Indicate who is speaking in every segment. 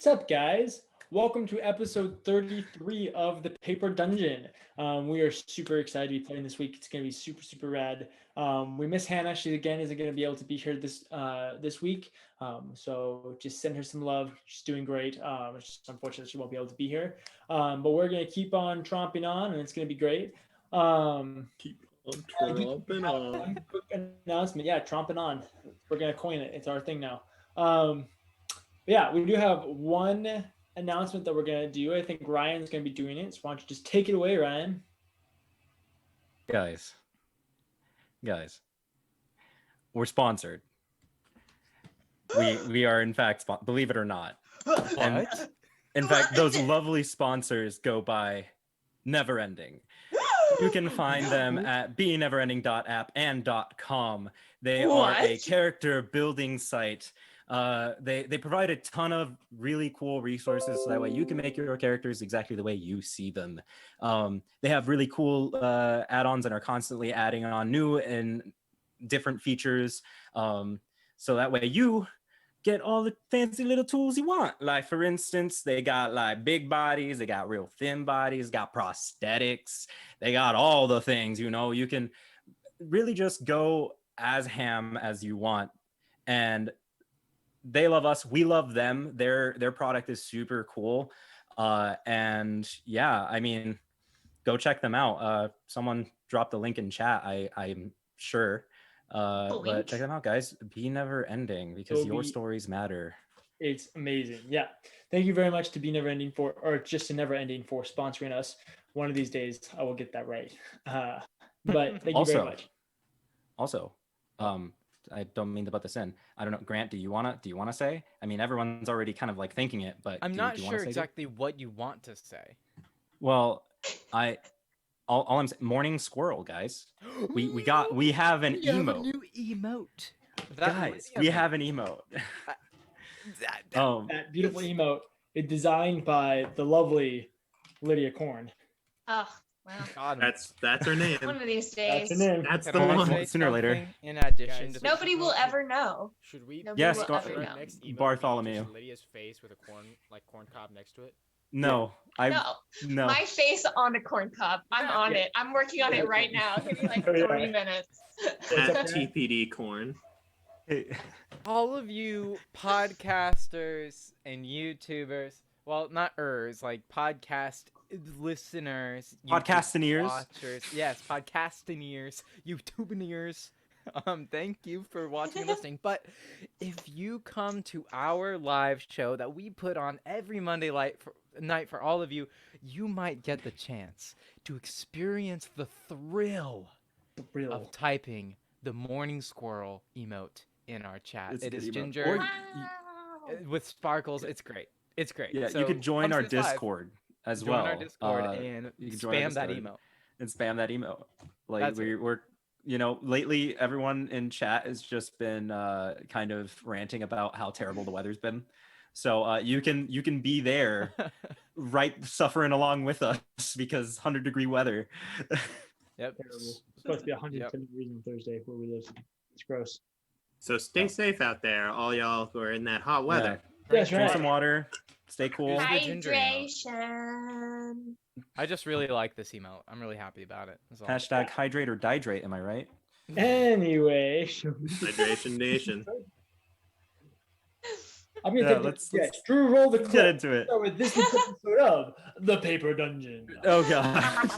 Speaker 1: What's up, guys? Welcome to episode 33 of the Paper Dungeon. We are super excited to be playing this week. It's going to be super rad. We miss Hannah. She again isn't going to be able to be here this week. So just send her some love. She's doing great. It's just unfortunate she won't be able to be here. But we're going to keep on tromping on, and it's going to be great.
Speaker 2: Keep on tromping on.
Speaker 1: Quick announcement. Yeah, tromping on. We're going to coin it. It's our thing now. Yeah, we do have one announcement that we're going to do. I think Ryan's going to be doing it. So why don't you just take it away, Ryan?
Speaker 3: Guys, we're sponsored. We are in fact, believe it or not. And in fact, those lovely sponsors go by Neverending. You can find them at beneverending.app and .com. They are a character building site. They provide a ton of really cool resources so that way you can make your characters exactly the way you see them. They have really cool add-ons and are constantly adding on new and different features, so that way you get all the fancy little tools you want. Like, for instance, they got like big bodies, they got real thin bodies, got prosthetics, they got all the things. You can really just go as ham as you want, and they love us, we love them. Their product is super cool, and yeah, I mean, go check them out. Someone dropped a link in chat, I'm sure, but check them out, guys. Be never ending, because your stories matter.
Speaker 1: It's amazing. Yeah, thank you very much to Be Never Ending for sponsoring us. One of these days I will get that right, but thank you very much.
Speaker 3: Also, I don't mean to butt this in. I don't know, Grant, do you wanna say? I mean, everyone's already kind of like thinking it, but
Speaker 4: I'm not sure exactly what you want to say.
Speaker 3: Well, all I'm saying, morning squirrel, guys. We have an emote.
Speaker 4: Have a new emote.
Speaker 3: Guys, we have an emote.
Speaker 1: That beautiful emote is designed by the lovely Lydia Korn.
Speaker 5: Oh, wow.
Speaker 2: God, that's her name.
Speaker 5: One of these days.
Speaker 1: That's the name.
Speaker 2: That's the one.
Speaker 3: Sooner or later.
Speaker 4: In addition,
Speaker 5: Guys, nobody will ever know.
Speaker 4: Should we?
Speaker 3: Yes,
Speaker 4: next emote
Speaker 3: Bartholomew.
Speaker 4: Lydia's face with a corn cob next to it.
Speaker 3: No,
Speaker 5: No. My face on a corn cob. I'm on it. I'm working on it right now. Give me like 30 minutes.
Speaker 2: At TPD corn.
Speaker 4: All of you podcasters and YouTubers, well, not like podcast listeners,
Speaker 3: podcastineers,
Speaker 4: watchers, yes, podcastineers, YouTubeneers. Thank you for watching and listening. But if you come to our live show that we put on every Monday night for all of you, you might get the chance to experience the thrill of typing the morning squirrel emote in our chat. It is Ginger with sparkles. It's great. It's great.
Speaker 3: Yeah,
Speaker 4: so
Speaker 3: you could join our Discord as well.
Speaker 4: Join our Discord and spam that emote.
Speaker 3: And spam that emote. Like, we're lately everyone in chat has just been kind of ranting about how terrible the weather's been. So you can be there, right, suffering along with us, because 100-degree weather.
Speaker 4: Yep.
Speaker 1: It's supposed to be 110 degrees on Thursday where we live. It's gross.
Speaker 2: So stay safe out there, all y'all who are in that hot weather.
Speaker 1: Yeah,
Speaker 3: drink some water. Stay cool.
Speaker 5: Hydration.
Speaker 4: I just really like this emote. I'm really happy about it.
Speaker 3: Hashtag hydrate or dihydrate. Am I right?
Speaker 1: Anyway,
Speaker 2: Hydration Nation.
Speaker 1: I'm gonna let's Drew, roll the clip.
Speaker 3: Get into it.
Speaker 1: Start with this week's episode of the Paper Dungeon.
Speaker 3: Oh god.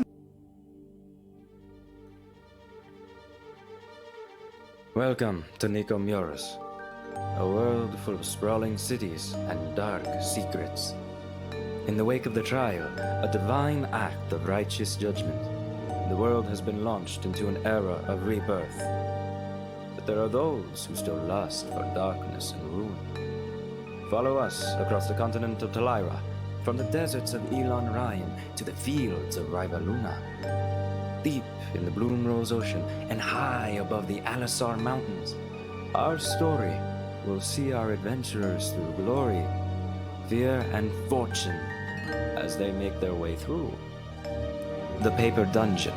Speaker 6: Welcome to Nicomuras, a world full of sprawling cities and dark secrets. In the wake of the trial, a divine act of righteous judgment, the world has been launched into an era of rebirth. But there are those who still lust for darkness and ruin. Follow us across the continent of Talira, from the deserts of Elon Ryan to the fields of Rivaluna. Deep in the Bloomrose Ocean and high above the Alisar Mountains, our story will see our adventurers through glory, fear, and fortune as they make their way through the Paper Dungeon.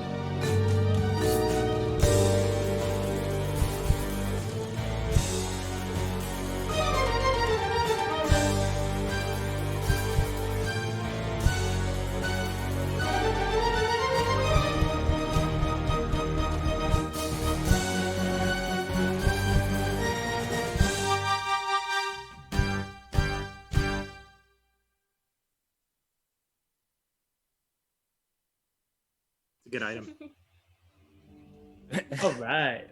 Speaker 2: Good item.
Speaker 1: All right.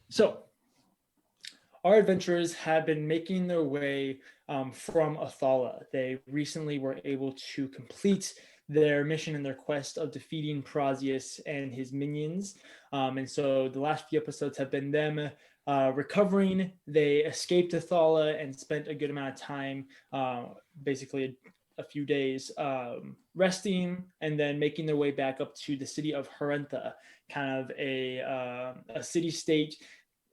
Speaker 1: So, our adventurers have been making their way from Athala. They recently were able to complete their mission and their quest of defeating Prazius and his minions. And so the last few episodes have been them recovering. They escaped Athala and spent a good amount of time, basically a few days, resting and then making their way back up to the city of Harentha, kind of a city-state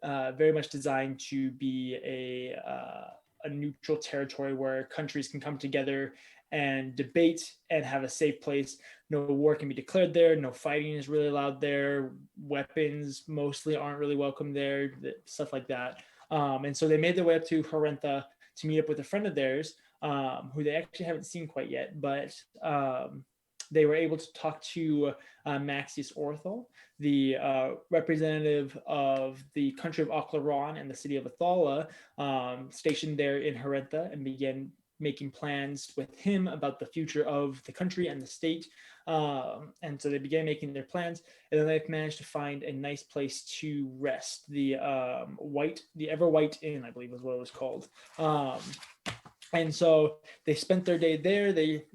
Speaker 1: very much designed to be a neutral territory where countries can come together and debate and have a safe place. No war can be declared there. No fighting is really allowed there. Weapons mostly aren't really welcome there, stuff like that. And so they made their way up to Harentha to meet up with a friend of theirs who they actually haven't seen quite yet, but they were able to talk to Maxius Orthel, the representative of the country of Oclaron and the city of Athala, stationed there in Harentha, and began making plans with him about the future of the country and the state. And so they began making their plans, and then they've managed to find a nice place to rest. The Ever White Inn, I believe, is what it was called. And so they spent their day there. They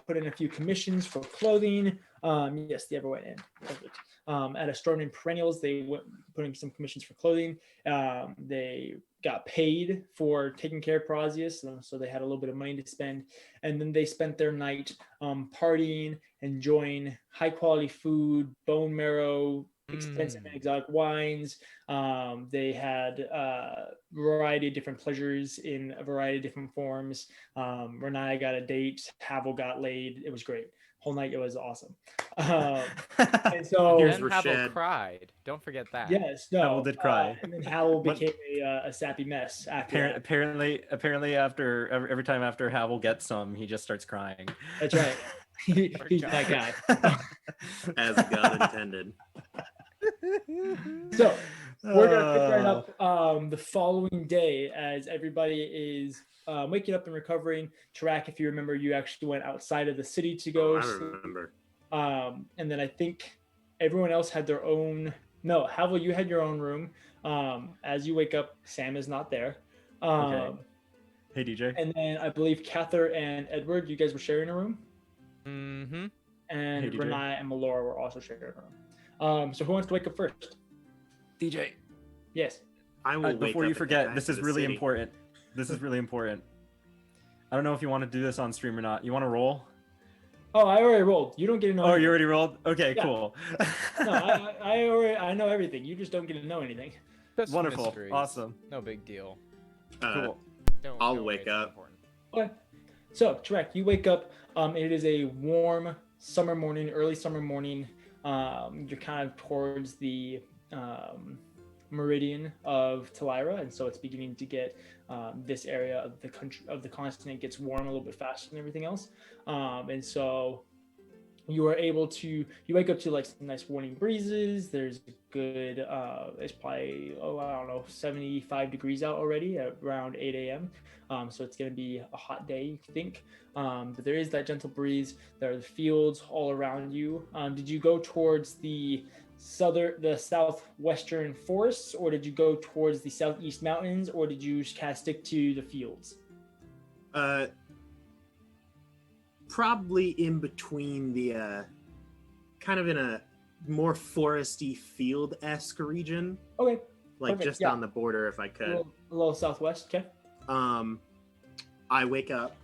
Speaker 1: put in a few commissions for clothing. Yes, the Ever White Inn. Perfect. At Astronomy Perennials, they went putting some commissions for clothing. They got paid for taking care of Prazius, so they had a little bit of money to spend. And then they spent their night partying, enjoying high quality food, bone marrow, expensive and exotic wines. They had a variety of different pleasures in a variety of different forms. Renaya got a date. Havel got laid. It was great. Whole night, it was awesome. And so
Speaker 4: then Havel cried. Don't forget that.
Speaker 1: Yes, no.
Speaker 3: Havel did cry.
Speaker 1: And then Havel became a sappy mess after that.
Speaker 3: Apparently, after every time after Havel gets some, he just starts crying.
Speaker 1: That's right. He's that guy.
Speaker 2: As God intended.
Speaker 1: So we're gonna pick right up the following day as everybody is waking up and recovering. Tarak, if you remember, you actually went outside of the city to go.
Speaker 2: I remember.
Speaker 1: And then I think everyone else had their own. No, Havel, you had your own room. As you wake up, Sam is not there.
Speaker 3: Okay. Hey, DJ.
Speaker 1: And then I believe Cather and Edward, you guys were sharing a room.
Speaker 4: Mm-hmm.
Speaker 1: And
Speaker 3: Hey, DJ.
Speaker 1: Renai and Melora were also sharing a room. So who wants to wake up first?
Speaker 3: DJ.
Speaker 1: Yes.
Speaker 2: I will wake
Speaker 3: Before
Speaker 2: up
Speaker 3: you
Speaker 2: and
Speaker 3: forget,
Speaker 2: head
Speaker 3: this
Speaker 2: back
Speaker 3: is
Speaker 2: to the
Speaker 3: really
Speaker 2: city.
Speaker 3: important. This is really important. I don't know if you want to do this on stream or not. You want to roll?
Speaker 1: Oh, I already rolled. You don't get to know.
Speaker 3: Oh,
Speaker 1: anything.
Speaker 3: you already rolled? Okay,
Speaker 1: Yeah.
Speaker 3: cool.
Speaker 1: No, I know everything. You just don't get to know anything.
Speaker 4: Just
Speaker 3: Wonderful.
Speaker 4: mysteries.
Speaker 3: Awesome.
Speaker 4: No big deal.
Speaker 3: Cool.
Speaker 2: I'll
Speaker 4: Don't
Speaker 2: wake
Speaker 4: worry, it's
Speaker 2: up.
Speaker 4: important.
Speaker 1: Okay. So, Tarak, you wake up. It is a warm summer morning, early summer morning. You're kind of towards the meridian of Talira, and so it's beginning to get this area of the country of the continent gets warm a little bit faster than everything else. And so you are able to you wake up to like some nice warming breezes. There's a good it's probably I don't know 75 degrees out already at around 8 a.m. So it's going to be a hot day, you think. But there is that gentle breeze. There are the fields all around you. Did you go towards the southwestern forests, or did you go towards the southeast mountains, or did you just kind of stick to the fields?
Speaker 2: Probably in between the kind of in a more foresty field-esque region,
Speaker 1: Okay.
Speaker 2: like
Speaker 1: Perfect,
Speaker 2: just
Speaker 1: yeah.
Speaker 2: on the border if I
Speaker 1: A
Speaker 2: could.
Speaker 1: little southwest. Okay.
Speaker 2: I wake up,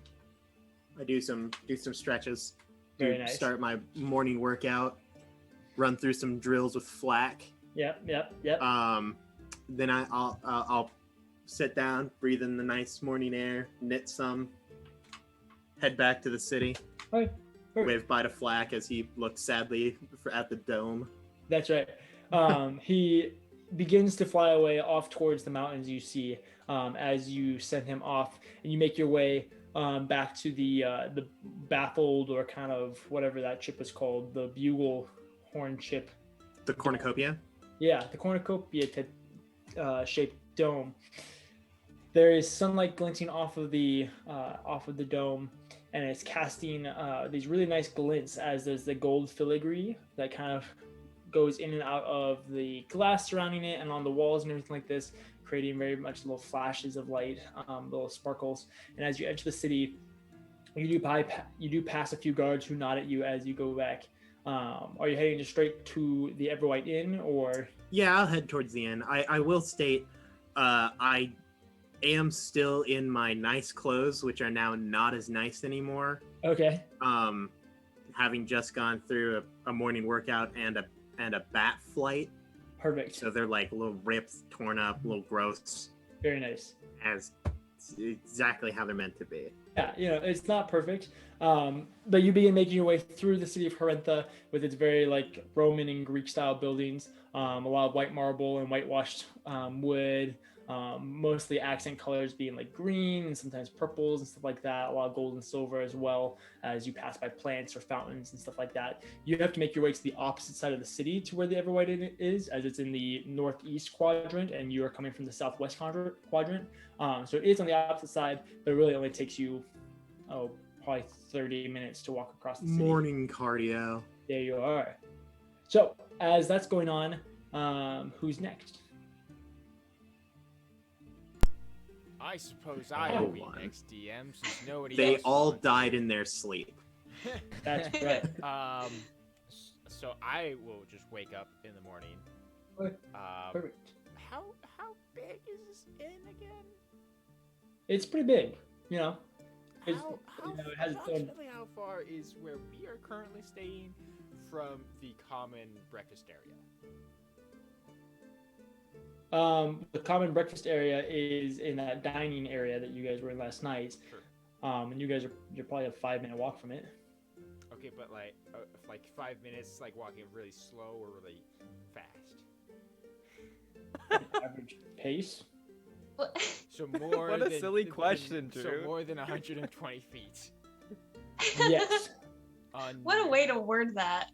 Speaker 2: I do some stretches,
Speaker 1: Very nice.
Speaker 2: start my morning workout, run through some drills with flak.
Speaker 1: Yep.
Speaker 2: Then I'll sit down, breathe in the nice morning air, knit some, head back to the city,
Speaker 1: Okay. Perfect.
Speaker 2: wave bye to Flack as he looks sadly at the dome.
Speaker 1: That's right. He begins to fly away off towards the mountains you see as you send him off, and you make your way back to the baffled, or kind of whatever that chip is called, the bugle horn chip.
Speaker 2: The cornucopia?
Speaker 1: Yeah, the cornucopia shaped dome. There is sunlight glinting off of the dome, and it's casting these really nice glints as there's the gold filigree that kind of goes in and out of the glass surrounding it and on the walls and everything like this, creating very much little flashes of light, little sparkles. And as you enter the city, you do pass a few guards who nod at you as you go back. Are you heading just straight to the Everwhite Inn, or?
Speaker 2: Yeah, I'll head towards the inn. I will state, I am still in my nice clothes, which are now not as nice anymore.
Speaker 1: Okay.
Speaker 2: Having just gone through a morning workout and a bat flight.
Speaker 1: Perfect.
Speaker 2: So they're like a little ripped, torn up, a little gross.
Speaker 1: Very nice.
Speaker 2: As exactly how they're meant to be.
Speaker 1: Yeah, it's not perfect, but you begin making your way through the city of Harentha with its very like Roman and Greek style buildings, a lot of white marble and whitewashed wood, mostly accent colors being like green and sometimes purples and stuff like that, a lot of gold and silver as well as you pass by plants or fountains and stuff like that. You have to make your way to the opposite side of the city to where the Everwhite Inn is, as it's in the northeast quadrant and you are coming from the southwest quadrant. So it is on the opposite side, but it really only takes you, probably 30 minutes to walk across the city.
Speaker 2: Morning cardio.
Speaker 1: There you are. So as that's going on, who's next?
Speaker 7: I suppose I will be next, DM, since nobody
Speaker 2: They
Speaker 7: else
Speaker 2: all
Speaker 7: wants.
Speaker 2: died in their sleep.
Speaker 1: That's right.
Speaker 7: So I will just wake up in the morning.
Speaker 1: Perfect.
Speaker 7: How big is this inn again?
Speaker 1: It's pretty big, It's,
Speaker 7: How
Speaker 1: it has its own.
Speaker 7: approximately how far is where we are currently staying from the common breakfast area?
Speaker 1: The common breakfast area is in that dining area that you guys were in last night.
Speaker 7: Sure.
Speaker 1: And you're probably a 5-minute walk from it.
Speaker 7: Okay, but like 5 minutes, like walking really slow or really fast.
Speaker 1: Average pace.
Speaker 7: So more.
Speaker 4: What a
Speaker 7: than,
Speaker 4: silly
Speaker 7: than-
Speaker 4: question,
Speaker 7: So
Speaker 4: Drew.
Speaker 7: more than 120 feet.
Speaker 1: Yes.
Speaker 5: What a way to word that.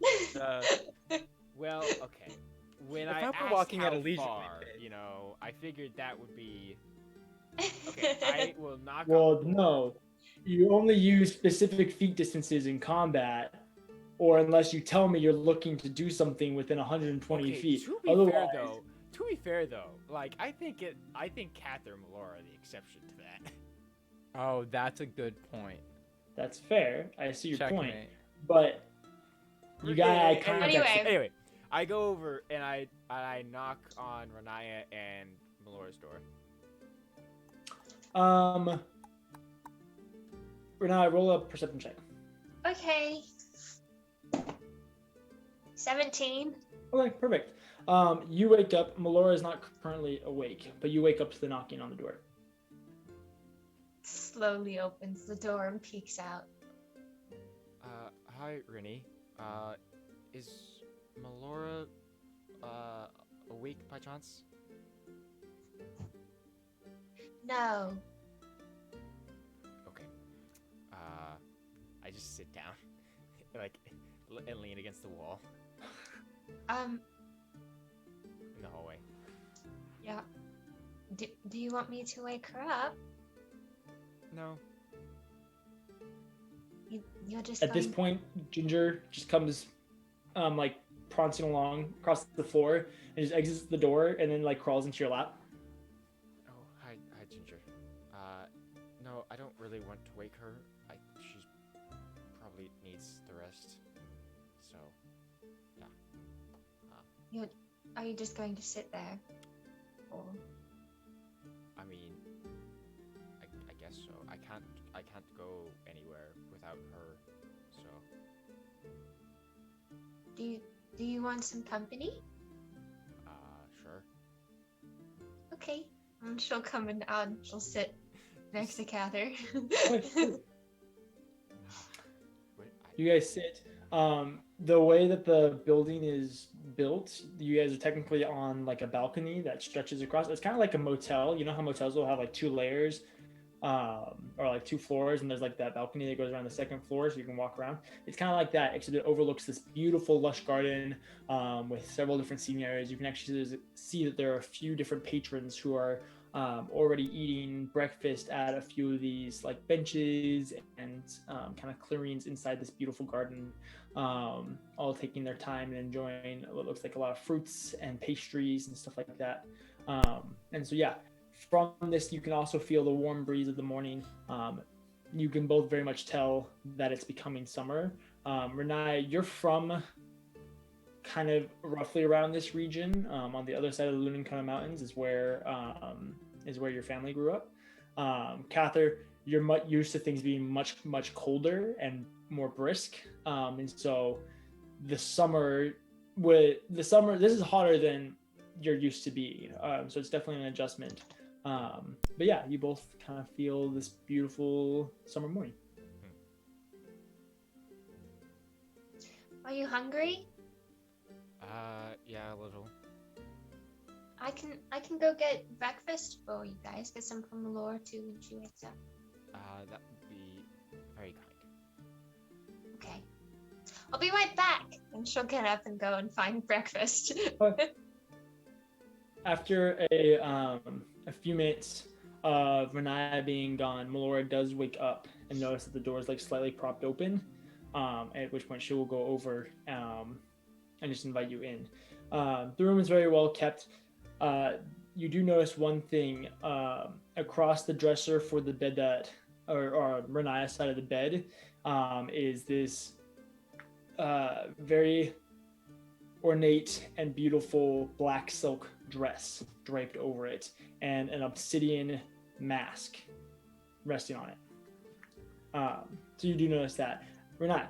Speaker 7: Well, okay. When
Speaker 4: If
Speaker 7: I
Speaker 4: I were
Speaker 7: asked
Speaker 4: walking
Speaker 7: how
Speaker 4: at a leisurely
Speaker 7: far,
Speaker 4: pace.
Speaker 7: I figured that would be. Okay, I will knock.
Speaker 1: Well,
Speaker 7: on the door.
Speaker 1: no. You only use specific feet distances in combat, or unless you tell me you're looking to do something within 120
Speaker 7: Okay,
Speaker 1: feet.
Speaker 7: To be fair though, like I think Kath or Melora are the exception to that.
Speaker 4: Oh, that's a good point.
Speaker 1: That's fair. I see your point.
Speaker 4: Checkmate.
Speaker 1: but you got eye contact.
Speaker 7: Anyway, I go over and I knock on Renaya and Melora's door.
Speaker 1: Renaya, roll a perception check.
Speaker 5: Okay. 17.
Speaker 1: Okay, perfect. You wake up. Melora is not currently awake, but you wake up to the knocking on the door.
Speaker 5: Slowly opens the door and peeks out.
Speaker 7: Hi, Rennie. Is Melora, awake by chance?
Speaker 5: No.
Speaker 7: Okay. I just sit down, and lean against the wall in the hallway.
Speaker 5: Yeah. Do you want me to wake her up?
Speaker 7: No.
Speaker 5: You're just
Speaker 1: At this
Speaker 5: going-
Speaker 1: point, Ginger just comes, prancing along across the floor and just exits the door and then crawls into your lap.
Speaker 7: Oh, hi, Ginger. No, I don't really want to wake her. She's probably needs the rest. So, yeah.
Speaker 5: Are you just going to sit there? Or
Speaker 7: I mean, I guess so. I can't go anywhere without her. So.
Speaker 5: do you want some company?
Speaker 7: Sure.
Speaker 5: Okay. And she'll come and she'll sit next to Cather.
Speaker 1: You guys sit. The way that the building is built, you guys are technically on a balcony that stretches across. It's kind of like a motel. You know how motels will have 2 layers, or 2 floors, and there's that balcony that goes around the second floor, so you can walk around. It's kind of like that, except it overlooks this beautiful lush garden with several different seating areas. You can actually see that there are a few different patrons who are already eating breakfast at a few of these like benches and kind of clearings inside this beautiful garden, all taking their time and enjoying what looks like a lot of fruits and pastries and stuff like that. And so yeah, from this you can also feel the warm breeze of the morning. You can both very much tell that it's becoming summer. Renai, you're from kind of roughly around this region. On the other side of the Lunincona Mountains is where your family grew up. Cather, you're much used to things being much colder and more brisk, and so this summer this is hotter than you're used to be. So it's definitely an adjustment. But yeah, you both kind of feel this beautiful summer morning.
Speaker 5: Are you hungry?
Speaker 7: Yeah, a little.
Speaker 5: I can go get breakfast for you guys. Get some from Laura too when she wakes up.
Speaker 7: That would be very kind.
Speaker 5: Okay. I'll be right back. And she'll get up and go and find breakfast.
Speaker 1: After a few minutes of Renaya being gone, Melora does wake up and notice that the door is like slightly propped open. At which point she will go over and just invite you in. The room is very well kept. You do notice one thing across the dresser for the bed or Renaya's side of the bed is this very ornate and beautiful black silk dress draped over it and an obsidian mask resting on it. So you do notice that. Renaya,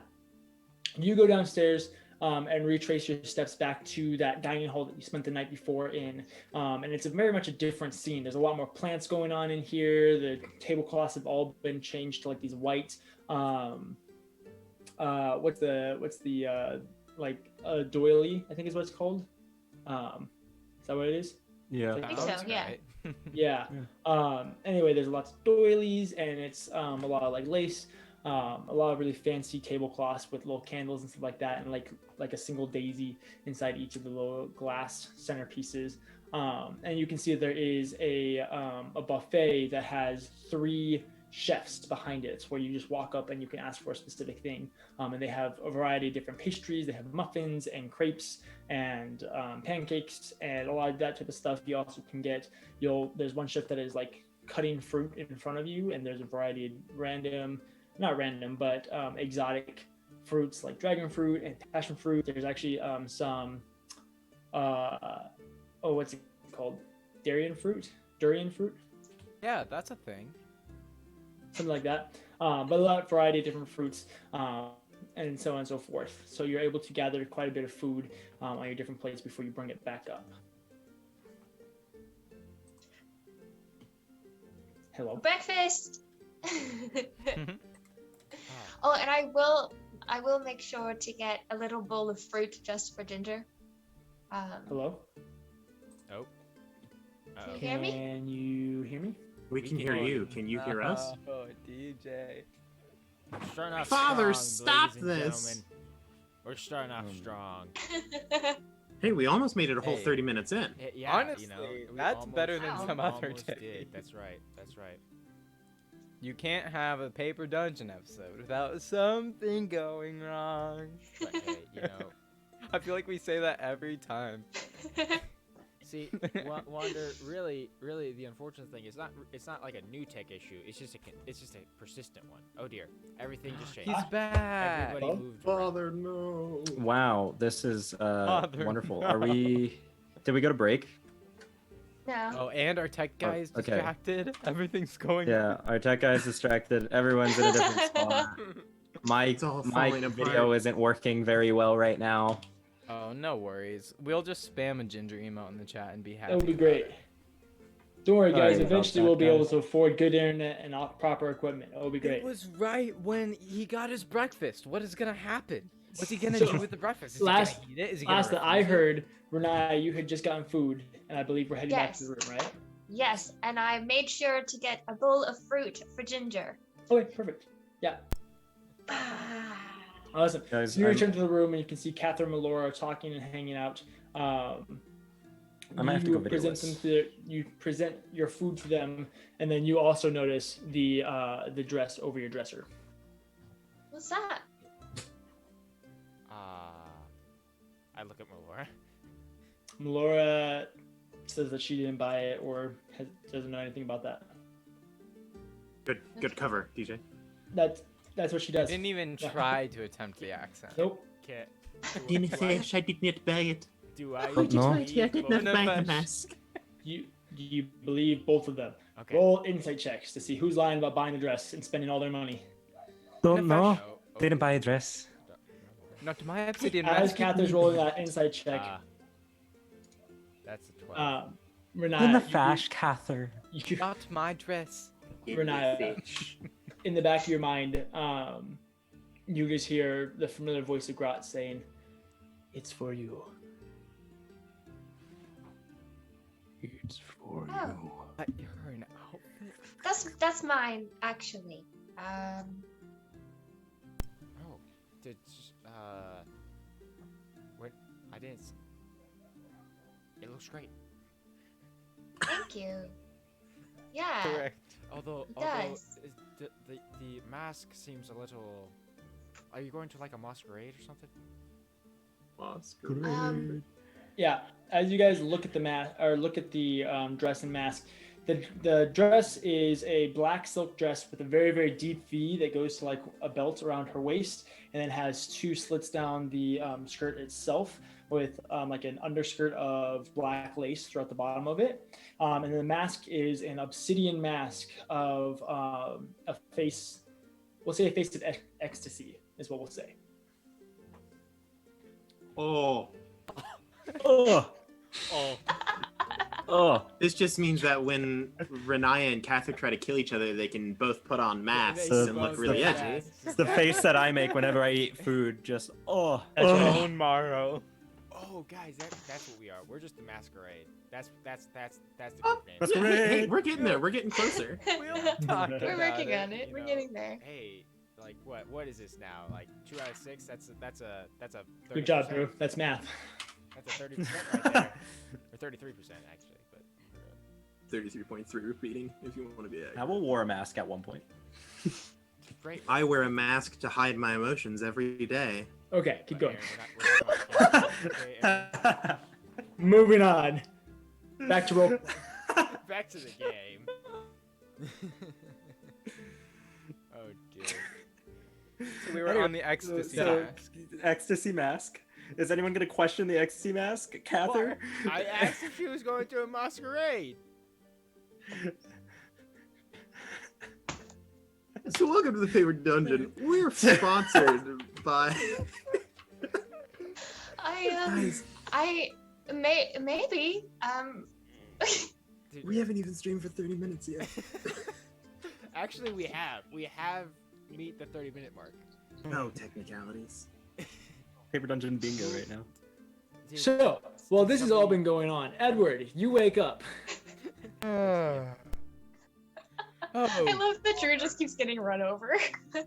Speaker 1: you go downstairs and retrace your steps back to that dining hall that you spent the night before in. And it's very much a different scene. There's a lot more plants going on in here. The tablecloths have all been changed to like these white, what's the doily, I think is what it's called. Is that what it is?
Speaker 3: Yeah.
Speaker 5: I think so, yeah.
Speaker 4: Right.
Speaker 1: Yeah. Anyway, there's lots of doilies and it's a lot of like lace. A lot of really fancy tablecloths with little candles and stuff like that, and like a single daisy inside each of the little glass centerpieces. And you can see that there is a buffet that has 3 chefs behind it, where you just walk up and you can ask for a specific thing. And they have a variety of different pastries. They have muffins and crepes and pancakes and a lot of that type of stuff. You also can get there's one chef that is like cutting fruit in front of you, and there's a variety of exotic fruits like dragon fruit and passion fruit. There's actually some what's it called? Durian fruit?
Speaker 4: Yeah, that's a thing.
Speaker 1: Something like that. But a lot of variety of different fruits and so on and so forth. So you're able to gather quite a bit of food on your different plates before you bring it back up. Hello.
Speaker 5: Breakfast. Oh, and I will make sure to get a little bowl of fruit just for Ginger.
Speaker 1: Hello.
Speaker 7: Oh.
Speaker 5: Can you hear me?
Speaker 1: Can you hear me?
Speaker 2: We can hear you. Can you hear us?
Speaker 4: Oh, DJ.
Speaker 7: We're starting off
Speaker 2: Father,
Speaker 7: strong,
Speaker 2: stop
Speaker 7: ladies and
Speaker 2: this.
Speaker 7: gentlemen. We're starting off strong.
Speaker 2: Hey, we almost made it a whole
Speaker 7: Hey.
Speaker 2: 30 minutes in.
Speaker 7: Yeah,
Speaker 4: Honestly,
Speaker 7: we
Speaker 4: that's better than
Speaker 5: Wow.
Speaker 4: some other
Speaker 7: almost
Speaker 4: days.
Speaker 7: did. That's right. That's right.
Speaker 4: You can't have a Paper Dungeon episode without something going wrong.
Speaker 7: But hey,
Speaker 4: I feel like we say that every time.
Speaker 7: see, Wander, really, the unfortunate thing is it's not like a new tech issue. It's just a persistent one. Oh dear, everything just changed.
Speaker 4: He's back.
Speaker 7: Everybody moved around.
Speaker 2: Father, no.
Speaker 3: Wow, this is
Speaker 4: Father,
Speaker 3: wonderful.
Speaker 4: no.
Speaker 3: Did we go to break?
Speaker 5: No.
Speaker 4: Oh, and our tech guy is
Speaker 3: okay.
Speaker 4: distracted. Everything's going.
Speaker 3: Yeah, our tech guy's distracted. Everyone's in a different spot. My
Speaker 2: It's all
Speaker 3: my
Speaker 2: falling
Speaker 3: video
Speaker 2: apart.
Speaker 3: isn't working very well right now.
Speaker 4: Oh, no worries. We'll just spam a Ginger emote in the chat and be happy.
Speaker 1: That would be
Speaker 4: about
Speaker 1: great.
Speaker 4: it.
Speaker 1: Don't worry, guys.
Speaker 3: Sorry about
Speaker 1: Eventually,
Speaker 3: that,
Speaker 1: we'll be able
Speaker 3: guys.
Speaker 1: to afford good internet and proper equipment. It'll be great.
Speaker 4: It was right when he got his breakfast. What is gonna happen? What's he gonna
Speaker 1: So,
Speaker 4: do with the breakfast? Is
Speaker 1: last-
Speaker 4: he gonna eat it? Is he gonna
Speaker 1: Last that I
Speaker 4: refuse it?
Speaker 1: heard, Renai, you had just gotten food, and I believe we're heading back to
Speaker 5: Yes.
Speaker 1: the room, right?
Speaker 5: Yes, and I made sure to get a bowl of fruit for Ginger.
Speaker 1: Okay, perfect. Yeah. Awesome.
Speaker 3: Guys,
Speaker 1: So you
Speaker 3: I'm-
Speaker 1: return to the room, and you can see Catherine and Melora talking and hanging out
Speaker 3: I might have to go
Speaker 1: You
Speaker 3: video
Speaker 1: present
Speaker 3: this.
Speaker 1: you present your food to them, and then you also notice the dress over your dresser.
Speaker 5: What's that?
Speaker 7: I look at Melora.
Speaker 1: Melora says that she didn't buy it or doesn't know anything about that.
Speaker 2: Good cover, DJ.
Speaker 1: That's what she does.
Speaker 4: Didn't even try to attempt the accent.
Speaker 1: Nope.
Speaker 7: Okay.
Speaker 2: Didn't say I did not buy it.
Speaker 7: Do I?
Speaker 6: Oh, no.
Speaker 2: I did not
Speaker 4: No,
Speaker 2: buy
Speaker 4: no.
Speaker 2: the mask.
Speaker 1: You believe both of them.
Speaker 7: Okay.
Speaker 1: Roll insight checks to see who's lying about buying the dress and spending all their money.
Speaker 6: Don't know.
Speaker 7: Oh,
Speaker 6: Didn't buy a dress.
Speaker 4: Not my obsidian
Speaker 1: As
Speaker 4: mask.
Speaker 1: Catherine's rolling that insight check,
Speaker 7: That's a 12.
Speaker 1: Renaya,
Speaker 6: In the fash, Cather.
Speaker 1: you,
Speaker 4: Not my dress.
Speaker 1: Renaya, in the back of your mind, you just hear the familiar voice of Grot saying, "It's for you."
Speaker 6: It's for
Speaker 5: Oh.
Speaker 6: you.
Speaker 4: You're an outfit.
Speaker 5: That's mine actually.
Speaker 7: Oh, did when I didn't. It looks great.
Speaker 5: Thank you. Yeah.
Speaker 4: Correct.
Speaker 7: Although
Speaker 5: does.
Speaker 7: the mask seems a little. Are you going to like a masquerade or something?
Speaker 1: Yeah, as you guys look at the dress and mask, the dress is a black silk dress with a very, very deep V that goes to like a belt around her waist, and then has two slits down the skirt itself with like an underskirt of black lace throughout the bottom of it. And then the mask is an obsidian mask of a face, we'll say a face of ecstasy is what we'll say.
Speaker 2: Oh,
Speaker 6: Oh.
Speaker 7: Oh,
Speaker 6: Oh.
Speaker 2: this just means that when Renaya and Cather try to kill each other, they can both put on masks
Speaker 7: They
Speaker 2: and look
Speaker 7: both
Speaker 2: really
Speaker 7: have
Speaker 2: edgy.
Speaker 7: masks.
Speaker 3: It's the face that I make whenever I eat food. Just
Speaker 1: That's right.
Speaker 4: Bone marrow.
Speaker 7: Oh, guys, that's what we are. We're just the masquerade. That's the
Speaker 2: Oh,
Speaker 7: group name.
Speaker 3: That's
Speaker 2: Yeah,
Speaker 3: great.
Speaker 2: hey, we're getting there. We're getting closer.
Speaker 4: We'll talk
Speaker 5: We're
Speaker 4: about
Speaker 5: working
Speaker 4: it.
Speaker 5: on it.
Speaker 7: you
Speaker 5: We're
Speaker 7: know.
Speaker 5: getting there.
Speaker 7: Hey, like what is this now? Like 2 out of 6? That's a 30%.
Speaker 1: Good job, Drew. That's math.
Speaker 7: That's a 30% right there, or 33% actually. But
Speaker 2: 33.3 repeating, if you want to be
Speaker 3: I
Speaker 2: accurate.
Speaker 3: will wore a mask at one point.
Speaker 7: great.
Speaker 2: I wear a mask to hide my emotions every day.
Speaker 1: Okay, keep going.
Speaker 7: Aaron, we're not talking about okay, Aaron,
Speaker 1: Moving on. Back to roll.
Speaker 7: back to the game. Oh dear.
Speaker 4: So we were on the ecstasy
Speaker 3: So,
Speaker 4: mask.
Speaker 3: ecstasy mask. Is anyone gonna question the ecstasy mask, Cather?
Speaker 7: What? I asked if she was going to a masquerade.
Speaker 2: So welcome to the Paper Dungeon. We're sponsored by. Guys,
Speaker 5: Maybe.
Speaker 7: Dude,
Speaker 2: we haven't even streamed for 30 minutes yet.
Speaker 7: actually, we have meet the 30-minute mark.
Speaker 2: No technicalities.
Speaker 3: Paper Dungeon bingo right now.
Speaker 7: Dude,
Speaker 1: So, well, this has all been going on. Edward, you wake up.
Speaker 5: I
Speaker 4: Oh,
Speaker 5: love that Drew just keeps getting run over.
Speaker 4: I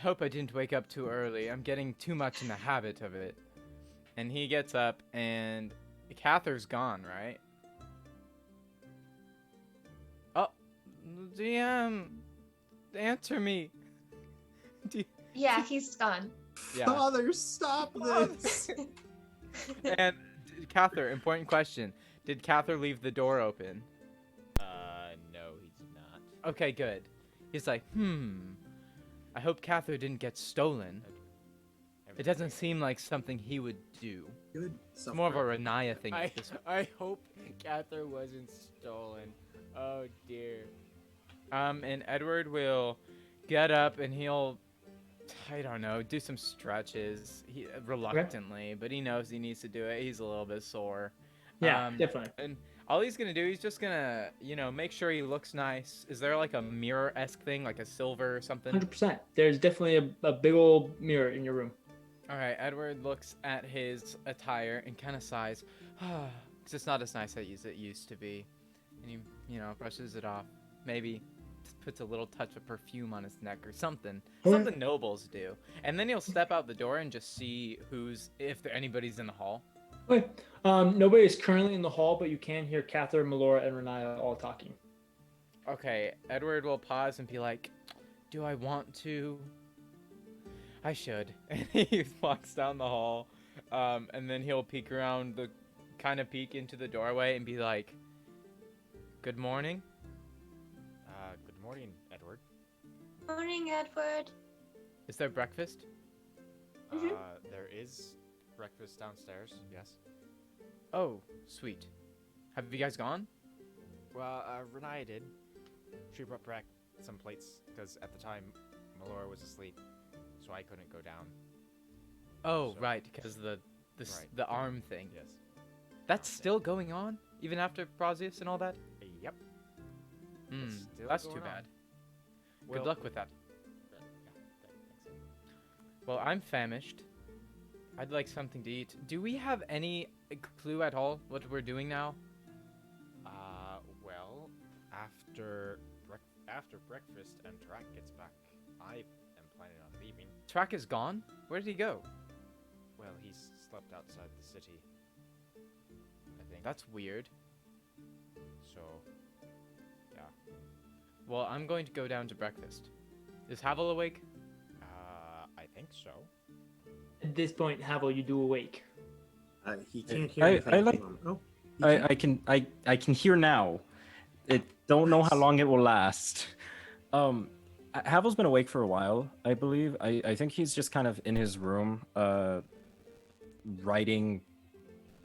Speaker 4: hope I didn't wake up too early. I'm getting too much in the habit of it. And he gets up, and Cather's gone, right? Oh, DM, answer me.
Speaker 5: Yeah, he's gone.
Speaker 4: Yeah.
Speaker 2: Father, stop this!
Speaker 4: And Cather, important question: did Cather leave the door open?
Speaker 7: No, he did not.
Speaker 4: Okay, good. He's like, I hope Cather didn't get stolen. It doesn't seem like something he would do.
Speaker 2: Good.
Speaker 4: It's more of a Renaya thing.
Speaker 7: I
Speaker 4: at this
Speaker 7: I hope Cather wasn't stolen. Oh dear.
Speaker 4: And Edward will get up and he'll, I don't know, do some stretches. He reluctantly, but he knows he needs to do it. He's a little bit sore.
Speaker 1: Yeah, definitely.
Speaker 4: And all he's gonna do, he's just gonna, make sure he looks nice. Is there like a mirror-esque thing, like a silver or something?
Speaker 1: 100%. There's definitely a big old mirror in your room.
Speaker 4: All right, Edward looks at his attire and kind of sighs, because it's not as nice as it used to be. And he, brushes it off. Maybe puts a little touch of perfume on his neck or something. Something nobles do. And then he'll step out the door and just see anybody's in the hall.
Speaker 1: Okay. Nobody is currently in the hall, but you can hear Catherine, Melora, and Renaya all talking.
Speaker 4: Okay, Edward will pause and be like, "Do I want to? I should." And he walks down the hall, and then he'll peek around peek into the doorway and be like, "Good morning."
Speaker 7: Good morning, Edward.
Speaker 5: Morning, Edward.
Speaker 4: Is there breakfast?
Speaker 5: Mhm.
Speaker 7: There is breakfast downstairs, yes.
Speaker 4: Oh, sweet. Have you guys gone?
Speaker 7: Well, Renaya did. She brought back some plates, because at the time, Melora was asleep, so I couldn't go down.
Speaker 4: Oh,
Speaker 7: So-
Speaker 4: right, because the
Speaker 7: Right.
Speaker 4: the arm thing.
Speaker 7: Yes.
Speaker 4: That's still going on, even after Brasius and all that.
Speaker 7: Yep.
Speaker 4: Hmm,
Speaker 7: still
Speaker 4: that's too
Speaker 7: going on.
Speaker 4: bad.
Speaker 7: Well,
Speaker 4: Good luck with that.
Speaker 7: yeah, thanks.
Speaker 4: Well, I'm famished. I'd like something to eat. Do we have any clue at all what we're doing now?
Speaker 7: Well, after breakfast and Tarak gets back, I am planning on leaving.
Speaker 4: Track is gone? Where did he go?
Speaker 7: Well, he's slept outside the city. I think.
Speaker 4: That's weird.
Speaker 7: So, yeah.
Speaker 4: Well, I'm going to go down to breakfast. Is Havel awake?
Speaker 7: I think so.
Speaker 1: At this point, Havel, you do awake.
Speaker 2: He can't hear
Speaker 3: I
Speaker 2: anything.
Speaker 3: like-
Speaker 2: Oh,
Speaker 3: I can hear now. Don't know how long it will last. Havel's been awake for a while, I believe. I think he's just kind of in his room, writing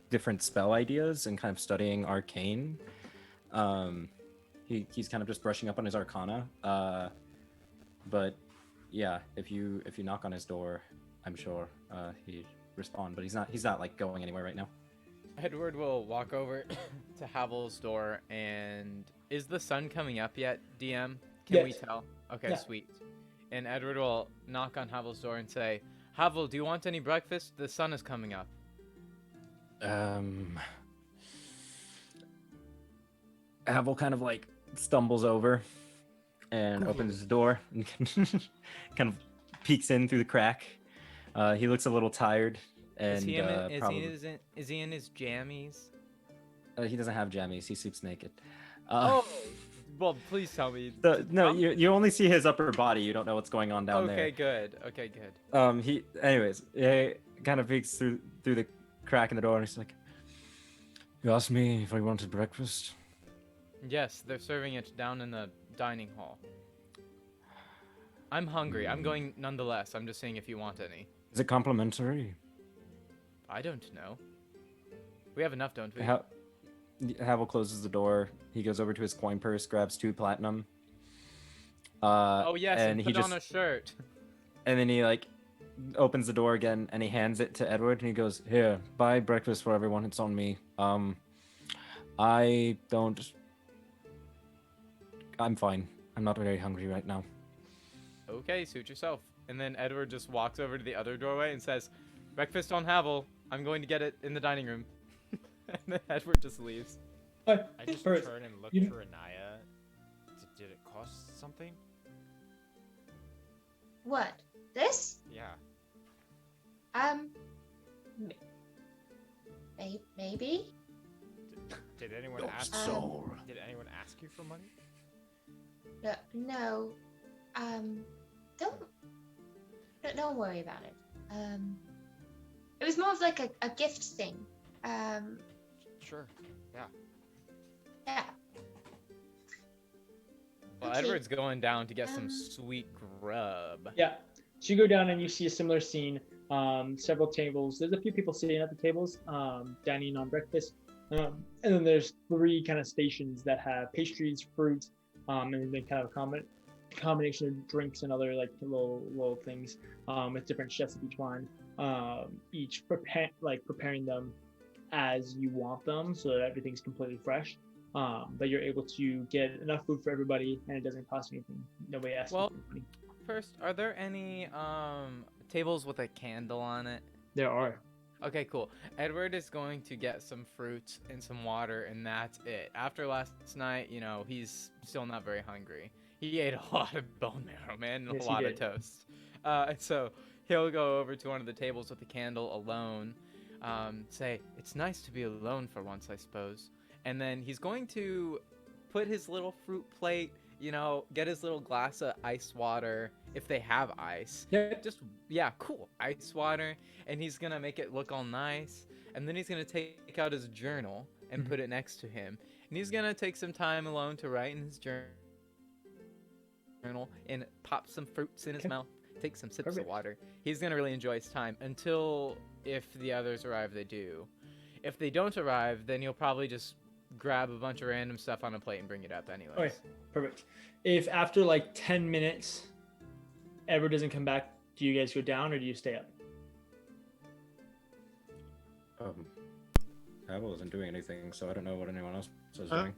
Speaker 3: different spell ideas and kind of studying arcane. He's kind of just brushing up on his arcana. But yeah, if you knock on his door, I'm sure he'd respond. But he's not like going anywhere right now.
Speaker 4: Edward will walk over to Havel's door and... Is the sun coming up yet, DM? Can we
Speaker 1: Yes.
Speaker 4: tell? Okay,
Speaker 1: Yeah.
Speaker 4: sweet. And Edward will knock on Havel's door and say, "Havel, do you want any breakfast? The sun is coming up."
Speaker 3: Havel kind of like stumbles over and opens the door and kind of peeks in through the crack. He looks a little tired and
Speaker 4: Is he
Speaker 3: probably
Speaker 4: is he in his jammies?
Speaker 3: he doesn't have jammies. He sleeps naked.
Speaker 4: Oh, well, please tell me.
Speaker 3: No, you only see his upper body. You don't know what's going on down there.
Speaker 4: Okay, good. Okay, good.
Speaker 3: He kind of peeks through the crack in the door and he's like, "You asked me if I wanted breakfast."
Speaker 4: Yes, they're serving it down in the dining hall. I'm hungry. I'm going nonetheless. I'm just saying if you want any.
Speaker 3: Is it complimentary?
Speaker 4: I don't know. We have enough, don't we?
Speaker 3: Havel closes the door. He goes over to his coin purse, grabs 2 platinum.
Speaker 4: Oh yes, and
Speaker 3: he
Speaker 4: put on a shirt.
Speaker 3: And then he like opens the door again and he hands it to Edward and he goes, "Here, buy breakfast for everyone. It's on me. I'm fine. I'm not very hungry right now."
Speaker 4: Okay, suit yourself. And then Edward just walks over to the other doorway and says, "Breakfast on Havel. I'm going to get it in the dining room." And then Edward just leaves.
Speaker 7: I just
Speaker 1: First,
Speaker 7: turn and look
Speaker 1: you-
Speaker 7: for Anaya. Did it cost something?
Speaker 5: What? This?
Speaker 7: Yeah.
Speaker 5: Maybe.
Speaker 7: Did anyone ask?
Speaker 5: soul.
Speaker 7: Did anyone ask you for money?
Speaker 5: No. Don't worry about it. It was more of like a gift thing.
Speaker 7: Sure. Yeah.
Speaker 5: Yeah.
Speaker 4: Well,
Speaker 5: Okay.
Speaker 4: Edward's going down to get some
Speaker 5: Um,
Speaker 4: sweet grub.
Speaker 1: Yeah. So you go down and you see a similar scene. Several tables. There's a few people sitting at the tables, dining on breakfast. And then there's 3 kind of stations that have pastries, fruit, and then kind of a combination of drinks and other like little things with different chefs of each one. Each preparing them as you want them, so that everything's completely fresh. But you're able to get enough food for everybody, and it doesn't cost anything. Nobody asks
Speaker 4: Well-
Speaker 1: you for money.
Speaker 4: First, are there any tables with a candle on it?
Speaker 1: There are.
Speaker 4: Okay, cool. Edward is going to get some fruit and some water, and that's it. After last night, he's still not very hungry. He ate a lot of bone marrow, man, and
Speaker 1: Yes,
Speaker 4: a
Speaker 1: he
Speaker 4: lot
Speaker 1: did.
Speaker 4: of toast. So he'll go over to one of the tables with the candle alone. say, "It's nice to be alone for once, I suppose." And then he's going to put his little fruit plate, get his little glass of ice water, if they have ice.
Speaker 1: Yeah.
Speaker 4: Cool. Ice water. And he's going to make it look all nice. And then he's going to take out his journal and put it next to him. And he's going to take some time alone to write in his journal and pop some fruits in his mouth, take some sips of water. He's going to really enjoy his time until, if the others arrive, they do. If they don't arrive, then you'll probably just grab a bunch of random stuff on a plate and bring it up anyways.
Speaker 1: Okay, perfect. If after like 10 minutes Edward doesn't come back, do you guys go down or do you stay up?
Speaker 3: Haval isn't doing anything, so I don't know what anyone else is doing.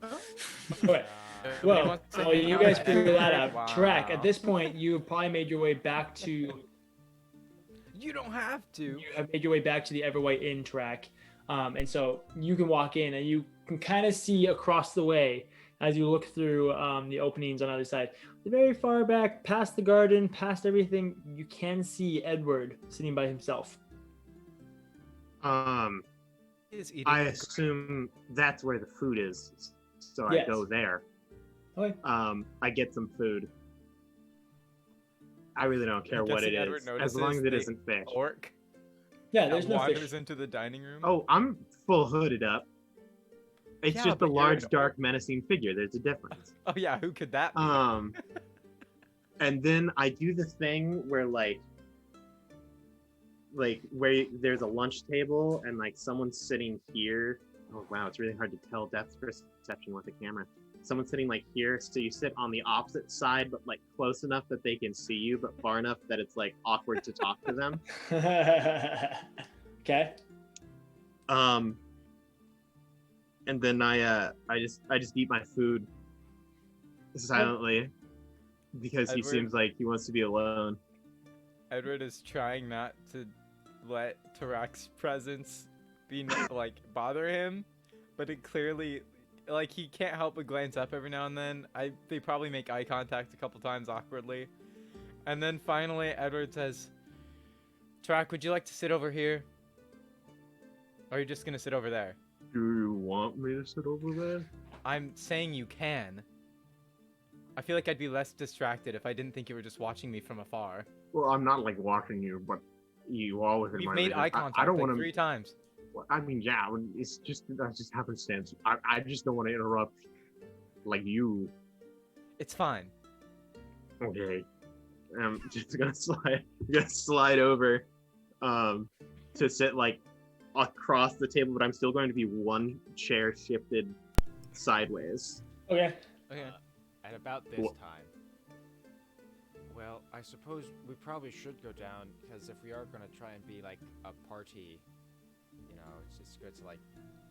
Speaker 1: Okay. Well, you guys figure that out.
Speaker 4: Wow.
Speaker 1: Tarak, at this point, you've probably made your way back to...
Speaker 4: You don't have to.
Speaker 1: You have made your way back to the Everwhite Inn, Tarak. And so you can walk in and you can kind of see across the way as you look through the openings on the other side. Very far back, past the garden, past everything, you can see Edward sitting by himself.
Speaker 2: I assume that's where the food is, so I go there.
Speaker 1: Okay.
Speaker 2: I get some food. I really don't care what it is, as long as it isn't fish.
Speaker 4: Orc.
Speaker 1: Yeah, there's no
Speaker 4: wanders
Speaker 1: fish.
Speaker 4: into the dining room.
Speaker 2: Oh, I'm full hooded up. It's
Speaker 4: Yeah,
Speaker 2: just a
Speaker 4: but you're
Speaker 2: large,
Speaker 4: an
Speaker 2: dark, menacing figure. There's a difference.
Speaker 4: Oh yeah, who could that be?
Speaker 2: And then I do the thing where like where there's a lunch table and like someone's sitting here. Oh wow, it's really hard to tell depth perception with the camera. Someone's sitting like here, so you sit on the opposite side, but like close enough that they can see you, but far enough that it's like awkward to talk to them.
Speaker 1: Okay.
Speaker 2: And then I just eat my food silently because he seems like he wants to be alone.
Speaker 4: Edward is trying not to let Tarak's presence be bother him, but it clearly, he can't help but glance up every now and then. They probably make eye contact a couple times awkwardly, and then finally Edward says, "Tarak, would you like to sit over here? Or are you just gonna sit over there?"
Speaker 2: Do you want me to sit over there?
Speaker 4: I'm saying you can. I feel like I'd be less distracted if I didn't think you were just watching me from afar.
Speaker 2: Well, I'm not like watching you, but you always.
Speaker 4: We've made eye contact
Speaker 2: I don't want to
Speaker 4: 3 times.
Speaker 2: I mean, yeah, it's just happenstance. I just don't want to interrupt, like you.
Speaker 4: It's fine.
Speaker 2: Okay, I'm just gonna slide over, to sit like across the table, but I'm still going to be one chair shifted sideways.
Speaker 1: Okay.
Speaker 7: At about this time. Well, I suppose we probably should go down, because if we are going to try and be like a party, it's just good to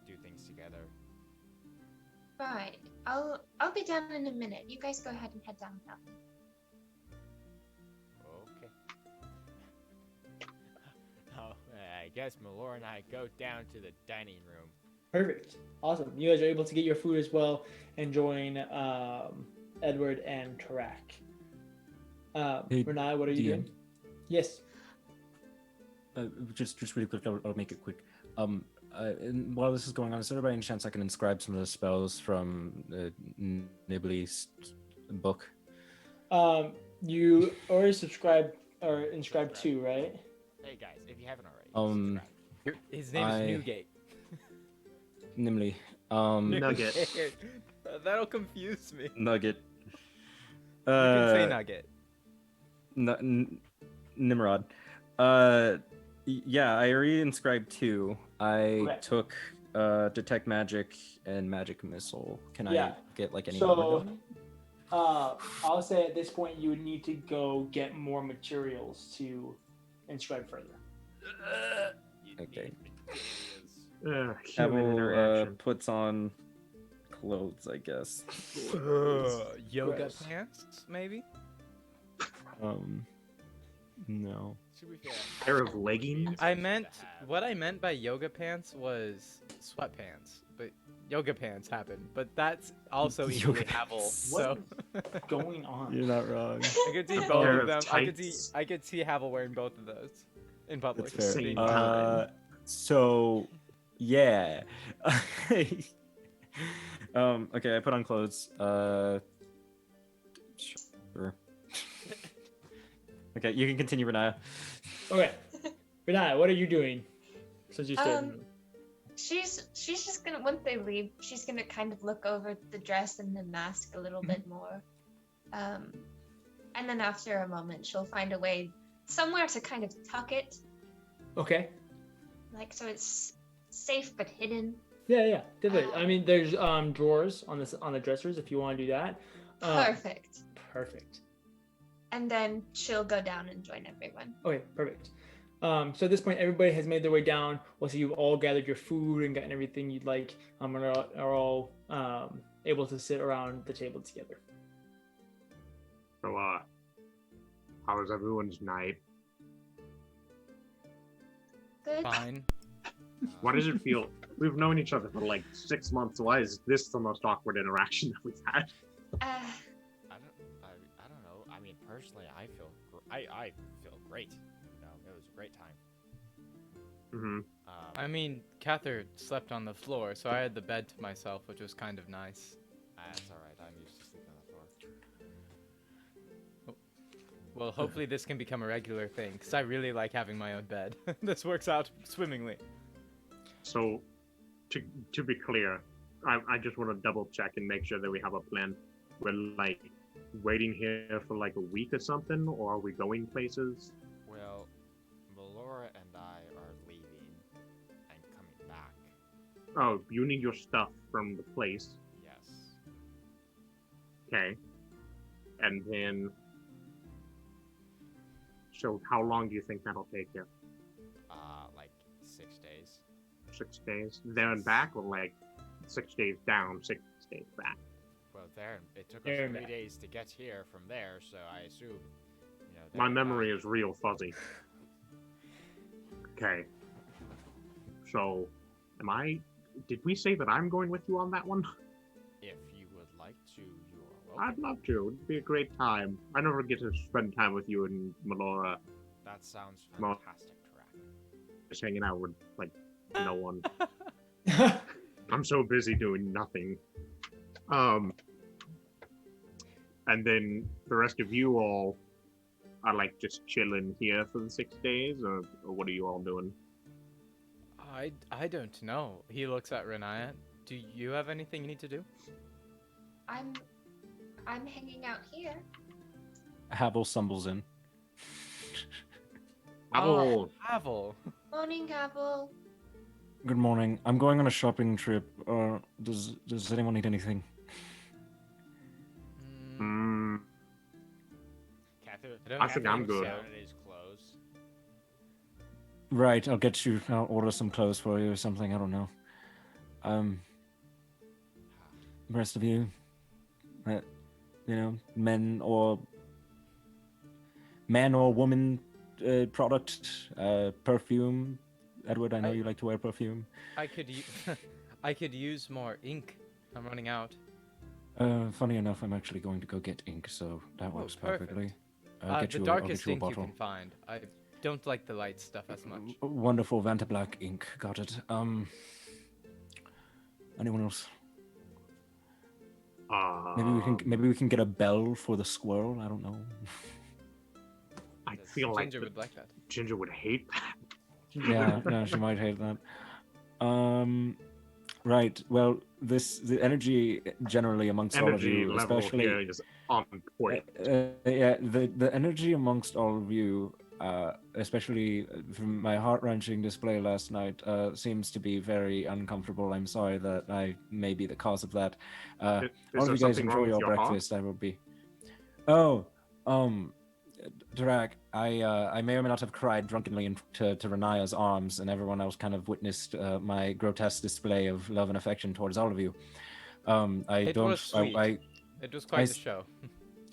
Speaker 7: do things together.
Speaker 5: Right. I'll be down in a minute. You guys go ahead and head down without me.
Speaker 7: Okay. Oh, I guess Malora and I go down to the dining room.
Speaker 1: Perfect. Awesome. You guys are able to get your food as well and join Edward and Tarak.
Speaker 3: Hey,
Speaker 1: Renai, what are you doing? Yes.
Speaker 3: Just really quick. I'll make it quick. And while this is going on, is there by any chance I can inscribe some of the spells from the Nibley's book?
Speaker 1: You already subscribed or inscribed 2, right?
Speaker 7: Hey guys, if you haven't already, subscribe.
Speaker 4: His name is Newgate.
Speaker 3: Nimley.
Speaker 2: Nugget.
Speaker 4: That'll confuse me.
Speaker 3: Nugget.
Speaker 4: You can say Nugget.
Speaker 3: Nimrod. Yeah, I already inscribed 2. I took detect magic and magic missile. Can I get any more?
Speaker 1: I'll say at this point you would need to go get more materials to inscribe further.
Speaker 3: Okay.
Speaker 2: Human
Speaker 3: Haval
Speaker 2: interaction.
Speaker 3: puts on clothes, I guess.
Speaker 4: Yoga
Speaker 1: Gross.
Speaker 4: pants, maybe?
Speaker 3: No.
Speaker 7: Should we feel
Speaker 2: Pair of leggings.
Speaker 4: What I meant by yoga pants was sweatpants, but yoga pants happen. But that's also equally
Speaker 3: Yoga
Speaker 4: Haval.
Speaker 3: pants.
Speaker 4: So
Speaker 1: What's going on?
Speaker 3: You're not wrong.
Speaker 4: I could see
Speaker 2: Pair
Speaker 4: both
Speaker 2: of
Speaker 4: of them.
Speaker 2: tights.
Speaker 4: I could see Haval wearing both of those in public.
Speaker 3: That's fair.
Speaker 2: Same time.
Speaker 3: So, yeah. Okay, I put on clothes. Sure. Okay, you can continue, Renaya.
Speaker 1: Okay. Renaya, what are you doing? Since you stayed.
Speaker 5: She's just gonna, once they leave, she's gonna kind of look over the dress and the mask a little bit more. And then after a moment, she'll find a way somewhere to kind of tuck it.
Speaker 1: Okay.
Speaker 5: Like, so it's safe but hidden.
Speaker 1: Yeah. I mean, there's drawers on the dressers if you want to do that.
Speaker 5: Perfect.
Speaker 1: Perfect.
Speaker 5: And then she'll go down and join everyone.
Speaker 1: Okay, perfect. So at this point, everybody has made their way down. Once you've all gathered your food and gotten everything you'd like, and are all able to sit around the table together.
Speaker 2: So, how was everyone's night?
Speaker 5: Good.
Speaker 4: Fine.
Speaker 2: What does it feel? We've known each other for like 6 months. Why is this the most awkward interaction that we've had?
Speaker 7: I don't know. I mean, personally, I feel great. You know, it was a great time.
Speaker 2: Mm-hmm.
Speaker 4: I mean, Cather slept on the floor, so I had the bed to myself, which was kind of nice.
Speaker 7: That's all right. I'm used to sleeping on the floor.
Speaker 4: Well, hopefully this can become a regular thing, because I really like having my own bed. This works out swimmingly.
Speaker 2: So, to be clear, I just want to double check and make sure that we have a plan. We're like waiting here for like a week or something, or are we going places?
Speaker 7: Well, Melora and I are leaving and coming back.
Speaker 2: Oh, you need your stuff from the place.
Speaker 7: Yes.
Speaker 2: Okay. And then, so how long do you think that'll take you?
Speaker 7: Like 6 days.
Speaker 2: 6 days there and back, or like 6 days down, 6 days back?
Speaker 7: Well, it took us
Speaker 1: There and
Speaker 7: 3
Speaker 1: back.
Speaker 7: days to get here from there, so I assume, you know.
Speaker 2: My memory is real fuzzy. Okay. So, did we say that I'm going with you on that one?
Speaker 7: If you would like to, you are welcome.
Speaker 2: I'd love to. It'd be a great time. I never get to spend time with you and Melora,
Speaker 7: That sounds
Speaker 2: Well-
Speaker 7: fantastic, Tarak.
Speaker 2: just hanging out with, like, no one. I'm so busy doing nothing. And then the rest of you all are, like, just chilling here for the 6 days, or what are you all doing?
Speaker 4: I don't know. He looks at Renaya. Do you have anything you need to do?
Speaker 5: I'm hanging out here.
Speaker 3: Havel stumbles in.
Speaker 2: Oh,
Speaker 4: Havel.
Speaker 5: Morning, Haval.
Speaker 3: Good morning. I'm going on a shopping trip. Does anyone need anything?
Speaker 4: Mm,
Speaker 7: Catherine,
Speaker 2: I think I'm good.
Speaker 7: Down in his clothes.
Speaker 3: Right, I'll order some clothes for you or something, I don't know. The rest of you, man or woman product, perfume. Edward, I know you like to wear perfume.
Speaker 4: I could use more ink. I'm running out.
Speaker 3: Funny enough, I'm actually going to go get ink, so that works
Speaker 4: perfect.
Speaker 3: perfectly.
Speaker 4: The darkest ink you can find. I don't like the light stuff as much.
Speaker 3: Wonderful Vanta Black ink. Got it. Anyone else? Maybe we can get a bell for the squirrel. I don't know.
Speaker 2: I feel like
Speaker 4: Ginger would like that.
Speaker 2: Ginger would hate that.
Speaker 3: Yeah, she might hate that. Right. Well, the energy generally amongst all of
Speaker 2: Energy
Speaker 3: you,
Speaker 2: level
Speaker 3: especially
Speaker 2: here is on point.
Speaker 3: the energy amongst all of you, especially from my heart-wrenching display last night, seems to be very uncomfortable. I'm sorry that I may be the cause of that. All of you guys enjoy your breakfast. I will be. Oh, Tarak, I may or may not have cried drunkenly to Renaya's arms, and everyone else kind of witnessed my grotesque display of love and affection towards all of you.
Speaker 4: It was sweet. It was quite the show.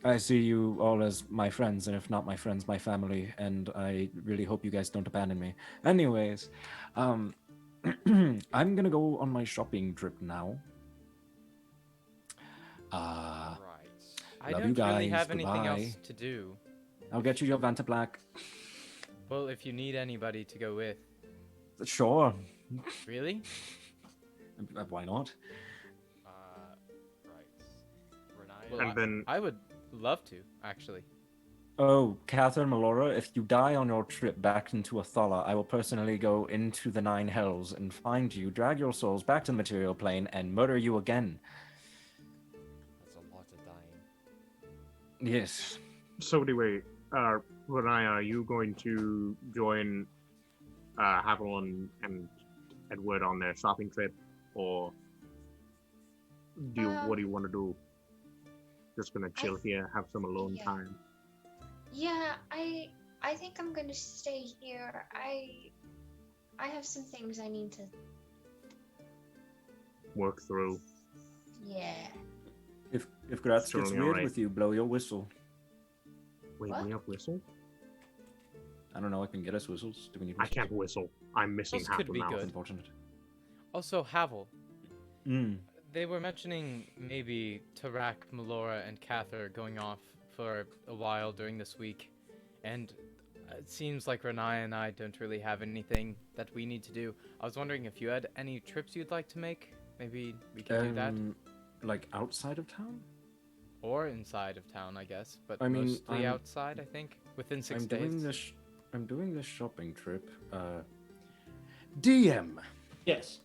Speaker 3: I see you all as my friends, and if not my friends, my family, and I really hope you guys don't abandon me. Anyways, I'm gonna go on my shopping trip now.
Speaker 7: Right.
Speaker 4: I
Speaker 3: Love
Speaker 4: don't
Speaker 3: you guys.
Speaker 4: really have anything
Speaker 3: Goodbye.
Speaker 4: else to do.
Speaker 3: I'll get you your Vanta Black.
Speaker 4: Well, if you need anybody to go with,
Speaker 3: Sure.
Speaker 4: Really?
Speaker 3: Why not?
Speaker 7: Right.
Speaker 4: Well,
Speaker 2: And then
Speaker 4: I would love to, actually.
Speaker 3: Oh, Catherine Melora, if you die on your trip back into Athala, I will personally go into the Nine Hells and find you, drag your souls back to the material plane, and murder you again.
Speaker 7: That's a lot of dying.
Speaker 3: Yes.
Speaker 2: so anyway, Renaya, are you going to join Haval and Edward on their shopping trip, or what do you want to do? Just gonna chill here, have some alone
Speaker 5: yeah.
Speaker 2: time.
Speaker 5: Yeah, I think I'm gonna stay here. I have some things I need to.
Speaker 2: Work through.
Speaker 5: Yeah.
Speaker 3: If Gratz
Speaker 2: Certainly
Speaker 3: gets weird
Speaker 2: alright.
Speaker 3: with you, blow your whistle.
Speaker 2: Wait,
Speaker 5: What?
Speaker 2: we have whistle?
Speaker 3: I don't know, I can get us whistles. Do we need
Speaker 2: I
Speaker 3: whistles?
Speaker 2: can't whistle. I'm missing
Speaker 4: Those
Speaker 2: half
Speaker 4: could
Speaker 2: the
Speaker 4: be
Speaker 2: mouth.
Speaker 4: good.
Speaker 3: Unfortunate.
Speaker 4: Also, Havel.
Speaker 3: Mm.
Speaker 4: They were mentioning maybe Tarak, Melora, and Cather going off for a while during this week, and it seems like Renaya and I don't really have anything that we need to do. I was wondering if you had any trips you'd like to make. Maybe we could do that,
Speaker 3: Like outside of town?
Speaker 4: or inside of town, I guess. But
Speaker 3: I mean,
Speaker 4: mostly
Speaker 3: I'm-
Speaker 4: outside, I think, within 6
Speaker 3: I'm
Speaker 4: days.
Speaker 3: doing this. I'm doing this shopping trip. DM,
Speaker 1: Yes.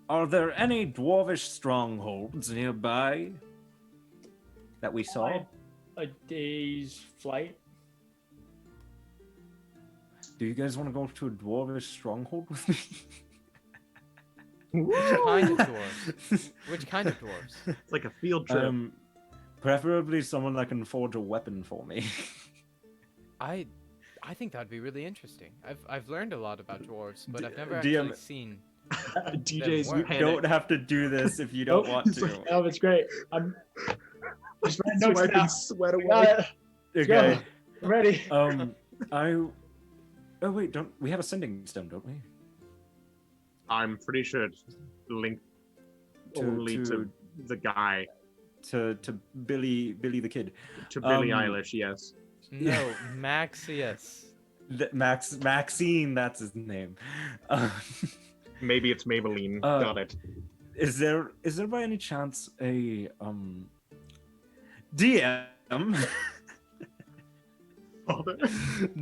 Speaker 3: are there any dwarvish strongholds nearby that we saw?
Speaker 1: A day's flight.
Speaker 3: Do you guys want to go to a dwarvish stronghold with me?
Speaker 4: Which kind of dwarves? Which kind of dwarves?
Speaker 2: It's like a field trip.
Speaker 3: Preferably someone that can forge a weapon for me.
Speaker 4: I think that'd be really interesting. I've learned a lot about dwarves, but I've never
Speaker 3: DM
Speaker 4: actually seen.
Speaker 2: DJ's
Speaker 4: work.
Speaker 3: You don't have to do this if you don't
Speaker 1: Nope.
Speaker 3: want to.
Speaker 1: Oh, it's great. I'm just writing notes
Speaker 2: Swipe
Speaker 1: now.
Speaker 2: and sweat away.
Speaker 1: Got it.
Speaker 3: Okay.
Speaker 1: I'm ready.
Speaker 3: Oh wait, don't we have a sending stone, don't we?
Speaker 2: I'm pretty sure it's linked only to the guy,
Speaker 3: To Billy the kid.
Speaker 2: to Billie
Speaker 3: Um,
Speaker 2: Eilish, yes.
Speaker 4: No, Maxius.
Speaker 3: Maxine, that's his name.
Speaker 2: Maybe it's Maybelline. Got it.
Speaker 3: Is there by any chance a DM?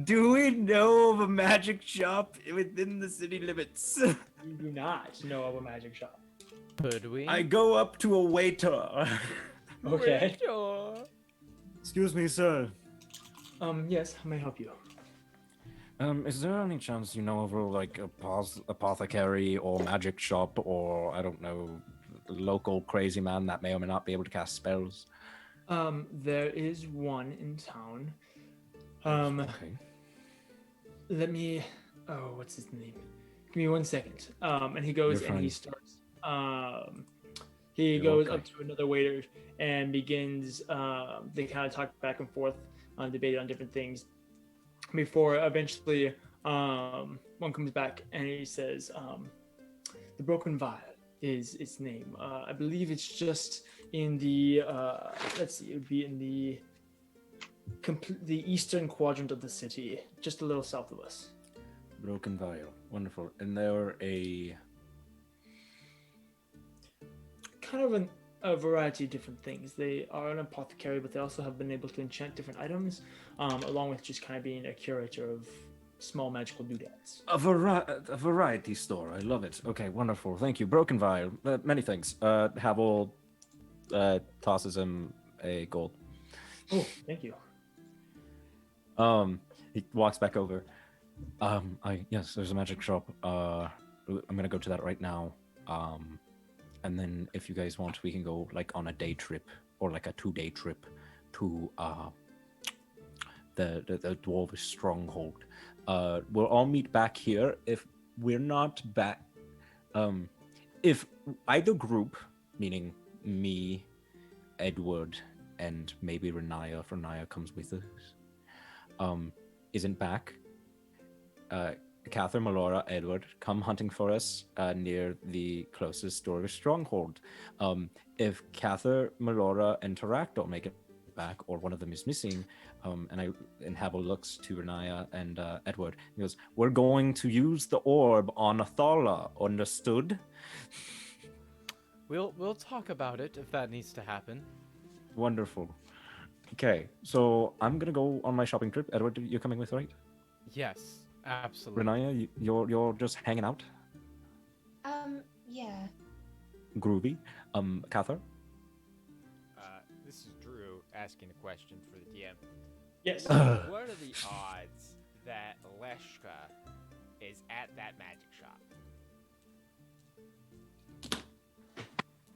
Speaker 3: Do we know of a magic shop within the city limits?
Speaker 1: You do not know of a magic shop.
Speaker 4: Could we?
Speaker 3: I go up to a waiter.
Speaker 1: Okay.
Speaker 3: Excuse me, sir.
Speaker 1: Yes, how may I help you?
Speaker 3: Is there any chance you know of like a apothecary or magic shop or I don't know, local crazy man that may or may not be able to cast spells?
Speaker 1: There is one in town.
Speaker 3: Okay.
Speaker 1: Let me. Oh, what's his name? Give me 1 second. And he goes
Speaker 3: You're
Speaker 1: and he
Speaker 3: fine.
Speaker 1: starts. He
Speaker 3: You're
Speaker 1: goes
Speaker 3: okay.
Speaker 1: up to another waiter and begins. They kind of talk back and forth, debate on different things. Before eventually, one comes back and he says, "The Broken Vial is its name. I believe it's just in the. Let's see, it would be in the eastern quadrant of the city, just a little south of us."
Speaker 3: Broken vial. Wonderful. And they're a
Speaker 1: Kind of a variety of different things. They are an apothecary, but they also have been able to enchant different items, along with just kind of being a curator of small magical doodads.
Speaker 3: a variety store. I love it. Okay, wonderful. Thank you. Broken vial. Many thanks. Havel tosses him a gold.
Speaker 1: Oh, thank you.
Speaker 3: He walks back over. Yes, there's a magic shop. I'm gonna go to that right now. And then if you guys want, we can go like on a day trip or like a 2-day trip to the dwarvish stronghold. We'll all meet back here. If we're not back, if either group, meaning me, Edward, and maybe Renaya, if Renaya comes with us, isn't back, Catherine, Melora, Edward, come hunting for us near the closest dwarvish stronghold. If Catherine, Melora, and Tarak don't make it back, or one of them is missing. And Haval looks to Renaya and Edward. He goes, "We're going to use the orb on Athala. Understood?"
Speaker 4: We'll talk about it if that needs to happen.
Speaker 3: Wonderful. Okay, so I'm gonna go on my shopping trip. Edward, you're coming with, right?
Speaker 4: Yes, absolutely.
Speaker 3: Renaya, you're just hanging out.
Speaker 5: Yeah.
Speaker 3: Groovy. Cather.
Speaker 7: This is Drew asking a question for the DM.
Speaker 1: Yes.
Speaker 7: What are the odds that Leshka is at that magic shop?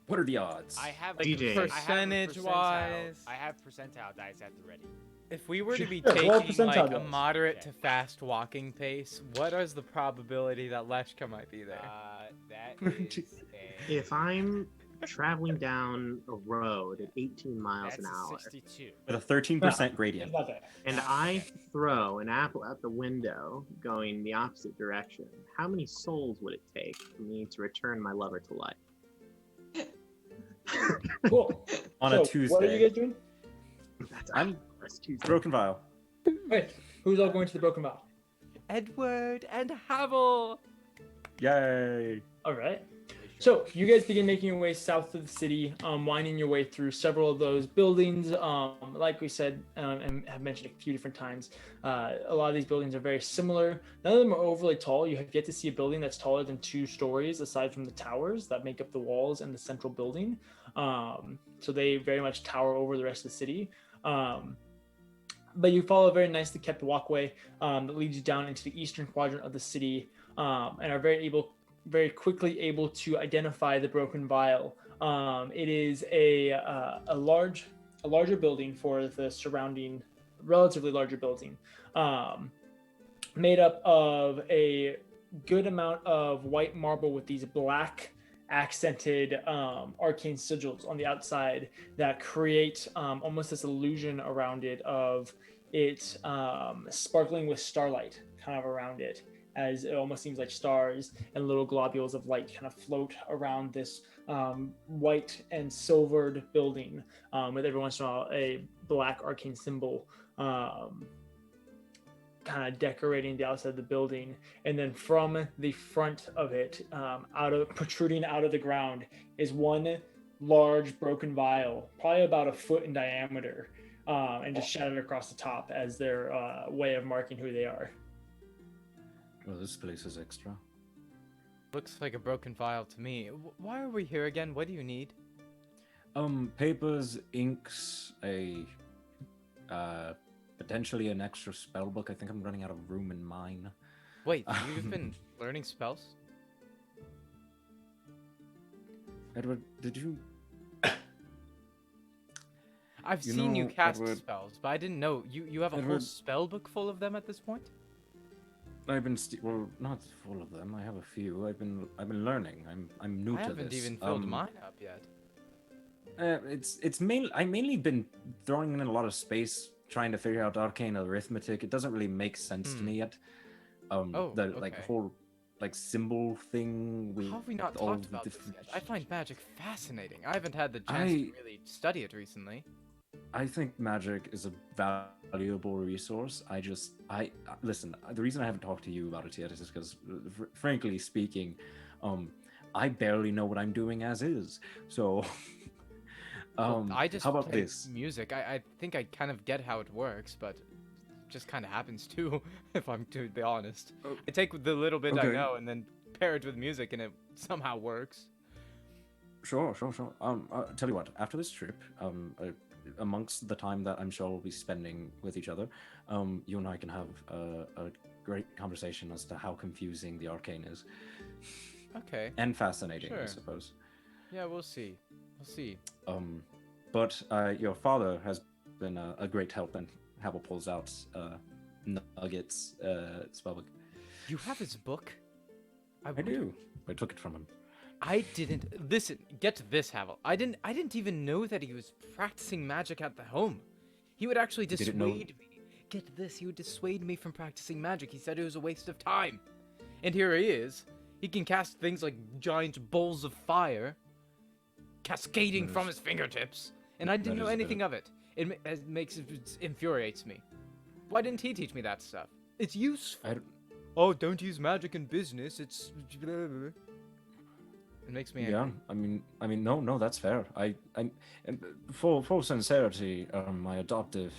Speaker 3: What are the odds?
Speaker 7: I have
Speaker 2: DJ.
Speaker 4: Percentage-wise.
Speaker 7: I have percentile dice at the ready.
Speaker 4: If we were to be
Speaker 1: Sure, roll
Speaker 4: taking like
Speaker 1: percentile
Speaker 4: a
Speaker 1: dice.
Speaker 4: moderate to fast walking pace, what is the probability that Leshka might be there?
Speaker 7: That is a...
Speaker 2: If I'm traveling down a road at 18 miles
Speaker 7: That's
Speaker 2: an
Speaker 7: a
Speaker 2: hour,
Speaker 7: 62.
Speaker 3: With a 13% gradient.
Speaker 1: It's not there.
Speaker 2: and I throw an apple at the window going the opposite direction, how many souls would it take for me to return my lover to life?
Speaker 1: Cool.
Speaker 3: On
Speaker 1: So,
Speaker 3: a Tuesday.
Speaker 1: What are you guys doing?
Speaker 2: That's Tuesday.
Speaker 3: Broken Vial.
Speaker 1: Okay. Who's all going to the Broken Vial?
Speaker 4: Edward and Havel.
Speaker 3: Yay!
Speaker 1: All right. So you guys begin making your way south of the city, winding your way through several of those buildings. Like we said, and have mentioned a few different times, a lot of these buildings are very similar. None of them are overly tall. You get to see a building that's taller than 2 stories, aside from the towers that make up the walls and the central building. So they very much tower over the rest of the city. But you follow a very nicely kept walkway that leads you down into the eastern quadrant of the city, and are very quickly able to identify the Broken Vial. It is a larger building for the surrounding, relatively larger building, made up of a good amount of white marble with these black accented arcane sigils on the outside that create almost this illusion around it of it sparkling with starlight kind of around it, as it almost seems like stars and little globules of light kind of float around this white and silvered building, with every once in a while a black arcane symbol kind of decorating the outside of the building. And then from the front of it, protruding out of the ground, is one large broken vial, probably about a foot in diameter, and just shattered across the top as their way of marking who they are.
Speaker 3: Well, this place is extra.
Speaker 4: Looks like a broken vial to me. Why are we here again? What do you need?
Speaker 3: Papers, inks, potentially an extra spell book. I think I'm running out of room in mine.
Speaker 4: Wait, you've been learning spells?
Speaker 3: Edward, did you?
Speaker 4: I've
Speaker 3: You
Speaker 4: seen you
Speaker 3: know,
Speaker 4: cast
Speaker 3: Edward-
Speaker 4: spells, but I didn't know. You have a whole
Speaker 3: Edward-
Speaker 4: spell book full of them at this point?
Speaker 3: I've been well, not full of them. I have a few. I've been learning. I'm new
Speaker 4: I
Speaker 3: to
Speaker 4: haven't
Speaker 3: this.
Speaker 4: even filled mine up yet.
Speaker 3: It's mainly I mainly been throwing in a lot of space trying to figure out arcane arithmetic. It doesn't really make sense to me yet. The like
Speaker 4: okay.
Speaker 3: whole like symbol thing.
Speaker 4: How have we not
Speaker 3: all
Speaker 4: talked
Speaker 3: the
Speaker 4: about this
Speaker 3: different-
Speaker 4: yet? I find magic fascinating. I haven't had the chance to really study it recently.
Speaker 3: I think magic is a valuable resource. I listen. The reason I haven't talked to you about it yet is because, frankly speaking, I barely know what I'm doing as is. So,
Speaker 4: Well, I just
Speaker 3: how about
Speaker 4: play
Speaker 3: this?
Speaker 4: music. I think I kind of get how it works, but it just kind of happens too, if I'm to be honest.
Speaker 3: Oh,
Speaker 4: I take the little bit I
Speaker 3: okay.
Speaker 4: know and then pair it with music, and it somehow works.
Speaker 3: Sure. Tell you what. After this trip, amongst the time that I'm sure we'll be spending with each other, you and I can have a great conversation as to how confusing the arcane is.
Speaker 4: Okay.
Speaker 3: And fascinating, I
Speaker 4: Sure.
Speaker 3: suppose.
Speaker 4: Yeah, we'll see. We'll see.
Speaker 3: But your father has been a great help, and Havel pulls out Nugget's spellbook.
Speaker 4: You have his book?
Speaker 3: I do. I took it from him.
Speaker 4: I didn't listen. Get this, Havel. I didn't even know that he was practicing magic at the home. He would actually
Speaker 3: You
Speaker 4: dissuade
Speaker 3: didn't know?
Speaker 4: me. Get this. He would dissuade me from practicing magic. He said it was a waste of time. And here he is. He can cast things like giant bowls of fire, cascading
Speaker 3: That
Speaker 4: from
Speaker 3: is-
Speaker 4: his fingertips. And I didn't
Speaker 3: that
Speaker 4: know
Speaker 3: is a bit
Speaker 4: anything of it. it infuriates me. Why didn't he teach me that stuff? It's useful.
Speaker 3: I don't-
Speaker 4: Oh, don't use magic in business. It's it makes me angry.
Speaker 3: Yeah, I mean, no, that's fair. And for full sincerity, my adoptive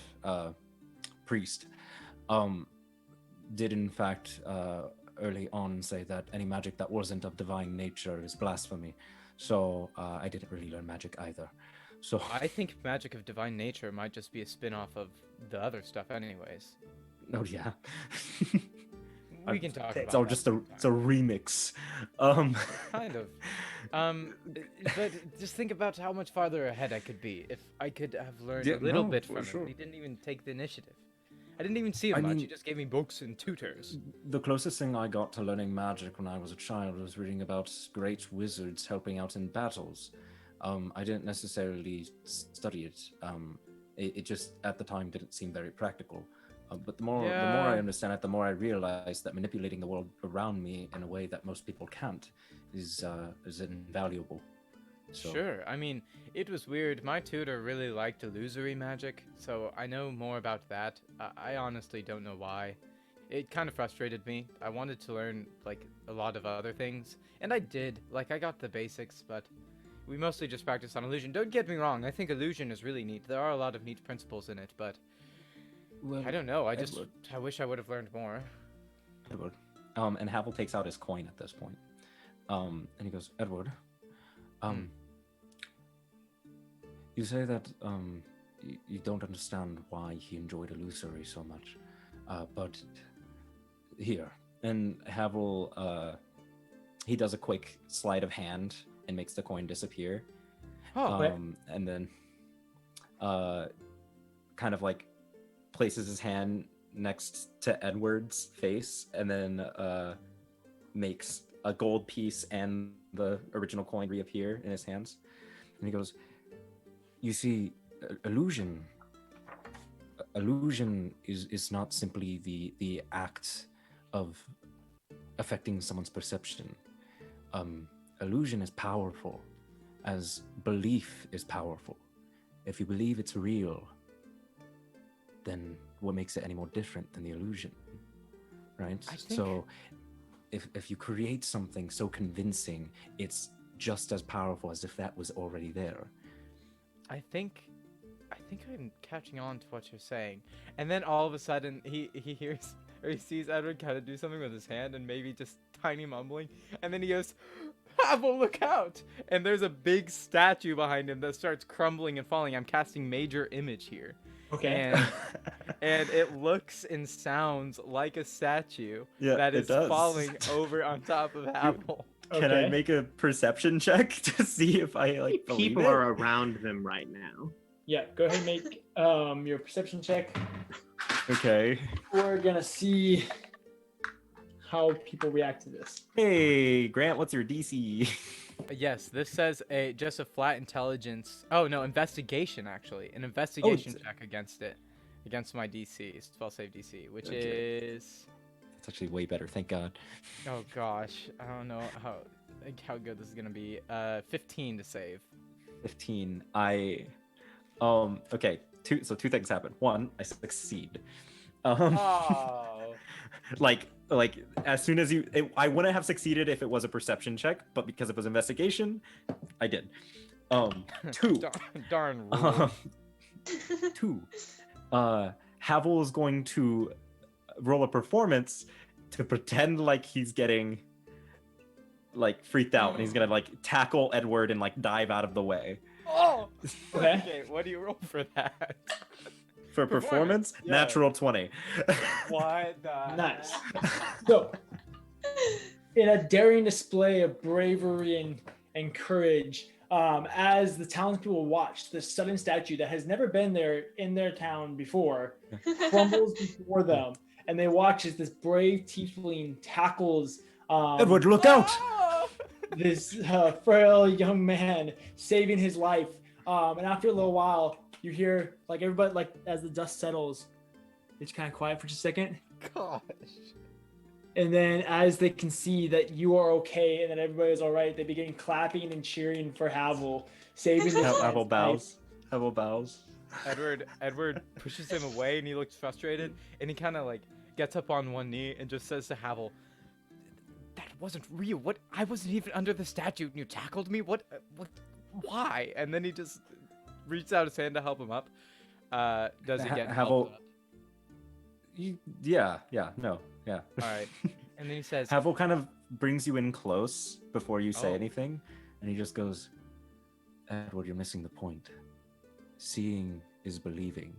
Speaker 3: priest, did in fact early on say that any magic that wasn't of divine nature is blasphemy. So I didn't really learn magic either. So
Speaker 4: I think magic of divine nature might just be a spin-off of the other stuff anyways.
Speaker 3: oh yeah,
Speaker 4: We can talk about
Speaker 3: it's all
Speaker 4: that
Speaker 3: just
Speaker 4: sometime.
Speaker 3: it's a remix.
Speaker 4: Kind of. But just think about how much farther ahead I could be if I could have learned
Speaker 3: Yeah,
Speaker 4: a little
Speaker 3: no,
Speaker 4: bit
Speaker 3: for
Speaker 4: from
Speaker 3: sure.
Speaker 4: him. He didn't even take the initiative. I didn't even see him
Speaker 3: I
Speaker 4: much.
Speaker 3: mean-
Speaker 4: He just gave me books and tutors.
Speaker 3: The closest thing I got to learning magic when I was a child was reading about great wizards helping out in battles. I didn't necessarily study it. It just at the time didn't seem very practical. But the more I
Speaker 4: Yeah.
Speaker 3: understand it, the more I realize that manipulating the world around me in a way that most people can't is invaluable. So,
Speaker 4: Sure. I mean, it was weird. My tutor really liked illusory magic, so I know more about that. I honestly don't know why. It kind of frustrated me. I wanted to learn, like, a lot of other things, and I did. Like, I got the basics, but we mostly just practiced on illusion. Don't get me wrong, I think illusion is really neat. There are a lot of neat principles in it, but
Speaker 3: well,
Speaker 4: I don't know. I
Speaker 3: Edward.
Speaker 4: wish I would have learned more.
Speaker 3: Edward. And Havel takes out his coin at this point. And he goes, Edward, you say that you don't understand why he enjoyed illusory so much, but here. And Havel, he does a quick sleight of hand and makes the coin disappear.
Speaker 4: Oh,
Speaker 3: And then kind of like places his hand next to Edward's face and then makes a gold piece and the original coin reappear in his hands. And he goes, you see, illusion is not simply the act of affecting someone's perception. Illusion is powerful, as belief is powerful. If you believe it's real, then what makes it any more different than the illusion, right?
Speaker 4: I think-
Speaker 3: So if you create something so convincing, it's just as powerful as if that was already there.
Speaker 4: I think I'm catching on to what you're saying. And then all of a sudden he hears or he sees Edward kind of do something with his hand and maybe just tiny mumbling, and then he goes, Havel, look out! And there's a big statue behind him that starts crumbling and falling. I'm casting major image here.
Speaker 1: Okay.
Speaker 4: And it looks and sounds like a statue
Speaker 3: Yeah,
Speaker 4: that
Speaker 3: it
Speaker 4: is
Speaker 3: does.
Speaker 4: falling over on top of Havel.
Speaker 3: Can I
Speaker 1: Okay.
Speaker 3: make a perception check to see if I like believe
Speaker 2: People
Speaker 3: it?
Speaker 2: are around them right now.
Speaker 1: Yeah, go ahead and make your perception check.
Speaker 3: Okay.
Speaker 1: We're gonna see how people react to this.
Speaker 3: Hey, Grant, what's your DC?
Speaker 4: Yes, this says just a flat intelligence. Oh no, investigation actually. An investigation
Speaker 3: it's-
Speaker 4: check against it. Against my DC, spell save DC, which
Speaker 3: Okay.
Speaker 4: is
Speaker 3: That's actually way better, thank God.
Speaker 4: oh gosh, I don't know how good this is gonna be. 15 to save.
Speaker 3: 15. Okay, two things happen. One, I succeed.
Speaker 4: Oh.
Speaker 3: like as soon as I wouldn't have succeeded if it was a perception check, but because it was investigation, I did. Two.
Speaker 4: Darn rule.
Speaker 3: Um, two. Havel is going to roll a performance to pretend like he's getting like freaked out, and he's gonna like tackle Edward and like dive out of the way.
Speaker 4: Oh.
Speaker 1: Okay.
Speaker 4: Okay, what do you roll for that?
Speaker 3: For performance,
Speaker 4: Yeah.
Speaker 3: natural 20.
Speaker 4: What the
Speaker 1: Nice.
Speaker 4: heck?
Speaker 1: So, in a daring display of bravery and courage, as the townspeople watch the sudden statue that has never been there in their town before crumbles before them, and they watch as this brave tiefling tackles
Speaker 3: Edward, look out!
Speaker 4: Oh!
Speaker 1: this frail young man, saving his life. And after a little while, you hear like everybody, like as the dust settles, it's kind of quiet for just a second.
Speaker 4: Gosh.
Speaker 1: And then as they can see that you are okay and that everybody is all right, they begin clapping and cheering for Havel, saving his
Speaker 3: Havel
Speaker 1: life.
Speaker 3: bows. Havel bows.
Speaker 4: Edward pushes him away, and he looks frustrated, and he kind of like gets up on one knee and just says to Havel, "That wasn't real. What? I wasn't even under the statue, and you tackled me. What? Why?" And then he just reaches out his hand to help him up. Does he get
Speaker 3: Havel?
Speaker 4: helped up?
Speaker 3: Yeah.
Speaker 4: All right. And then he says,
Speaker 3: Havel kind of brings you in close before you say
Speaker 4: Oh.
Speaker 3: anything, and he just goes, "Edward, you're missing the point. Seeing is believing."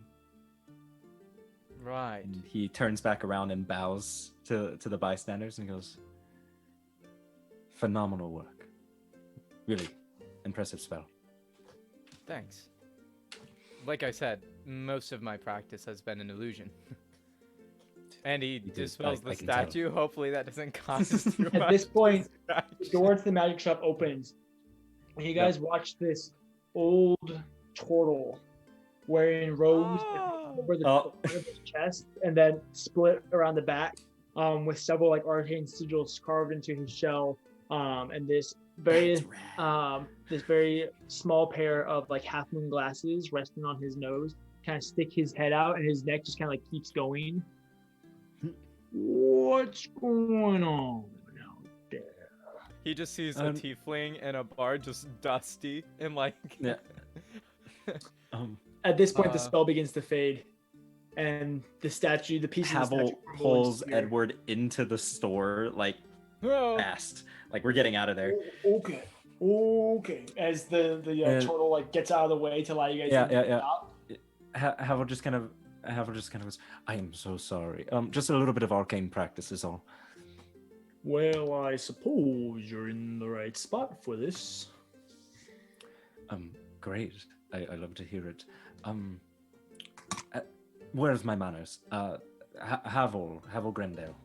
Speaker 4: "Right.
Speaker 3: And he turns back around and bows to the bystanders and goes, "Phenomenal work. Really impressive spell."
Speaker 4: Thanks." Like I said, most of my practice has been an illusion. And he
Speaker 3: did,
Speaker 4: dispels the
Speaker 3: I can tell.
Speaker 4: statue. Hopefully that doesn't cause us too
Speaker 1: At
Speaker 4: much
Speaker 1: this point, the
Speaker 4: distraction.
Speaker 1: door to the magic shop opens, and you guys watch this old turtle wearing robes over the
Speaker 3: Oh.
Speaker 1: front of his chest, and then split around the back, with several like arcane sigils carved into his shell, and this very small pair of like half moon glasses resting on his nose, kind of stick his head out, and his neck just kind of like keeps going. What's going on out there?
Speaker 4: He just sees a tiefling and a bard just dusty and like
Speaker 3: Yeah.
Speaker 1: At this point, the
Speaker 4: Uh,
Speaker 1: spell begins to fade, and the statue, the piece of the
Speaker 3: Havel
Speaker 1: statue crumble into
Speaker 3: pulls
Speaker 1: smear.
Speaker 3: Edward into the store like
Speaker 4: "Oh."
Speaker 3: fast. Like we're getting out of there.
Speaker 1: Okay. As the
Speaker 3: And-
Speaker 1: turtle like gets out of the way to allow you guys
Speaker 3: Yeah,
Speaker 1: to
Speaker 3: yeah,
Speaker 1: get
Speaker 3: yeah.
Speaker 1: out.
Speaker 3: Havel just kind of goes, "I am so sorry. Just a little bit of arcane practice is all."
Speaker 1: Well, I suppose you're in the right spot for this.
Speaker 3: Great. I love to hear it. Where's my manners? Havel Grendale.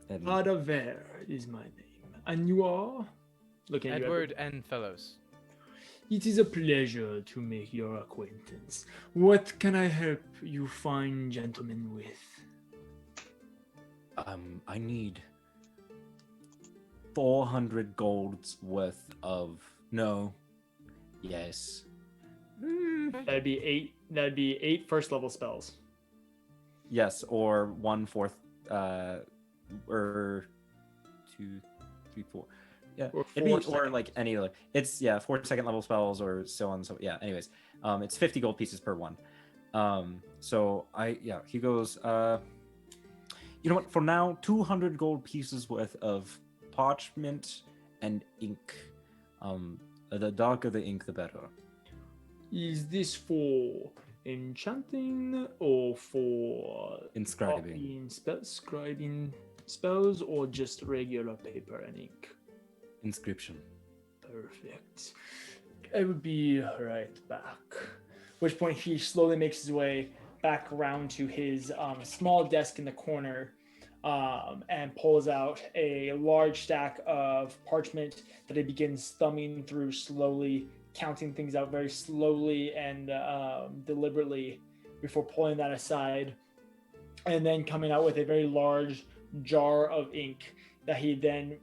Speaker 1: Adaver is my name, and you are. Looking at you,
Speaker 4: Edward and Fellows.
Speaker 1: It is a pleasure to make your acquaintance. What can I help you fine gentlemen with?
Speaker 3: I need 400 golds worth of yes.
Speaker 1: That'd be eight. That'd be 8 first level spells.
Speaker 3: Yes, or 1/4 or 2, 3, 4. Yeah,
Speaker 1: Or
Speaker 3: it'd be
Speaker 1: 4
Speaker 3: or
Speaker 1: second
Speaker 3: like any other. It's 4 second level spells or so on. So yeah. Anyways, it's 50 gold pieces per one. So he goes. You know what? For now, 200 gold pieces worth of parchment and ink. The darker the ink, the better.
Speaker 1: Is this for enchanting or for
Speaker 3: Inscribing.
Speaker 1: scribing spells, or just regular paper and ink?
Speaker 3: Inscription.
Speaker 1: Perfect. I would be right back. Which point he slowly makes his way back around to his small desk in the corner, and pulls out a large stack of parchment that he begins thumbing through slowly, counting things out very slowly and deliberately before pulling that aside, and then coming out with a very large jar of ink that he then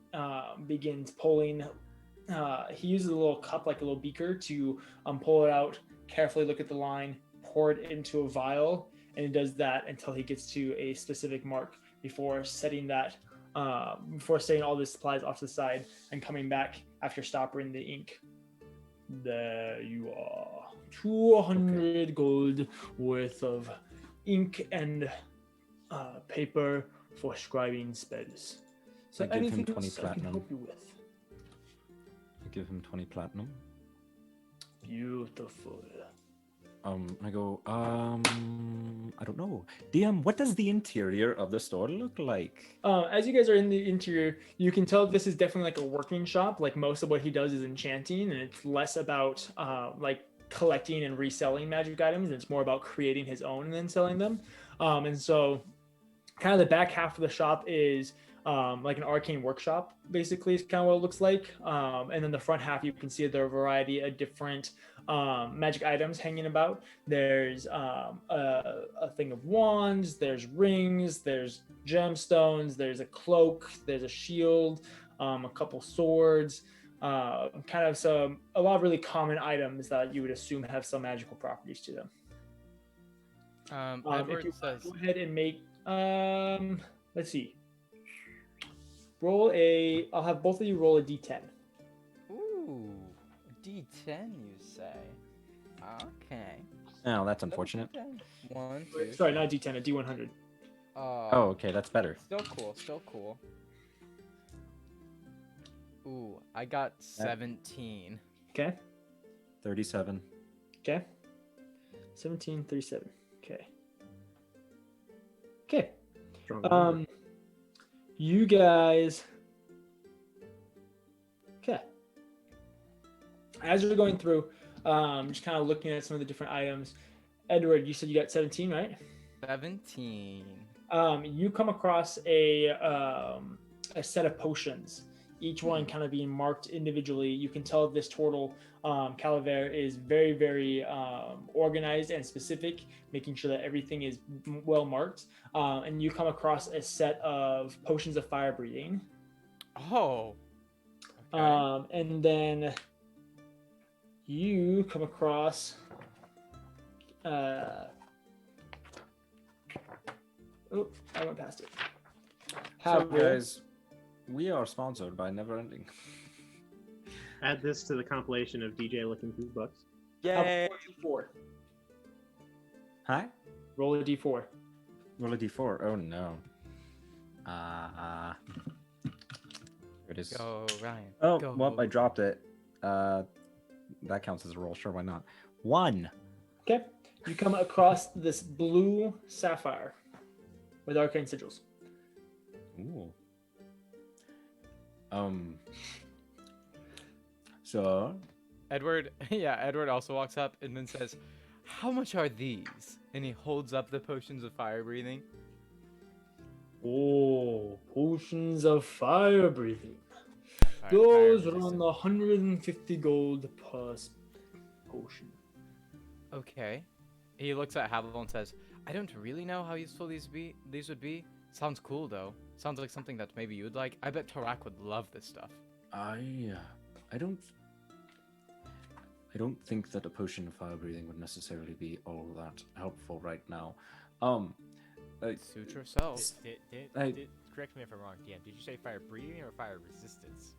Speaker 1: begins pulling. He uses a little cup, like a little beaker, to pull it out, carefully look at the line, pour it into a vial, and he does that until he gets to a specific mark before setting all the supplies off to the side and coming back after stopping the ink. There you are. 200 gold worth of ink and paper for scribing spells. So
Speaker 3: I give him
Speaker 1: anything
Speaker 3: 20
Speaker 1: else I can
Speaker 3: platinum.
Speaker 1: help you with?
Speaker 3: I give him 20 platinum.
Speaker 1: Beautiful.
Speaker 3: I go, I don't know. DM, what does the interior of the store look like?
Speaker 1: As you guys are in the interior, you can tell this is definitely like a working shop. Like most of what he does is enchanting, and it's less about like collecting and reselling magic items. It's more about creating his own and then selling them. And so kind of the back half of the shop is like an arcane workshop, basically, is kind of what it looks like. And then the front half, you can see there are a variety of different magic items hanging about. There's a thing of wands, there's rings, there's gemstones, there's a cloak, there's a shield, a couple swords, a lot of really common items that you would assume have some magical properties to them.
Speaker 4: Edward
Speaker 1: If you
Speaker 4: says,
Speaker 1: go ahead and make let's see. Roll a. I'll have both of you roll a d10.
Speaker 4: "Ooh, D10, you say? Okay.
Speaker 3: Oh, that's unfortunate.
Speaker 4: Okay. 1, 2.
Speaker 1: Sorry, not a d10, a d100.
Speaker 3: Oh, okay, that's better.
Speaker 4: Still cool. Still cool. Ooh, I got 17.
Speaker 1: Okay.
Speaker 3: 37.
Speaker 1: Okay. 17, 37. Okay. Okay.
Speaker 2: Strong number.
Speaker 1: You guys. Okay. As you're going through, just kind of looking at some of the different items. Edward, you said you got 17, right?
Speaker 4: 17.
Speaker 1: You come across a set of potions, each one kind of being marked individually. You can tell this turtle, Calaver, is very, very organized and specific, making sure that everything is well marked. And you come across a set of potions of fire breathing.
Speaker 4: Oh. Okay.
Speaker 1: And then you come across oh, I went past it.
Speaker 3: So,
Speaker 1: Haval.
Speaker 3: guys, we are sponsored by Neverending.
Speaker 2: Add this to the compilation of DJ looking through books.
Speaker 4: Yay.
Speaker 1: D4.
Speaker 3: Hi?
Speaker 1: Roll a d4.
Speaker 3: Roll a d4. Oh, no. Here it is.
Speaker 4: Go, Ryan.
Speaker 3: Oh,
Speaker 4: go.
Speaker 3: well, I dropped it. That counts as a roll. Sure, why not? 1.
Speaker 1: Okay. You come across this blue sapphire with arcane sigils.
Speaker 3: Ooh. So,
Speaker 4: Edward also walks up and then says, "How much are these?" And he holds up the potions of fire breathing.
Speaker 1: Oh, potions of fire breathing.
Speaker 7: Fire
Speaker 1: Those are
Speaker 7: resistant.
Speaker 1: on the 150 gold per potion.
Speaker 4: Okay. He looks at Haval and says, "I don't really know how useful these would be. Sounds cool though. Sounds like something that maybe you'd like. I bet Tarak would love this stuff."
Speaker 3: I don't think that a potion of fire breathing would necessarily be all that helpful right now.
Speaker 4: Suit yourself.
Speaker 7: Correct me if I'm wrong, DM. Did you say fire breathing or fire resistance?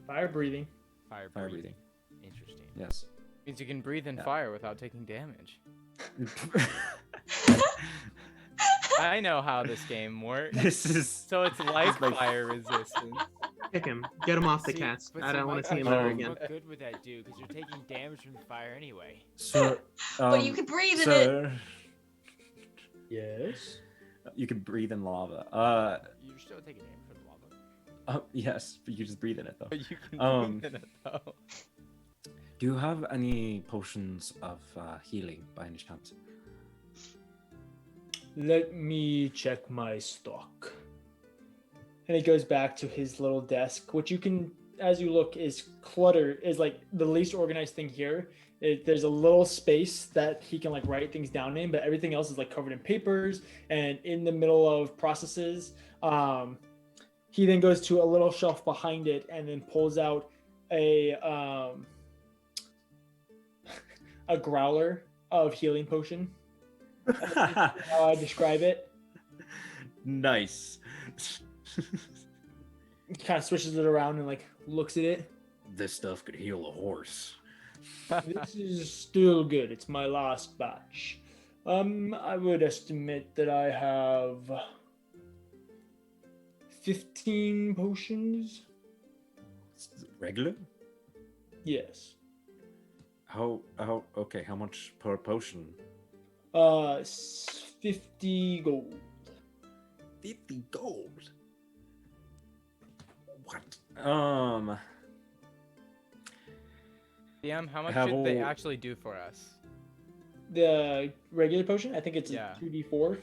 Speaker 1: Fire breathing.
Speaker 7: Fire
Speaker 3: Fire
Speaker 7: breathing.
Speaker 3: breathing.
Speaker 7: Interesting.
Speaker 3: Yes.
Speaker 4: Means you can breathe in
Speaker 3: Yeah.
Speaker 4: fire without taking damage. I know how this game works.
Speaker 3: This is
Speaker 4: So it's like
Speaker 3: my-
Speaker 4: fire resistance.
Speaker 2: Kick him. Get him off the
Speaker 7: See,
Speaker 2: cats.
Speaker 7: but
Speaker 2: I don't
Speaker 7: see,
Speaker 2: want to
Speaker 7: Mike,
Speaker 2: see him
Speaker 7: you
Speaker 2: ever
Speaker 3: don't
Speaker 2: again.
Speaker 7: What good would that do? Because you're taking damage from the fire anyway.
Speaker 3: so.
Speaker 5: But you could breathe in it.
Speaker 3: Sir,
Speaker 1: Yes.
Speaker 3: you can breathe in lava.
Speaker 7: You're still taking damage from the lava.
Speaker 3: Yes, but you just breathe in it though.
Speaker 4: You can
Speaker 3: Um,
Speaker 4: breathe in it though.
Speaker 3: Do you have any potions of healing by any chance?
Speaker 1: Let me check my stock. And he goes back to his little desk, which you can, as you look, is clutter, is like the least organized thing here. There's a little space that he can like write things down in, but everything else is like covered in papers and in the middle of processes. He then goes to a little shelf behind it and then pulls out a growler of healing potion. How I describe it.
Speaker 3: Nice.
Speaker 1: He kind of swishes it around and like looks at it.
Speaker 3: This stuff could heal a horse.
Speaker 1: This is still good. It's my last batch. I would estimate that I have 15 potions.
Speaker 3: Regular?
Speaker 1: Yes.
Speaker 3: Okay, how much per potion?
Speaker 1: 50 gold.
Speaker 3: 50 gold? What?
Speaker 4: DM, how much
Speaker 3: Have
Speaker 4: should they
Speaker 3: all-
Speaker 4: actually do for us?
Speaker 1: The regular potion, I think it's
Speaker 4: Yeah.
Speaker 1: 2d4.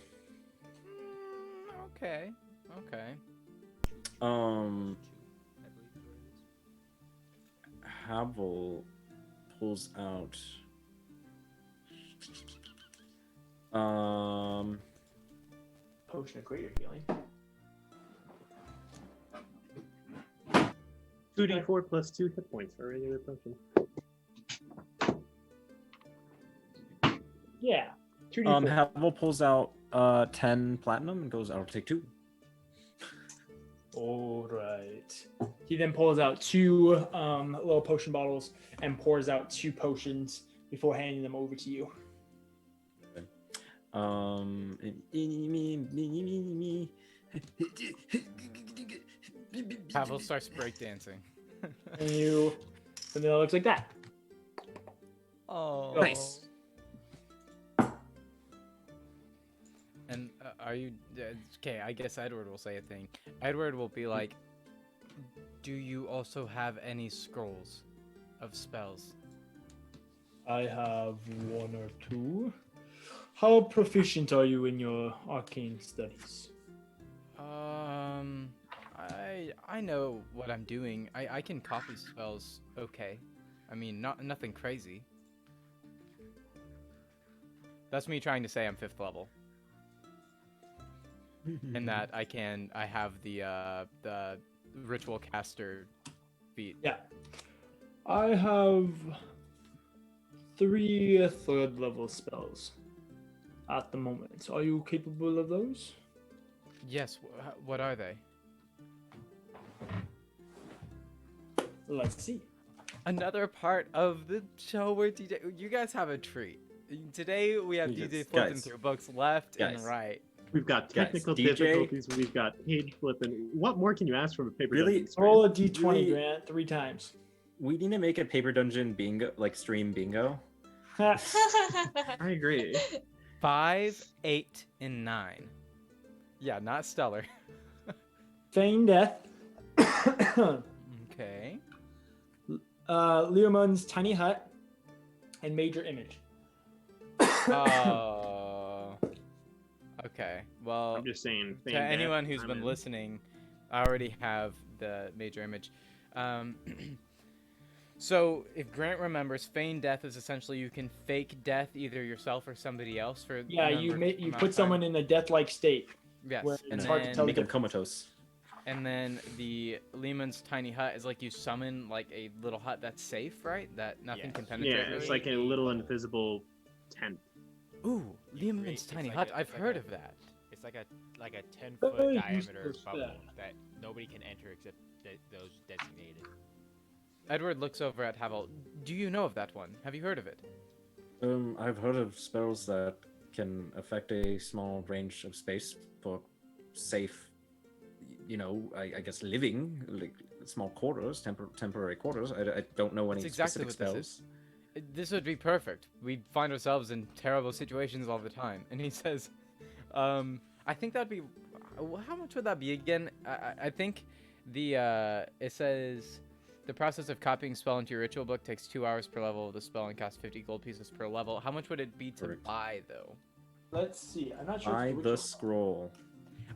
Speaker 4: Okay. Okay.
Speaker 7: I believe is what it is.
Speaker 3: Havel pulls out.
Speaker 1: Potion of greater healing.
Speaker 2: 2d4 plus 2 hit points for a regular potion.
Speaker 1: Yeah. 2d4.
Speaker 3: Havel pulls out 10 platinum and goes, I'll take 2.
Speaker 1: All right. He then pulls out 2 little potion bottles and pours out 2 potions before handing them over to you.
Speaker 4: Havel starts breakdancing.
Speaker 1: And something that looks like that.
Speaker 4: Oh.
Speaker 3: Nice.
Speaker 4: And are you okay? I guess Edward will say a thing. Edward will be like, "Do you also have any scrolls of spells?"
Speaker 1: I have 1 or 2. How proficient are you in your arcane studies?
Speaker 4: I know what I'm doing. I can copy spells. Okay, I mean nothing crazy. That's me trying to say I'm 5th level. And that I have the ritual caster feat.
Speaker 1: Yeah. I have 3 3rd level spells at the moment. Are you capable of those?
Speaker 4: Yes. What are they?
Speaker 1: Let's see.
Speaker 4: Another part of the show where DJ, you guys have a treat. Today we have
Speaker 3: Yes,
Speaker 4: DJ flipping
Speaker 3: guys.
Speaker 4: through books left and
Speaker 3: Guys.
Speaker 4: right.
Speaker 2: We've got technical
Speaker 3: DJ
Speaker 2: difficulties. We've got page flipping. What more can you ask from a paper?
Speaker 3: Really?
Speaker 2: dungeon stream?
Speaker 1: Roll a d20,
Speaker 3: Really?
Speaker 1: Grant, 3 times.
Speaker 3: We need to make a paper dungeon bingo, like stream bingo.
Speaker 2: I agree.
Speaker 4: 5, 8, and 9. Yeah, not stellar.
Speaker 1: Feign Death.
Speaker 4: Okay.
Speaker 1: Leomund's Tiny Hut. And Major Image.
Speaker 4: Oh. Okay. Well,
Speaker 2: I'm just saying.
Speaker 4: to anyone who's been listening, I already have the major image. So, if Grant remembers, feign death is essentially you can fake death either yourself or somebody else for
Speaker 1: Yeah, you put someone in a death-like state.
Speaker 4: Yes,
Speaker 1: where
Speaker 3: And
Speaker 1: it's hard to
Speaker 3: then
Speaker 1: tell
Speaker 3: make
Speaker 1: the
Speaker 3: him comatose.
Speaker 4: And then the Lehman's tiny hut is like you summon like a little hut that's safe, right? That nothing
Speaker 7: Yes.
Speaker 4: can penetrate.
Speaker 2: Yeah, it's like a little invisible tent.
Speaker 4: Ooh, Lehman's
Speaker 7: It's
Speaker 4: tiny
Speaker 7: like
Speaker 4: hut.
Speaker 7: a-
Speaker 4: I've
Speaker 7: it's like
Speaker 4: heard
Speaker 7: a-
Speaker 4: of that.
Speaker 7: It's like a 10-foot
Speaker 1: Very
Speaker 7: diameter
Speaker 1: useless
Speaker 7: bubble
Speaker 1: stuff.
Speaker 7: that nobody can enter except those designated.
Speaker 4: Edward looks over at Havel. Do you know of that one? Have you heard of it?
Speaker 3: I've heard of spells that can affect a small range of space for safe, I guess living, like small quarters, temporary quarters. I don't know any
Speaker 4: That's exactly
Speaker 3: specific
Speaker 4: what this
Speaker 3: spells.
Speaker 4: This would be perfect. We find ourselves in terrible situations all the time. And he says, I think that'd be, how much would that be again? I think it says, the process of copying spell into your ritual book takes 2 hours per level of the spell and costs 50 gold pieces per level. How much would it be to
Speaker 3: Correct.
Speaker 4: buy, though?
Speaker 1: Let's see. I'm not sure.
Speaker 3: Buy
Speaker 1: if it's
Speaker 3: the
Speaker 1: ritual.
Speaker 3: scroll.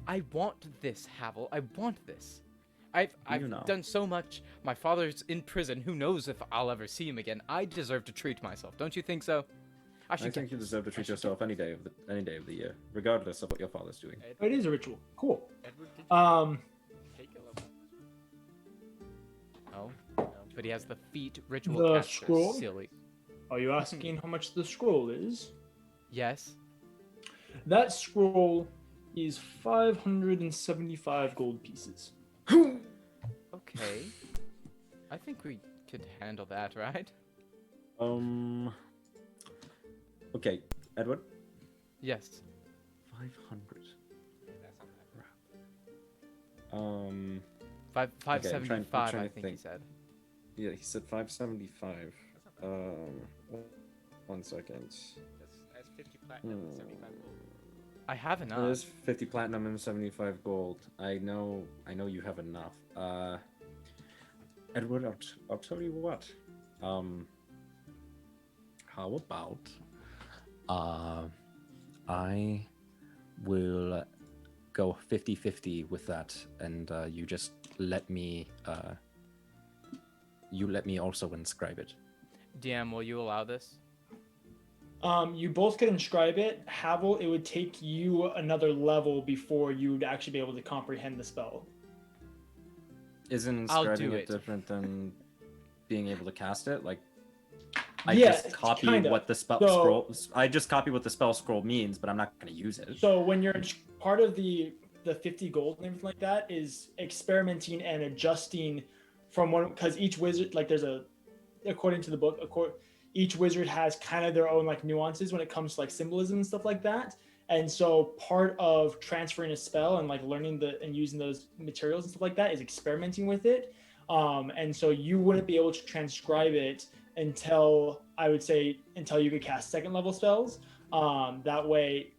Speaker 4: I want this, Havel. I want this. I've
Speaker 3: know.
Speaker 4: done so much. My father's in prison. Who knows if I'll ever see him again? I deserve to treat myself. Don't you think so?
Speaker 3: I think you deserve to treat yourself any day of the year, regardless of what your father's doing.
Speaker 1: Oh, it is a ritual. Cool.
Speaker 7: Edward, did you take a level?
Speaker 4: Oh, but he has the feat ritual
Speaker 1: The
Speaker 4: caster.
Speaker 1: scroll?
Speaker 4: Silly.
Speaker 1: Are you asking how much the scroll is?
Speaker 4: Yes.
Speaker 1: That scroll is 575 gold pieces.
Speaker 4: Okay. I think we could handle that, right?
Speaker 3: Okay, Edward.
Speaker 4: Yes.
Speaker 3: 500.
Speaker 7: That's not bad.
Speaker 4: 575,
Speaker 3: trying
Speaker 4: I
Speaker 3: to
Speaker 4: think he
Speaker 3: think.
Speaker 4: said.
Speaker 3: Yeah, he said 575.
Speaker 7: That's not bad.
Speaker 3: 1 second.
Speaker 7: That's 50 platinum and 75 gold.
Speaker 4: I have enough.
Speaker 3: There's 50 platinum and 75 gold. I know you have enough. Edward, I'll tell you what. How about I will go 50-50 with that, and you just let me also inscribe it.
Speaker 4: DM, will you allow this?
Speaker 1: You both could inscribe it. Havel, it would take you another level before you would actually be able to comprehend the spell.
Speaker 3: Isn't
Speaker 4: I'll
Speaker 3: inscribing
Speaker 4: do
Speaker 3: it
Speaker 4: it.
Speaker 3: different than being able to cast it? Like, I
Speaker 1: Yeah,
Speaker 3: just copy
Speaker 1: kinda.
Speaker 3: what the spell
Speaker 1: So-
Speaker 3: scroll. I just copy what the spell scroll means, but I'm not going to use it.
Speaker 1: So when you're part of the 50 gold and everything like that is experimenting and adjusting from one, because each wizard, like there's a, according to the book, each wizard has kind of their own like nuances when it comes to like symbolism and stuff like that. And so part of transferring a spell and like learning and using those materials and stuff like that is experimenting with it. And so you wouldn't be able to transcribe it until you could cast second level spells. That way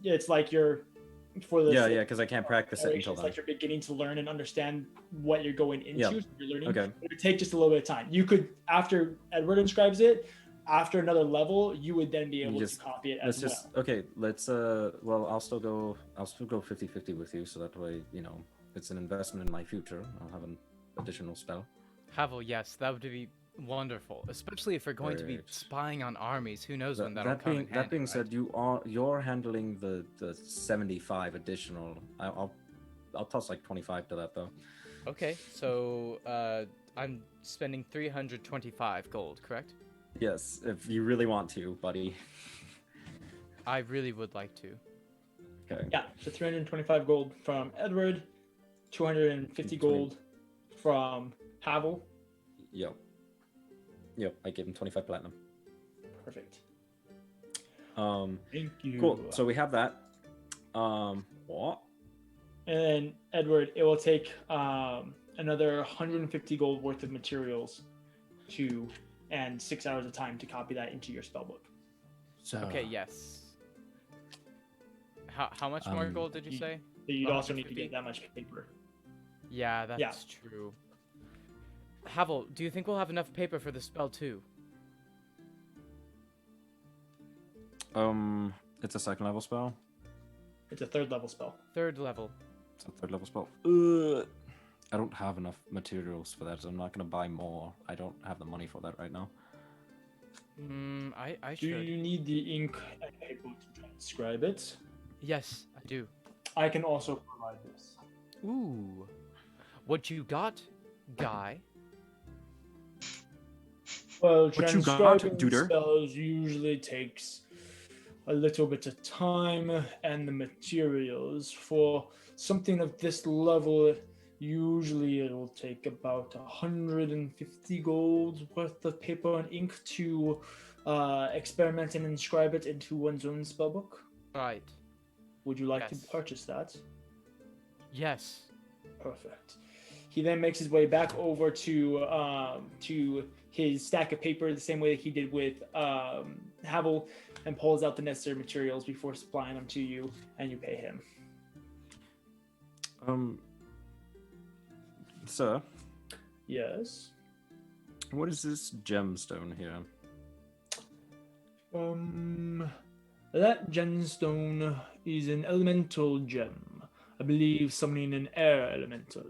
Speaker 1: it's like you're
Speaker 3: because I can't practice it until
Speaker 1: it's
Speaker 3: then.
Speaker 1: like you're beginning to learn and understand what you're going into.
Speaker 3: Yeah.
Speaker 1: So you're learning.
Speaker 3: Okay.
Speaker 1: It would take just a little bit of time. You could, after Edward inscribes it, after another level, you would then be able to copy it as well.
Speaker 3: Okay, let's well, I'll still go 50-50 with you, so that way, it's an investment in my future. I'll have an additional spell.
Speaker 4: Havel, yes, that would be wonderful, especially if we're going to be
Speaker 3: Right.
Speaker 4: spying on armies. Who knows when that'll come in handy,
Speaker 3: That being
Speaker 4: right?
Speaker 3: said, you're handling the 75 additional. I'll toss like 25 to that though.
Speaker 4: Okay, so I'm spending 325 gold, correct?
Speaker 3: Yes, if you really want to, buddy.
Speaker 4: I really would like to.
Speaker 3: Okay.
Speaker 1: Yeah, so 325 gold from Edward, 250 gold from Havel.
Speaker 3: Yep, I gave him 25 platinum.
Speaker 1: Perfect.
Speaker 3: Thank
Speaker 1: you.
Speaker 3: Cool. So we have that. What?
Speaker 1: And then Edward, it will take another 150 gold worth of materials and 6 hours of time to copy that into your spellbook.
Speaker 3: So
Speaker 4: Okay, yes. How much more gold did you say?
Speaker 1: But you'd also need to
Speaker 4: 150?
Speaker 1: get that much paper.
Speaker 4: Yeah, that's true. Havel, do you think we'll have enough paper for the spell too?
Speaker 3: It's a second level spell.
Speaker 1: It's a third level spell.
Speaker 4: Third level.
Speaker 3: It's a third level spell. I don't have enough materials for that, so I'm not gonna buy more. I don't have the money for that right now.
Speaker 4: I
Speaker 1: Do
Speaker 4: should.
Speaker 1: you need the ink and paper to transcribe it?
Speaker 4: Yes, I do.
Speaker 1: I can also provide this.
Speaker 4: Ooh. What you got, guy?
Speaker 1: Well,
Speaker 3: What you got,
Speaker 1: transcribing
Speaker 3: duder?
Speaker 1: spells usually takes a little bit of time and the materials. For something of this level, usually it'll take about 150 gold worth of paper and ink to experiment and inscribe it into one's own spellbook.
Speaker 4: Right.
Speaker 1: Would you like
Speaker 4: Yes.
Speaker 1: to purchase that?
Speaker 4: Yes.
Speaker 1: Perfect. He then makes his way back over to his stack of paper, the same way that he did with Havel, and pulls out the necessary materials before supplying them to you, and you pay him.
Speaker 3: Sir,
Speaker 1: Yes.
Speaker 3: what is this gemstone here?
Speaker 1: That gemstone is an elemental gem. I believe summoning an air elemental.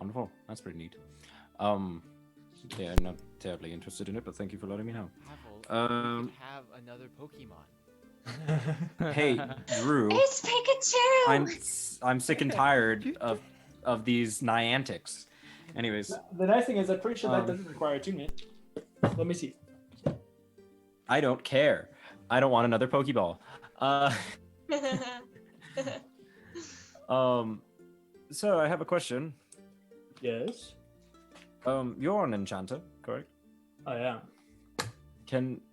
Speaker 3: Wonderful. That's pretty neat. Yeah, I'm not terribly interested in it, but thank you for letting me know.
Speaker 7: Havel, we could have another Pokemon.
Speaker 3: Hey, Drew,
Speaker 5: It's Pikachu!
Speaker 3: I'm sick and tired of these Niantics. Anyways,
Speaker 1: The nice thing is, I'm pretty sure that
Speaker 3: Um,
Speaker 1: doesn't require attunement. Let me see.
Speaker 3: I don't care. I don't want another Pokeball. So I have a question.
Speaker 1: Yes,
Speaker 3: You're an enchanter, correct?
Speaker 1: I am.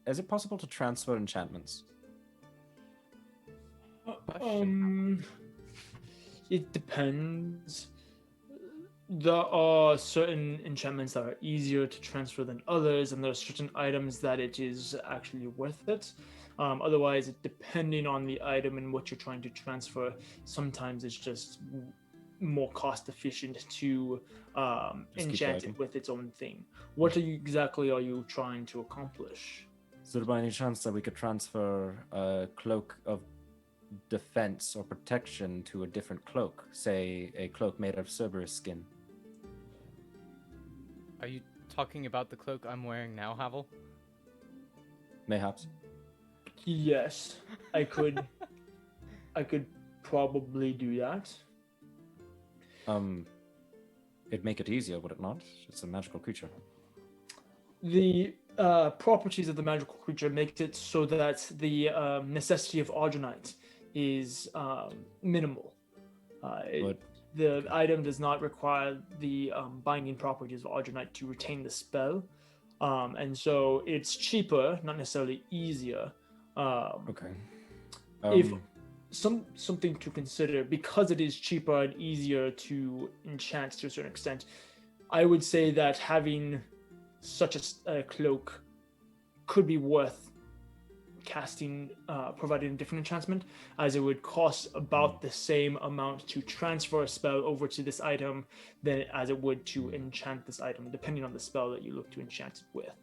Speaker 3: Is it possible to transfer enchantments?
Speaker 1: It depends. There are certain enchantments that are easier to transfer than others, and there are certain items that it is actually worth it. Otherwise, depending on the item and what you're trying to transfer, sometimes it's just more cost efficient to
Speaker 3: Just keep
Speaker 1: enchant
Speaker 3: dragging.
Speaker 1: it with its own thing. What exactly are you trying to accomplish?
Speaker 3: Is there by any chance that we could transfer a cloak of defense or protection to a different cloak? Say, a cloak made of Cerberus skin.
Speaker 4: Are you talking about the cloak I'm wearing now, Havel?
Speaker 3: Mayhaps.
Speaker 1: Yes, I could. I could probably do that.
Speaker 3: It'd make it easier, would it not? It's a magical creature.
Speaker 1: the properties of the magical creature makes it so that the necessity of Argonite is minimal.
Speaker 3: But
Speaker 1: The item does not require the binding properties of Argonite to retain the spell, and so it's cheaper, not necessarily easier.
Speaker 3: okay.
Speaker 1: If something to consider, because it is cheaper and easier to enchant to a certain extent, I would say that having such a cloak could be worth casting, providing a different enchantment, as it would cost about the same amount to transfer a spell over to this item than as it would to enchant this item, depending on the spell that you look to enchant it with.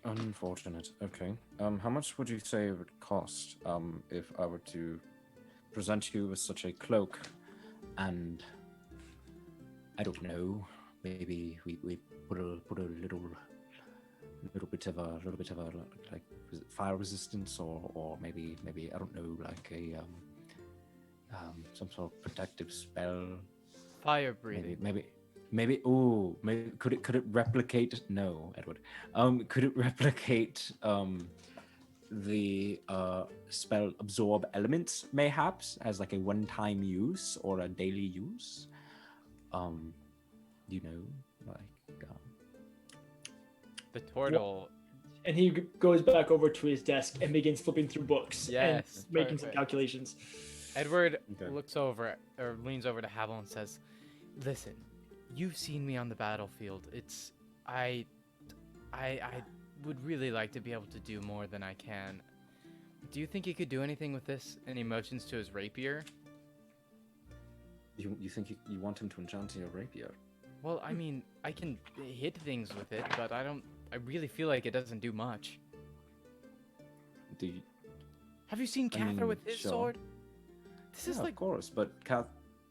Speaker 3: Unfortunate. Okay. How much would you say it would cost if I were to present you with such a cloak, and I don't know, maybe we put a little bit of a like fire resistance, or maybe I don't know, like a some sort of protective spell.
Speaker 4: Fire breathing.
Speaker 3: Maybe could it replicate? No, Edward. Could it replicate the spell absorb elements, mayhaps, as like a one-time use or a daily use? You know, like
Speaker 4: The turtle.
Speaker 1: And he goes back over to his desk and begins flipping through books and
Speaker 4: Yes,
Speaker 1: making some
Speaker 4: perfect.
Speaker 1: calculations.
Speaker 4: Edward
Speaker 3: Okay.
Speaker 4: looks over or leans over to Haval and says, "Listen, you've seen me on the battlefield. I would really like to be able to do more than I can. Do you think you could do anything with this?" And he motions to his rapier.
Speaker 3: You think you want him to enchant your rapier?
Speaker 4: Well, I mean, I can hit things with it, but I really feel like it doesn't do much.
Speaker 3: Do you?
Speaker 4: Have you seen
Speaker 3: I
Speaker 4: Cather
Speaker 3: mean,
Speaker 4: with his
Speaker 3: sure.
Speaker 4: sword? This is
Speaker 3: Yeah,
Speaker 4: like
Speaker 3: of course, but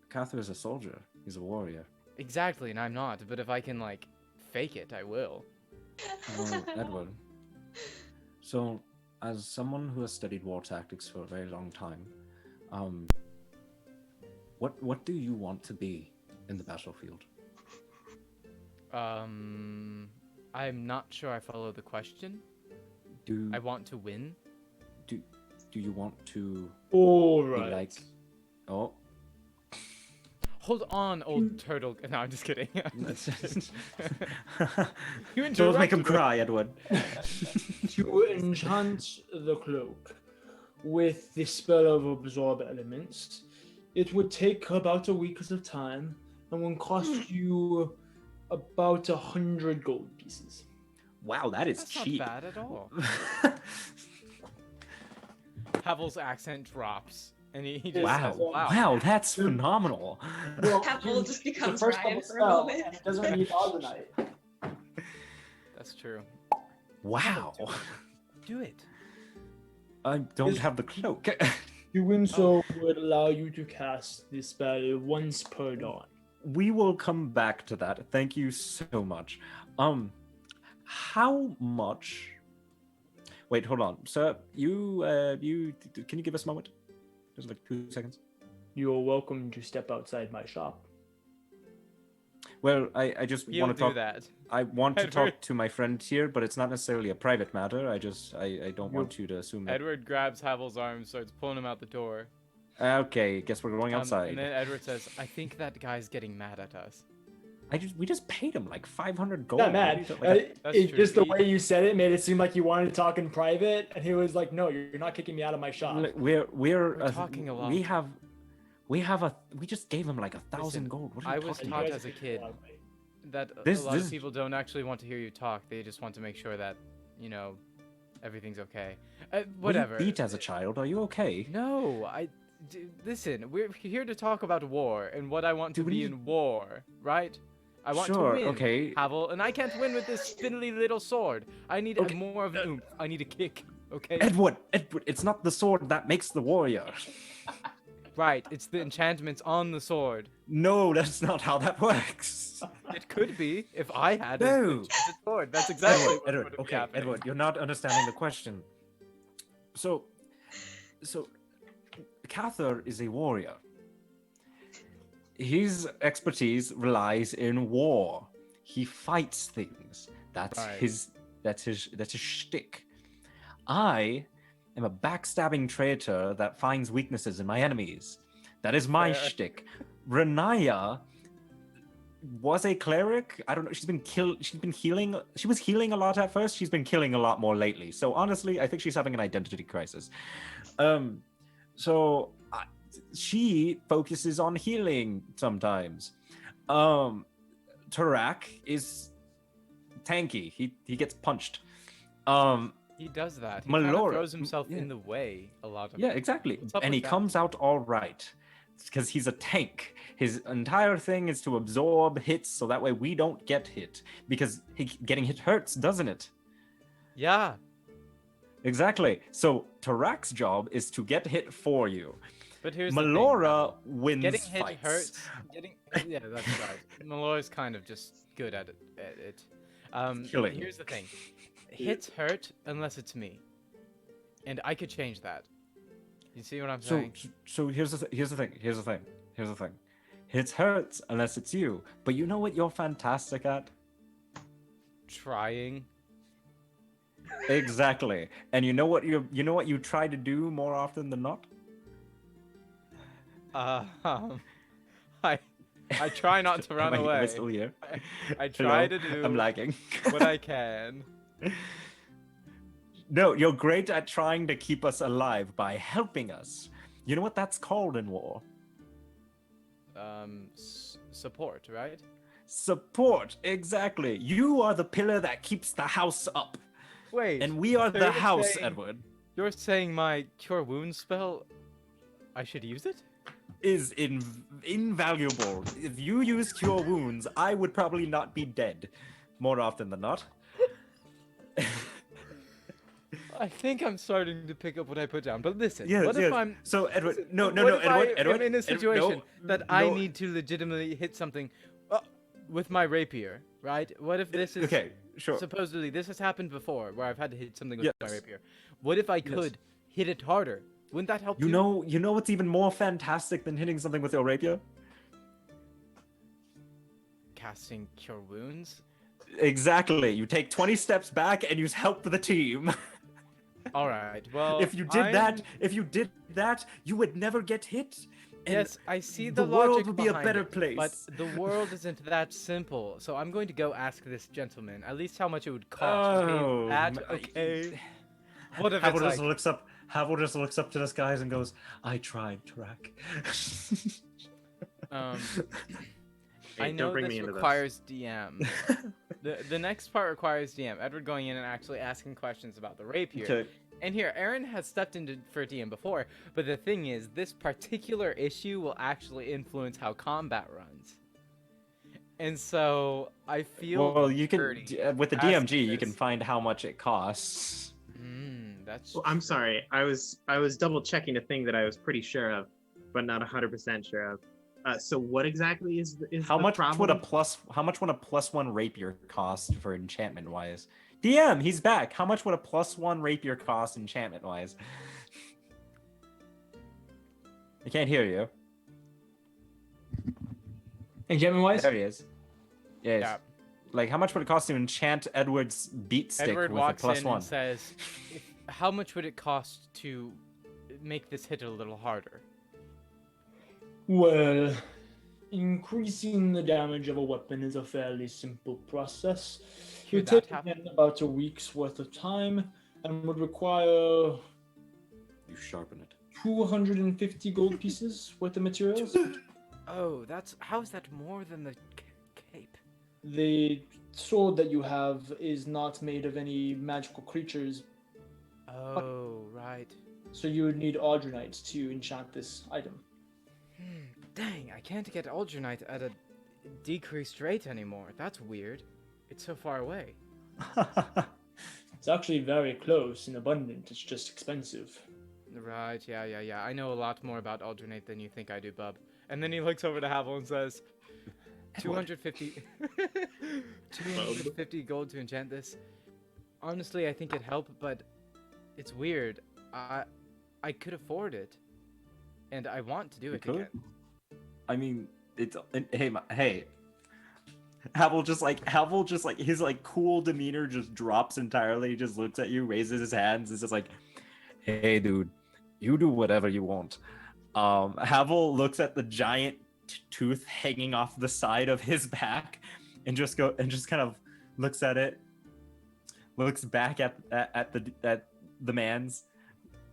Speaker 3: Cather is a soldier. He's a warrior.
Speaker 4: exactly, and I'm not. But if I can like fake it, I will.
Speaker 3: Well, Edward. So, as someone who has studied war tactics for a very long time, what do you want to be in the battlefield?
Speaker 4: I'm not sure I follow the question.
Speaker 3: Do
Speaker 4: I want to win.
Speaker 3: do you want to
Speaker 1: All
Speaker 3: be
Speaker 1: right.
Speaker 3: like? Oh,
Speaker 4: Hold on, old turtle. No, I'm just kidding. You
Speaker 3: don't make him
Speaker 4: interrupted me.
Speaker 3: cry, Edward.
Speaker 1: To enchant the cloak with the spell of absorb elements, it would take about a week's of time and would cost you about 100 gold pieces.
Speaker 3: Wow, that is
Speaker 4: That's
Speaker 3: cheap.
Speaker 4: not bad at all. Havel's accent drops, and he just
Speaker 3: Wow,
Speaker 4: says, "Wow,
Speaker 3: wow, that's phenomenal.
Speaker 1: Well,
Speaker 5: Havel just
Speaker 1: it's the
Speaker 5: becomes
Speaker 1: first
Speaker 5: Ryan
Speaker 1: level
Speaker 5: for a
Speaker 1: spell,
Speaker 5: moment.
Speaker 1: and it doesn't need Argonite.
Speaker 4: that's true.
Speaker 3: Wow,
Speaker 4: Do it."
Speaker 3: I don't have the cloak.
Speaker 1: Doing so would allow you to cast the spell once per dawn.
Speaker 3: We will come back to that. Thank you so much. How much? Wait, hold on, sir. You can you give us a moment? Just like 2 seconds.
Speaker 1: You're welcome to step outside my shop.
Speaker 3: Well, I just
Speaker 4: He'll
Speaker 3: want to
Speaker 4: do
Speaker 3: talk.
Speaker 4: that.
Speaker 3: I want to
Speaker 4: Edward.
Speaker 3: talk to my friend here, but it's not necessarily a private matter. I don't want you to assume that.
Speaker 4: Edward grabs Havel's arm, starts pulling him out the door.
Speaker 3: Okay, guess we're going outside.
Speaker 4: And then Edward says, "I think that guy's getting mad at us."
Speaker 3: We just paid him like 500 gold.
Speaker 1: Not mad.
Speaker 4: That's
Speaker 1: It's
Speaker 4: true.
Speaker 1: just the way you said it made it seem like you wanted to talk in private, and he was like, "No, you're not kicking me out of my shop."
Speaker 3: We're
Speaker 4: talking a lot.
Speaker 3: We just gave him like 1,000 gold. What are you
Speaker 4: I was
Speaker 3: talking
Speaker 4: taught
Speaker 3: about?
Speaker 4: as a kid that
Speaker 3: This-
Speaker 4: a lot
Speaker 3: this-
Speaker 4: of people don't actually want to hear you talk. They just want to make sure that, you know, everything's okay. Whatever.
Speaker 3: Were you beat as a child? Are you okay?
Speaker 4: No, listen, we're here to talk about war and what I want to
Speaker 3: Do we
Speaker 4: be
Speaker 3: need-
Speaker 4: in war, right? I want
Speaker 3: Sure,
Speaker 4: to win,
Speaker 3: okay.
Speaker 4: Havel, and I can't win with this spindly little sword. I need
Speaker 3: Okay.
Speaker 4: more of an oomph. I need a kick, okay?
Speaker 3: Edward, it's not the sword that makes the warrior.
Speaker 4: Right, it's the enchantments on the sword.
Speaker 3: No, that's not how that works.
Speaker 4: It could be if I had
Speaker 3: No.
Speaker 4: an enchanted sword. That's exactly what
Speaker 3: Edward,
Speaker 4: would be
Speaker 3: okay,
Speaker 4: happening.
Speaker 3: Edward, you're not understanding the question. So, Cather is a warrior. His expertise relies in war. He fights things. That's
Speaker 4: Right.
Speaker 3: his That's his shtick. I am a backstabbing traitor that finds weaknesses in my enemies. That is my
Speaker 4: Fair.
Speaker 3: shtick. Renaya was a cleric. I don't know. She's been healing. She was healing a lot at first. She's been killing a lot more lately. So honestly, I think she's having an identity crisis. She focuses on healing sometimes. Tarak is tanky. He gets punched.
Speaker 4: He does that. He kind of
Speaker 3: Malora-
Speaker 4: throws himself
Speaker 3: yeah.
Speaker 4: in the way a lot of
Speaker 3: Yeah, exactly.
Speaker 4: What's up
Speaker 3: And
Speaker 4: with
Speaker 3: he
Speaker 4: that?
Speaker 3: comes out all right because he's a tank. His entire thing is to absorb hits so that way we don't get hit, because getting hit hurts, doesn't it?
Speaker 4: Yeah.
Speaker 3: Exactly. So Tarak's job is to get hit for you.
Speaker 4: But here's the thing.
Speaker 3: Melora wins
Speaker 4: Getting hit
Speaker 3: fights.
Speaker 4: hurts. Yeah, that's right. Melora's kind of just good at it.
Speaker 3: Killing.
Speaker 4: Here's the thing. Hits hurt unless it's me, and I could change that. You see what I'm saying?
Speaker 3: So here's the thing. Hits hurts unless it's you. But you know what you're fantastic at?
Speaker 4: Trying.
Speaker 3: Exactly. And you know what you try to do more often than not?
Speaker 4: I try not to run
Speaker 3: Am
Speaker 4: away.
Speaker 3: I still here?
Speaker 4: I try
Speaker 3: Hello?
Speaker 4: to do
Speaker 3: I'm lagging.
Speaker 4: what I can.
Speaker 3: No, you're great at trying to keep us alive by helping us. You know what that's called in war?
Speaker 4: Support, right?
Speaker 3: Support, exactly. You are the pillar that keeps the house up.
Speaker 4: Wait.
Speaker 3: And we are
Speaker 4: so
Speaker 3: the
Speaker 4: you're
Speaker 3: house,
Speaker 4: saying-
Speaker 3: Edward.
Speaker 4: You're saying my cure wounds spell, I should use it?
Speaker 3: Is invaluable. If you use cure wounds, I would probably not be dead more often than not.
Speaker 4: I think I'm starting to pick up what I put down. But listen,
Speaker 3: Yes,
Speaker 4: what if
Speaker 3: yes.
Speaker 4: I'm
Speaker 3: So Edward,
Speaker 4: listen,
Speaker 3: no,
Speaker 4: what
Speaker 3: Edward,
Speaker 4: if
Speaker 3: Edward,
Speaker 4: I'm in a situation
Speaker 3: no,
Speaker 4: that I
Speaker 3: no.
Speaker 4: need to legitimately hit something with my rapier, right? What if this is
Speaker 3: Okay, sure.
Speaker 4: supposedly this has happened before where I've had to hit something with my
Speaker 3: Yes.
Speaker 4: rapier. What if I could hit it harder? Wouldn't that help
Speaker 3: You
Speaker 4: too?
Speaker 3: know what's even more fantastic than hitting something with your rapier?
Speaker 4: Casting cure wounds?
Speaker 3: Exactly. You take 20 steps back and you help the team.
Speaker 4: All right. Well,
Speaker 3: If you did that, you would never get hit. And
Speaker 4: yes, I see
Speaker 3: the
Speaker 4: the
Speaker 3: world
Speaker 4: logic
Speaker 3: would be a
Speaker 4: behind
Speaker 3: better
Speaker 4: it,
Speaker 3: place.
Speaker 4: But the world isn't that simple. So I'm going to go ask this gentleman at least how much it would cost.
Speaker 3: Oh,
Speaker 4: Okay. What if
Speaker 3: Haval
Speaker 4: it's
Speaker 3: just
Speaker 4: like,
Speaker 3: looks up. Haval just looks up to the skies and goes, "I tried, Tarak."
Speaker 4: I
Speaker 2: Hey,
Speaker 4: know
Speaker 2: don't bring
Speaker 4: this
Speaker 2: me into this.
Speaker 4: requires DM. The next part requires DM. Edward going in and actually asking questions about the rapier.
Speaker 3: Okay.
Speaker 4: And here, Aaron has stepped into for DM before, but the thing is, this particular issue will actually influence how combat runs. And so I feel
Speaker 3: Well, you can
Speaker 4: dirty
Speaker 3: with the
Speaker 4: asking
Speaker 3: DMG, you can
Speaker 4: this.
Speaker 3: find how much it costs.
Speaker 4: That's.
Speaker 2: Well, I'm sorry. I was double checking a thing that I was pretty sure of, but not 100% sure of. So what exactly is
Speaker 3: How
Speaker 2: the
Speaker 3: much
Speaker 2: problem?
Speaker 3: would a +1 rapier cost for enchantment wise? DM, he's back. How much would a +1 rapier cost enchantment wise? I can't hear you.
Speaker 1: Enchantment wise?
Speaker 3: There he is. Yes.
Speaker 4: Yeah.
Speaker 3: Like, how much would it cost to enchant Edward's beat stick
Speaker 4: Edward
Speaker 3: with
Speaker 4: walks
Speaker 3: a
Speaker 4: in
Speaker 3: +1?
Speaker 4: and says, "How much would it cost to make this hit a little harder?"
Speaker 1: Well, increasing the damage of a weapon is a fairly simple process. It
Speaker 4: Hear
Speaker 1: would
Speaker 4: that
Speaker 1: take
Speaker 4: happen?
Speaker 1: again about a week's worth of time and would require
Speaker 3: You sharpen it.
Speaker 1: 250 gold pieces worth of materials.
Speaker 4: Oh, how is that more than the cape?
Speaker 1: The sword that you have is not made of any magical creatures,
Speaker 4: Oh, right.
Speaker 1: so you would need Aldronite to enchant this item.
Speaker 4: Dang, I can't get Aldronite at a decreased rate anymore. That's weird. It's so far away.
Speaker 1: It's actually very close and abundant, it's just expensive.
Speaker 4: Right, yeah. I know a lot more about Aldronite than you think I do, bub. And then he looks over to Havel and says, 250 250 gold to enchant this. Honestly, I think it'd help, but it's weird. I could afford it. And I want to do it
Speaker 3: could?
Speaker 4: again.
Speaker 3: I mean, hey, Havel just like his like cool demeanor just drops entirely. He just looks at you, raises his hands, is just like, "Hey, dude, you do whatever you want." Havel looks at the giant tooth hanging off the side of his back, and just kind of looks at it, looks back at the man's,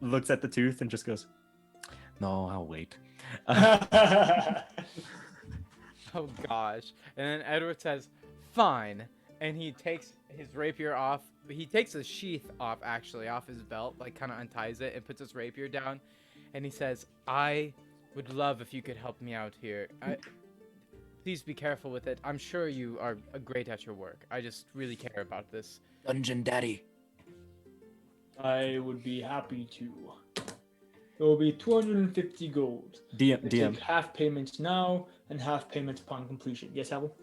Speaker 3: looks at the tooth, and just goes, "No, I'll wait."
Speaker 4: Oh gosh. And then Edward says, "Fine." And he takes his rapier off. He takes the sheath off, actually, off his belt, like kind of unties it and puts his rapier down. And he says, "I would love if you could help me out here. Please be careful with it. I'm sure you are great at your work. I just really care about this."
Speaker 3: Dungeon Daddy.
Speaker 1: I would be happy to. It will be 250 gold. I take half payments now and half payments upon completion. Yes, Havel?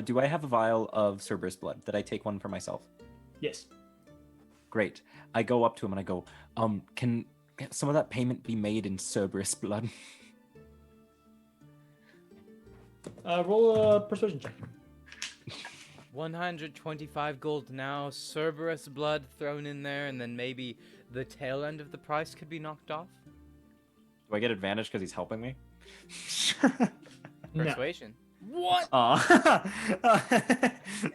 Speaker 3: Do I have a vial of Cerberus blood? Did I take one for myself?
Speaker 1: Yes.
Speaker 3: Great. I go up to him and I go, can some of that payment be made in Cerberus blood?
Speaker 1: Roll a persuasion check.
Speaker 4: 125 gold now, Cerberus blood thrown in there, and then maybe the tail end of the price could be knocked off.
Speaker 3: Do I get advantage because he's helping me?
Speaker 1: No.
Speaker 4: Persuasion.
Speaker 3: What?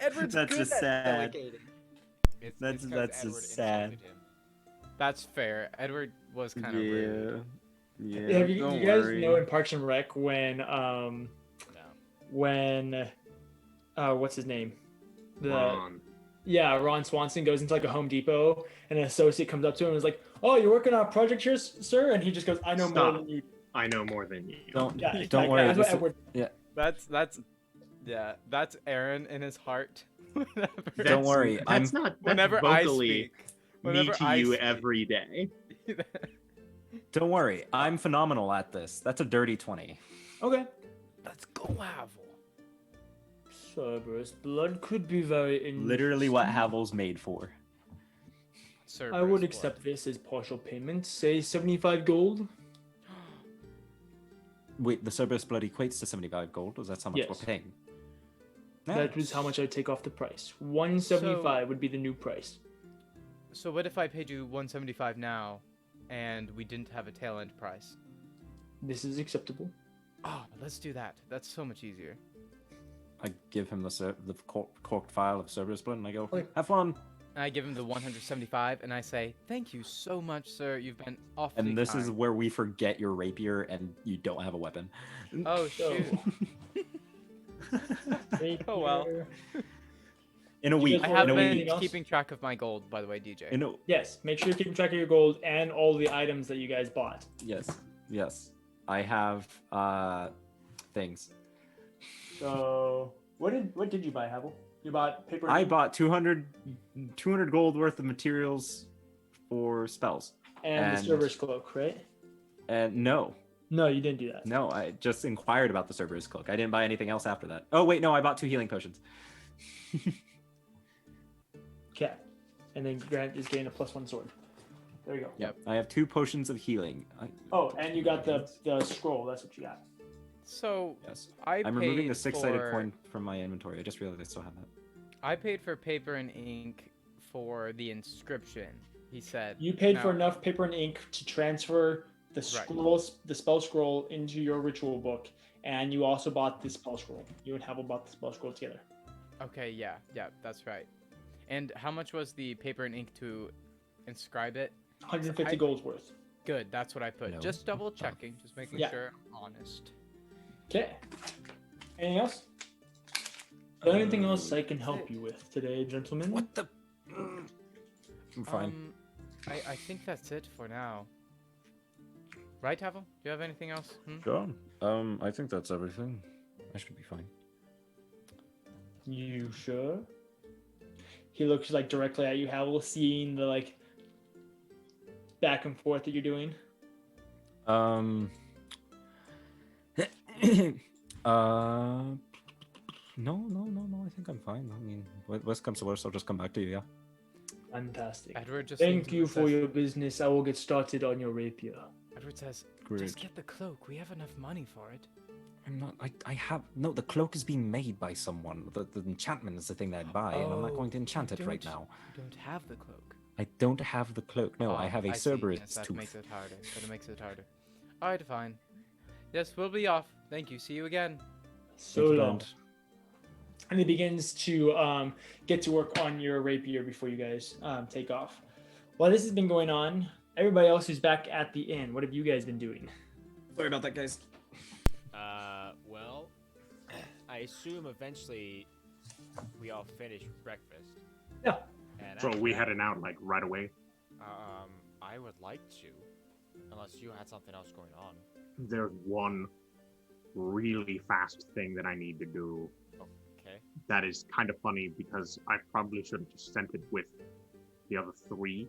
Speaker 4: Edward's
Speaker 3: That's
Speaker 4: good
Speaker 3: just
Speaker 4: at
Speaker 3: sad.
Speaker 4: delegating.
Speaker 3: That's
Speaker 7: because
Speaker 3: just
Speaker 7: Edward
Speaker 3: sad.
Speaker 7: insulted him.
Speaker 4: That's fair. Edward was kind of rude.
Speaker 3: Yeah.
Speaker 1: Have you guys know in Parks and Rec when
Speaker 7: No.
Speaker 1: what's his name?
Speaker 2: Ron.
Speaker 1: Yeah, Ron Swanson goes into like a Home Depot and an associate comes up to him and is like, "Oh, you're working on a project here, sir?" And he just goes, "I know more
Speaker 2: Stop.
Speaker 1: than you."
Speaker 2: I know more than you.
Speaker 3: Don't
Speaker 1: Yeah,
Speaker 3: don't
Speaker 1: exactly.
Speaker 3: worry.
Speaker 1: That's what
Speaker 3: this is-
Speaker 1: Edward-
Speaker 4: That's Aaron in his heart.
Speaker 3: Don't worry,
Speaker 2: That's not. That's
Speaker 4: Whenever
Speaker 2: vocally
Speaker 4: I
Speaker 2: me
Speaker 4: speak.
Speaker 2: to you every day.
Speaker 3: Don't worry. I'm phenomenal at this. That's a dirty 20.
Speaker 1: Okay.
Speaker 4: Let's go, Havel.
Speaker 1: Cerberus blood could be very interesting.
Speaker 3: Literally what Havel's made for.
Speaker 1: I would accept this as partial payment. Say 75 gold.
Speaker 3: Wait, the Cerberus blood equates to 75 gold? Is that how much
Speaker 1: Yes.
Speaker 3: we're paying?
Speaker 1: That was how much I would take off the price. 175 would be the new price.
Speaker 4: So what if I paid you 175 now, and we didn't have a tail end price?
Speaker 1: This is acceptable.
Speaker 4: Oh, let's do that. That's so much easier.
Speaker 3: I give him the corked vial of Cerberus blood and I go,
Speaker 1: Okay.
Speaker 3: have fun.
Speaker 4: And I give him the 175, and I say, "Thank you so much, sir. You've been awfully
Speaker 3: And this is
Speaker 4: kind."
Speaker 3: where we forget your rapier and you don't have a weapon.
Speaker 4: Oh,
Speaker 1: So-
Speaker 4: shoot. Oh, well.
Speaker 3: In a
Speaker 1: You
Speaker 3: week.
Speaker 1: guys
Speaker 4: I have
Speaker 3: in a
Speaker 1: been-
Speaker 3: week.
Speaker 1: anything else?
Speaker 4: keeping track of my gold, by the way, DJ.
Speaker 3: In a,
Speaker 1: Yes, make sure you're keeping track of your gold and all the items that you guys bought.
Speaker 3: yes. I have things.
Speaker 1: So, what did you buy, Havel? You bought paper.
Speaker 3: I bought 200 gold worth of materials for spells.
Speaker 1: and the Cerberus cloak, right?
Speaker 3: And no,
Speaker 1: No, you didn't do that.
Speaker 3: no, I just inquired about the Cerberus cloak. I didn't buy anything else after that. Oh wait, no, I bought 2 healing potions.
Speaker 1: Okay. And then Grant is getting a +1 sword. There you go.
Speaker 3: Yep, I have 2 potions of healing.
Speaker 1: Oh, and you got the scroll. That's what you got.
Speaker 4: So,
Speaker 3: Yes,
Speaker 4: I
Speaker 3: I'm removing the
Speaker 4: paid
Speaker 3: 6-sided
Speaker 4: for-
Speaker 3: coin from my inventory. I just realized I still have that.
Speaker 4: I paid for paper and ink for the inscription. He said.
Speaker 1: You paid for
Speaker 4: Now-
Speaker 1: enough paper and ink to transfer the scrolls, the spell scroll, into your ritual book, and you also bought the spell scroll. You and Havel bought the spell scroll together.
Speaker 4: Okay, yeah, that's right. And how much was the paper and ink to inscribe it?
Speaker 1: 150
Speaker 4: I-
Speaker 1: gold's worth.
Speaker 4: Good, that's what I put.
Speaker 3: No.
Speaker 4: Just double checking, just making
Speaker 1: Yeah.
Speaker 4: sure I'm honest.
Speaker 1: Okay. Anything else? Is there anything else I can help you with today, gentlemen?
Speaker 3: What the? I'm fine.
Speaker 4: I think that's it for now. Right, Havel? Do you have anything else?
Speaker 3: Sure. I think that's everything. I should be fine.
Speaker 1: You sure? He looks like directly at you, Havel, seeing the like back and forth that you're doing.
Speaker 3: No. I think I'm fine. I mean, worst comes to worst, I'll just come back to you. Yeah.
Speaker 1: Fantastic.
Speaker 4: Edward just
Speaker 1: Thank
Speaker 4: leans
Speaker 1: you
Speaker 4: and
Speaker 1: for
Speaker 4: says-
Speaker 1: your business. I will get started on your rapier.
Speaker 4: Edward says,
Speaker 3: Great.
Speaker 4: "Just get the cloak. We have enough money for it."
Speaker 6: I'm not. I have no. The cloak is being made by someone. The enchantment is the thing that I'd buy, and I'm not going to enchant it right now.
Speaker 4: You don't have the cloak.
Speaker 6: I don't have the cloak. No, I
Speaker 4: Oh,
Speaker 6: have a
Speaker 4: see.
Speaker 6: Cerberus
Speaker 4: Yes, that
Speaker 6: tooth.
Speaker 4: makes it harder. That makes it harder. All right, fine. Yes, we'll be off. Thank you. See you again.
Speaker 1: So
Speaker 6: Thank you,
Speaker 1: long.
Speaker 6: Bond.
Speaker 1: And he begins to get to work on your rapier before you guys take off. While this has been going on, everybody else who's back at the inn, what have you guys been doing?
Speaker 3: Sorry about that, guys.
Speaker 7: Well, I assume eventually we all finish breakfast.
Speaker 1: Yeah.
Speaker 7: And
Speaker 2: So
Speaker 7: after
Speaker 2: we
Speaker 7: that,
Speaker 2: heading out like right away.
Speaker 7: I would like to, unless you had something else going on.
Speaker 2: There's one really fast thing that I need to do.
Speaker 7: Okay.
Speaker 2: That is kind of funny because I probably should have just sent it with the other three.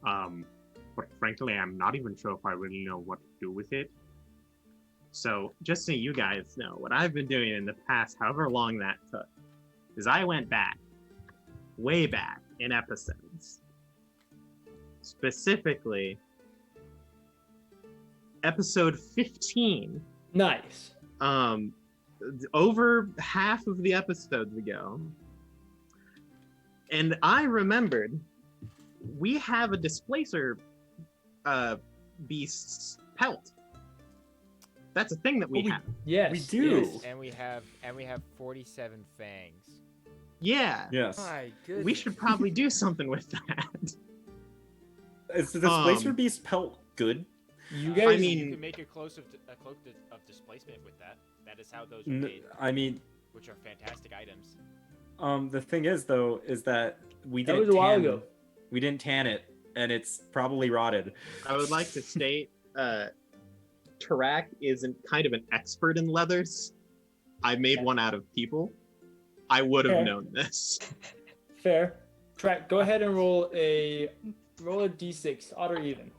Speaker 2: But frankly, I'm not even sure if I really know what to do with it. So just so you guys know, what I've been doing in the past, however long that took, is I went back, way back in episodes. Specifically, episode 15.
Speaker 1: Nice.
Speaker 2: Over half of the episodes ago. And I remembered we have a displacer beast's pelt. That's a thing that we have.
Speaker 1: Yes.
Speaker 3: We do.
Speaker 1: yes.
Speaker 7: And we have 47 fangs.
Speaker 2: Yeah.
Speaker 3: Yes.
Speaker 4: My goodness.
Speaker 2: We should probably do something with that.
Speaker 3: Is the Displacer Beast pelt good?
Speaker 1: You
Speaker 2: I
Speaker 1: guys.
Speaker 2: mean-
Speaker 7: You can make a cloak of displacement with that. That is how those are made,
Speaker 3: I mean,
Speaker 7: which are fantastic items.
Speaker 3: the thing is though, is that we
Speaker 1: That
Speaker 3: didn't
Speaker 1: was a while
Speaker 3: tan,
Speaker 1: ago.
Speaker 3: we didn't tan it, and it's probably rotted.
Speaker 2: I would like to state Tarak isn't kind of an expert in leathers. I made one out of people. I would have
Speaker 1: Fair.
Speaker 2: known this.
Speaker 1: Fair. Track. Go ahead and roll a d6, odd or even,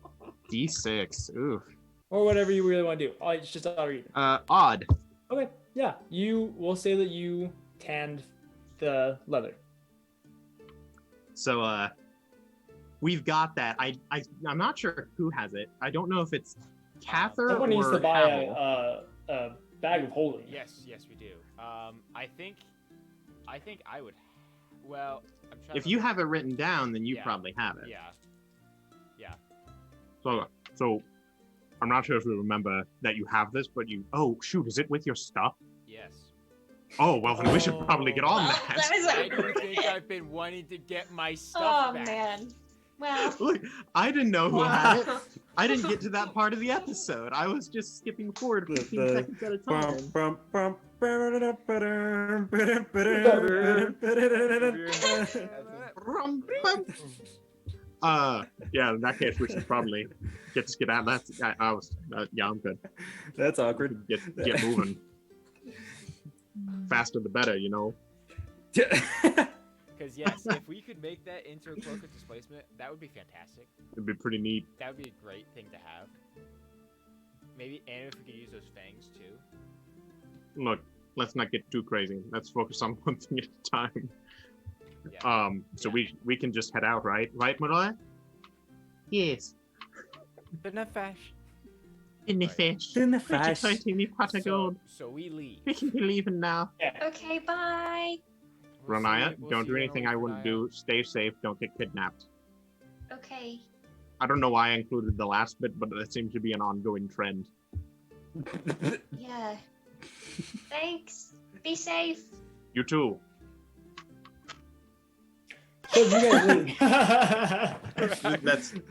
Speaker 2: D6. Oof.
Speaker 1: or whatever you really want to do. Oh, it's just odd or even.
Speaker 2: Odd.
Speaker 1: Okay. Yeah. You. We'll say that you tanned the leather.
Speaker 2: So we've got that. I'm not sure who has it. I don't know if it's Cather
Speaker 1: Someone
Speaker 2: or
Speaker 1: needs to buy
Speaker 2: Haval.
Speaker 1: a bag of holding.
Speaker 7: Yes, we do. I think I would. Well, I'm trying.
Speaker 2: If
Speaker 7: to
Speaker 2: you
Speaker 7: remember.
Speaker 2: have it written down, then you
Speaker 7: Yeah.
Speaker 2: probably have it.
Speaker 7: Yeah.
Speaker 2: So I'm not sure if you remember that you have this, but you. Oh shoot! Is it with your stuff?
Speaker 7: Yes.
Speaker 2: Oh well, then we should probably get on
Speaker 5: Well,
Speaker 2: that.
Speaker 5: that was
Speaker 7: Why
Speaker 5: like-
Speaker 7: do you think I've been wanting to get my
Speaker 5: Oh
Speaker 7: stuff back?
Speaker 5: man. Well.
Speaker 2: Look, I didn't know who had it.
Speaker 5: wow.
Speaker 2: I didn't get to that part of the episode. I was just skipping forward 15 seconds at a time. Yeah, in that case, we should probably get out. Yeah, I'm good.
Speaker 3: That's awkward.
Speaker 2: Get moving. Faster the better, you know.
Speaker 7: Because yes, if we could make that into a cloak of displacement, that would be fantastic.
Speaker 2: It'd be pretty neat.
Speaker 7: That would be a great thing to have. Maybe, and if we could use those fangs too.
Speaker 2: Look, let's not get too crazy. Let's focus on one thing at a time.
Speaker 7: Yeah.
Speaker 2: So we can just head out, right? Right, Mariah? Yes.
Speaker 4: But not fash.
Speaker 2: In the
Speaker 7: Right.
Speaker 2: fish.
Speaker 3: In the
Speaker 2: Pretty
Speaker 3: fish.
Speaker 2: fighting the pot of gold.
Speaker 7: So we leave.
Speaker 2: We can be leaving now.
Speaker 5: Okay, bye.
Speaker 7: We'll
Speaker 2: Ranaya,
Speaker 7: see- we'll
Speaker 2: don't
Speaker 7: see
Speaker 2: do
Speaker 7: you
Speaker 2: anything
Speaker 7: on
Speaker 2: I wouldn't
Speaker 7: Ranaya.
Speaker 2: do. Stay safe. Don't get kidnapped.
Speaker 5: Okay.
Speaker 2: I don't know why I included the last bit, but that seems to be an ongoing trend.
Speaker 5: Yeah. Thanks. Be safe.
Speaker 2: You too.
Speaker 1: So you guys leave.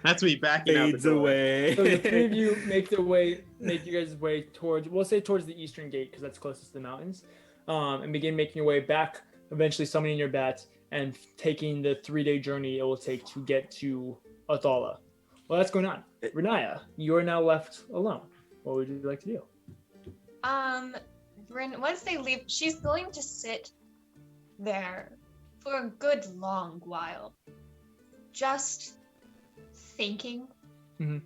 Speaker 2: That's me backing out the
Speaker 3: Fades
Speaker 2: door.
Speaker 3: away.
Speaker 1: So the three of you make you guys' way towards, we'll say towards the eastern gate because that's closest to the mountains, and begin making your way back, eventually summoning your bats and taking the 3-day journey it will take to get to Athala. Well, that's going on. Renaya, you are now left alone. What would you like to do?
Speaker 5: Once they leave, she's going to sit there for a good long while, just thinking
Speaker 1: Mhm.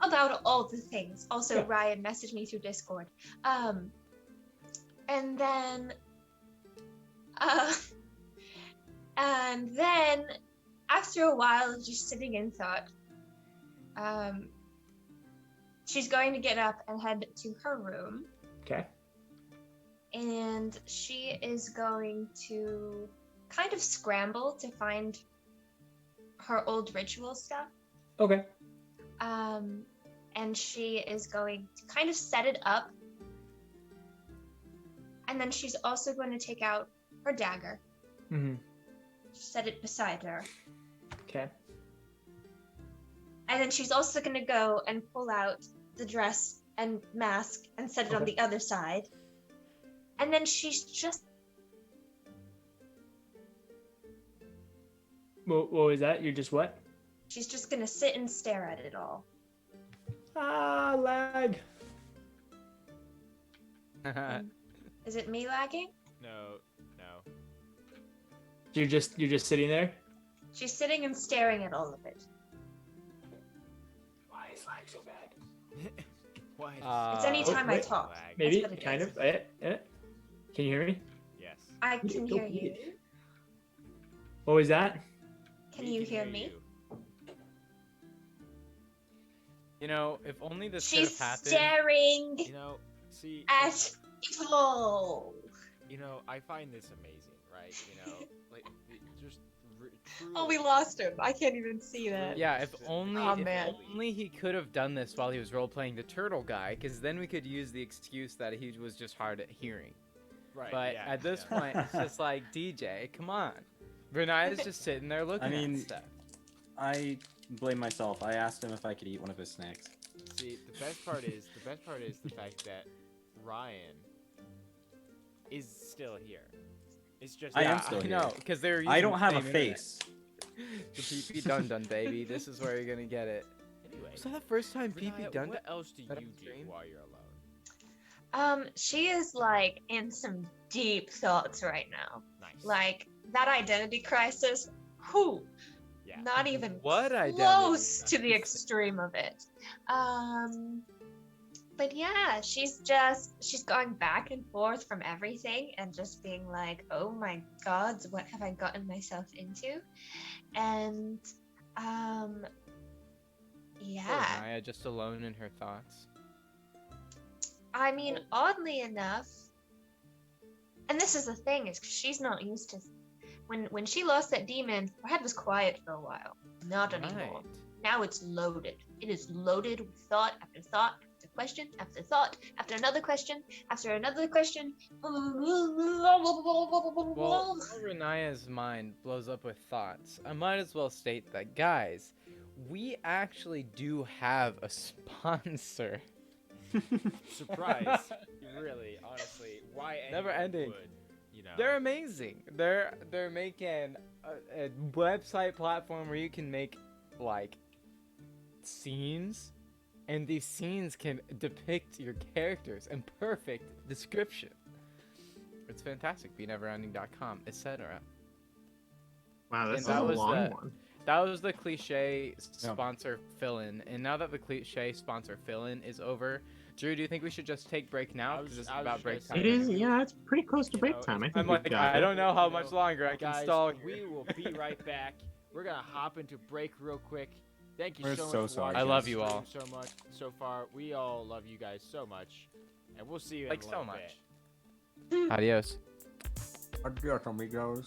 Speaker 5: about all the things. Also,
Speaker 1: Yeah.
Speaker 5: Ryan messaged me through Discord. And then after a while, just sitting in thought, she's going to get up and head to her room
Speaker 1: Okay.
Speaker 5: And she is going to kind of scramble to find her old ritual stuff.
Speaker 1: Okay.
Speaker 5: And she is going to kind of set it up. And then she's also going to take out her dagger.
Speaker 1: Mm-hmm.
Speaker 5: Set it beside her.
Speaker 1: Okay.
Speaker 5: And then she's also going to go and pull out the dress and mask and set it on the other side. And then she's just...
Speaker 1: What was that? You're just what?
Speaker 5: She's just going to sit and stare at it all.
Speaker 1: Ah, lag.
Speaker 5: Is it me lagging?
Speaker 7: No.
Speaker 1: You're just sitting there?
Speaker 5: She's sitting and staring at all of it.
Speaker 1: Why is lag so bad?
Speaker 7: Why?
Speaker 5: It's anytime I
Speaker 1: wait.
Speaker 5: talk.
Speaker 7: Lag.
Speaker 1: Maybe,
Speaker 5: what it
Speaker 1: kind
Speaker 5: is.
Speaker 1: of. Can you hear me?
Speaker 7: Yes.
Speaker 5: I can hear you.
Speaker 1: What was that?
Speaker 5: Can you hear me?
Speaker 4: You know, if only this could
Speaker 5: She's
Speaker 4: have happened.
Speaker 5: staring
Speaker 7: You know, see.
Speaker 5: at it all.
Speaker 7: You know, I find this amazing, right? You know, like just truly.
Speaker 5: Oh, we lost him. I can't even see that.
Speaker 4: Yeah, if only,
Speaker 5: Oh,
Speaker 4: if
Speaker 5: man.
Speaker 4: only he could have done this while he was role playing the turtle guy, because then we could use the excuse that he was just hard at hearing.
Speaker 7: Right.
Speaker 4: But
Speaker 7: yeah,
Speaker 4: at this
Speaker 7: yeah.
Speaker 4: point, it's just like, DJ, come on. Renaya's just sitting there looking
Speaker 3: mean,
Speaker 4: at stuff.
Speaker 3: I blame myself. I asked him if I could eat one of his snacks.
Speaker 7: See, the best part is the fact that Ryan is still here. It's just
Speaker 3: I am
Speaker 7: that-
Speaker 3: still here.
Speaker 4: No, because they're using
Speaker 3: I don't
Speaker 4: the
Speaker 3: have a
Speaker 4: same internet.
Speaker 3: face.
Speaker 4: The PP Dun Dun, baby. This is where you're gonna get it.
Speaker 7: Anyway,
Speaker 4: Was that the first time PP
Speaker 7: Renaya,
Speaker 4: Dun Dun?
Speaker 7: what else do
Speaker 4: That
Speaker 7: you
Speaker 4: on
Speaker 7: do
Speaker 4: stream?
Speaker 7: while you're alone?
Speaker 5: She is like in some deep thoughts right now.
Speaker 7: Nice.
Speaker 5: Like that identity crisis. Whew.
Speaker 7: Yeah.
Speaker 5: Not even
Speaker 4: What identity
Speaker 5: close to the
Speaker 4: crisis?
Speaker 5: extreme of it. But yeah, she's going back and forth from everything and just being like, oh my god, what have I gotten myself into? And yeah.
Speaker 4: Renaya just alone in her thoughts.
Speaker 5: I mean, oddly enough, and this is the thing, is 'cause she's not used to when she lost that demon, her head was quiet for a while. Not anymore.
Speaker 4: Right.
Speaker 5: Now it's loaded. It is loaded with thought after thought, after question, after thought, after another question, after another question.
Speaker 4: Well, while Renaya's mind blows up with thoughts, I might as well state that, guys, we actually do have a sponsor.
Speaker 7: Surprise. Really, honestly, why
Speaker 4: Never
Speaker 7: anyone
Speaker 4: ending.
Speaker 7: would, you know?
Speaker 4: They're amazing. They're making a website platform where you can make like scenes, and these scenes can depict your characters in perfect description. It's fantastic. BeNeverEnding.com, etc.
Speaker 2: Wow, this
Speaker 4: And
Speaker 2: is
Speaker 4: that
Speaker 2: a
Speaker 4: was
Speaker 2: long
Speaker 4: the-
Speaker 2: one.
Speaker 4: That was the cliche sponsor fill-in, and now that the cliche sponsor fill-in is over, Drew, do you think we should just take break now?
Speaker 7: I was-
Speaker 4: Because it's
Speaker 7: I was
Speaker 4: about
Speaker 7: just
Speaker 4: break
Speaker 7: gonna
Speaker 4: time.
Speaker 2: It is, yeah, it's pretty close to
Speaker 7: You
Speaker 2: break
Speaker 7: know,
Speaker 2: time. I think
Speaker 4: I'm
Speaker 2: we've
Speaker 4: like,
Speaker 2: got
Speaker 4: I
Speaker 2: it.
Speaker 4: don't know how
Speaker 7: You
Speaker 4: much
Speaker 7: know,
Speaker 4: longer I can
Speaker 7: Guys,
Speaker 4: stall here.
Speaker 7: we will be right back. We're gonna hop into break real quick. Thank you
Speaker 3: We're
Speaker 7: so much
Speaker 3: so
Speaker 7: for
Speaker 3: sorry,
Speaker 7: watching
Speaker 4: I love
Speaker 7: the
Speaker 4: you
Speaker 7: stream
Speaker 4: all.
Speaker 7: so much so far. We all love you guys so much, and we'll see you
Speaker 4: Like
Speaker 7: in a
Speaker 4: so
Speaker 7: little
Speaker 4: much.
Speaker 7: bit.
Speaker 4: Adios.
Speaker 3: Adios, amigos.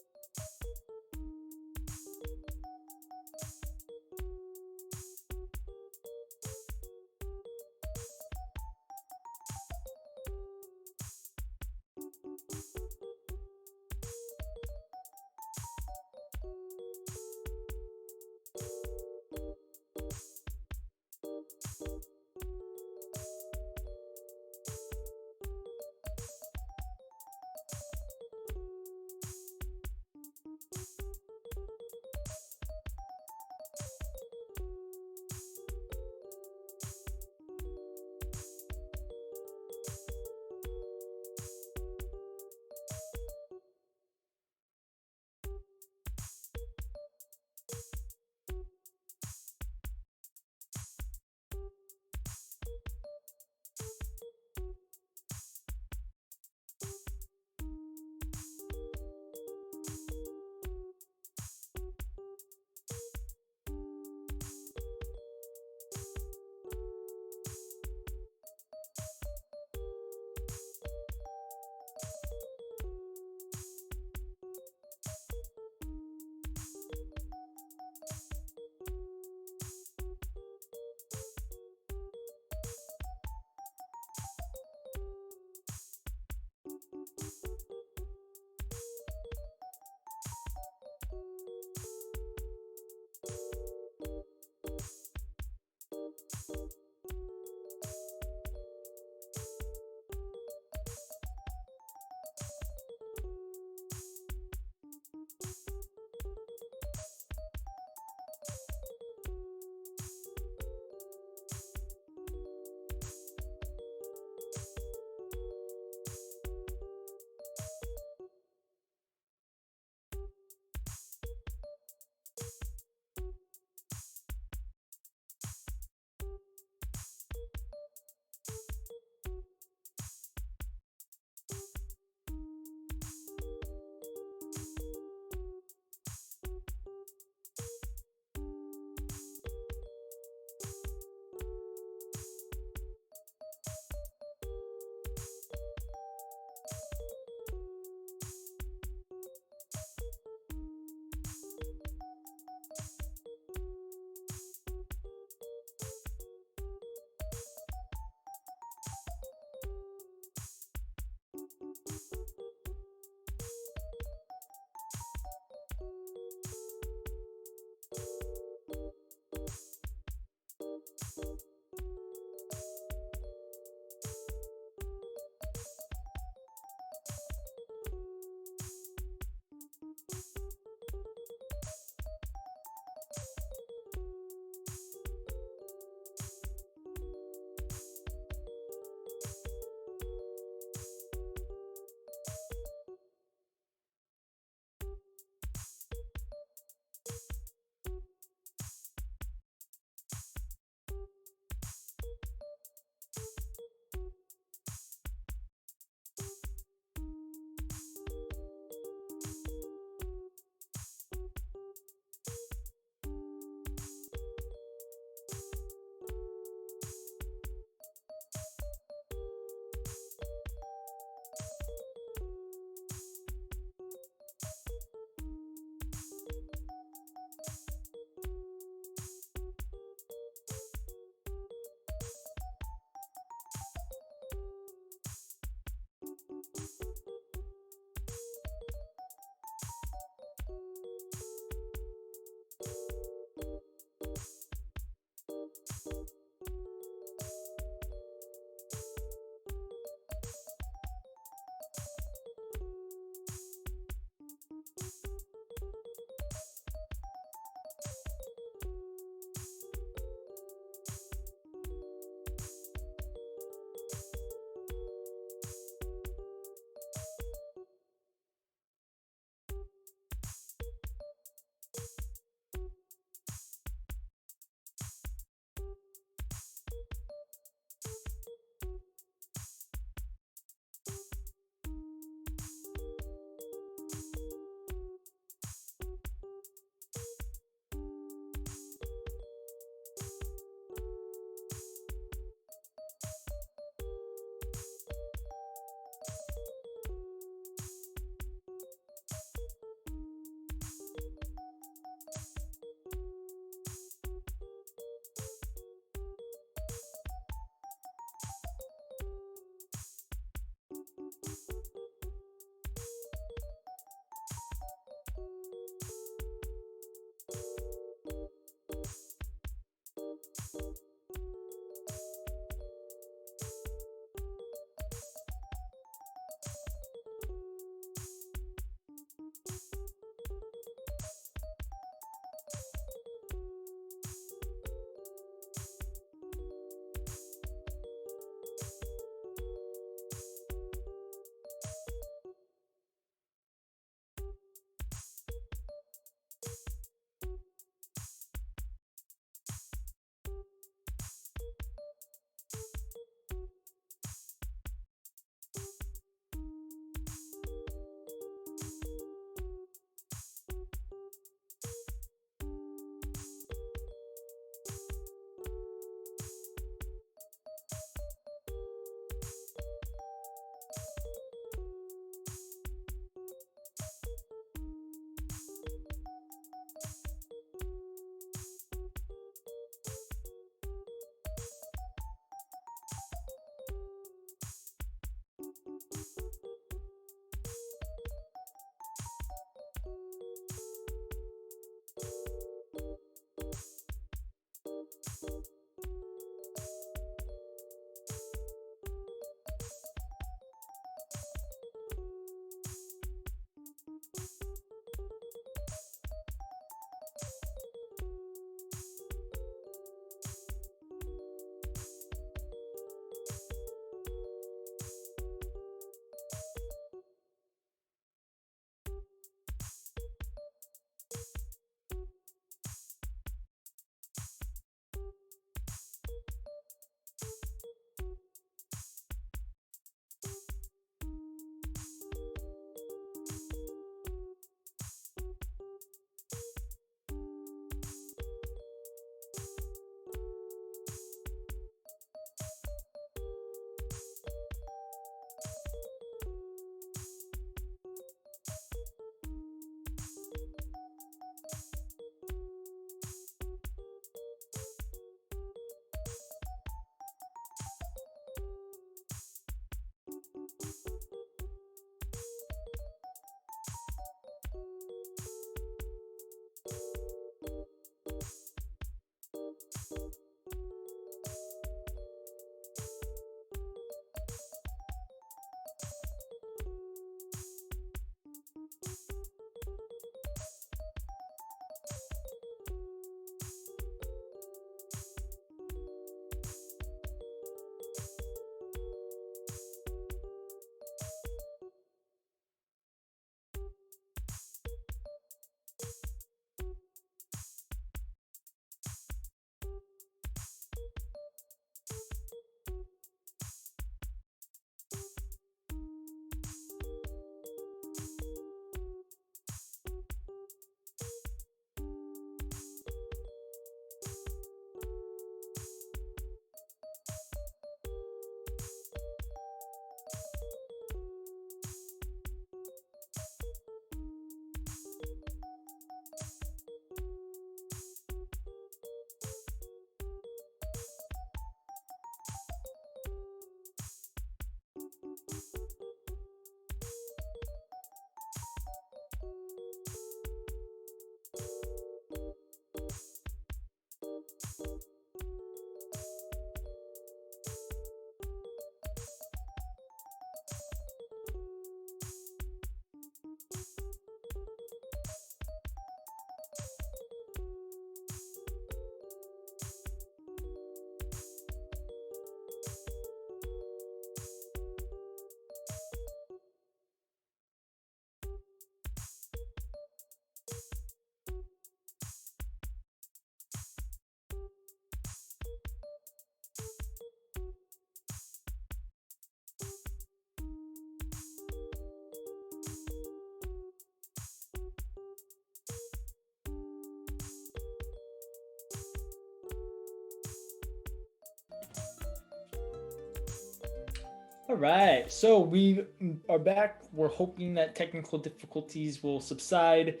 Speaker 1: All right, so we are back. We're hoping that technical difficulties will subside.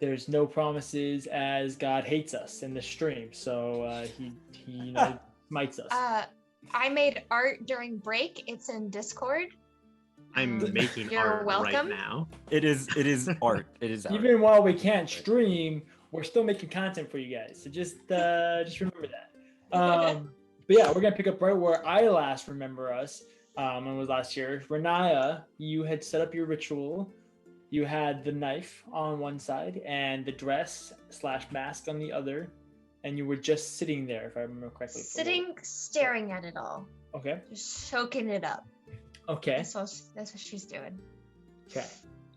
Speaker 1: There's no promises, as God hates us in the stream, so he smites us.
Speaker 5: I made art during break. It's in Discord.
Speaker 2: I'm making
Speaker 5: You're
Speaker 2: art
Speaker 5: welcome.
Speaker 2: right now.
Speaker 3: It is art. It is art.
Speaker 1: Even while we can't stream, we're still making content for you guys. So just remember that. But yeah, we're gonna pick up right where I last remember us. It was last year. Renaya, you had set up your ritual. You had the knife on one side and the dress / mask on the other, and you were just sitting there, if I remember correctly.
Speaker 5: Sitting, staring at it all.
Speaker 1: Okay.
Speaker 5: Just soaking it up.
Speaker 1: Okay.
Speaker 5: That's what she's doing.
Speaker 1: Okay.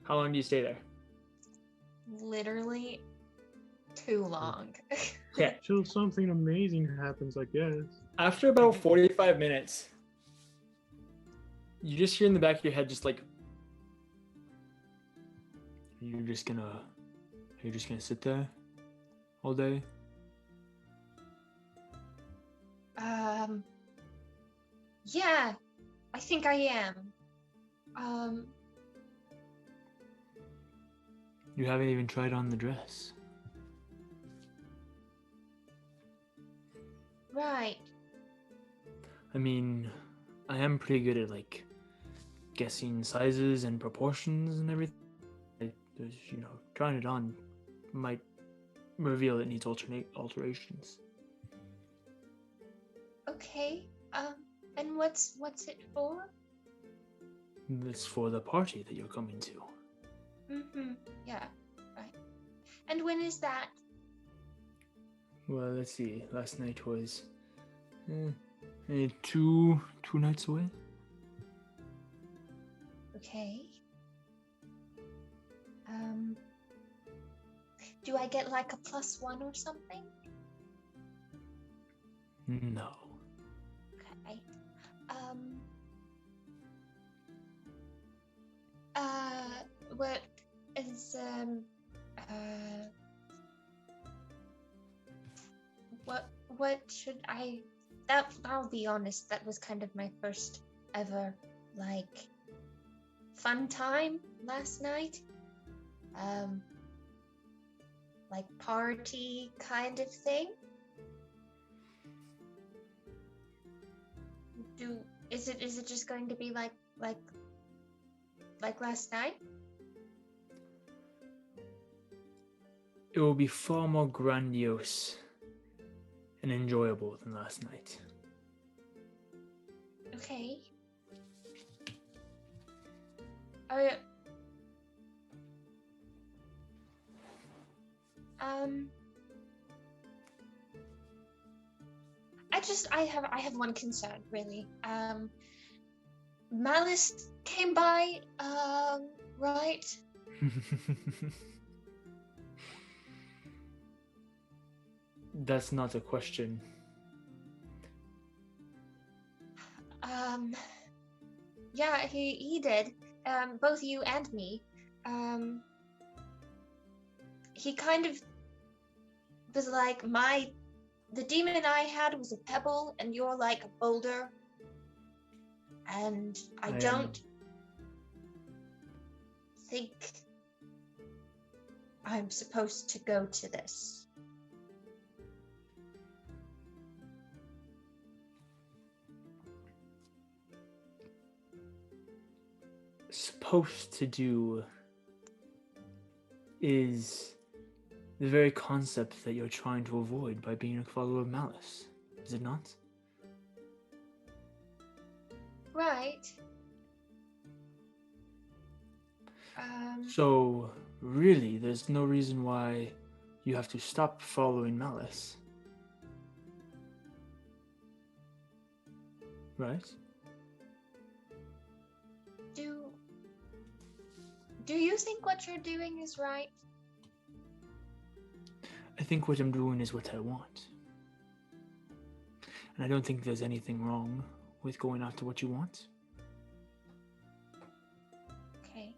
Speaker 1: How long do you stay there?
Speaker 5: Literally too long.
Speaker 1: Okay.
Speaker 2: Till something amazing happens, I guess.
Speaker 1: After about 45 minutes, you just hear in the back of your head, just like, you're just gonna sit there all day?
Speaker 5: Yeah, I think I am.
Speaker 1: You haven't even tried on the dress.
Speaker 5: Right.
Speaker 1: I mean, I am pretty good at like guessing sizes and proportions and everything. There's, trying it on might reveal it needs alterations.
Speaker 5: Okay. And what's it for?
Speaker 1: It's for the party that you're coming to.
Speaker 5: Mm-hmm. Yeah. Right. And when is that?
Speaker 1: Well, let's see. Last night was 2 nights away.
Speaker 5: Okay. Do I get like a +1 or something?
Speaker 1: No.
Speaker 5: Okay. What is what should I? I'll be honest. That was kind of my first ever like fun time last night. Like party kind of thing. Is it just going to be like last night?
Speaker 1: It will be far more grandiose and enjoyable than last night.
Speaker 5: Okay. I have one concern really. Malice came by, right?
Speaker 1: That's not a question.
Speaker 5: Yeah, he did. Both you and me. He kind of was like the demon I had was a pebble and you're like a boulder. And I don't think I'm supposed to go to this.
Speaker 1: Supposed to do is the very concept that you're trying to avoid by being a follower of Malice, is it not?
Speaker 5: Right.
Speaker 1: So, really, there's no reason why you have to stop following Malice. Right?
Speaker 5: Do you think what you're doing is right?
Speaker 1: I think what I'm doing is what I want. And I don't think there's anything wrong with going after what you want.
Speaker 5: Okay.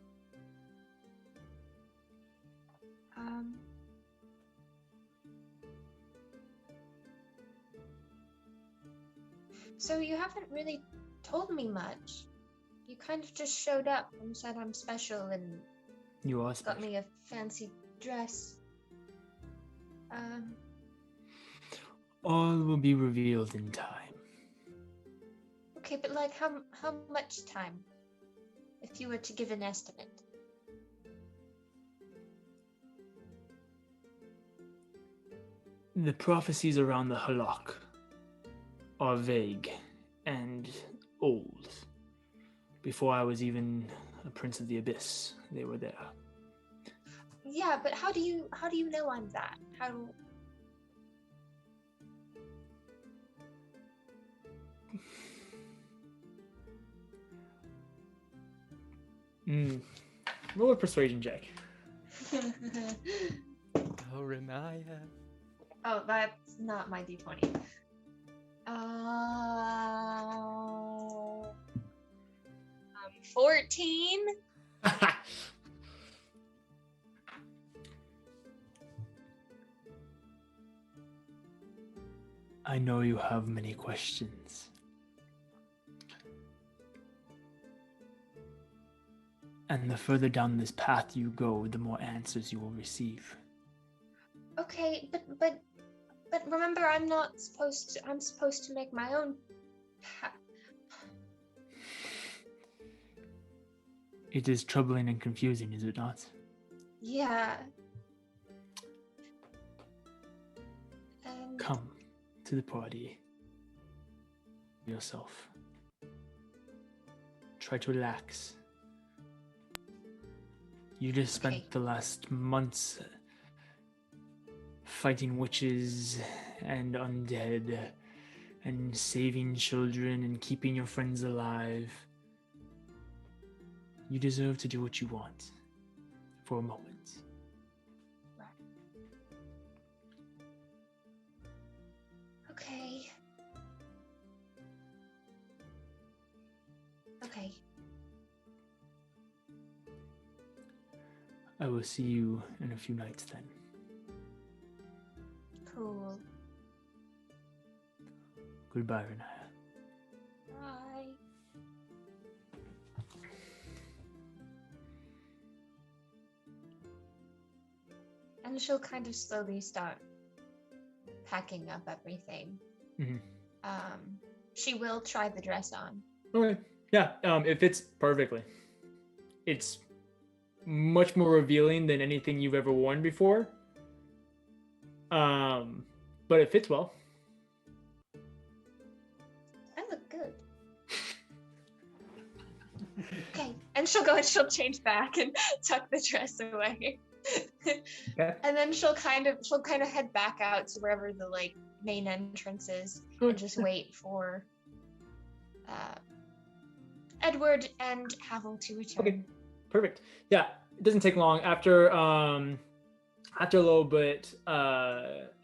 Speaker 5: So you haven't really told me much. kind of just showed up and said I'm special and
Speaker 1: You are
Speaker 5: got
Speaker 1: special.
Speaker 5: me a fancy dress.
Speaker 1: All will be revealed in time.
Speaker 5: Okay, but like how much time? If you were to give an estimate.
Speaker 1: The prophecies around the Halak are vague and old. Before I was even a prince of the abyss, they were there.
Speaker 5: Yeah, but how do you know I'm that? How
Speaker 1: Roll a persuasion check.
Speaker 4: Oh, Renaya.
Speaker 5: Oh, that's not my d20. 14.
Speaker 1: I know you have many questions. And the further down this path you go, the more answers you will receive.
Speaker 5: Okay, but remember, I'm supposed to make my own path.
Speaker 1: It is troubling and confusing, is it not?
Speaker 5: Yeah. And
Speaker 1: Come to the party yourself. Try to relax. You just spent
Speaker 5: Okay.
Speaker 1: the last months fighting witches and undead and saving children and keeping your friends alive. You deserve to do what you want for a moment.
Speaker 5: Okay. Okay.
Speaker 1: I will see you in a few nights then.
Speaker 5: Cool.
Speaker 1: Goodbye, Renaya.
Speaker 5: Bye. And she'll kind of slowly start packing up everything.
Speaker 1: Mm-hmm.
Speaker 5: She will try the dress on.
Speaker 1: Okay. Yeah, it fits perfectly. It's much more revealing than anything you've ever worn before. But it fits well.
Speaker 5: I look good. Okay, and she'll go and she'll change back and tuck the dress away.
Speaker 1: Okay.
Speaker 5: And then she'll kind of head back out to wherever the like main entrance is and just wait for Edward and Havel to return.
Speaker 1: Okay, perfect. Yeah, it doesn't take long. After a little bit,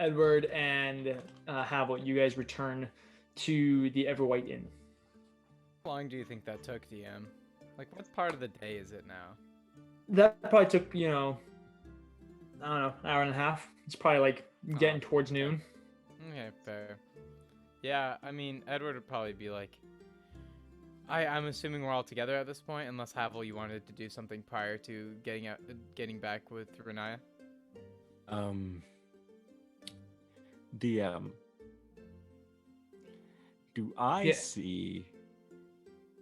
Speaker 1: Edward and Havel, you guys return to the Everwhite Inn.
Speaker 4: How long do you think that took, DM? Like, what part of the day is it now?
Speaker 1: That probably took, I don't know, an hour and a half. It's probably like getting towards noon.
Speaker 4: Okay, fair. Yeah, I mean, Edward would probably be like, I'm assuming we're all together at this point, unless Havel, you wanted to do something prior to getting back with Renaya.
Speaker 3: DM, do I see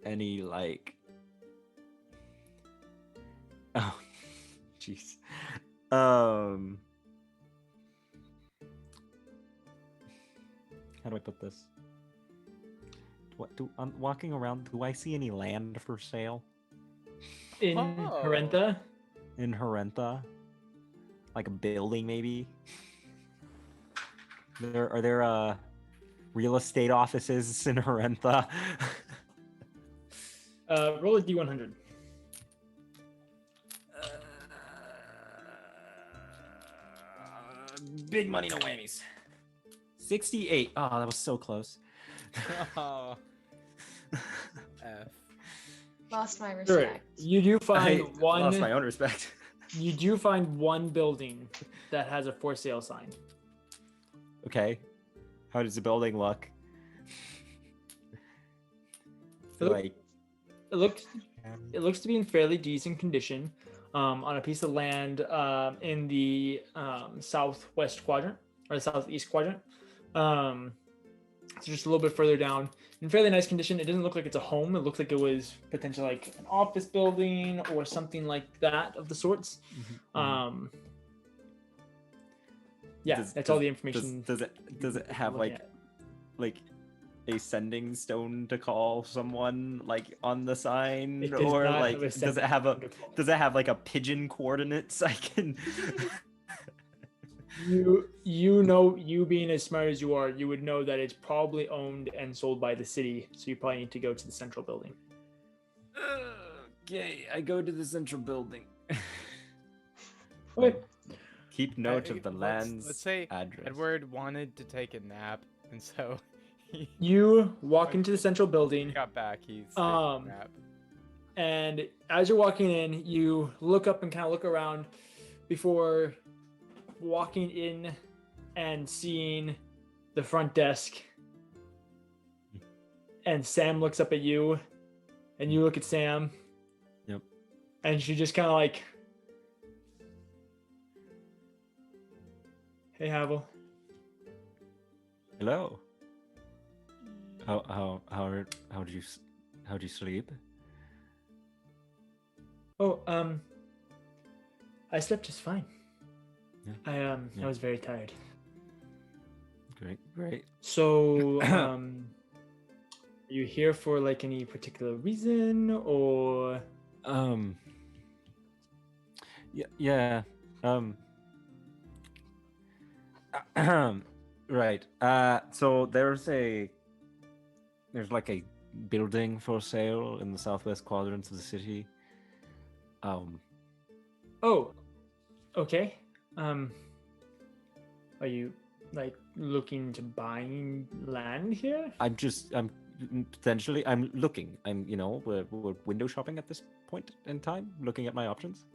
Speaker 3: any like? Oh, jeez. How do I put this? I'm walking around. Do I see any land for sale
Speaker 1: In
Speaker 4: Oh.
Speaker 1: Harenta?
Speaker 3: in Harenta? Like a building, maybe? Are there real estate offices in Harenta?
Speaker 1: Roll a D100.
Speaker 3: Big money, no whammies. 68. Oh, that was so close.
Speaker 4: Oh. F.
Speaker 5: Lost my
Speaker 1: Sure.
Speaker 5: respect.
Speaker 1: You do
Speaker 3: I
Speaker 1: find
Speaker 3: lost my
Speaker 1: one.
Speaker 3: own respect.
Speaker 1: You do find one building that has a for sale sign.
Speaker 3: Okay. How does the building look?
Speaker 1: Look.
Speaker 3: Like,
Speaker 1: it looks to be in fairly decent condition, on a piece of land in the southwest quadrant or the southeast quadrant. So just a little bit further down, in fairly nice condition. It doesn't look like it's a home. It looks like it was potentially like an office building or something like that of the sorts. Yeah, that's all the information.
Speaker 3: Does it have like a sending stone to call someone like on the sign,
Speaker 1: It does
Speaker 3: or
Speaker 1: not
Speaker 3: like
Speaker 1: have a
Speaker 3: does it
Speaker 1: sending
Speaker 3: have
Speaker 1: stone to call.
Speaker 3: does it have like a pigeon coordinates I can?
Speaker 1: You know, you being as smart as you are, you would know that it's probably owned and sold by the city. So you probably need to go to the central building.
Speaker 3: Okay, I go to the central building.
Speaker 1: Okay.
Speaker 3: Keep note of the land's
Speaker 4: Let's say
Speaker 3: address.
Speaker 4: Edward wanted to take a nap, and so he
Speaker 1: You walk into the central building.
Speaker 4: got back. He's taking a nap.
Speaker 1: And as you're walking in, you look up and kind of look around before walking in and seeing the front desk. And Sam looks up at you, and you look at Sam.
Speaker 3: Yep.
Speaker 1: And she just kind of like, "Hey, Haval."
Speaker 3: Hello. How did you sleep?
Speaker 1: Oh, I slept just fine.
Speaker 3: Yeah.
Speaker 1: I was very tired.
Speaker 3: Great.
Speaker 1: So, are you here for like any particular reason, or?
Speaker 3: Yeah. Right. So there's like a building for sale in the southwest quadrant of the city.
Speaker 1: Oh, okay. Are you like looking to buying land here?
Speaker 3: I'm looking. We're window shopping at this point in time, looking at my options.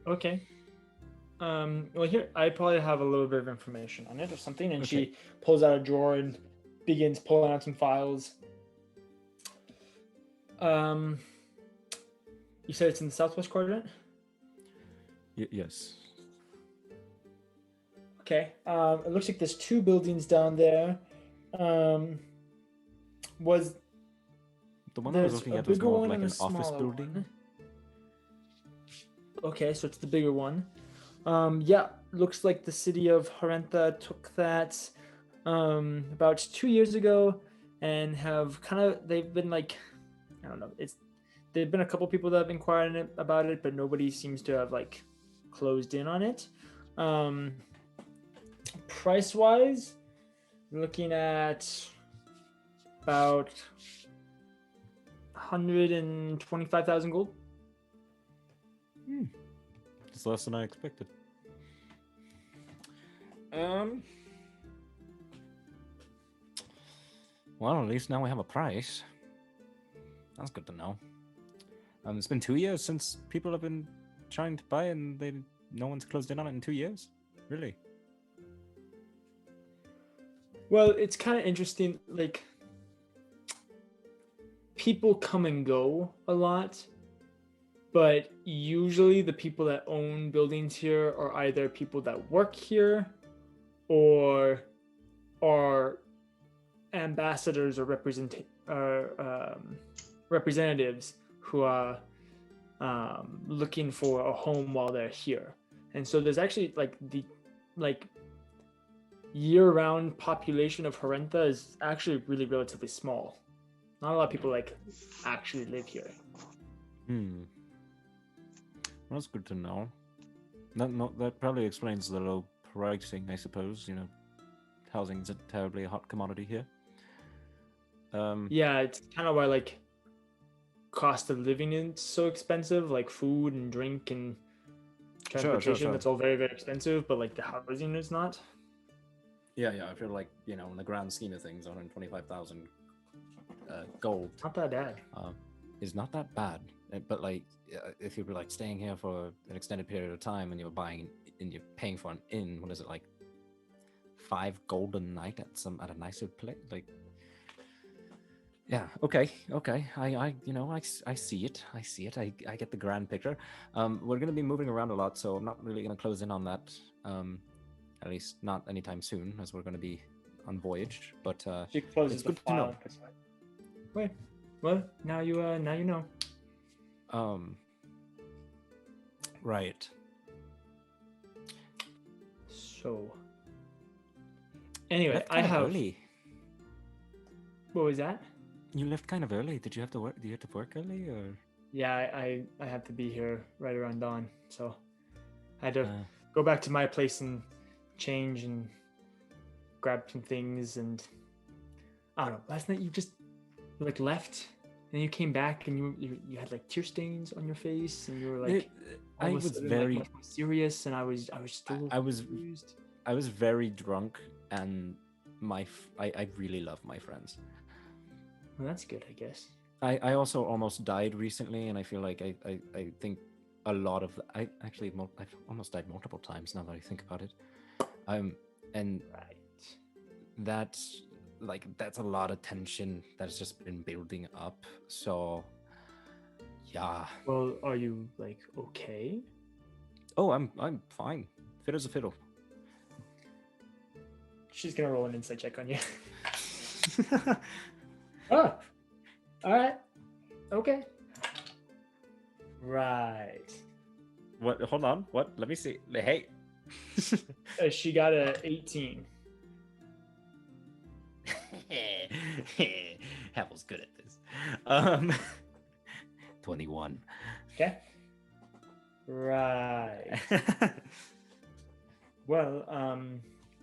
Speaker 1: Okay. Well, here I probably have a little bit of information on it or something, and
Speaker 3: Okay.
Speaker 1: she pulls out a drawer and begins pulling out some files. You said it's in the southwest quadrant?
Speaker 3: Yes.
Speaker 1: Okay. It looks like there's two buildings down there. Was
Speaker 3: The one I was
Speaker 1: there's
Speaker 3: looking
Speaker 1: a
Speaker 3: at was
Speaker 1: bigger
Speaker 3: more of
Speaker 1: one
Speaker 3: like
Speaker 1: and
Speaker 3: an
Speaker 1: a
Speaker 3: office
Speaker 1: smaller
Speaker 3: building.
Speaker 1: one? Okay, so it's the bigger one. Yeah, looks like the city of Harentha took that about 2 years ago, and have they've been like, I don't know, there've been a couple people that have inquired about it, but nobody seems to have like closed in on it. Price wise, looking at about 125,000 gold.
Speaker 3: It's less than I expected. Well, at least now we have a price. That's good to know. It's been 2 years since people have been trying to buy, and no one's closed in on it in 2 years. Really?
Speaker 1: Well, it's kind of interesting. Like, people come and go a lot, but usually the people that own buildings here are either people that work here or are ambassadors or representatives who are looking for a home while they're here. And so there's actually the year-round population of Harentha is actually really relatively small. Not a lot of people actually live here.
Speaker 3: That's good to know. That probably explains the low pricing, I suppose. Housing is a terribly hot commodity here.
Speaker 1: Yeah, it's kind of why cost of living is so expensive, like food and drink and transportation.
Speaker 3: Sure.
Speaker 1: That's all very, very expensive, but the housing is not.
Speaker 3: Yeah. I feel like in the grand scheme of things, 125,000 gold.
Speaker 1: Not that bad.
Speaker 3: Is not that bad. But if you were staying here for an extended period of time and you're buying and you're paying for an inn, what is it, 5 gold a night at a nicer place? Yeah. Okay. Okay. I see it. I see it. I get the grand picture. We're gonna be moving around a lot, so I'm not really gonna close in on that. At least not anytime soon, as we're gonna be on voyage. But
Speaker 1: She closes
Speaker 3: it's
Speaker 1: the
Speaker 3: good to
Speaker 1: file
Speaker 3: know.
Speaker 1: and puts it away. Wait. Well, now you know.
Speaker 3: Right.
Speaker 1: So. Anyway,
Speaker 3: Left
Speaker 1: I
Speaker 3: kind of
Speaker 1: have.
Speaker 3: early.
Speaker 1: What was that?
Speaker 3: You left kind of early. Did you have to work? Do you have to work early or?
Speaker 1: Yeah, I had to be here right around dawn, so I had to
Speaker 3: Uh,
Speaker 1: go back to my place and change and grab some things. And I don't know. Last night you just like left, and you came back, and you had like tear stains on your face, and you were like, all
Speaker 3: I
Speaker 1: of a
Speaker 3: was
Speaker 1: sudden,
Speaker 3: very.
Speaker 1: like, much more serious, and I was still
Speaker 3: I was
Speaker 1: confused.
Speaker 3: I was very drunk, and I really love my friends.
Speaker 1: Well, that's good, I guess.
Speaker 3: I also almost died recently, and I feel like I think a lot of I've almost died multiple times now that I think about it. And
Speaker 1: Right.
Speaker 3: that's a lot of tension that's just been building up. So yeah.
Speaker 1: Well, are you like okay?
Speaker 3: Oh, I'm fine. Fit as a fiddle.
Speaker 1: She's gonna roll an insight check on you. Oh, all right. Okay. Right.
Speaker 3: What? Hold on. What? Let me see. Hey.
Speaker 1: She got a 18.
Speaker 3: Havel's good at this. 21.
Speaker 1: Okay. Right. Well,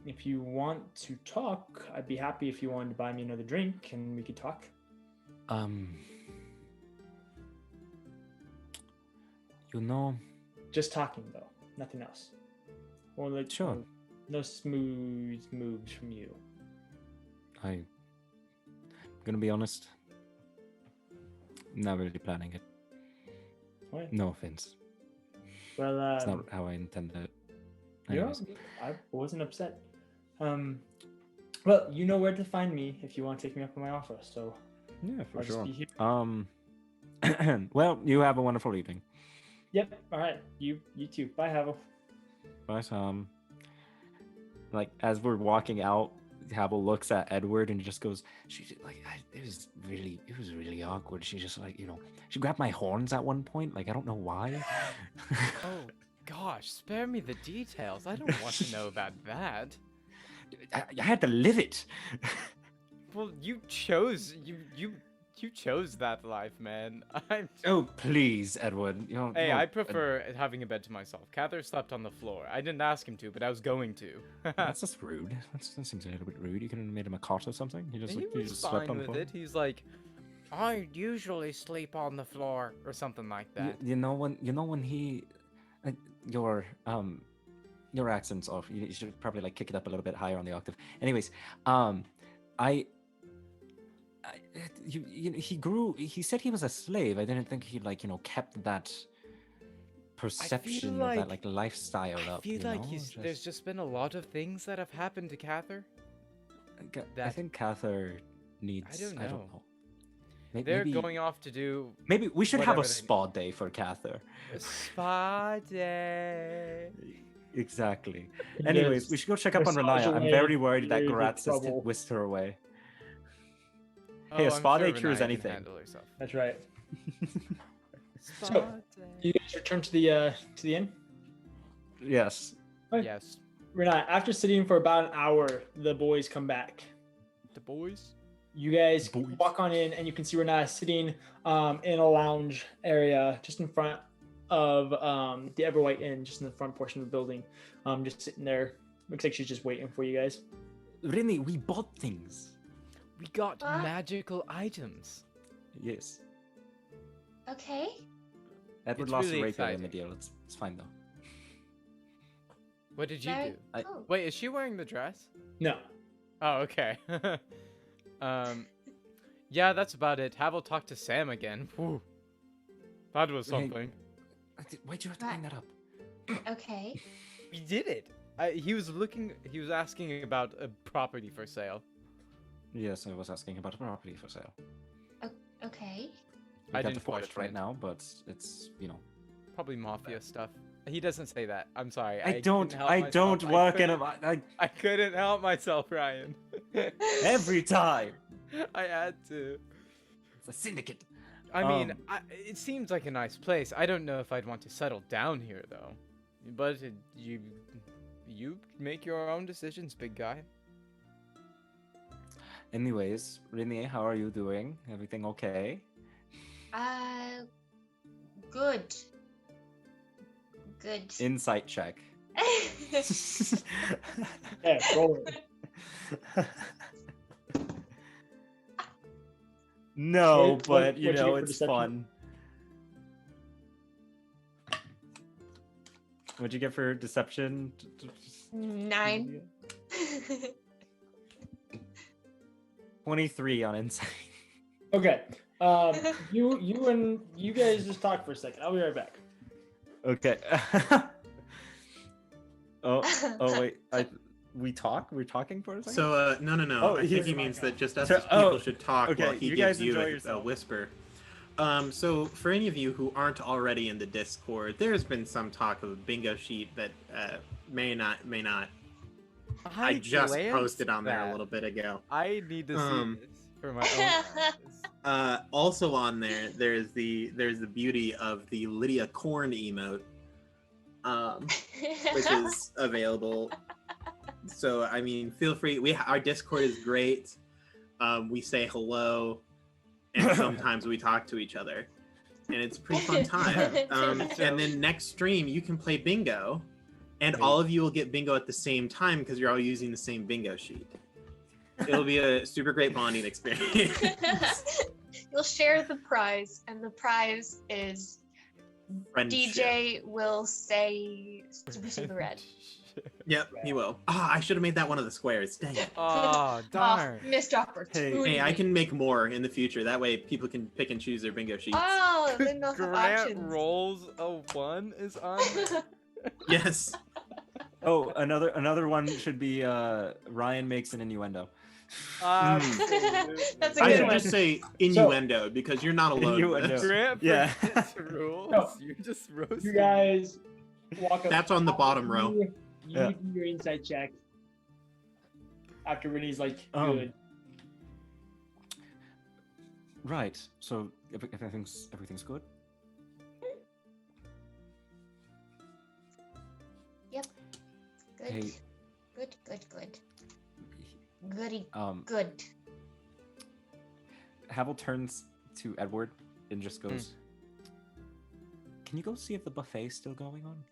Speaker 1: if you want to talk, I'd be happy if you wanted to buy me another drink and we could talk.
Speaker 3: You know,
Speaker 1: Just talking though, nothing else. Or like
Speaker 3: Sure.
Speaker 1: no smooth moves from you.
Speaker 3: I'm gonna be honest. Not really planning it.
Speaker 1: What?
Speaker 3: No offense.
Speaker 1: Well,
Speaker 3: It's not how I intended it.
Speaker 1: you know,
Speaker 3: Anyways.
Speaker 1: I wasn't upset. Well, you know where to find me if you want to take me up on my offer. So
Speaker 3: Yeah,
Speaker 1: I'll just be here.
Speaker 3: Well, you have a wonderful evening.
Speaker 1: Yep. All right. You too. Bye, Havel.
Speaker 3: Bye, like as we're walking out, Havel looks at Edward and just goes, it was really awkward. She just she grabbed my horns at one point. Like I don't know why.
Speaker 4: Oh gosh, spare me the details. I don't want to know about that.
Speaker 3: I had to live it.
Speaker 4: Well, you chose that life, man.
Speaker 3: Oh please, Edward.
Speaker 4: Hey, I prefer having a bed to myself. Cather slept on the floor. I didn't ask him to, but I was going to.
Speaker 3: That's just rude. That seems a little bit rude. You could have made him a cot or something. He
Speaker 4: He was
Speaker 3: just slept
Speaker 4: fine
Speaker 3: on the
Speaker 4: with
Speaker 3: floor.
Speaker 4: it. He's like, I usually sleep on the floor or something like that.
Speaker 3: You know when he, your accent's off. You should probably like kick it up a little bit higher on the octave. Anyways, he grew. He said he was a slave. I didn't think he kept that perception of that lifestyle
Speaker 4: I
Speaker 3: up.
Speaker 4: feel like there's just been a lot of things that have happened to Cather.
Speaker 3: I think Cather needs.
Speaker 4: I don't know.
Speaker 3: Maybe,
Speaker 4: Going off to do
Speaker 3: maybe we should have a
Speaker 4: whatever they-
Speaker 3: spa day for Cather.
Speaker 4: a spa day.
Speaker 3: Exactly. Anyways, we should go check up on
Speaker 1: Massage
Speaker 3: Renaya. I'm
Speaker 1: away
Speaker 3: very worried that
Speaker 1: the
Speaker 3: Gratz has
Speaker 1: trouble.
Speaker 3: whisked her away.
Speaker 4: Oh,
Speaker 3: Hey, a
Speaker 4: I'm
Speaker 3: spa
Speaker 4: sure
Speaker 3: day cures
Speaker 4: Renaya can
Speaker 3: anything.
Speaker 4: handle herself.
Speaker 1: That's right.
Speaker 4: Spa
Speaker 1: So,
Speaker 4: day.
Speaker 1: You guys return to the inn.
Speaker 3: Yes.
Speaker 4: Yes,
Speaker 1: Renai, after sitting for about an hour, the boys come back.
Speaker 4: the boys.
Speaker 1: You guys
Speaker 3: Boys.
Speaker 1: walk on in, and you can see Renai sitting in a lounge area just in front of the Everwhite Inn, just in the front portion of the building. Just sitting there. Looks like she's just waiting for you guys.
Speaker 3: Really, we bought things.
Speaker 4: We got
Speaker 5: What?
Speaker 4: magical items.
Speaker 3: Yes.
Speaker 5: Okay.
Speaker 3: Edward
Speaker 4: It's
Speaker 3: lost
Speaker 4: really
Speaker 3: a rapier in the
Speaker 4: exciting.
Speaker 3: deal. It's fine though.
Speaker 4: What did you
Speaker 5: Very
Speaker 4: do?
Speaker 5: cool.
Speaker 4: Wait, is she wearing the dress?
Speaker 1: No.
Speaker 4: Oh, okay. Yeah, that's about it. Havel talked to Sam again. Whew. That was
Speaker 3: Hey.
Speaker 4: something.
Speaker 3: Why'd you have to bring that up?
Speaker 5: Okay.
Speaker 4: We did it. He was asking about a property for sale.
Speaker 3: Yes, I was asking about a property for sale. We
Speaker 4: I
Speaker 3: got
Speaker 4: didn't
Speaker 3: the forest
Speaker 4: question
Speaker 3: right
Speaker 4: it.
Speaker 3: now, but it's
Speaker 4: Probably mafia stuff. He doesn't say that. I'm sorry.
Speaker 3: I
Speaker 4: couldn't help
Speaker 3: I
Speaker 4: myself.
Speaker 3: don't
Speaker 4: I
Speaker 3: work in
Speaker 4: couldn't-
Speaker 3: a
Speaker 4: I couldn't help myself, Ryan.
Speaker 3: every time.
Speaker 4: I had to.
Speaker 3: It's a syndicate.
Speaker 4: I mean, it seems like a nice place. I don't know if I'd want to settle down here, though. But you make your own decisions, big guy.
Speaker 3: Anyways, Renee, how are you doing? Everything okay?
Speaker 5: Good. Good.
Speaker 3: Insight check.
Speaker 1: Yeah, roll it.
Speaker 3: No,
Speaker 1: What-
Speaker 3: but you
Speaker 1: what'd you
Speaker 3: know
Speaker 1: get for
Speaker 3: it's
Speaker 1: deception?
Speaker 3: fun. What'd you get for deception?
Speaker 5: 9.
Speaker 3: 23 on insight.
Speaker 1: Okay. You guys just talk for a second. I'll be right back.
Speaker 3: Okay. oh wait. We're talking for a second.
Speaker 2: So no.
Speaker 3: Oh,
Speaker 2: I think
Speaker 3: he's-
Speaker 2: he means that just us
Speaker 3: So-
Speaker 2: as people should talk
Speaker 3: okay,
Speaker 2: while he
Speaker 3: you
Speaker 2: gives
Speaker 3: guys
Speaker 2: you
Speaker 3: enjoy
Speaker 2: a
Speaker 3: yourself.
Speaker 2: whisper. So for any of you who aren't already in the Discord, there's been some talk of a bingo sheet that may not. I just
Speaker 4: glanced
Speaker 2: posted on there a
Speaker 4: that.
Speaker 2: little bit ago.
Speaker 4: I need to see this for my own eyes.
Speaker 2: Also on there's the beauty of the Lydia Corn emote, which is available. So I mean, feel free. Our Discord is great. We say hello, and sometimes we talk to each other, and it's a pretty fun time. And then next stream you can play bingo, and all of you will get bingo at the same time because you're all using the same bingo sheet. It'll be a super great bonding experience.
Speaker 5: You'll share the prize, and the prize is
Speaker 2: Friendship.
Speaker 5: DJ will say super super red.
Speaker 2: Yep, he will. I should have made that one of the squares. Dang it.
Speaker 4: Oh, darn.
Speaker 5: Missed opportunity.
Speaker 2: Hey, I can make more in the future. That way people can pick and choose their bingo sheets.
Speaker 5: Oh, then they'll have
Speaker 4: Grant
Speaker 5: options.
Speaker 4: rolls a 1 is on.
Speaker 2: Yes.
Speaker 3: Oh, another one should be Ryan makes an innuendo.
Speaker 4: Absolutely.
Speaker 5: That's a
Speaker 2: I
Speaker 5: good
Speaker 2: should
Speaker 5: one.
Speaker 2: just say innuendo because you're not alone. in
Speaker 3: Innuendo.
Speaker 2: this.
Speaker 4: Grant
Speaker 3: Yeah.
Speaker 4: forgets rules.
Speaker 1: No.
Speaker 4: You're just roasting.
Speaker 1: You guys walk up.
Speaker 2: That's on the bottom row.
Speaker 1: You
Speaker 3: Yeah.
Speaker 1: do your insight check. After Rennie's like,
Speaker 3: Um,
Speaker 1: good.
Speaker 3: Right. So everything's good.
Speaker 5: Good.
Speaker 3: Hey.
Speaker 5: Good. Goody.
Speaker 3: Um,
Speaker 5: Good.
Speaker 3: Havel turns to Edward and just goes, "Can you go see if the buffet's still going on?"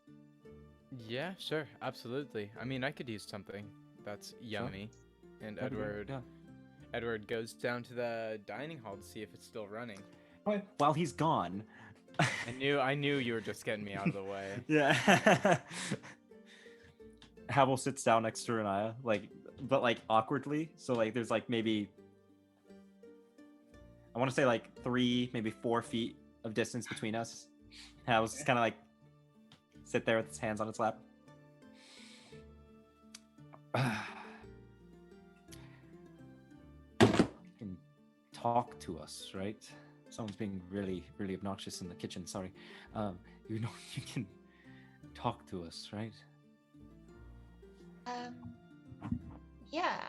Speaker 4: Yeah, sure, absolutely. I mean, I could use something that's yummy. And
Speaker 3: That'd be great,
Speaker 4: Edward,
Speaker 3: yeah.
Speaker 4: Edward goes down to the dining hall to see if it's still running.
Speaker 3: While he's gone.
Speaker 4: I knew you were just getting me out of the way.
Speaker 3: Yeah. Havel sits down next to Renaya, but awkwardly. So there's maybe, I want to say 3, maybe 4 feet of distance between us. Havel's just kind of sit there with his hands on his lap. Can talk to us, right? Someone's being really, really obnoxious in the kitchen. Sorry. You can talk to us, right?
Speaker 5: Yeah.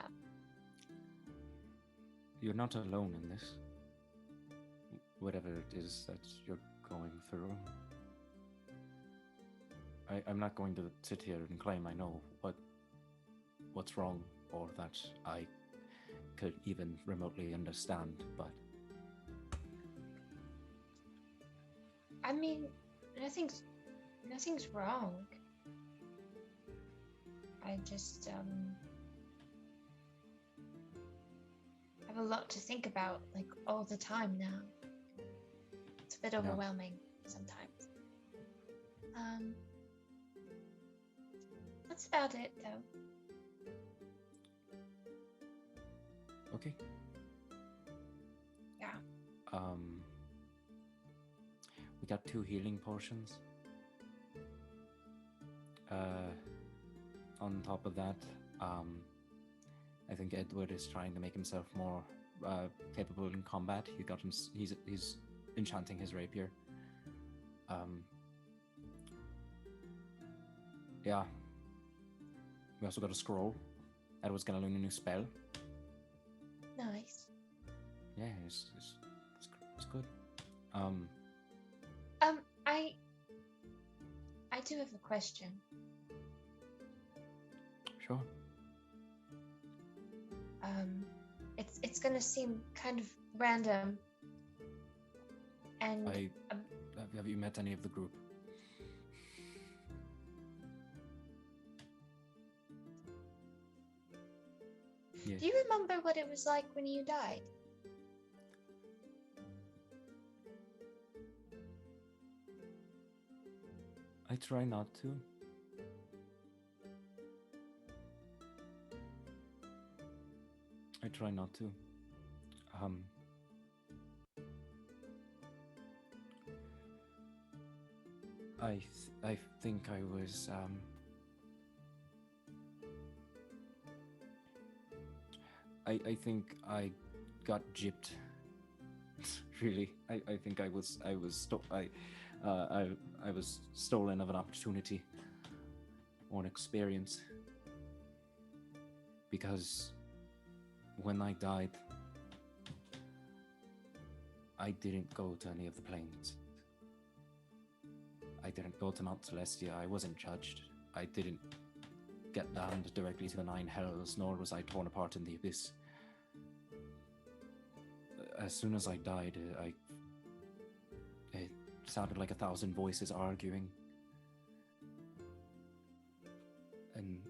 Speaker 3: You're not alone in this. Whatever it is that you're going through. I'm not going to sit here and claim I know what's wrong or that I could even remotely understand, but
Speaker 5: I mean, nothing's wrong. I just have a lot to think about, all the time now. It's a bit overwhelming sometimes. That's about it, though.
Speaker 3: okay.
Speaker 5: Yeah.
Speaker 3: We got 2 healing potions. On top of that, I think Edward is trying to make himself more capable in combat. He's enchanting his rapier. Yeah. We also got a scroll. I was gonna learn a new spell.
Speaker 5: Nice.
Speaker 3: Yeah, it's good.
Speaker 5: I do have a question.
Speaker 3: Sure.
Speaker 5: It's gonna seem kind of random. And
Speaker 3: Have you met any of the group? Yeah.
Speaker 5: do you remember what it was like when you died?
Speaker 3: I try not to. I try not to. I think I was I think I got gypped. Really, I think I was stolen of an opportunity or an experience, because when I died, I didn't go to any of the planes. I didn't go to Mount Celestia. I wasn't judged. I didn't get damned directly to the Nine Hells, nor was I torn apart in the Abyss. As soon as I died, it sounded like 1,000 voices arguing. And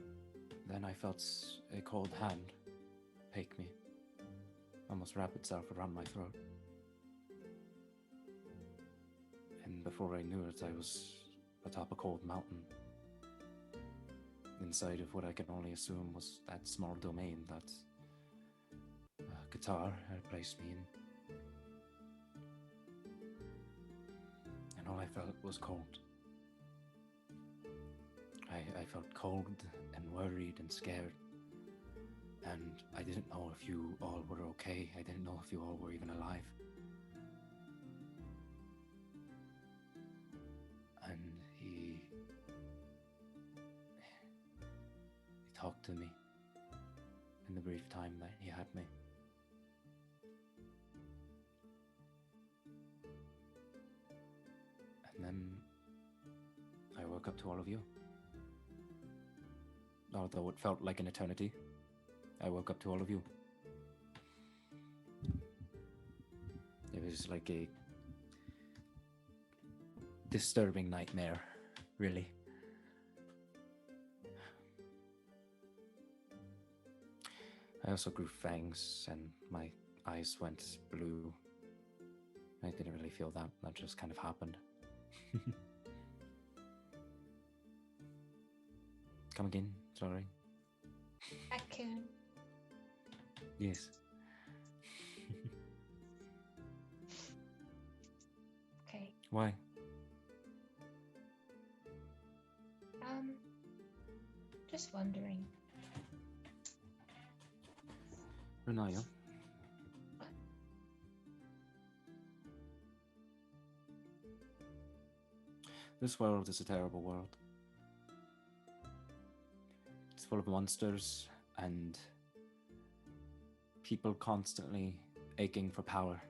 Speaker 3: then I felt a cold hand take me, almost wrap itself around my throat. And before I knew it, I was atop a cold mountain, inside of what I can only assume was that small domain that Qatar had placed me in. And all I felt was cold. I felt cold and worried and scared. And I didn't know if you all were okay. I didn't know if you all were even alive. And he talked to me in the brief time that he had me. And then I woke up to all of you. Although it felt like an eternity, I woke up to all of you. It was like a disturbing nightmare, really. I also grew fangs and my eyes went blue. I didn't really feel that. That just kind of happened. Come again, sorry.
Speaker 5: Raccoon.
Speaker 3: Yes.
Speaker 5: Okay.
Speaker 3: Why?
Speaker 5: Just wondering.
Speaker 3: Renaya? This world is a terrible world. It's full of monsters and people constantly aching for power.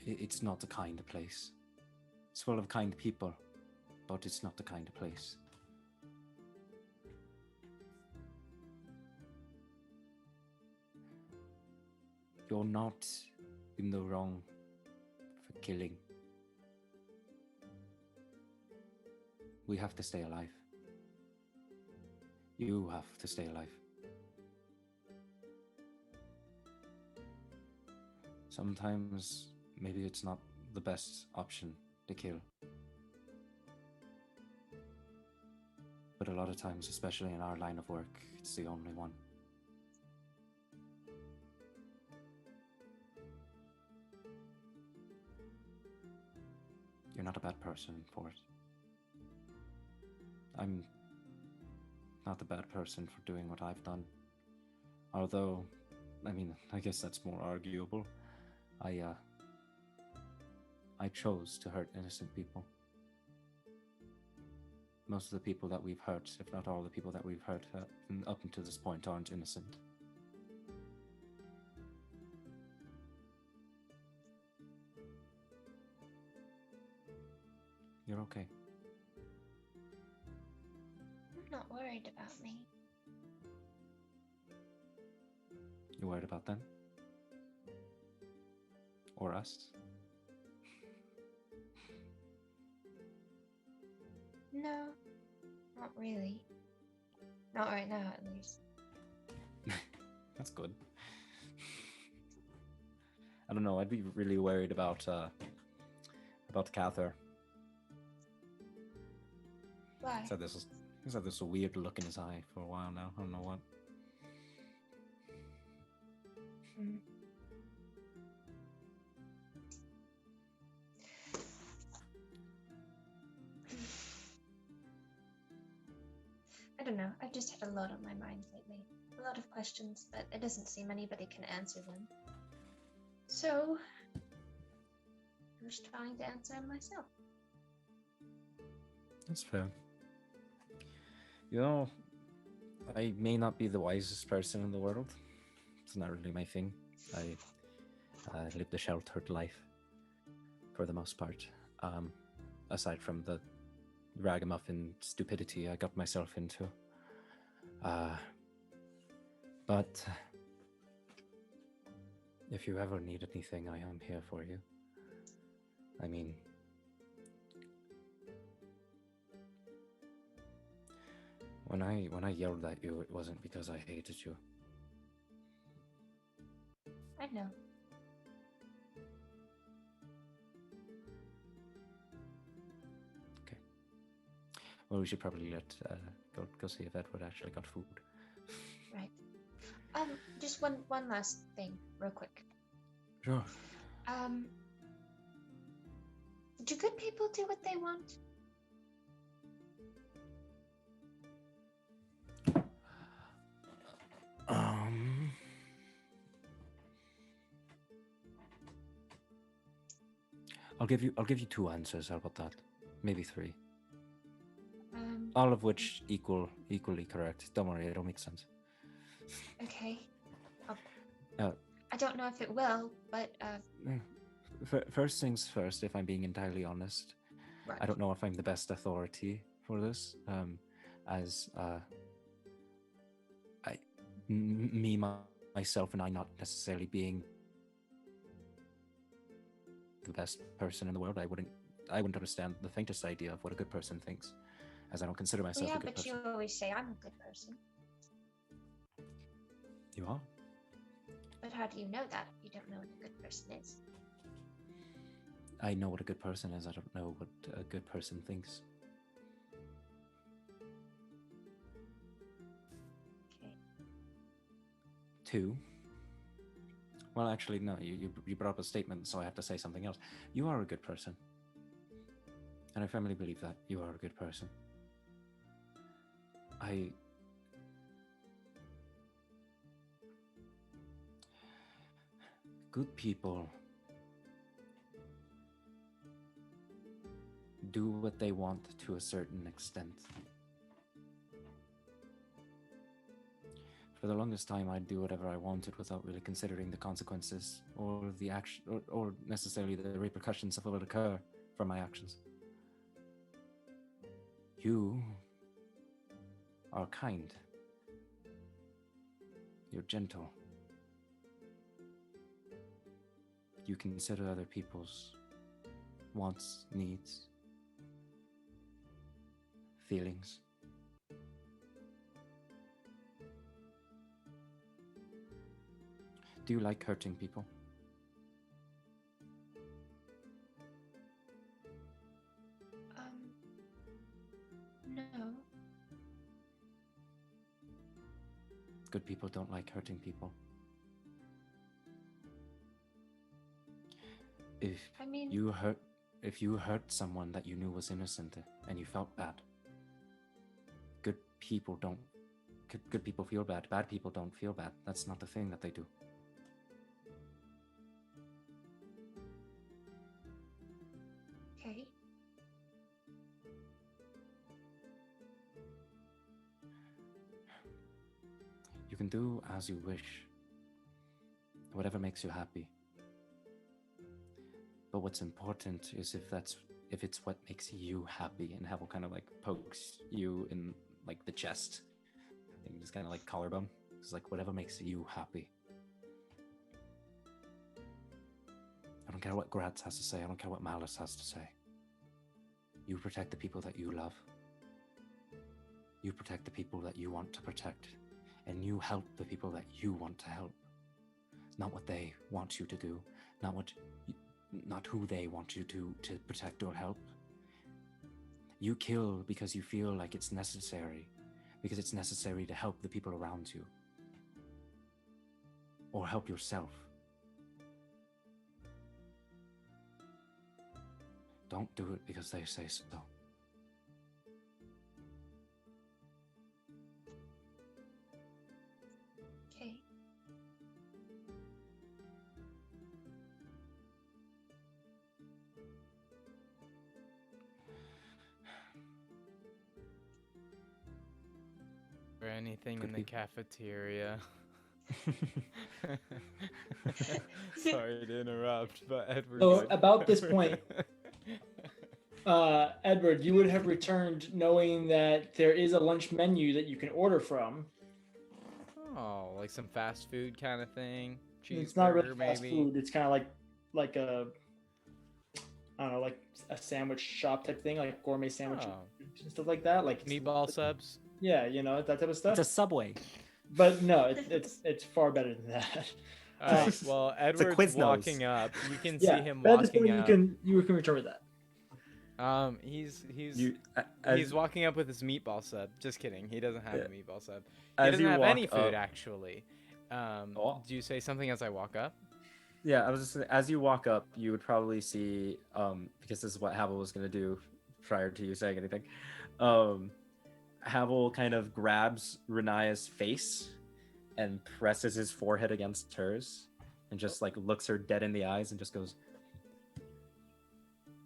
Speaker 3: It's not a kind place. It's full of kind people, but it's not the kind of place. You're not in the wrong for killing. We have to stay alive. You have to stay alive. Sometimes maybe it's not the best option to kill. But a lot of times, especially in our line of work, it's the only one. You're not a bad person for it. I'm not a bad person for doing what I've done. Although
Speaker 6: I mean, I guess that's more arguable. I chose to hurt innocent people. Most of the people that we've hurt, if not all the people that we've hurt up until this point, aren't innocent. You're okay.
Speaker 5: I'm not worried about me.
Speaker 6: You worried about them? Or us?
Speaker 5: No, not really. Not right now, at least.
Speaker 6: That's good. I don't know. I'd be really worried about Cather.
Speaker 5: Why?
Speaker 6: He's had this weird look in his eye for a while now. I don't know what.
Speaker 5: Mm. I don't know. I've just had a lot on my mind lately. A lot of questions, but it doesn't seem anybody can answer them. So, I'm just trying to answer them myself.
Speaker 6: That's fair. You know, I may not be the wisest person in the world. It's not really my thing. I lived a sheltered life for the most part. Aside from the ragamuffin stupidity I got myself into. But if you ever need anything, I am here for you. I mean, when I yelled at you, it wasn't because I hated you.
Speaker 5: I know.
Speaker 6: Okay. Well, we should probably go see if Edward actually got food.
Speaker 5: Right. Just one last thing, real quick.
Speaker 6: Sure.
Speaker 5: Do good people do what they want?
Speaker 6: I'll give you two answers. How about that? Maybe three.
Speaker 5: All
Speaker 6: of which equally correct. Don't worry, it'll make sense.
Speaker 5: Okay.
Speaker 6: Uh,
Speaker 5: I don't know if it will, but
Speaker 6: First things first, if I'm being entirely honest,
Speaker 5: right.
Speaker 6: I don't know if I'm the best authority for this, myself, and I not necessarily being the best person in the world. I wouldn't understand the faintest idea of what a good person thinks, as I don't consider myself a good person.
Speaker 5: Yeah, but you always say I'm a good person.
Speaker 6: You are?
Speaker 5: But how do you know that if you don't know what a good person is?
Speaker 6: I know what a good person is. I don't know what a good person thinks.
Speaker 5: Okay.
Speaker 6: Two. Well, actually, no. You brought up a statement, so I have to say something else. You are a good person. And I firmly believe that you are a good person. Good people do what they want to a certain extent. For the longest time, I'd do whatever I wanted without really considering the consequences or the action, or necessarily the repercussions of what would occur from my actions. You are kind. You're gentle. You consider other people's wants, needs, feelings. Do you like hurting people?
Speaker 5: No.
Speaker 6: Good people don't like hurting people. If you hurt someone that you knew was innocent and you felt bad, good people feel bad. Bad people don't feel bad. That's not the thing that they do.
Speaker 5: Okay.
Speaker 6: You can do as you wish, whatever makes you happy. But what's important is if it's what makes you happy. And Havel kind of like pokes you in like the chest, and just kind of like collarbone. It's like whatever makes you happy. I don't care what Gratz has to say. I don't care what Malice has to say. You protect the people that you love. You protect the people that you want to protect. And you help the people that you want to help. Not what they want you to do. Not who they want you to protect or help. You kill because you feel like it's necessary. Because it's necessary to help the people around you. Or help yourself. Don't do it because they say so.
Speaker 5: Okay.
Speaker 4: Or anything
Speaker 6: Could
Speaker 4: in the
Speaker 6: be.
Speaker 4: cafeteria. Sorry to interrupt, but Edward.
Speaker 1: So,
Speaker 4: would-
Speaker 1: about this point- Edward, you would have returned knowing that there is a lunch menu that you can order from.
Speaker 4: Oh, like some fast food kind of thing.
Speaker 1: It's not really
Speaker 4: Cheeseburger,
Speaker 1: fast
Speaker 4: maybe.
Speaker 1: food. It's kind of like a, I don't know, like a sandwich shop type thing, like gourmet sandwich
Speaker 4: Oh.
Speaker 1: and stuff like that. Like
Speaker 4: Meatball subs.
Speaker 1: Yeah, you know, that type of stuff.
Speaker 3: It's a Subway.
Speaker 1: But no, it's far better than that.
Speaker 4: Alright, well, Edward's
Speaker 3: Quiznos.
Speaker 4: walking up. You can
Speaker 1: Yeah,
Speaker 4: see him
Speaker 1: but at this
Speaker 4: walking
Speaker 1: point,
Speaker 4: up.
Speaker 1: you can return with that.
Speaker 4: He's
Speaker 3: As
Speaker 4: walking up with his meatball sub. Just kidding. He doesn't have
Speaker 3: Yeah.
Speaker 4: a meatball sub. He
Speaker 3: as
Speaker 4: doesn't
Speaker 3: you
Speaker 4: have
Speaker 3: walk
Speaker 4: any food
Speaker 3: up-
Speaker 4: actually.
Speaker 3: Oh.
Speaker 4: Do you say something as I walk up?
Speaker 3: Yeah, I was just as you walk up, you would probably see, because this is what Havel was gonna do prior to you saying anything. Havel kind of grabs Renaya's face and presses his forehead against hers, and just like looks her dead in the eyes and just goes,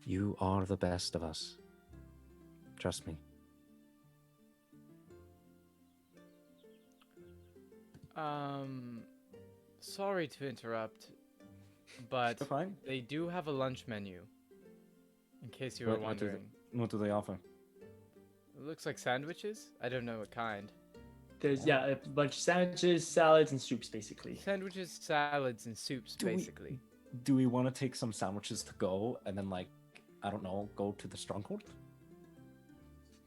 Speaker 6: You are the best of us. Trust me.
Speaker 4: Sorry to interrupt, but
Speaker 3: "You're fine.
Speaker 4: they do have a lunch menu. In case you were
Speaker 3: What do they-
Speaker 4: wondering.
Speaker 3: What do they offer?"
Speaker 4: It looks like sandwiches. I don't know what kind.
Speaker 1: There's a bunch of sandwiches, salads, and soups basically.
Speaker 4: Sandwiches, salads, and soups,
Speaker 3: Do we-
Speaker 4: basically.
Speaker 3: Do we want to take some sandwiches to go and then, like, I don't know, go to the stronghold?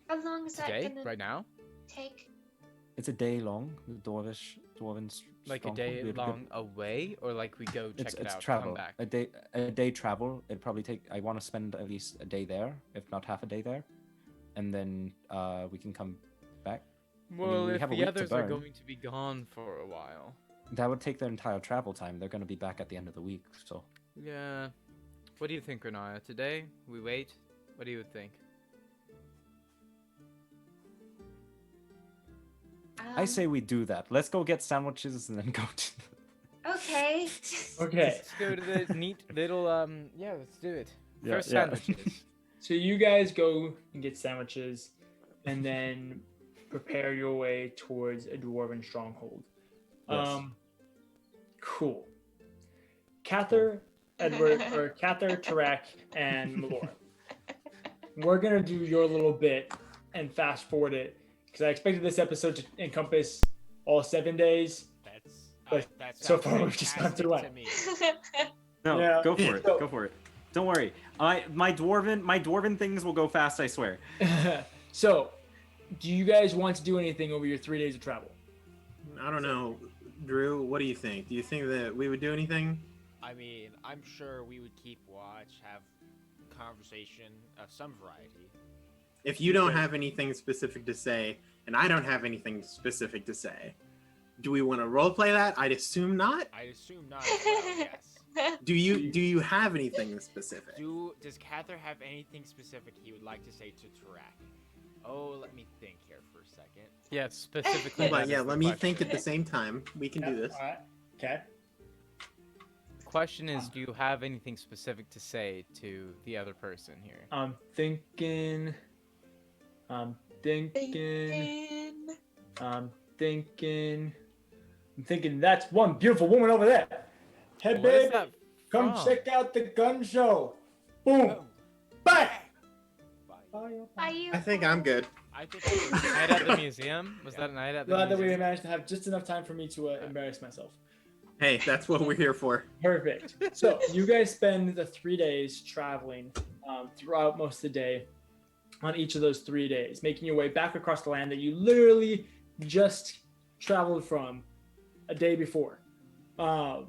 Speaker 5: How long is that
Speaker 4: Today,
Speaker 5: gonna
Speaker 4: right now,
Speaker 5: take?
Speaker 3: It's a day long. The dwarven
Speaker 4: like a
Speaker 3: stronghold.
Speaker 4: day
Speaker 3: We have
Speaker 4: long away, or like we go check it
Speaker 3: It's
Speaker 4: out,
Speaker 3: travel.
Speaker 4: come back.
Speaker 3: A day travel. It'd probably take. I want to spend at least a day there, if not half a day there, and then we can come back.
Speaker 4: Well,
Speaker 3: we
Speaker 4: if
Speaker 3: have a
Speaker 4: the
Speaker 3: week to
Speaker 4: others are
Speaker 3: burn.
Speaker 4: going to be gone for a while.
Speaker 3: That would take their entire travel time. They're going to be back at the end of the week, so
Speaker 4: Yeah. What do you think, Renaya? Today we wait. What do you think?
Speaker 3: I say we do that. Let's go get sandwiches and then go to.
Speaker 5: Okay.
Speaker 1: Okay,
Speaker 4: Let's go to the neat little Yeah, let's do it.
Speaker 3: Yeah,
Speaker 4: First
Speaker 3: yeah.
Speaker 4: sandwiches.
Speaker 1: so you guys go and get sandwiches, and then prepare your way towards a dwarven stronghold.
Speaker 3: Yes.
Speaker 1: Cool. Cather, Edward, or Cather, Tarak, and Malora. We're gonna do your little bit and fast forward it because I expected this episode to encompass all 7 days. But
Speaker 7: That's
Speaker 1: so far we've just gone through
Speaker 7: to
Speaker 1: one.
Speaker 7: me.
Speaker 3: No,
Speaker 1: Yeah.
Speaker 3: go for it.
Speaker 1: So-
Speaker 3: Go for it. Don't worry. My dwarven things will go fast. I swear.
Speaker 1: So, do you guys want to do anything over your 3 days of travel?
Speaker 2: I don't know, Drew. What do you think? Do you think that we would do anything?
Speaker 7: I mean, I'm sure we would keep watch, have conversation of some variety.
Speaker 2: If you don't
Speaker 1: Okay.
Speaker 2: have anything specific to say, and I don't have anything specific to say, do we want to roleplay that? I'd assume not.
Speaker 7: I'd assume not as well, yes.
Speaker 2: Do you have anything specific?
Speaker 7: Does Cather have anything specific he would like to say to Tarak? Oh, let me think here for a second.
Speaker 4: Yeah, specifically.
Speaker 2: Hold on,
Speaker 4: that
Speaker 2: yeah,
Speaker 4: is the
Speaker 2: let me
Speaker 4: question.
Speaker 2: think at the same time. We can do this.
Speaker 1: All right. Okay.
Speaker 4: question is, do you have anything specific to say to the other person here?
Speaker 1: I'm thinking. I'm thinking that's one beautiful woman over there. Hey,
Speaker 4: What is
Speaker 1: babe,
Speaker 4: that
Speaker 1: come
Speaker 4: from?
Speaker 1: check out the gun show. Boom. Bang.
Speaker 2: I think I'm good.
Speaker 7: I think
Speaker 4: Night at the museum? Was that a night at the
Speaker 1: Glad that we
Speaker 4: museum?
Speaker 1: managed to have just enough time for me to embarrass myself.
Speaker 2: Hey, that's what we're here for.
Speaker 1: Perfect. So you guys spend the 3 days traveling throughout most of the day on each of those 3 days, making your way back across the land that you literally just traveled from a day before. And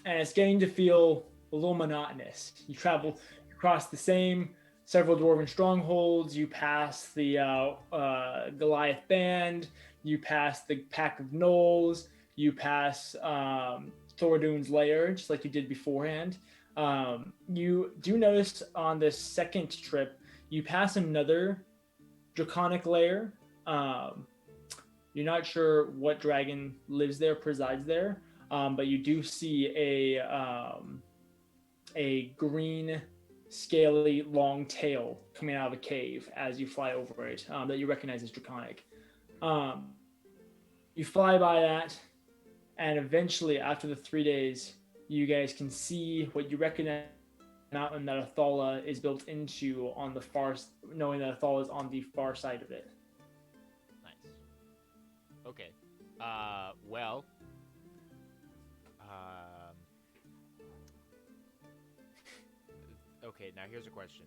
Speaker 1: it's getting to feel a little monotonous. You travel across the same several dwarven strongholds. You pass the Goliath band. You pass the pack of gnolls. You pass Thordune's lair, just like you did beforehand. You do notice on this second trip, you pass another draconic lair. You're not sure what dragon lives there, presides there, but you do see a green, scaly, long tail coming out of a cave as you fly over it that you recognize as draconic. You fly by that, and eventually, after the 3 days, you guys can see what you recognize mountain that Athala is built into on the far, knowing that Athala is on the far side of it.
Speaker 7: Nice. Okay. Well. Okay. Now here's a question: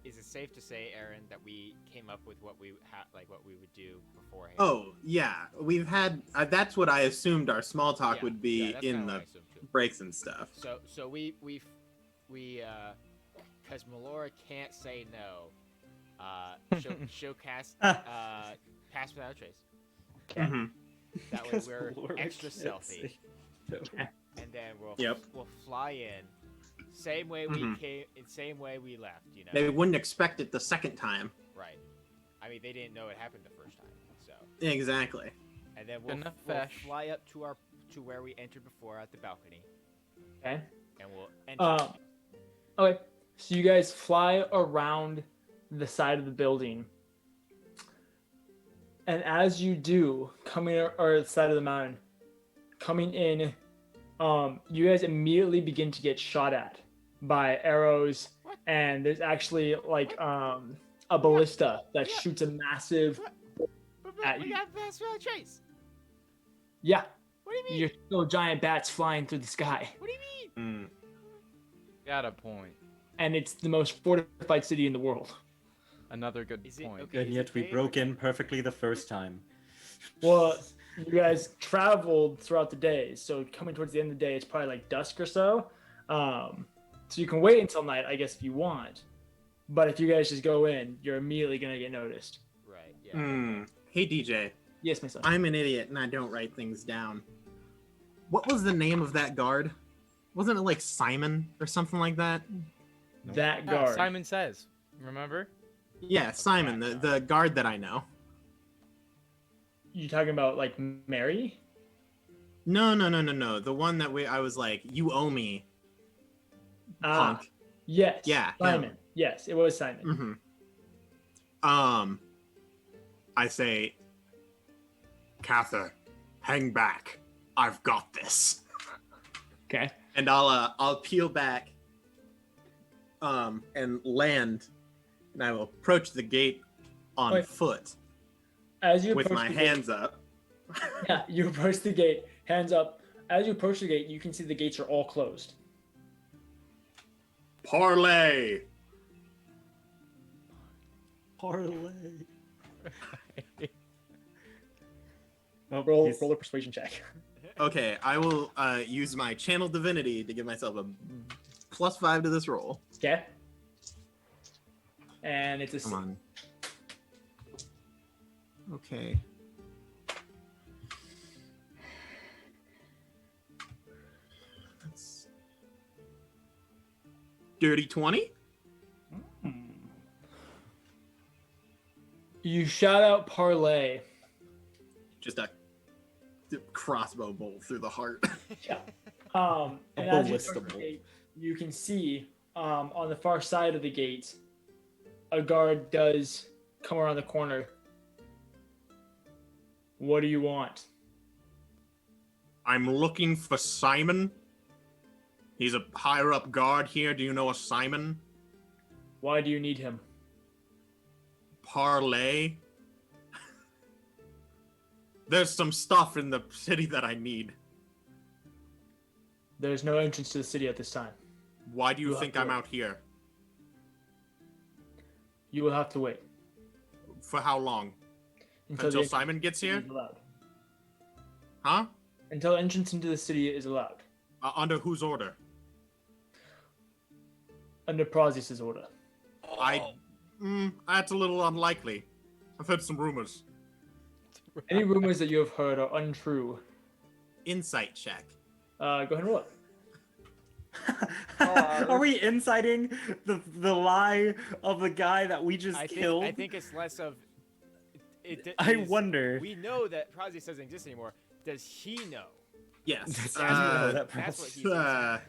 Speaker 7: is it safe to say, Aaron, that we came up with what we what we would do beforehand?
Speaker 2: Oh yeah, we've had. That's what I assumed our small talk would be
Speaker 7: that's
Speaker 2: in
Speaker 7: kinda
Speaker 2: the
Speaker 7: what I assumed too.
Speaker 2: breaks and stuff.
Speaker 7: So we because Melora can't say no, she'll cast pass without a trace.
Speaker 2: Mm-hmm.
Speaker 7: That way
Speaker 3: Because
Speaker 7: we're
Speaker 3: Melora
Speaker 7: extra
Speaker 3: can't
Speaker 7: stealthy,
Speaker 3: say
Speaker 7: and then we'll
Speaker 2: Yep.
Speaker 7: fly in, same way we
Speaker 2: Mhm.
Speaker 7: came, same way we left. You know,
Speaker 2: They wouldn't expect it the second time.
Speaker 7: right? I mean, they didn't know it happened the first time, so
Speaker 2: Exactly.
Speaker 7: and then
Speaker 4: Enough
Speaker 7: we'll
Speaker 4: fish.
Speaker 7: fly up to where we entered before at the balcony,
Speaker 1: Okay.
Speaker 7: and we'll enter.
Speaker 1: Okay. So you guys fly around the side of the building. And as you do, coming or the side of the mountain, coming in, you guys immediately begin to get shot at by arrows, and there's actually like a ballista that shoots a massive.
Speaker 7: But
Speaker 1: at
Speaker 7: we
Speaker 1: you.
Speaker 7: got pass without a trace.
Speaker 1: Yeah,
Speaker 7: What do you mean?
Speaker 1: you're still giant bats flying through the sky,
Speaker 7: What do you mean?
Speaker 2: Mm.
Speaker 4: Got a point.
Speaker 1: and it's the most fortified city in the world.
Speaker 4: Another good
Speaker 7: Is it
Speaker 4: point.
Speaker 7: okay?
Speaker 3: And
Speaker 7: Is
Speaker 3: yet
Speaker 7: it
Speaker 3: we
Speaker 7: paid
Speaker 3: broke
Speaker 7: or
Speaker 3: in
Speaker 7: not?
Speaker 3: perfectly the first time.
Speaker 1: Well, you guys traveled throughout the day, so coming towards the end of the day, it's probably like dusk or so. So you can wait until night, I guess, if you want. But if you guys just go in, you're immediately gonna get noticed.
Speaker 7: Right. Yeah.
Speaker 2: Mm. Hey DJ,
Speaker 1: Yes, my son.
Speaker 2: I'm an idiot and I don't write things down. What was the name of that guard? Wasn't it like Simon or something like that?
Speaker 1: That
Speaker 4: Yeah,
Speaker 1: guard.
Speaker 4: Simon Says. Remember?
Speaker 2: Yeah, Simon, the guard that I know.
Speaker 1: You talking about like Mary?
Speaker 2: No. The one that I was like, you owe me, punk.
Speaker 1: Yes.
Speaker 2: Yeah,
Speaker 1: Simon. Yes, it was Simon.
Speaker 2: Mm-hmm. I say, Cather, hang back. I've got this.
Speaker 1: Okay.
Speaker 2: And I'll peel back, and land, and I will approach the gate on
Speaker 1: Wait.
Speaker 2: foot
Speaker 1: As you
Speaker 2: with
Speaker 1: approach
Speaker 2: my
Speaker 1: the gate-
Speaker 2: hands up.
Speaker 1: Yeah, you approach the gate, hands up. As you approach the gate, you can see the gates are all closed.
Speaker 2: Parlay.
Speaker 3: Parlay. Oh,
Speaker 1: Roll
Speaker 3: he's-
Speaker 1: a persuasion check.
Speaker 2: Okay, I will use my channel divinity to give myself a +5 to this roll.
Speaker 1: Okay. And it's a
Speaker 2: Come on. Okay. That's dirty 20.
Speaker 1: You shout out parlay.
Speaker 2: Just a crossbow bolt through the heart.
Speaker 1: Yeah. And as you approach the
Speaker 3: Ballistable.
Speaker 1: gate, you can see on the far side of the gate, a guard does come around the corner. What do you want?
Speaker 8: I'm looking for Simon. He's a higher up guard here. Do you know a Simon?
Speaker 1: Why do you need him?
Speaker 8: Parlay. There's some stuff in the city that I need.
Speaker 1: There's no entrance to the city at this time.
Speaker 8: Why do you
Speaker 1: You'll
Speaker 8: think
Speaker 1: have
Speaker 8: I'm
Speaker 1: to
Speaker 8: out here?
Speaker 1: You will have to wait
Speaker 8: For how long? Until
Speaker 1: the
Speaker 8: Simon gets here?
Speaker 1: is allowed.
Speaker 8: Huh?
Speaker 1: Until entrance into the city is allowed.
Speaker 8: Under whose order?
Speaker 1: Under Prosius's order.
Speaker 8: That's a little unlikely. I've heard some rumors.
Speaker 1: Any rumors that you have heard are untrue.
Speaker 8: Insight check.
Speaker 1: Go ahead and roll it.
Speaker 3: Are we inciting the lie of the guy that we just killed?
Speaker 7: I think it's less of.
Speaker 3: I wonder.
Speaker 7: We know that Prodigy doesn't exist anymore. Does he know?
Speaker 8: Yes.
Speaker 3: That's that
Speaker 7: That's what he's.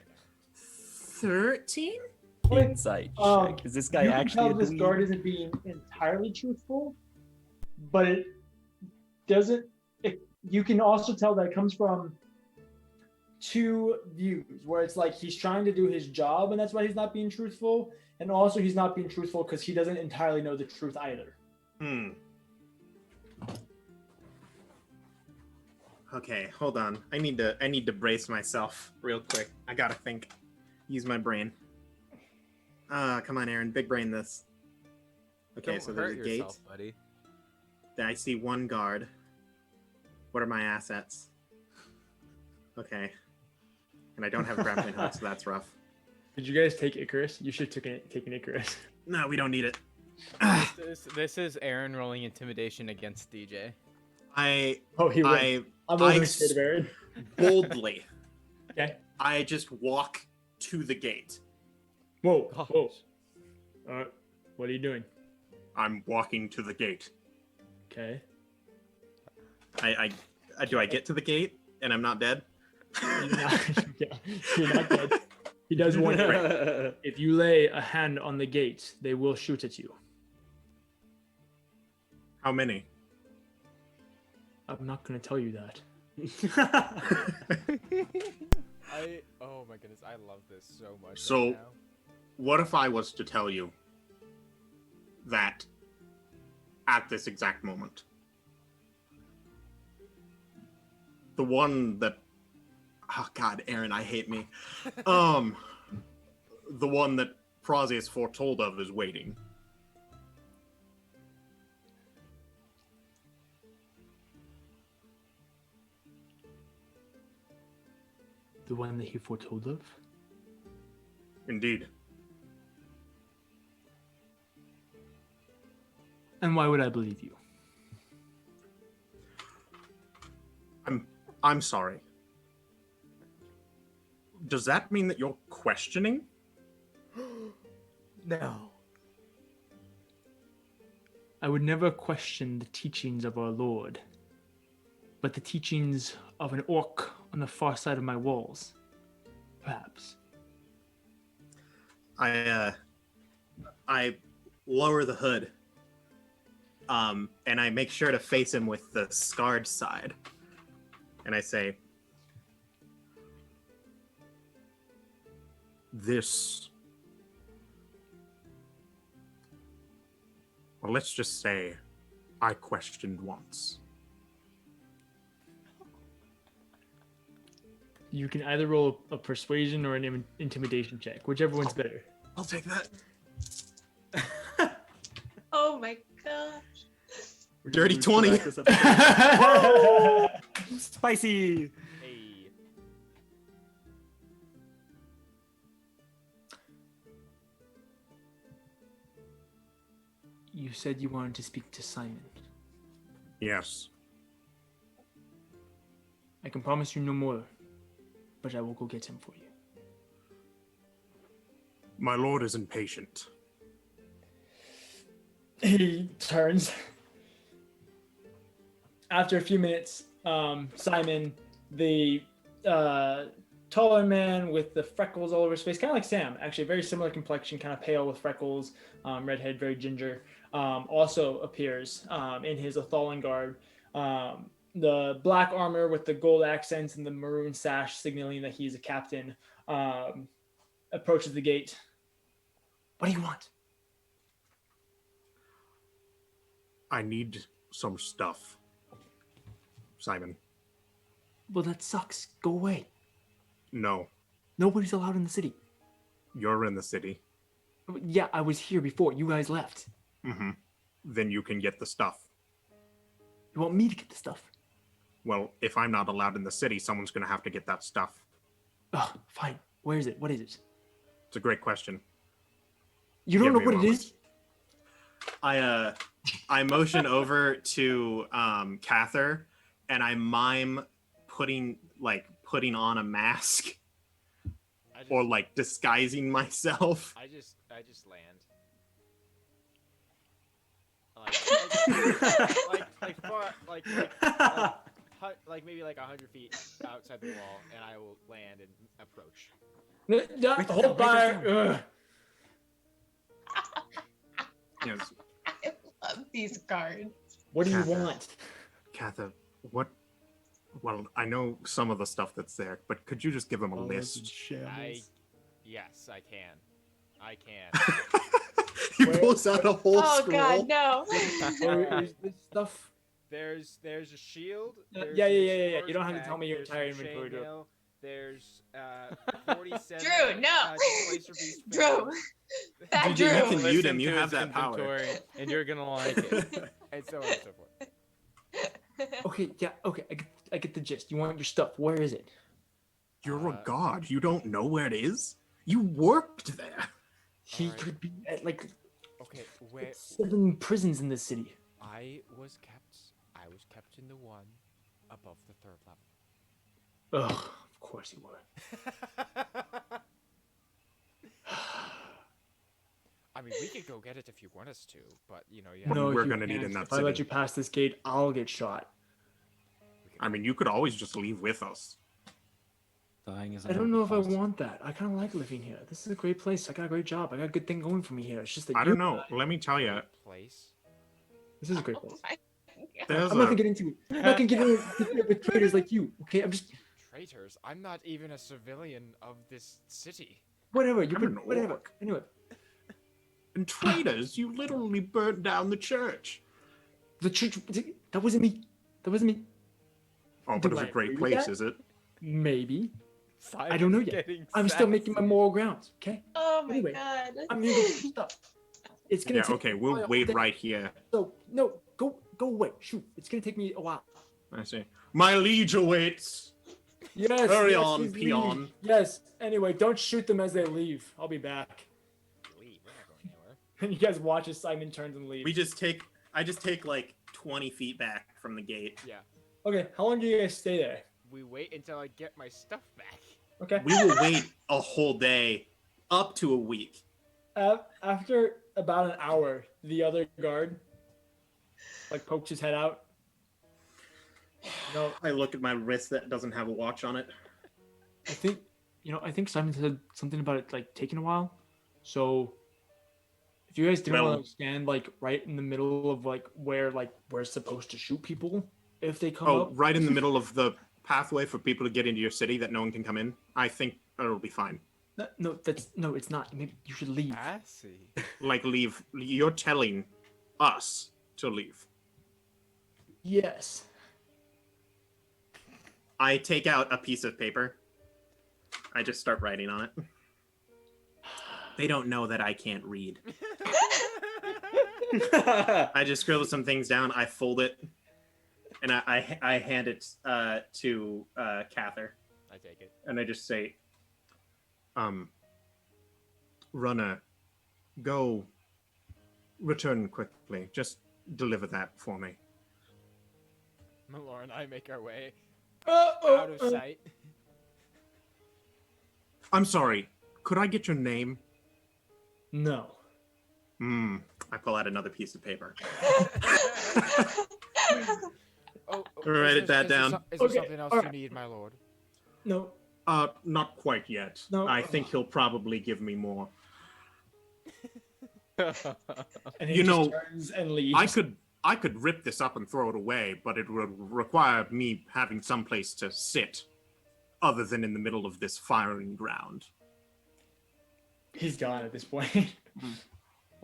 Speaker 8: 13?
Speaker 3: Insight check. Is this guy
Speaker 1: You can
Speaker 3: actually a
Speaker 1: tell this
Speaker 3: dweeb?
Speaker 1: guard isn't being entirely truthful, but it doesn't. You can also tell that it comes from two views, where it's like he's trying to do his job, and that's why he's not being truthful, and also he's not being truthful because he doesn't entirely know the truth either.
Speaker 8: Okay, hold on. I need to brace myself real quick. I gotta think. Use my brain. Come on, Aaron. Big brain this. Okay,
Speaker 4: Don't
Speaker 8: so there's
Speaker 4: hurt
Speaker 8: a gate.
Speaker 4: yourself, buddy.
Speaker 8: I see one guard. What are my assets? Okay. And I don't have a grappling hook, so that's rough.
Speaker 1: Did you guys take Icarus? You should have taken Icarus.
Speaker 8: No, we don't need it.
Speaker 4: This is Aaron rolling intimidation against DJ.
Speaker 1: Oh, he wins. I'm over scared of Aaron.
Speaker 8: Boldly.
Speaker 1: Okay.
Speaker 8: I just walk to the gate.
Speaker 1: Whoa.
Speaker 4: Gosh.
Speaker 1: Whoa. What are you doing?
Speaker 8: I'm walking to the gate.
Speaker 1: Okay.
Speaker 8: Do I get to the gate and I'm not dead?
Speaker 1: You're not dead. He does one thing. If you lay a hand on the gate, they will shoot at you.
Speaker 8: How many?
Speaker 1: I'm not going to tell you that.
Speaker 7: Oh my goodness, I love this so much.
Speaker 8: So-
Speaker 7: right now.
Speaker 8: What if I was to tell you that at this exact moment, the one that, oh God, Aaron, I hate me. The one that Prosius foretold of is waiting.
Speaker 1: The one that he foretold of?
Speaker 8: Indeed.
Speaker 1: And why would I believe you?
Speaker 8: I'm sorry. Does that mean that you're questioning?
Speaker 4: No.
Speaker 1: I would never question the teachings of our Lord, but the teachings of an orc on the far side of my walls, perhaps.
Speaker 8: I lower the hood, and I make sure to face him with the scarred side, and I say, "This, well, let's just say, I questioned once."
Speaker 1: You can either roll a persuasion or an intimidation check, whichever one's better.
Speaker 8: I'll take that.
Speaker 5: Oh my gosh.
Speaker 8: Dirty 20.
Speaker 3: Spicy.
Speaker 7: Hey.
Speaker 1: You said you wanted to speak to Simon.
Speaker 8: Yes.
Speaker 1: I can promise you no more, but I will go get him for you.
Speaker 8: My lord is impatient.
Speaker 1: He turns. After a few minutes, Simon, the taller man with the freckles all over his face, kind of like Sam, actually, very similar complexion, kind of pale with freckles, redhead, very ginger, also appears in his Athalan garb. The black armor with the gold accents and the maroon sash signaling that he's a captain approaches the gate. What do you want?
Speaker 8: I need some stuff. Simon.
Speaker 1: Well, that sucks. Go away.
Speaker 8: No.
Speaker 1: Nobody's allowed in the city.
Speaker 8: You're in the city.
Speaker 1: Yeah, I was here before. You guys left.
Speaker 8: Mm-hmm. Then you can get the stuff.
Speaker 1: You want me to get the stuff?
Speaker 8: Well, if I'm not allowed in the city, someone's going to have to get that stuff.
Speaker 1: Oh, fine. Where is it? What is it?
Speaker 8: It's a great question.
Speaker 1: You don't
Speaker 8: Give
Speaker 1: know
Speaker 8: me a
Speaker 1: what it
Speaker 8: moment.
Speaker 1: is?
Speaker 8: I motion over to Cather, and I mime putting on a mask or like disguising myself.
Speaker 7: I just land. Like maybe like 100 feet outside the wall, and I will land and approach.
Speaker 1: Hold fire.
Speaker 8: Yes.
Speaker 5: I love these guards.
Speaker 1: What do you
Speaker 8: Cather.
Speaker 1: want?
Speaker 8: Cather, what? Well, I know some of the stuff that's there, but could you just give them a list?
Speaker 7: Yes, I can. I can.
Speaker 8: He
Speaker 1: Where-
Speaker 8: pulls out a whole
Speaker 5: Oh
Speaker 8: scroll.
Speaker 5: God, no.
Speaker 1: Where is this stuff?
Speaker 7: There's a shield.
Speaker 1: Yeah,
Speaker 7: there's
Speaker 1: yeah,
Speaker 7: a
Speaker 1: yeah, yeah. You don't have to
Speaker 7: sword
Speaker 1: tell me your
Speaker 7: pack,
Speaker 1: entire
Speaker 7: there's some
Speaker 1: inventory, Drew.
Speaker 7: chainmail, There's 47.
Speaker 5: Drew, no.
Speaker 7: Displacer beast
Speaker 5: Drew.
Speaker 7: fangs.
Speaker 5: That
Speaker 8: You
Speaker 5: Drew.
Speaker 8: can
Speaker 4: Listen
Speaker 8: mute him. You
Speaker 4: to
Speaker 8: have
Speaker 4: his
Speaker 8: that power.
Speaker 4: inventory, and you're gonna like it.
Speaker 7: And so on and so forth.
Speaker 1: Okay, yeah, okay. I get the gist. You want your stuff. Where is it?
Speaker 8: You're a god. You don't know where it is? You worked there.
Speaker 1: He
Speaker 7: Alright.
Speaker 1: could be at like
Speaker 7: Okay, where
Speaker 1: 7 prisons in this city.
Speaker 7: I was kept in the one above the 3rd level.
Speaker 1: Ugh, of course you were.
Speaker 7: I mean, we could go get it if you want us to, but you know, yeah.
Speaker 8: No.
Speaker 1: No,
Speaker 8: we're
Speaker 1: you
Speaker 8: gonna need
Speaker 1: can't.
Speaker 8: in that
Speaker 1: If I let
Speaker 8: city.
Speaker 1: you pass this gate, I'll get shot.
Speaker 8: I mean, you could always just leave with us.
Speaker 6: Dying is
Speaker 1: I don't know if I
Speaker 6: another cost.
Speaker 1: want that. I kind of like living here. This is a great place. I got a great job. I got a good thing going for me here. It's just that
Speaker 8: I
Speaker 1: you-
Speaker 8: don't know. Let me tell you.
Speaker 7: Place.
Speaker 1: This is a great place.
Speaker 8: There's
Speaker 1: I'm not
Speaker 8: a
Speaker 1: gonna get into it. I'm not gonna get into it with traitors like you. Okay, I'm just
Speaker 7: Traitors. I'm not even a civilian of this city.
Speaker 1: whatever.
Speaker 8: I'm an
Speaker 1: Whatever.
Speaker 8: orc.
Speaker 1: Anyway,
Speaker 8: and traitors. You literally burnt down the church.
Speaker 1: the church. That wasn't me. That wasn't me.
Speaker 8: Oh,
Speaker 1: Do
Speaker 8: but it's
Speaker 1: I
Speaker 8: a great
Speaker 1: agree with
Speaker 8: place,
Speaker 1: that?
Speaker 8: is it?
Speaker 1: Maybe.
Speaker 4: Simon's
Speaker 1: I don't know yet.
Speaker 4: getting
Speaker 1: I'm still making my
Speaker 4: sassy.
Speaker 1: moral grounds. Okay.
Speaker 5: Oh my
Speaker 1: Anyway,
Speaker 5: God.
Speaker 1: I'm gonna go get your stuff. It's gonna
Speaker 8: Yeah.
Speaker 1: take
Speaker 8: Okay.
Speaker 1: me a
Speaker 8: We'll
Speaker 1: while.
Speaker 8: wait right here.
Speaker 1: So no, go away. Shoot. It's gonna take me a while.
Speaker 8: I see. My liege awaits.
Speaker 1: Yes.
Speaker 8: Hurry
Speaker 1: yes,
Speaker 8: on,
Speaker 1: please
Speaker 8: peon.
Speaker 1: leave. Yes. Anyway, don't shoot them as they leave. I'll be back.
Speaker 7: Leave. We're not going anywhere.
Speaker 1: And you guys watch as Simon turns and leaves.
Speaker 8: I just take like 20 feet back from the gate.
Speaker 7: Yeah.
Speaker 1: Okay. How long do you guys stay there?
Speaker 7: We wait until I get my stuff back.
Speaker 1: Okay.
Speaker 8: We will wait a whole day, up to a week.
Speaker 1: After about an hour, the other guard like pokes his head out. No,
Speaker 8: I look at my wrist that doesn't have a watch on it.
Speaker 1: I think Simon said something about it like taking a while. So if you guys didn't
Speaker 8: Well-
Speaker 1: want to stand like right in the middle of like where we're supposed to shoot people if they come
Speaker 8: Oh,
Speaker 1: up.
Speaker 8: right in the middle of the pathway for people to get into your city that no one can come in. I think it'll be fine.
Speaker 1: No, it's not. Maybe you should leave.
Speaker 4: I see.
Speaker 8: Like leave. You're telling us to leave.
Speaker 1: Yes.
Speaker 8: I take out a piece of paper. I just start writing on it. They don't know that I can't read. I just scribble some things down. I fold it, and I hand it to Cather,
Speaker 7: I take it.
Speaker 8: and I just say, "Runner, go. Return quickly. Just deliver that for me."
Speaker 7: Malor and I make our way
Speaker 1: Out
Speaker 7: out of sight.
Speaker 8: I'm sorry. Could I get your name?
Speaker 1: No.
Speaker 8: I pull out another piece of paper.
Speaker 7: Oh,
Speaker 8: Write
Speaker 7: is
Speaker 8: that
Speaker 7: there
Speaker 8: down.
Speaker 7: Is there
Speaker 1: Okay,
Speaker 7: something else
Speaker 1: alright.
Speaker 7: you need, my lord?
Speaker 1: No.
Speaker 8: Not quite yet.
Speaker 1: No.
Speaker 8: I think he'll probably give me more.
Speaker 1: And he
Speaker 8: You
Speaker 1: just
Speaker 8: know,
Speaker 1: turns and leaves.
Speaker 8: I could rip this up and throw it away, but it would require me having some place to sit, other than in the middle of this firing ground.
Speaker 1: He's gone at this point.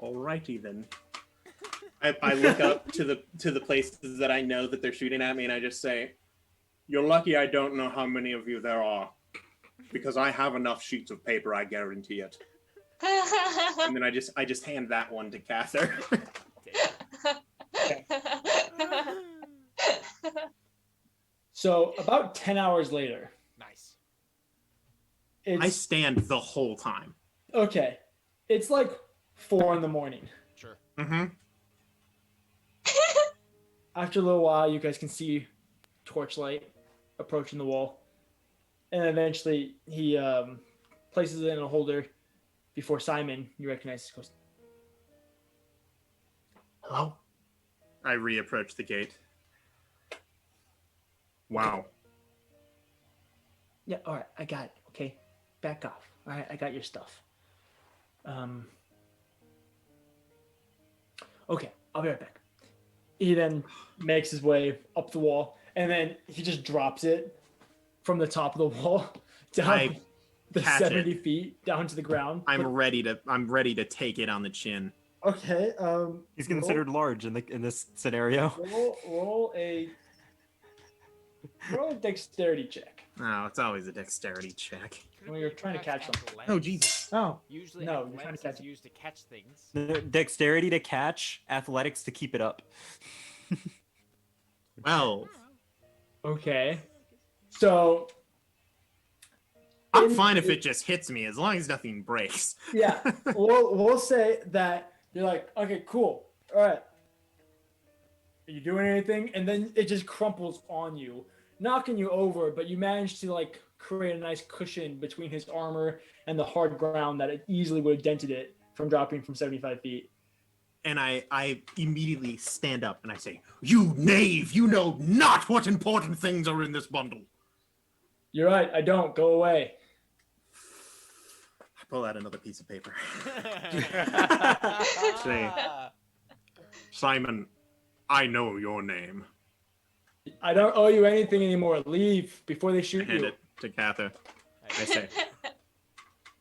Speaker 8: Alrighty then. I look up to the places that I know that they're shooting at me, and I just say, "You're lucky I don't know how many of you there are, because I have enough sheets of paper, I guarantee it." And then I just hand that one to Cather.
Speaker 1: So about 10 hours later,
Speaker 7: Nice.
Speaker 8: I stand the whole time.
Speaker 1: Okay, it's like 4 in the morning.
Speaker 7: Sure.
Speaker 8: Mm-hmm.
Speaker 1: After a little while, you guys can see torchlight approaching the wall, and eventually he places it in a holder before Simon, you recognize, goes, "Hello?"
Speaker 8: I reapproach the gate. Wow.
Speaker 1: "Yeah, all right, I got it. Okay, back off. All right, I got your stuff. Okay, I'll be right back." He then makes his way up the wall, and then he just drops it from the top of the wall down
Speaker 8: I
Speaker 1: the
Speaker 8: catch
Speaker 1: 70
Speaker 8: it.
Speaker 1: feet down to the ground.
Speaker 8: I'm
Speaker 1: But-
Speaker 8: ready to take it on the chin.
Speaker 1: okay.
Speaker 3: He's considered large in this scenario.
Speaker 1: Roll a dexterity check
Speaker 8: Oh, it's always a dexterity check.
Speaker 1: when you're trying to catch them.
Speaker 8: Oh, Jesus.
Speaker 1: Oh,
Speaker 7: Usually,
Speaker 1: No, you're trying to
Speaker 7: athletics
Speaker 1: catch
Speaker 7: is
Speaker 1: it.
Speaker 7: used to catch things.
Speaker 3: Dexterity to catch, athletics to keep it up.
Speaker 8: 12.
Speaker 1: okay. So
Speaker 8: I'm fine if it just hits me, as long as nothing breaks.
Speaker 1: yeah, we'll say that you're like, okay, cool, all right. Are you doing anything? And then it just crumples on you, knocking you over, but you manage to like create a nice cushion between his armor and the hard ground that it easily would have dented it from dropping from 75 feet.
Speaker 8: And I immediately stand up and I say, "You knave! You know not what important things are in this bundle."
Speaker 1: You're right, I don't. Go away.
Speaker 8: I pull out another piece of paper. Say, "Simon, I know your name."
Speaker 1: I don't owe you anything anymore. Leave before they
Speaker 8: I
Speaker 1: shoot
Speaker 8: hand
Speaker 1: you.
Speaker 8: it to Cather. I say,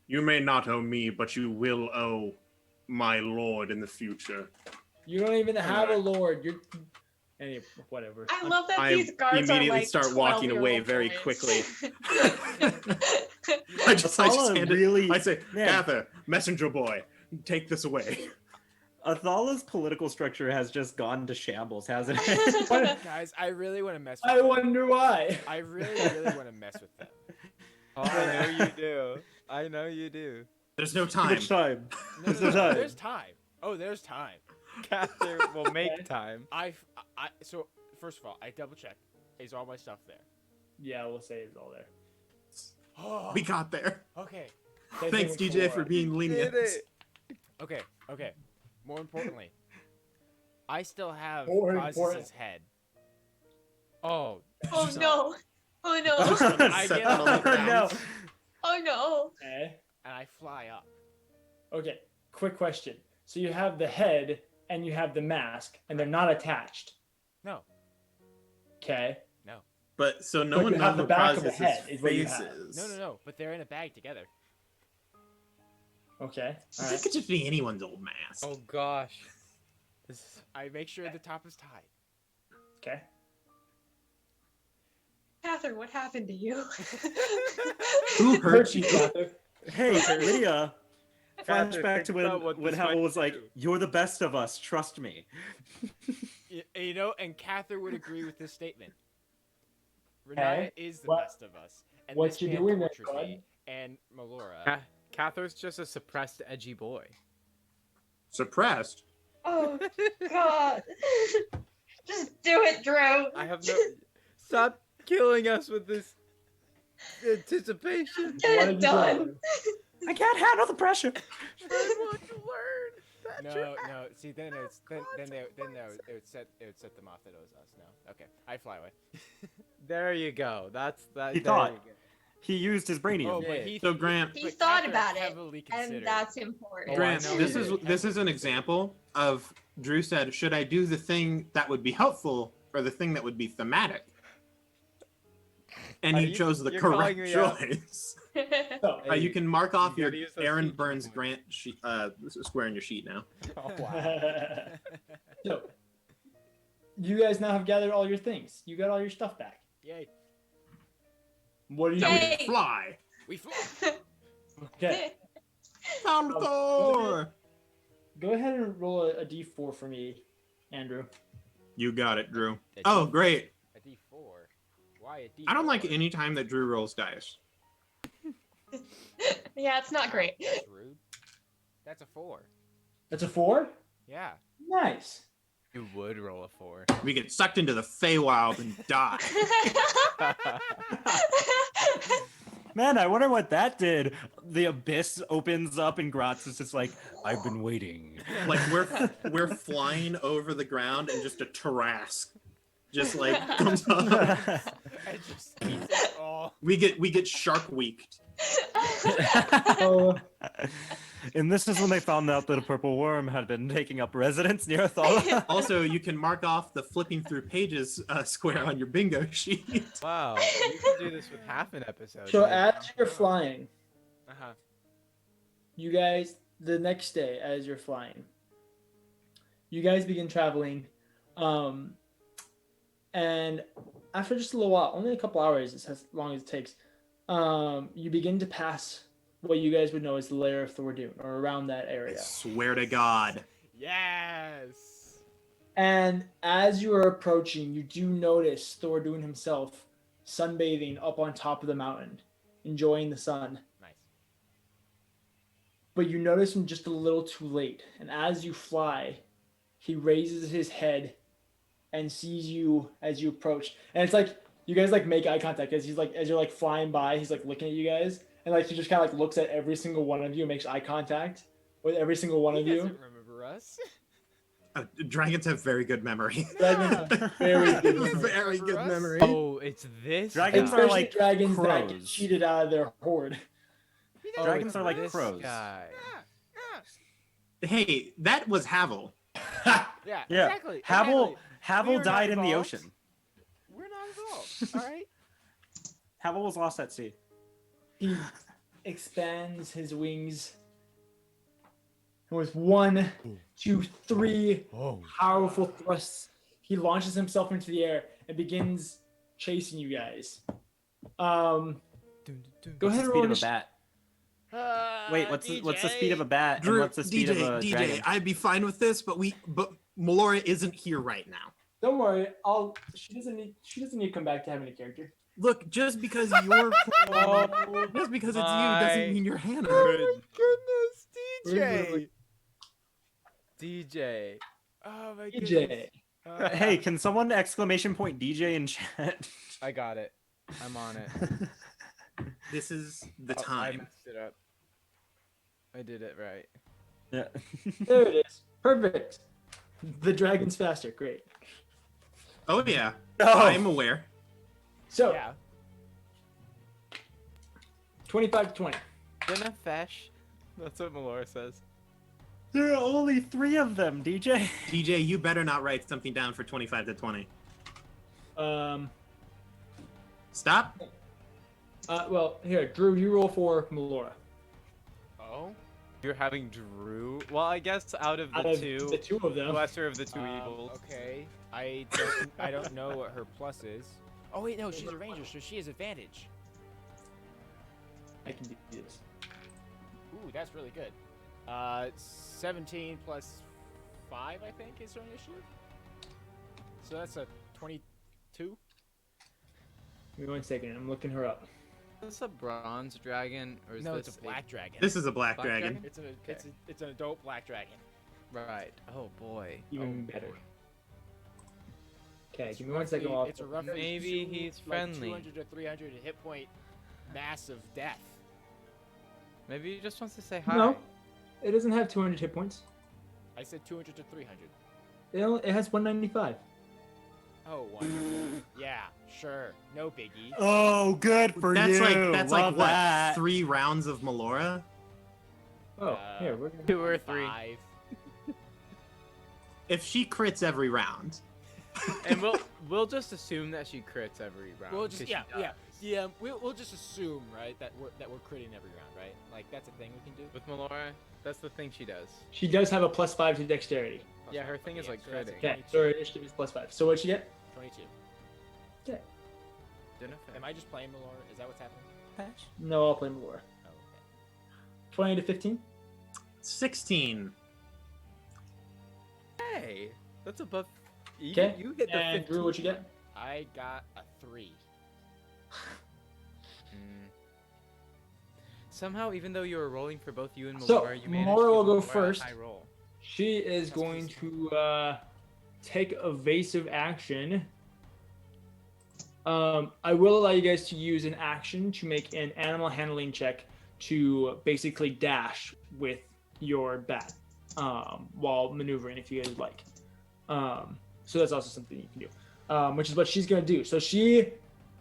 Speaker 8: "You may not owe me, but you will owe my lord in the future."
Speaker 1: You don't even have a lord. You're whatever.
Speaker 5: I love that
Speaker 8: I
Speaker 5: these guards are
Speaker 8: immediately
Speaker 5: like
Speaker 8: start walking away
Speaker 5: 12-year-old
Speaker 8: very
Speaker 5: boys.
Speaker 8: quickly. I just hand it. I say,
Speaker 3: Man.
Speaker 8: "Cather, messenger boy, take this away."
Speaker 3: Athala's political structure has just gone to shambles, hasn't it?
Speaker 7: Guys, I really want to mess with
Speaker 1: I
Speaker 7: them.
Speaker 1: wonder why.
Speaker 7: I really want to mess with them.
Speaker 4: Oh, I know you do. I know you do.
Speaker 8: There's no
Speaker 3: Too
Speaker 8: time.
Speaker 3: much time.
Speaker 7: No,
Speaker 3: There's no time.
Speaker 7: There's time. Oh, there's time.
Speaker 4: Cather will make time.
Speaker 7: So first of all, I double check. Is all my stuff there?
Speaker 1: Yeah, we'll say it's all there.
Speaker 7: Oh,
Speaker 8: We got there.
Speaker 7: okay.
Speaker 1: Same
Speaker 8: Thanks,
Speaker 1: thing with
Speaker 8: DJ,
Speaker 1: Kalora.
Speaker 8: for being lenient.
Speaker 7: Okay. More importantly, I still have
Speaker 1: More
Speaker 7: Oz's
Speaker 1: important.
Speaker 7: head.
Speaker 4: Oh,
Speaker 5: Oh no! Oh no!
Speaker 7: I get on the ground
Speaker 3: No.
Speaker 5: Oh no!
Speaker 1: Okay.
Speaker 7: and I fly up.
Speaker 1: Okay. Quick question. So you have the head and you have the mask, and they're not attached.
Speaker 7: No.
Speaker 1: Okay.
Speaker 8: But so no
Speaker 1: But
Speaker 8: one
Speaker 1: you have
Speaker 8: knows
Speaker 1: the
Speaker 8: what
Speaker 1: back of the
Speaker 8: Praz's
Speaker 1: head is what you
Speaker 8: face
Speaker 1: have.
Speaker 8: is.
Speaker 7: No. But they're in a bag together.
Speaker 1: Okay.
Speaker 8: So
Speaker 1: All
Speaker 8: that
Speaker 1: right.
Speaker 8: could just be anyone's old mask.
Speaker 4: oh gosh. This
Speaker 7: I make sure the top is tied.
Speaker 1: Okay.
Speaker 5: Catherine, what happened to you?
Speaker 8: Who hurt
Speaker 1: you,
Speaker 8: you?
Speaker 1: Cather?
Speaker 3: Hey, Lydia.
Speaker 4: Cather,
Speaker 3: Flashback
Speaker 4: think
Speaker 3: to when
Speaker 4: about what this
Speaker 3: Haval
Speaker 4: might
Speaker 3: was like,
Speaker 4: do.
Speaker 3: "You're the best of us. Trust me."
Speaker 7: You know, and Cather would agree with this statement. Renata is the
Speaker 1: What-
Speaker 7: best of us. And
Speaker 1: what
Speaker 7: this
Speaker 1: you
Speaker 7: man
Speaker 1: doing there,
Speaker 7: tortures
Speaker 1: bud?
Speaker 7: me, and Melora.
Speaker 4: Cather's just a suppressed, edgy boy.
Speaker 8: Suppressed.
Speaker 5: Oh God! Just do it, Drew.
Speaker 4: I have no. Stop killing us with this anticipation.
Speaker 5: Get
Speaker 1: What
Speaker 5: it
Speaker 1: did you
Speaker 5: done.
Speaker 1: do?
Speaker 3: I can't handle the pressure.
Speaker 4: I want to learn. That
Speaker 7: No. See, then it's then it would set them off that it was us. No. Okay, I fly away.
Speaker 4: There you go. That's that.
Speaker 3: He
Speaker 4: there
Speaker 3: thought.
Speaker 4: you go.
Speaker 3: He used his brainium.
Speaker 7: Oh,
Speaker 1: Yeah.
Speaker 7: but he
Speaker 8: So, Grant-
Speaker 5: He
Speaker 7: but
Speaker 5: thought
Speaker 7: Catherine
Speaker 5: about it,
Speaker 7: heavily
Speaker 5: and
Speaker 7: considered.
Speaker 5: that's important.
Speaker 8: Grant,
Speaker 1: I know.
Speaker 8: this is an example of Drew said, should I do the thing that would be helpful or the thing that would be thematic? And
Speaker 4: Are
Speaker 8: you
Speaker 4: you-
Speaker 8: chose the
Speaker 4: you're
Speaker 8: correct
Speaker 4: calling me out.
Speaker 8: choice.
Speaker 1: So,
Speaker 8: You can mark off
Speaker 4: You
Speaker 8: your
Speaker 4: gotta use those
Speaker 8: Aaron
Speaker 4: speed
Speaker 8: Burns
Speaker 4: points.
Speaker 8: Grant square in your sheet now.
Speaker 4: Oh, wow.
Speaker 1: so, you guys now have gathered all your things. You got all your stuff back.
Speaker 7: Yay.
Speaker 1: What are you
Speaker 8: Now
Speaker 1: doing?
Speaker 8: we
Speaker 5: Yay.
Speaker 8: can fly.
Speaker 7: We flew.
Speaker 1: Okay.
Speaker 8: Found Thor.
Speaker 1: Go ahead and roll a d4 for me, Andrew.
Speaker 8: You got it, Drew.
Speaker 7: A
Speaker 8: Oh,
Speaker 7: D-
Speaker 8: great.
Speaker 7: A D4. Why a D4?
Speaker 8: I don't like any time that Drew rolls dice.
Speaker 5: Yeah, it's not great.
Speaker 7: That's rude. That's a 4.
Speaker 1: That's a 4?
Speaker 7: Yeah.
Speaker 1: Nice.
Speaker 4: You would roll a 4.
Speaker 8: We get sucked into the Feywild and die.
Speaker 3: Man, I wonder what that did. The abyss opens up and Gratz is just like, I've been waiting.
Speaker 8: Like we're flying over the ground and just a Tarask just like comes up.
Speaker 7: I just eats it all.
Speaker 8: We get shark weeked.
Speaker 1: Oh,
Speaker 3: And this is when they found out that a purple worm had been taking up residence near Athalan.
Speaker 8: Also, you can mark off the flipping through pages square on your bingo sheet.
Speaker 4: Wow, you could do this with half an episode.
Speaker 1: so
Speaker 4: dude.
Speaker 1: as you're flying,
Speaker 7: Uh-huh.
Speaker 1: you guys, the next day as you're flying, you guys begin traveling. And after just a little while, only a couple hours is as long as it takes, you begin to pass what you guys would know as the lair of Thordoon, or around that
Speaker 8: I
Speaker 1: area.
Speaker 8: swear to God.
Speaker 7: Yes.
Speaker 1: And as you are approaching, you do notice Thordoon himself sunbathing up on top of the mountain, enjoying the sun.
Speaker 7: Nice.
Speaker 1: But you notice him just a little too late. And as you fly, he raises his head and sees you as you approach. And it's like you guys like make eye contact as he's like, as you're like flying by, he's like looking at you guys. And like he just kind of like looks at every single one of you and makes eye contact with every single one of
Speaker 7: He
Speaker 1: you.
Speaker 7: doesn't remember us.
Speaker 8: Dragons have very good memory.
Speaker 1: Dragons have very good memory.
Speaker 8: Very good memory.
Speaker 4: Oh, it's this.
Speaker 3: Dragons
Speaker 4: guy.
Speaker 3: are
Speaker 1: Especially
Speaker 3: like
Speaker 1: dragons that get
Speaker 3: crows.
Speaker 1: cheated out of their horde.
Speaker 4: Oh,
Speaker 3: Dragons
Speaker 4: it's
Speaker 3: are like
Speaker 4: this
Speaker 3: crows.
Speaker 4: guy.
Speaker 8: Hey, that was Havel.
Speaker 7: Yeah.
Speaker 3: Yeah.
Speaker 7: Exactly.
Speaker 3: Havel,
Speaker 7: exactly.
Speaker 3: Havel
Speaker 7: We were not
Speaker 3: died in the
Speaker 7: involved.
Speaker 3: ocean.
Speaker 7: We're not involved. All right.
Speaker 3: Havel was lost at sea.
Speaker 1: He expands his wings. And with 1, 2, 3
Speaker 4: Oh.
Speaker 1: powerful thrusts, he launches himself into the air and begins chasing you guys. Go
Speaker 3: What's
Speaker 1: ahead
Speaker 3: the
Speaker 1: and roll
Speaker 3: speed of a
Speaker 1: initi-
Speaker 3: bat? Wait, what's the speed of a bat and
Speaker 8: Drew,
Speaker 3: what's the speed of a
Speaker 8: DJ,
Speaker 3: dragon?
Speaker 8: I'd be fine with this, but Melora isn't here right now.
Speaker 1: Don't worry, she doesn't need to come back to having a character.
Speaker 8: Look, just because you're just because it's you doesn't mean you're Hannah.
Speaker 4: Oh my goodness,
Speaker 1: Really?
Speaker 4: DJ.
Speaker 7: Oh my
Speaker 1: DJ.
Speaker 7: goodness.
Speaker 3: Hey, can someone exclamation point DJ in chat?
Speaker 4: I got it. I'm on it.
Speaker 8: This is the
Speaker 4: Oh, I
Speaker 8: time.
Speaker 4: messed it up. I did it right.
Speaker 3: Yeah.
Speaker 1: There it is. Perfect. The dragon's faster. Great.
Speaker 8: Oh yeah,
Speaker 3: Oh.
Speaker 8: I'm aware.
Speaker 1: So,
Speaker 7: Yeah.
Speaker 1: 25 to 20.
Speaker 4: Dinner fesh. That's what Melora says.
Speaker 3: There are only 3 of them, DJ.
Speaker 8: DJ, you better not write something down for 25 to 20. Stop.
Speaker 1: Well, here, Drew, you roll for Melora.
Speaker 7: Oh.
Speaker 4: You're having Drew. Well, I guess out of the
Speaker 1: Out of
Speaker 4: two,
Speaker 1: the two of them.
Speaker 4: lesser of the two evils.
Speaker 7: Okay. I don't know what her plus is. Oh wait, no, she's a ranger, so she has advantage.
Speaker 1: I can do this.
Speaker 7: Ooh, that's really good. 17 plus 5, I think, is her initiative. So that's a 22.
Speaker 1: Give me 1 second. I'm looking her up.
Speaker 4: Is this a bronze dragon or is
Speaker 7: No,
Speaker 4: this
Speaker 7: it's a black dragon.
Speaker 8: This is a black
Speaker 4: Black
Speaker 8: dragon.
Speaker 4: dragon?
Speaker 7: It's an adult black dragon.
Speaker 4: Right. Oh boy.
Speaker 1: Even
Speaker 4: Oh,
Speaker 1: better.
Speaker 4: boy.
Speaker 1: Okay,
Speaker 7: It's
Speaker 1: give me 1 second. While
Speaker 7: It's a roughly
Speaker 4: Maybe he's friendly.
Speaker 7: 200 to 300 hit point mass of death.
Speaker 4: Maybe he just wants to say hi.
Speaker 1: No, it doesn't have 200 hit points.
Speaker 7: I said 200 to 300.
Speaker 1: It has 195.
Speaker 7: Oh, one. Yeah, sure. No biggie.
Speaker 3: Oh, good for
Speaker 2: That's
Speaker 3: you.
Speaker 2: like
Speaker 3: Love
Speaker 2: what?
Speaker 3: that.
Speaker 2: 3 rounds of Melora?
Speaker 1: Oh, here we're gonna.
Speaker 4: 2 or 3.
Speaker 7: 5.
Speaker 2: If she crits every round.
Speaker 4: And we'll just assume that she crits every round.
Speaker 7: We'll just
Speaker 4: 'cause she
Speaker 7: yeah.
Speaker 4: does.
Speaker 7: We'll just assume, right, that we're critting every round, right? Like that's a thing we can do.
Speaker 4: With Melora, that's the thing she does.
Speaker 1: She does have a +5 to dexterity.
Speaker 4: Yeah, her thing is like
Speaker 7: so that's
Speaker 4: critting.
Speaker 1: Okay,
Speaker 7: 22.
Speaker 1: so her initiative is +5. So what'd she get?
Speaker 7: 22.
Speaker 1: Okay.
Speaker 4: Didn't affect.
Speaker 7: Am I just playing Melora? Is that what's happening?
Speaker 1: No, I'll play more.
Speaker 7: Oh, okay.
Speaker 1: 20 to 15.
Speaker 2: 16.
Speaker 4: Hey, that's above.
Speaker 1: Okay.
Speaker 4: You hit the
Speaker 1: And
Speaker 4: 15.
Speaker 1: Drew, what'd you get?
Speaker 7: I got a 3.
Speaker 4: Mm. Somehow, even though you were rolling for both you and
Speaker 1: So,
Speaker 4: Melora, you managed
Speaker 1: Melora
Speaker 4: to
Speaker 1: will
Speaker 4: give
Speaker 1: go
Speaker 4: Melora a
Speaker 1: first.
Speaker 4: high roll.
Speaker 1: She is
Speaker 7: That's
Speaker 1: going
Speaker 7: pretty
Speaker 1: to take evasive action. I will allow you guys to use an action to make an animal handling check to basically dash with your bat while maneuvering if you guys would like. So that's also something you can do, which is what she's going to do. So she,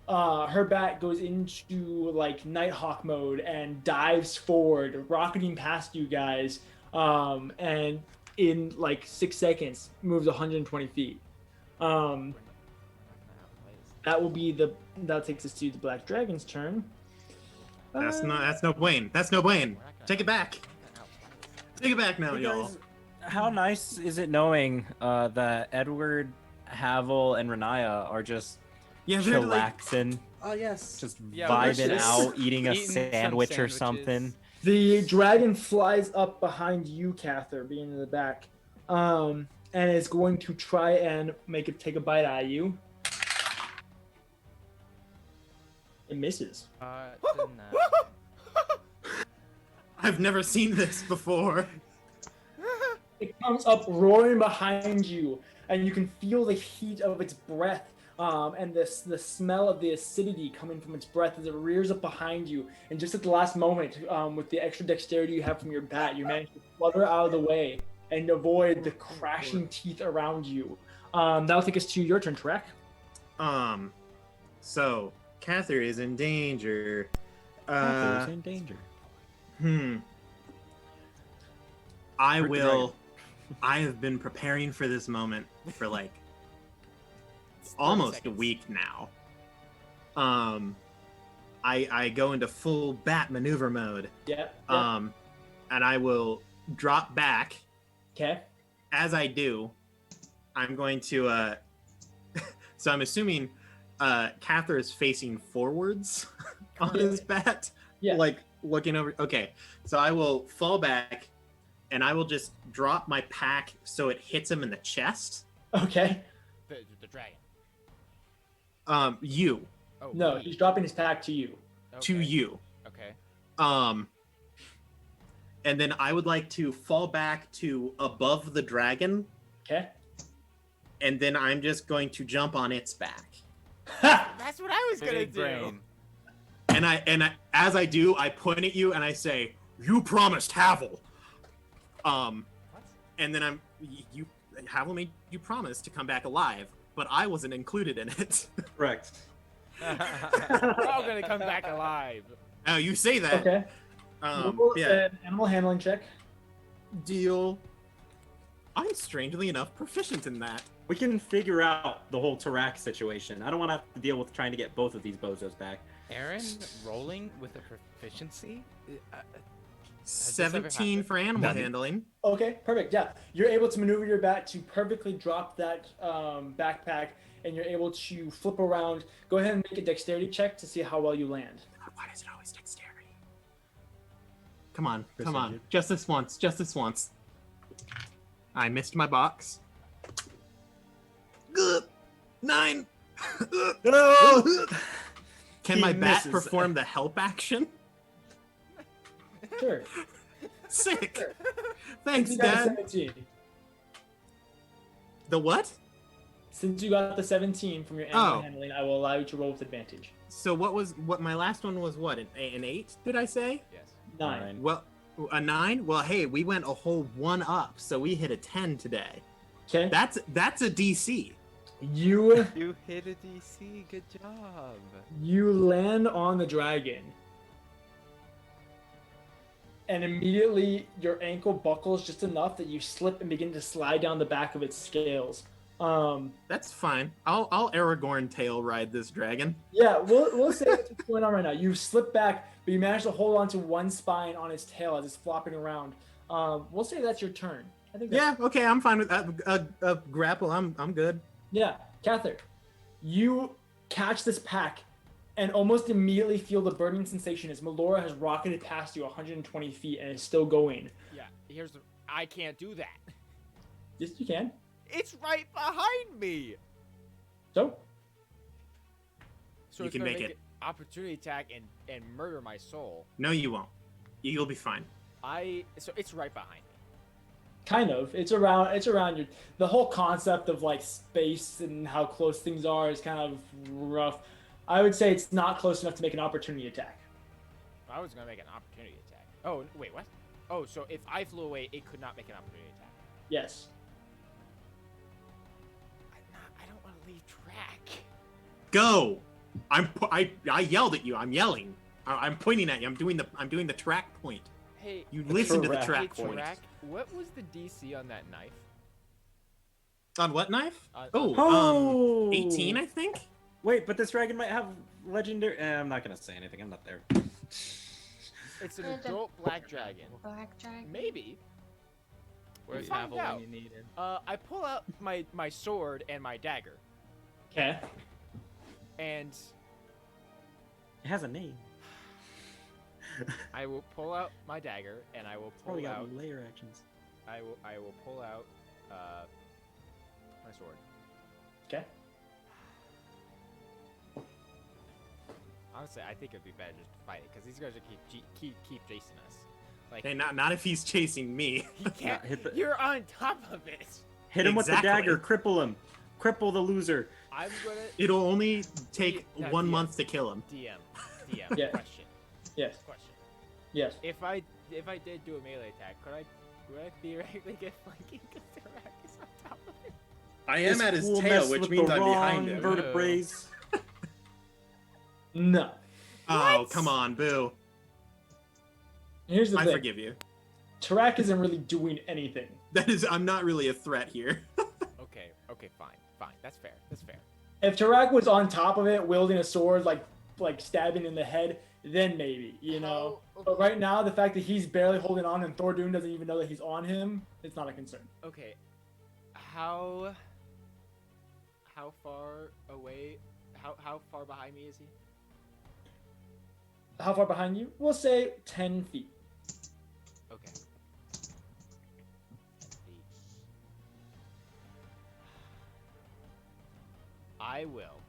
Speaker 1: her bat goes into like Nighthawk mode and dives forward, rocketing past you guys, and in like 6 seconds moves 120 feet. That will be that takes us to the Black Dragon's turn.
Speaker 2: That's no Wayne. That's no Wayne. Take it back. Take it back now,
Speaker 3: Hey,
Speaker 2: y'all.
Speaker 3: guys, how nice is it knowing that Edward, Havel, and Renaya are just
Speaker 2: Yeah, they're like,
Speaker 3: chillaxing,
Speaker 8: Oh yes.
Speaker 3: just
Speaker 4: Yeah,
Speaker 3: vibing
Speaker 1: delicious.
Speaker 3: out, eating a
Speaker 4: Eating some
Speaker 3: sandwich or
Speaker 4: sandwiches.
Speaker 3: something.
Speaker 1: The dragon flies up behind you, Cather, being in the back, and is going to try and take a bite at you. It misses.
Speaker 4: Didn't,
Speaker 2: I've never seen this before.
Speaker 1: It comes up roaring behind you, and you can feel the heat of its breath, and the smell of the acidity coming from its breath as it rears up behind you. And just at the last moment, with the extra dexterity you have from your bat, you manage to flutter out of the way and avoid the crashing teeth around you. That'll take us to your turn, Tarak.
Speaker 2: So Cather is in danger.
Speaker 3: Arthur's in danger.
Speaker 2: I
Speaker 3: Hurt the
Speaker 2: will. I have been preparing for this moment for like almost a week now. I go into full bat maneuver mode.
Speaker 1: Yep.
Speaker 2: And I will drop back.
Speaker 1: Okay.
Speaker 2: As I do, I'm going to. So I'm assuming Cather is facing forwards on his bat.
Speaker 1: Yeah.
Speaker 2: Like looking over. Okay, so I will fall back, and I will just drop my pack so it hits him in the chest.
Speaker 1: Okay.
Speaker 7: The dragon.
Speaker 2: You
Speaker 7: Oh
Speaker 1: No,
Speaker 7: me.
Speaker 1: he's dropping his pack to you.
Speaker 2: to
Speaker 7: Okay.
Speaker 2: you.
Speaker 7: Okay.
Speaker 2: And then I would like to fall back to above the dragon,
Speaker 1: Okay.
Speaker 2: and then I'm just going to jump on its back.
Speaker 7: That's what I was gonna
Speaker 4: big
Speaker 7: do.
Speaker 4: brain.
Speaker 2: And I, as I do, I point at you and I say, "You promised Havel." And then Havel made you promise to come back alive, but I wasn't included in it.
Speaker 8: Correct.
Speaker 7: We're all gonna come back alive.
Speaker 2: Now you say that.
Speaker 1: Okay. Roll
Speaker 2: Yeah.
Speaker 1: an animal handling check.
Speaker 2: Deal. I'm strangely enough proficient in that.
Speaker 3: We can figure out the whole Tarak situation. I don't want to have to deal with trying to get both of these bozos back.
Speaker 4: Aaron rolling with a proficiency? Has this ever
Speaker 2: 17
Speaker 4: happened?
Speaker 2: for animal
Speaker 3: None.
Speaker 2: handling.
Speaker 1: Okay, perfect. Yeah, you're able to maneuver your bat to perfectly drop that backpack, and you're able to flip around. Go ahead and make a dexterity check to see how well you land.
Speaker 2: Why is it always dexterity? Come on, come on.
Speaker 3: Precision.
Speaker 2: Just this once, just this once. I missed my box. Ugh. 9.
Speaker 3: No!
Speaker 2: Can
Speaker 3: He
Speaker 2: my bat
Speaker 3: misses.
Speaker 2: perform the help action?
Speaker 1: Sure.
Speaker 2: Sick.
Speaker 1: Sure.
Speaker 2: Thanks,
Speaker 1: Since you got a
Speaker 2: Dad.
Speaker 1: 17.
Speaker 2: The what?
Speaker 1: Since you got the 17 from your animal
Speaker 2: Oh.
Speaker 1: handling, I will allow you to roll with advantage.
Speaker 2: So what my last one was what? An 8, did I say?
Speaker 7: Yes.
Speaker 1: 9.
Speaker 2: Well, a 9? Well, hey, we went a whole 1 up, so we hit a 10 today.
Speaker 1: Okay.
Speaker 2: That's a DC.
Speaker 1: You
Speaker 4: You hit a DC. Good job.
Speaker 1: you land on the dragon. And immediately your ankle buckles just enough that you slip and begin to slide down the back of its scales.
Speaker 8: That's fine. I'll Aragorn tail ride this dragon.
Speaker 1: Yeah, we'll say that's what's going on right now. You slip back, but you manage to hold on to one spine on its tail as it's flopping around. We'll say that's your turn. I think.
Speaker 8: Yeah, okay, I'm fine with that. Grapple, I'm good.
Speaker 1: Yeah, Cather, you catch this pack and almost immediately feel the burning sensation as Melora has rocketed past you 120 feet and is still going.
Speaker 7: Yeah, I can't do that.
Speaker 1: Yes, you can.
Speaker 7: It's right behind me.
Speaker 1: So,
Speaker 7: So
Speaker 8: You
Speaker 7: it's
Speaker 8: can
Speaker 7: gonna
Speaker 8: make
Speaker 7: make
Speaker 8: it.
Speaker 7: an opportunity attack and murder my soul.
Speaker 8: No, you won't. You'll be fine.
Speaker 7: So it's right behind me.
Speaker 1: kind of. It's around your. The whole concept of like space and how close things are is kind of rough. I would say it's not close enough to make an opportunity attack.
Speaker 7: I was gonna make an opportunity attack. Oh wait, what? Oh, so if I flew away, it could not make an opportunity attack.
Speaker 1: Yes.
Speaker 7: I don't want to leave track.
Speaker 8: Go. I yelled at you. I'm yelling. I'm pointing at you. I'm doing the track point.
Speaker 7: Hey,
Speaker 8: You listen to the
Speaker 1: Tarak.
Speaker 8: track
Speaker 7: hey,
Speaker 8: point.
Speaker 7: Tarak, what was the DC on that knife?
Speaker 8: On what knife?
Speaker 7: Oh.
Speaker 3: Oh,
Speaker 8: 18, I think.
Speaker 3: Wait, but this dragon might have legendary. I'm not gonna say anything. I'm not there.
Speaker 7: It's an
Speaker 5: It's a-
Speaker 7: adult black dragon.
Speaker 5: Black dragon.
Speaker 7: Maybe.
Speaker 4: Where's
Speaker 7: Find
Speaker 4: Haval
Speaker 7: out.
Speaker 4: when you need him?
Speaker 7: I pull out my sword and my dagger,
Speaker 1: Okay.
Speaker 7: and
Speaker 3: It has a name.
Speaker 7: I will pull out my dagger, and I will
Speaker 3: Probably
Speaker 7: pull
Speaker 3: got
Speaker 7: out.
Speaker 3: layer actions.
Speaker 7: I will pull out my sword.
Speaker 1: Okay.
Speaker 7: Honestly, I think it'd be better just to fight it because these guys are keep chasing us. Like
Speaker 8: Hey, not if he's chasing me.
Speaker 7: he can't.
Speaker 3: hit the-
Speaker 7: You're on top of it.
Speaker 3: Hit him with the
Speaker 8: Exactly.
Speaker 3: dagger. Cripple him. Cripple the loser.
Speaker 7: I'm gonna
Speaker 8: It'll only take
Speaker 7: Yeah,
Speaker 8: 1
Speaker 7: yeah.
Speaker 8: month to kill him.
Speaker 7: DM.
Speaker 1: Yeah.
Speaker 7: Question.
Speaker 1: Yes.
Speaker 7: Question.
Speaker 1: Yes.
Speaker 7: If I did do a melee attack, would I theoretically get flanking because Tarak is on top of it?
Speaker 8: I am
Speaker 3: This
Speaker 8: at his
Speaker 3: fool
Speaker 8: tail,
Speaker 3: messed
Speaker 8: which
Speaker 3: with
Speaker 8: means
Speaker 3: the
Speaker 8: I'm behind
Speaker 3: wrong
Speaker 8: him.
Speaker 3: vertebrae.
Speaker 1: No.
Speaker 8: Oh,
Speaker 7: What?
Speaker 8: come on, boo.
Speaker 1: Here's the
Speaker 8: I
Speaker 1: thing.
Speaker 8: forgive you.
Speaker 1: Tarak isn't really doing anything.
Speaker 8: I'm not really a threat here.
Speaker 7: Okay, fine. That's fair.
Speaker 1: If Tarak was on top of it, wielding a sword, like stabbing in the head, then maybe, you know. But right now, the fact that he's barely holding on and Thordoon doesn't even know that he's on him, it's not a concern.
Speaker 7: Okay. How far away? How far behind me is he?
Speaker 1: How far behind you? We'll say 10 feet.
Speaker 7: Okay. I will.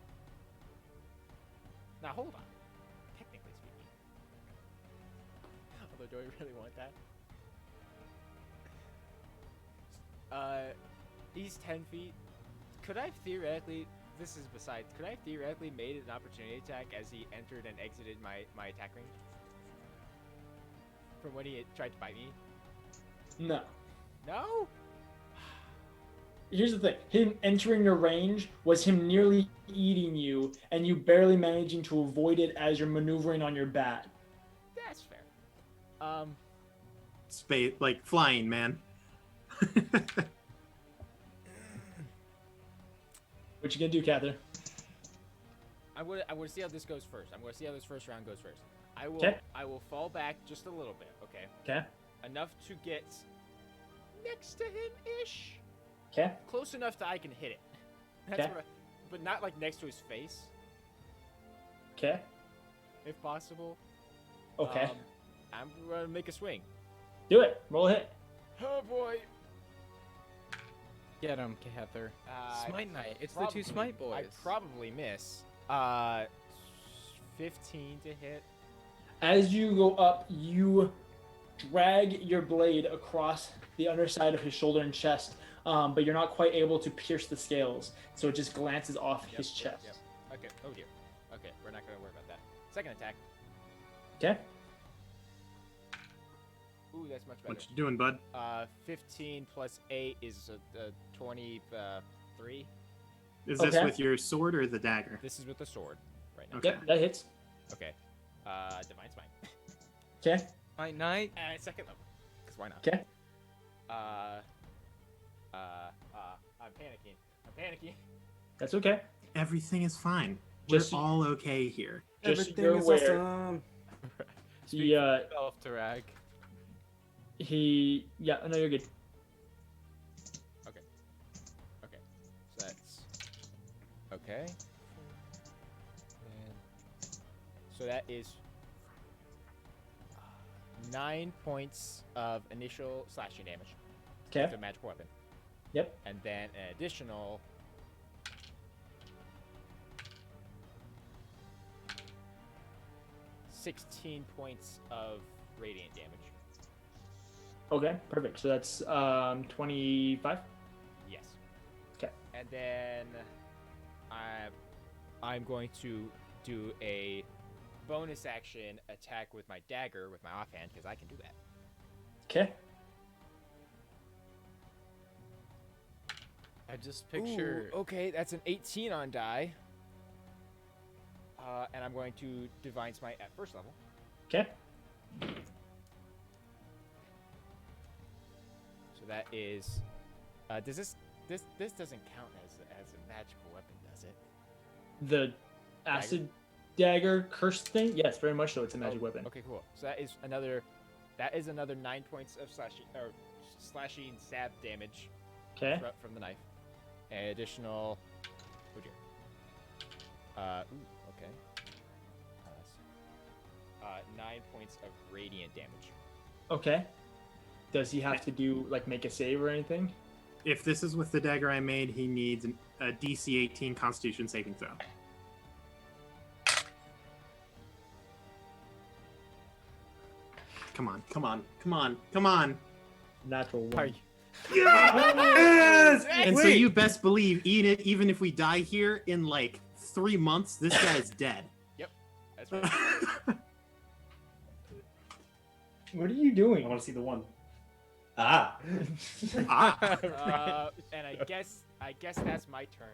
Speaker 7: Now hold on. Technically speaking. Although, do I really want that? He's 10 feet. Could I theoretically? This is besides. Could I theoretically made an opportunity attack as he entered and exited my attack range? From when he tried to bite me?
Speaker 1: No.
Speaker 7: No.
Speaker 1: Here's the thing. Him entering your range was him nearly eating you, and you barely managing to avoid it as you're maneuvering on your bat.
Speaker 7: That's fair.
Speaker 8: Space, like flying, man.
Speaker 1: What you gonna do, Cather?
Speaker 7: I'm gonna see how this goes first. I'm gonna see how this first round goes first. I will
Speaker 1: 'Kay.
Speaker 7: I will fall back just a little bit, okay?
Speaker 1: Okay.
Speaker 7: Enough to get next to him ish.
Speaker 1: Okay.
Speaker 7: Close enough that I can hit it. That's
Speaker 1: 'Kay.
Speaker 7: what but not like next to his face,
Speaker 1: Okay.
Speaker 7: if possible.
Speaker 1: Okay.
Speaker 7: I'm gonna make a swing.
Speaker 1: Do it. Roll a hit.
Speaker 7: Oh boy.
Speaker 4: Get him, Cather. Smite Knight. It's the two Smite
Speaker 7: I
Speaker 4: boys.
Speaker 7: probably miss. 15 to hit.
Speaker 1: As you go up, you drag your blade across the underside of his shoulder and chest, but you're not quite able to pierce the scales, so it just glances off his chest.
Speaker 7: Yep. Okay. Oh dear. Okay, we're not gonna worry about that. Second attack.
Speaker 1: Okay.
Speaker 7: Ooh, that's much better.
Speaker 8: What you doing, bud?
Speaker 7: 15 plus 8 is 23.
Speaker 8: Is this
Speaker 1: Okay.
Speaker 8: with your sword or the dagger?
Speaker 7: This is with the sword right now.
Speaker 8: Okay.
Speaker 1: Yep, that hits.
Speaker 7: Okay. Divine Smite.
Speaker 1: Okay.
Speaker 4: Night.
Speaker 7: And second level. Because why not?
Speaker 1: Okay.
Speaker 7: I'm panicking.
Speaker 1: That's okay.
Speaker 8: Everything is fine.
Speaker 1: Just-
Speaker 8: We're all okay here.
Speaker 1: Just so
Speaker 3: Everything
Speaker 1: you're
Speaker 3: is
Speaker 1: aware,
Speaker 3: awesome.
Speaker 1: he
Speaker 4: Yourself, Tarak.
Speaker 1: yeah, no, you're good.
Speaker 7: Okay. So that's okay. And so that is 9 points of initial slashing damage.
Speaker 1: Okay.
Speaker 7: With a magical weapon.
Speaker 1: Yep.
Speaker 7: And then an additional 16 points of radiant damage.
Speaker 1: Okay, perfect. So that's 25.
Speaker 7: Yes.
Speaker 1: 'Kay.
Speaker 7: And then I'm going to do a bonus action attack with my dagger with my offhand because I can do that.
Speaker 1: Okay.
Speaker 4: I just picture.
Speaker 7: Ooh, okay, that's an 18 on die. And I'm going to divine smite at first level.
Speaker 1: Okay.
Speaker 7: So that is. Does this doesn't count as a magical weapon, does it?
Speaker 1: The acid dagger curse thing? Yes, very much so. It's a magic
Speaker 7: Oh,
Speaker 1: weapon.
Speaker 7: Okay, cool. So that is another 9 points of slashing stab damage
Speaker 1: Okay.
Speaker 7: from the knife. An additional. Oh dear. Okay. 9 points of radiant damage.
Speaker 1: Okay. Does he have to do like make a save or anything?
Speaker 8: If this is with the dagger I made, he needs a DC 18 Constitution saving throw. Come on.
Speaker 1: Natural one.
Speaker 4: Are you-
Speaker 8: Yes! And so
Speaker 3: Wait.
Speaker 8: you best believe, even if we die here in like 3 months, this guy's dead.
Speaker 7: That's right.
Speaker 1: What are you doing?
Speaker 9: I want to see the one. Ah.
Speaker 7: And I guess that's my turn.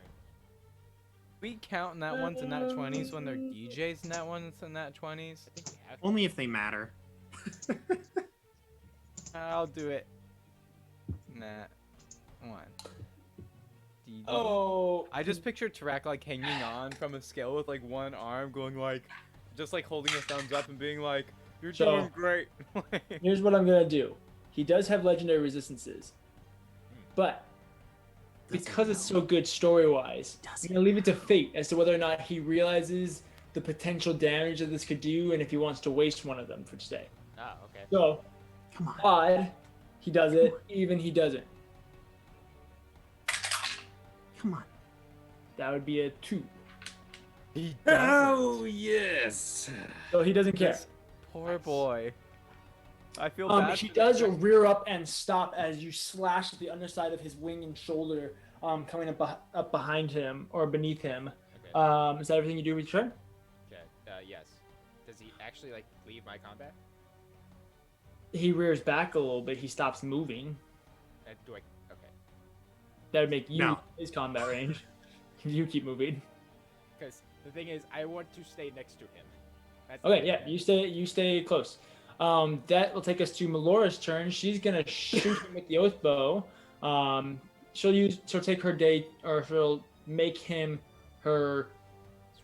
Speaker 4: We count nat ones and nat 20s when they're DJs nat ones and nat 20s.
Speaker 7: I think we have.
Speaker 8: Only if they matter.
Speaker 4: I'll do it. Nat 1. DD.
Speaker 1: Oh.
Speaker 4: I just pictured Tarak like hanging on from a scale with like one arm, going like, just like holding his thumbs up and being like, "You're
Speaker 1: So-
Speaker 4: doing great."
Speaker 1: Here's what I'm gonna do. He does have legendary resistances, but because it's so good story-wise, I'm gonna leave it to fate as to whether or not he realizes the potential damage that this could do, and if he wants to waste one of them for today.
Speaker 7: Ah, okay.
Speaker 1: So,
Speaker 8: Come on.
Speaker 1: odd, he does it. Even he doesn't.
Speaker 8: Come on.
Speaker 1: That would be a 2.
Speaker 4: He
Speaker 3: Oh yes.
Speaker 1: So he doesn't care.
Speaker 4: This poor boy. I feel bad.
Speaker 1: He
Speaker 4: for
Speaker 1: does
Speaker 4: the-
Speaker 1: rear up and stop as you slash the underside of his wing and shoulder, coming up behind him or beneath him.
Speaker 7: Okay.
Speaker 1: Is that everything you do with your turn?
Speaker 7: Okay. Yes. Does he actually like leave my combat?
Speaker 1: He rears back a little bit. He stops moving.
Speaker 7: Do I? Okay.
Speaker 1: That would make you
Speaker 8: No.
Speaker 1: his combat range. If you keep moving.
Speaker 7: Because the thing is, I want to stay next to him. That's
Speaker 1: Okay,
Speaker 7: the
Speaker 1: yeah,
Speaker 7: thing.
Speaker 1: you stay close. That will take us to Melora's turn. She's gonna shoot him with the oath bow. She'll take her day, or she'll make him her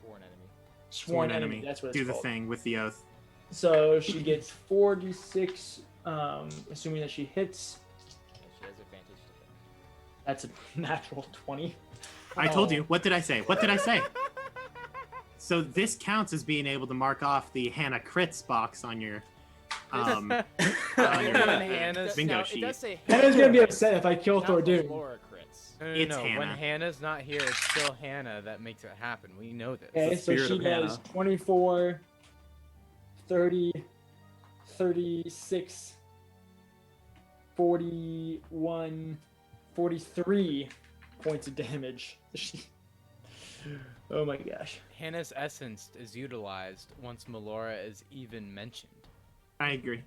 Speaker 7: Sworn enemy.
Speaker 1: sworn enemy. That's what it's
Speaker 8: Do the
Speaker 1: called.
Speaker 8: thing with the oath.
Speaker 1: So she gets 4d6, assuming that she hits.
Speaker 7: And she has advantage to hit.
Speaker 1: That's a natural 20.
Speaker 8: I told you. What did I say? What did I say? So this counts as being able to mark off the Hannah crits box on your on your
Speaker 4: When Hannah's-
Speaker 8: bingo
Speaker 7: Now,
Speaker 8: sheet.
Speaker 7: It does say
Speaker 1: Hannah's gonna be upset if I kill
Speaker 7: not
Speaker 1: Thordoon.
Speaker 7: Laura crits.
Speaker 4: No,
Speaker 8: It's
Speaker 4: When
Speaker 8: Hannah.
Speaker 4: Hannah's not here, it's still Hannah that makes it happen. We know this.
Speaker 1: Okay,
Speaker 3: the
Speaker 1: so
Speaker 3: spirit
Speaker 1: she
Speaker 3: of
Speaker 1: does
Speaker 3: Hannah.
Speaker 1: 24, 30, 36, 41, 43 points of damage. Oh my gosh.
Speaker 4: Hannah's essence is utilized once Melora is even mentioned.
Speaker 8: I agree.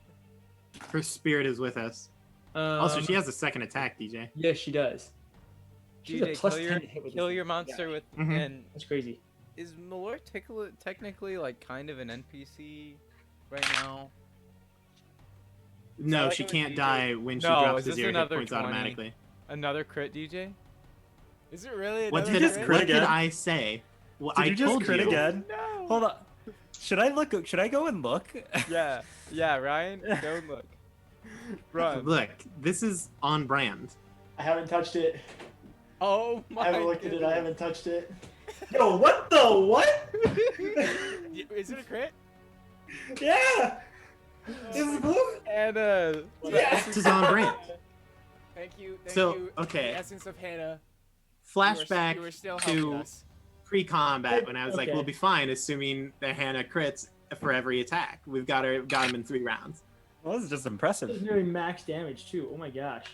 Speaker 8: Her spirit is with us. Also,
Speaker 1: Um,
Speaker 8: she has a second attack, DJ.
Speaker 1: Yes, she does. She's a
Speaker 4: DJ,
Speaker 1: plus
Speaker 4: kill
Speaker 1: 10 hit with
Speaker 4: kill
Speaker 1: this
Speaker 4: your
Speaker 1: thing.
Speaker 4: monster with
Speaker 2: Mhm.
Speaker 4: and
Speaker 1: That's crazy.
Speaker 4: is Malor technically like kind of an NPC right now?
Speaker 2: No,
Speaker 4: like
Speaker 2: she
Speaker 4: how
Speaker 2: can't
Speaker 4: DJ
Speaker 2: die when she
Speaker 4: No,
Speaker 2: drops
Speaker 4: is
Speaker 2: to
Speaker 4: this
Speaker 2: 0 hit
Speaker 4: another
Speaker 2: points
Speaker 4: 20?
Speaker 2: automatically.
Speaker 4: Another crit, DJ?
Speaker 7: Is it really
Speaker 2: What
Speaker 7: another
Speaker 2: did,
Speaker 3: crit?
Speaker 2: what did
Speaker 3: again?
Speaker 2: I say? Well,
Speaker 3: Did
Speaker 2: I
Speaker 3: you just
Speaker 2: told
Speaker 3: crit
Speaker 2: you.
Speaker 3: again?
Speaker 4: No.
Speaker 3: Hold on. Should I go and look?
Speaker 4: Yeah, yeah, Ryan, go and look. Run.
Speaker 2: Look, this is on brand.
Speaker 1: I haven't touched it.
Speaker 4: Oh my
Speaker 1: I haven't looked at it. I
Speaker 4: goodness.
Speaker 1: haven't touched it.
Speaker 9: Yo, what the what?
Speaker 7: Is it a crit?
Speaker 9: Yeah. This is cool.
Speaker 4: And
Speaker 9: Yeah.
Speaker 2: This is on brand.
Speaker 7: Thank you. Thank
Speaker 2: So,
Speaker 7: you.
Speaker 2: okay.
Speaker 7: The essence of Hannah.
Speaker 2: Flashback
Speaker 7: You were still helping
Speaker 2: to
Speaker 7: us.
Speaker 2: pre-combat when I was like,
Speaker 1: Okay.
Speaker 2: we'll be fine, assuming that Hannah crits for every attack. We've got him in 3 rounds.
Speaker 3: Well, this is just
Speaker 1: It's
Speaker 3: impressive.
Speaker 1: nearly max damage too. Oh my gosh.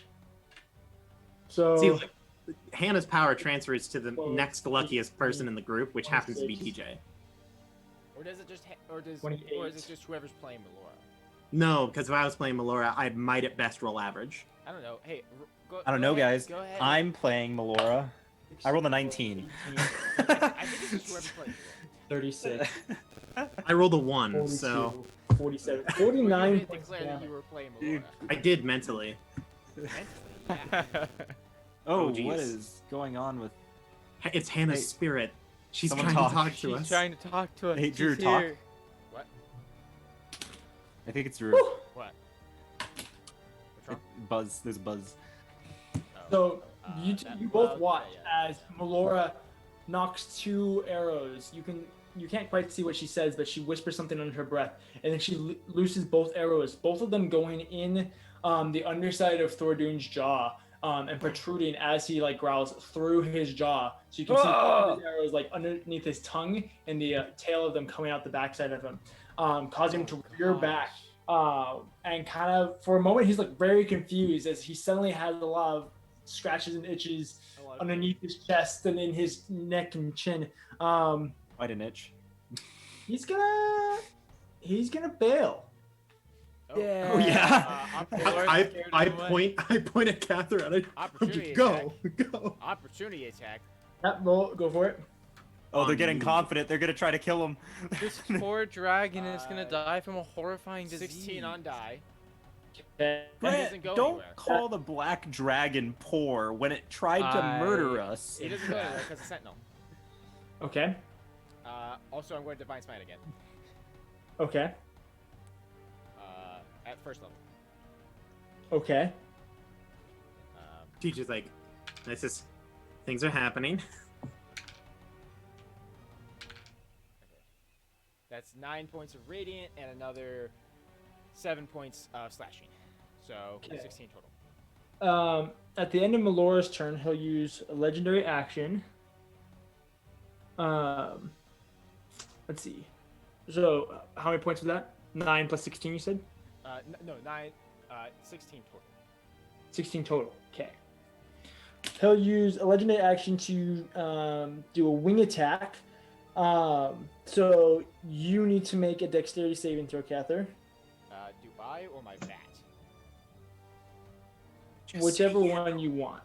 Speaker 1: So
Speaker 2: See, look, Hannah's power transfers to the
Speaker 1: Well,
Speaker 2: next luckiest person in the group, which happens to be
Speaker 1: 26.
Speaker 2: DJ.
Speaker 7: Or does it just or is
Speaker 1: 28.
Speaker 7: it just whoever's playing Melora?
Speaker 2: No, because if I was playing Melora, I might at best roll average.
Speaker 7: I don't know. Hey, go,
Speaker 3: I don't
Speaker 7: go
Speaker 3: know,
Speaker 7: ahead,
Speaker 3: guys.
Speaker 7: Go ahead.
Speaker 3: I'm playing Melora. I rolled a 19.
Speaker 7: I think it's just whoever's playing Melora.
Speaker 1: 36,
Speaker 2: I rolled a 1,
Speaker 1: 42,
Speaker 2: so
Speaker 1: 47,
Speaker 7: You
Speaker 1: 49
Speaker 7: didn't
Speaker 1: points
Speaker 7: declare that
Speaker 1: damage.
Speaker 7: you were playing
Speaker 3: Dude.
Speaker 7: Melora.
Speaker 2: I did mentally.
Speaker 7: Mentally, yeah.
Speaker 3: Oh,
Speaker 2: Oh, geez.
Speaker 3: what is going on with?
Speaker 2: It's Hannah's
Speaker 3: Hey,
Speaker 2: spirit. She's
Speaker 3: someone
Speaker 2: trying
Speaker 3: talk.
Speaker 2: to talk to
Speaker 4: She's
Speaker 2: us.
Speaker 4: trying to talk to us.
Speaker 3: Hey, Drew,
Speaker 4: She's
Speaker 3: talk.
Speaker 4: here.
Speaker 7: What?
Speaker 3: I think it's Drew.
Speaker 7: What? What's wrong?
Speaker 3: Buzz. There's a buzz.
Speaker 7: Oh.
Speaker 1: So
Speaker 7: That
Speaker 1: you both
Speaker 7: loud?
Speaker 1: watch
Speaker 7: Yeah.
Speaker 1: as Melora knocks 2 arrows. You can't quite see what she says, but she whispers something under her breath, and then she looses both arrows, both of them going in the underside of Thordune's jaw, and protruding as he like growls through his jaw. So you can see both of his arrows like underneath his tongue and the tail of them coming out the backside of him, causing him to rear back. And kind of for a moment he's like very confused as he suddenly has a lot of scratches and itches underneath his chest and in his neck and chin.
Speaker 3: Quite an itch.
Speaker 1: He's gonna bail.
Speaker 7: Oh.
Speaker 4: Yeah.
Speaker 3: Oh, yeah.
Speaker 2: I point at Catherine. I'm
Speaker 7: Opportunity
Speaker 2: just go.
Speaker 7: Opportunity attack.
Speaker 1: Yep, roll, go for it.
Speaker 3: Oh, they're
Speaker 2: On
Speaker 3: getting
Speaker 2: me.
Speaker 3: confident. They're gonna try to kill him.
Speaker 4: This poor dragon is gonna die from a horrifying disease.
Speaker 7: 16 on die.
Speaker 1: Okay.
Speaker 3: Brett,
Speaker 7: doesn't go
Speaker 3: don't
Speaker 7: anywhere.
Speaker 3: call the black dragon poor when it tried to murder us.
Speaker 7: He doesn't go anywhere because of Sentinel.
Speaker 1: Okay.
Speaker 7: Also, I'm going to Divine Smite again.
Speaker 1: Okay.
Speaker 7: At first level.
Speaker 1: Okay.
Speaker 2: Teacher's like, this is, things are happening.
Speaker 7: That's 9 points of radiant and another 7 points of slashing. So
Speaker 1: Okay.
Speaker 7: 16 total.
Speaker 1: At the end of Melora's turn, he'll use a legendary action. Let's see. So, how many points was that? 9 plus 16, you said?
Speaker 7: No, 9, 16 total.
Speaker 1: 16 total. Okay. He'll use a legendary action to do a wing attack. So you need to make a dexterity saving throw, Cather.
Speaker 7: Do I or my bat?
Speaker 1: Whichever one you want.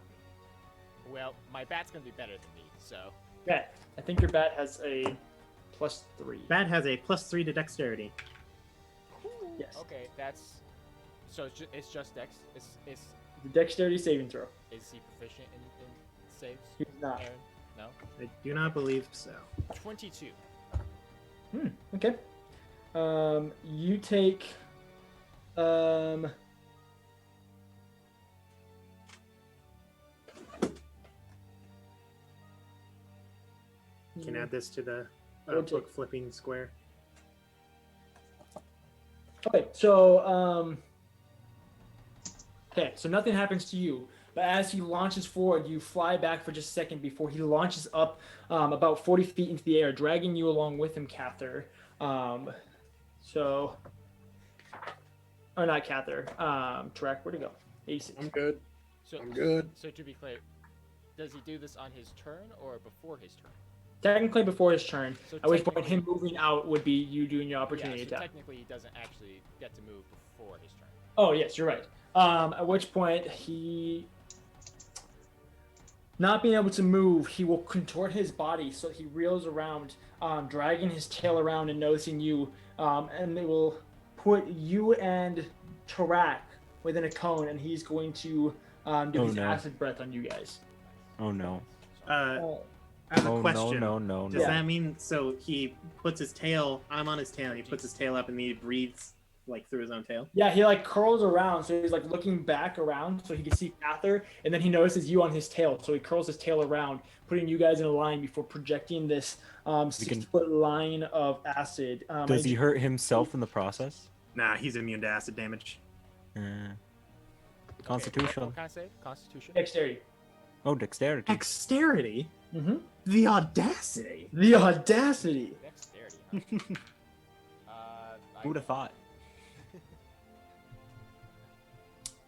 Speaker 7: Well, my bat's going to be better than me, so.
Speaker 1: Okay. I think your bat has a +3.
Speaker 2: Bat has a +3 to dexterity.
Speaker 1: Yes.
Speaker 7: Okay, that's. So it's just Dex? It's
Speaker 1: The dexterity saving throw.
Speaker 7: Is he proficient in saves?
Speaker 1: He's not.
Speaker 7: Aaron? No?
Speaker 2: I do not believe so.
Speaker 7: 22.
Speaker 1: Okay. You take.
Speaker 2: You can add this to the
Speaker 1: Okay.
Speaker 2: book flipping square.
Speaker 1: Okay, so okay, so nothing happens to you, but as he launches forward, you fly back for just a second before he launches up about 40 feet into the air, dragging you along with him, Cather. So, or not Cather. Tarak, where'd he go? Aces.
Speaker 8: I'm good.
Speaker 7: So,
Speaker 8: I'm good.
Speaker 7: So to be clear, does he do this on his turn or before his turn?
Speaker 1: Technically before his turn,
Speaker 7: So
Speaker 1: at which point
Speaker 7: technically-
Speaker 1: him moving out would be you doing your opportunity
Speaker 7: Yeah, so
Speaker 1: attack.
Speaker 7: technically he doesn't actually get to move before his turn.
Speaker 1: Oh yes, you're right. At which point Not being able to move, he will contort his body so he reels around, dragging his tail around and noticing you, and it will put you and Tarak within a cone, and he's going to do his acid breath on you guys.
Speaker 3: Oh no.
Speaker 8: I have a question.
Speaker 3: No.
Speaker 8: Does that mean so he puts his tail? I'm on his tail. He puts his tail up and he breathes like through his own tail.
Speaker 1: Yeah, he like curls around, so he's like looking back around so he can see Cather, and then he notices you on his tail, so he curls his tail around, putting you guys in a line before projecting this 6-foot line of acid.
Speaker 3: Does he hurt himself in the process?
Speaker 8: Nah, he's immune to acid damage.
Speaker 3: Constitution.
Speaker 7: What can I say? Constitution.
Speaker 1: Dexterity.
Speaker 3: Oh, dexterity.
Speaker 8: Dexterity?
Speaker 1: Mm-hmm.
Speaker 8: The audacity.
Speaker 1: The audacity.
Speaker 7: Dexterity. Huh?
Speaker 3: Who would have thought?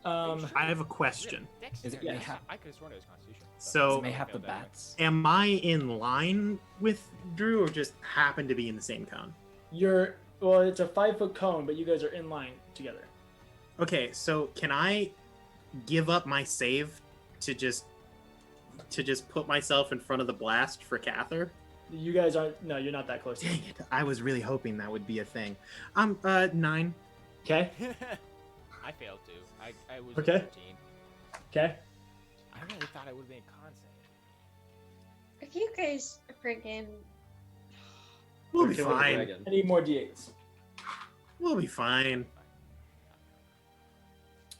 Speaker 8: I have a question.
Speaker 3: Is it
Speaker 7: Yes.
Speaker 3: mayhap?
Speaker 7: I could have sworn it was Constitution. but
Speaker 8: So-
Speaker 7: I
Speaker 3: Mayhap the
Speaker 7: failed that anyway.
Speaker 3: bats.
Speaker 8: Am I in line with Drew or just happen to be in the same cone?
Speaker 1: Well, it's a 5-foot cone, but you guys are in line together.
Speaker 8: Okay, so can I give up my save to just put myself in front of the blast for Cather?
Speaker 1: You guys aren't. No, you're not that close.
Speaker 8: Dang it! I was really hoping that would be a thing. 9.
Speaker 1: Okay.
Speaker 7: I failed too. I was
Speaker 1: Okay.
Speaker 7: 13.
Speaker 1: Okay.
Speaker 7: I really thought I would have been con save.
Speaker 5: If you guys friggin'
Speaker 8: We'll be
Speaker 6: Kill the
Speaker 8: fine.
Speaker 6: dragon.
Speaker 1: I need more d8s.
Speaker 8: We'll be fine.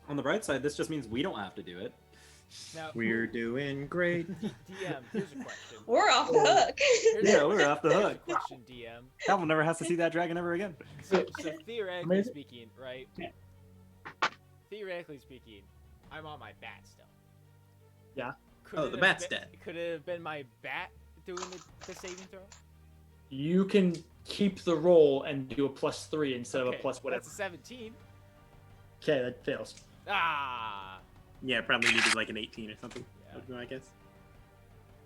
Speaker 6: On the bright side, this just means we don't have to do it.
Speaker 7: Now,
Speaker 8: We're doing great.
Speaker 7: DM, here's a question.
Speaker 5: we're off the hook.
Speaker 6: Yeah, we're off the
Speaker 7: Here's a
Speaker 6: hook.
Speaker 7: question, DM.
Speaker 6: Havel never has to see that dragon ever again.
Speaker 7: So theoretically
Speaker 1: Amazing.
Speaker 7: speaking, right?
Speaker 1: Yeah.
Speaker 7: Theoretically speaking, I'm on my bat still.
Speaker 1: Yeah.
Speaker 7: Could
Speaker 8: Oh,
Speaker 7: it
Speaker 8: the
Speaker 7: have
Speaker 8: bat's
Speaker 7: been-
Speaker 8: dead.
Speaker 7: Could it have been my bat doing the saving throw?
Speaker 1: You can keep the roll and do a +3 instead of a plus whatever.
Speaker 7: That's a 17.
Speaker 1: Okay, that fails.
Speaker 7: Ah.
Speaker 8: Yeah, probably needed like an 18 or something.
Speaker 7: Yeah.
Speaker 8: Would be my guess.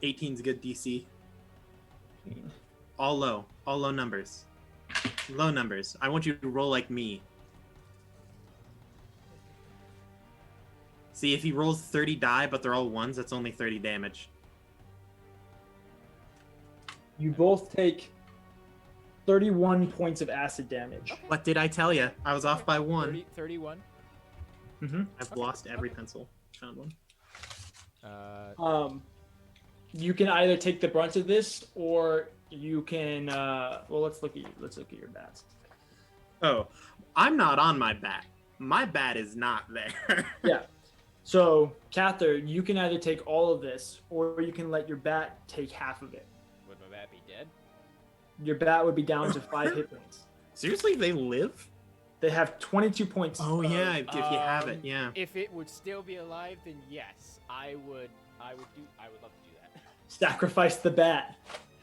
Speaker 8: 18's good DC. All low numbers. Low numbers. I want you to roll like me. See, if he rolls 30 die, but they're all ones, that's only 30 damage.
Speaker 1: You both take 31 points of acid damage.
Speaker 8: What did I tell you? I was off by 1.
Speaker 7: 31.
Speaker 1: Mm-hmm.
Speaker 8: I've lost every pencil. Found one.
Speaker 1: You can either take the brunt of this, or you can. Well, let's look at your bats.
Speaker 8: Oh, I'm not on my bat. My bat is not there.
Speaker 1: Yeah. So, Cather, you can either take all of this, or you can let your bat take half of it.
Speaker 7: Would my bat be dead?
Speaker 1: Your bat would be down to 5 hit points.
Speaker 8: Seriously, they live?
Speaker 1: They have 22 points.
Speaker 8: Oh
Speaker 1: of-
Speaker 8: yeah, if you have it,
Speaker 7: Um,
Speaker 8: yeah.
Speaker 7: If it would still be alive, then yes, I would love to do that.
Speaker 1: Sacrifice the bat.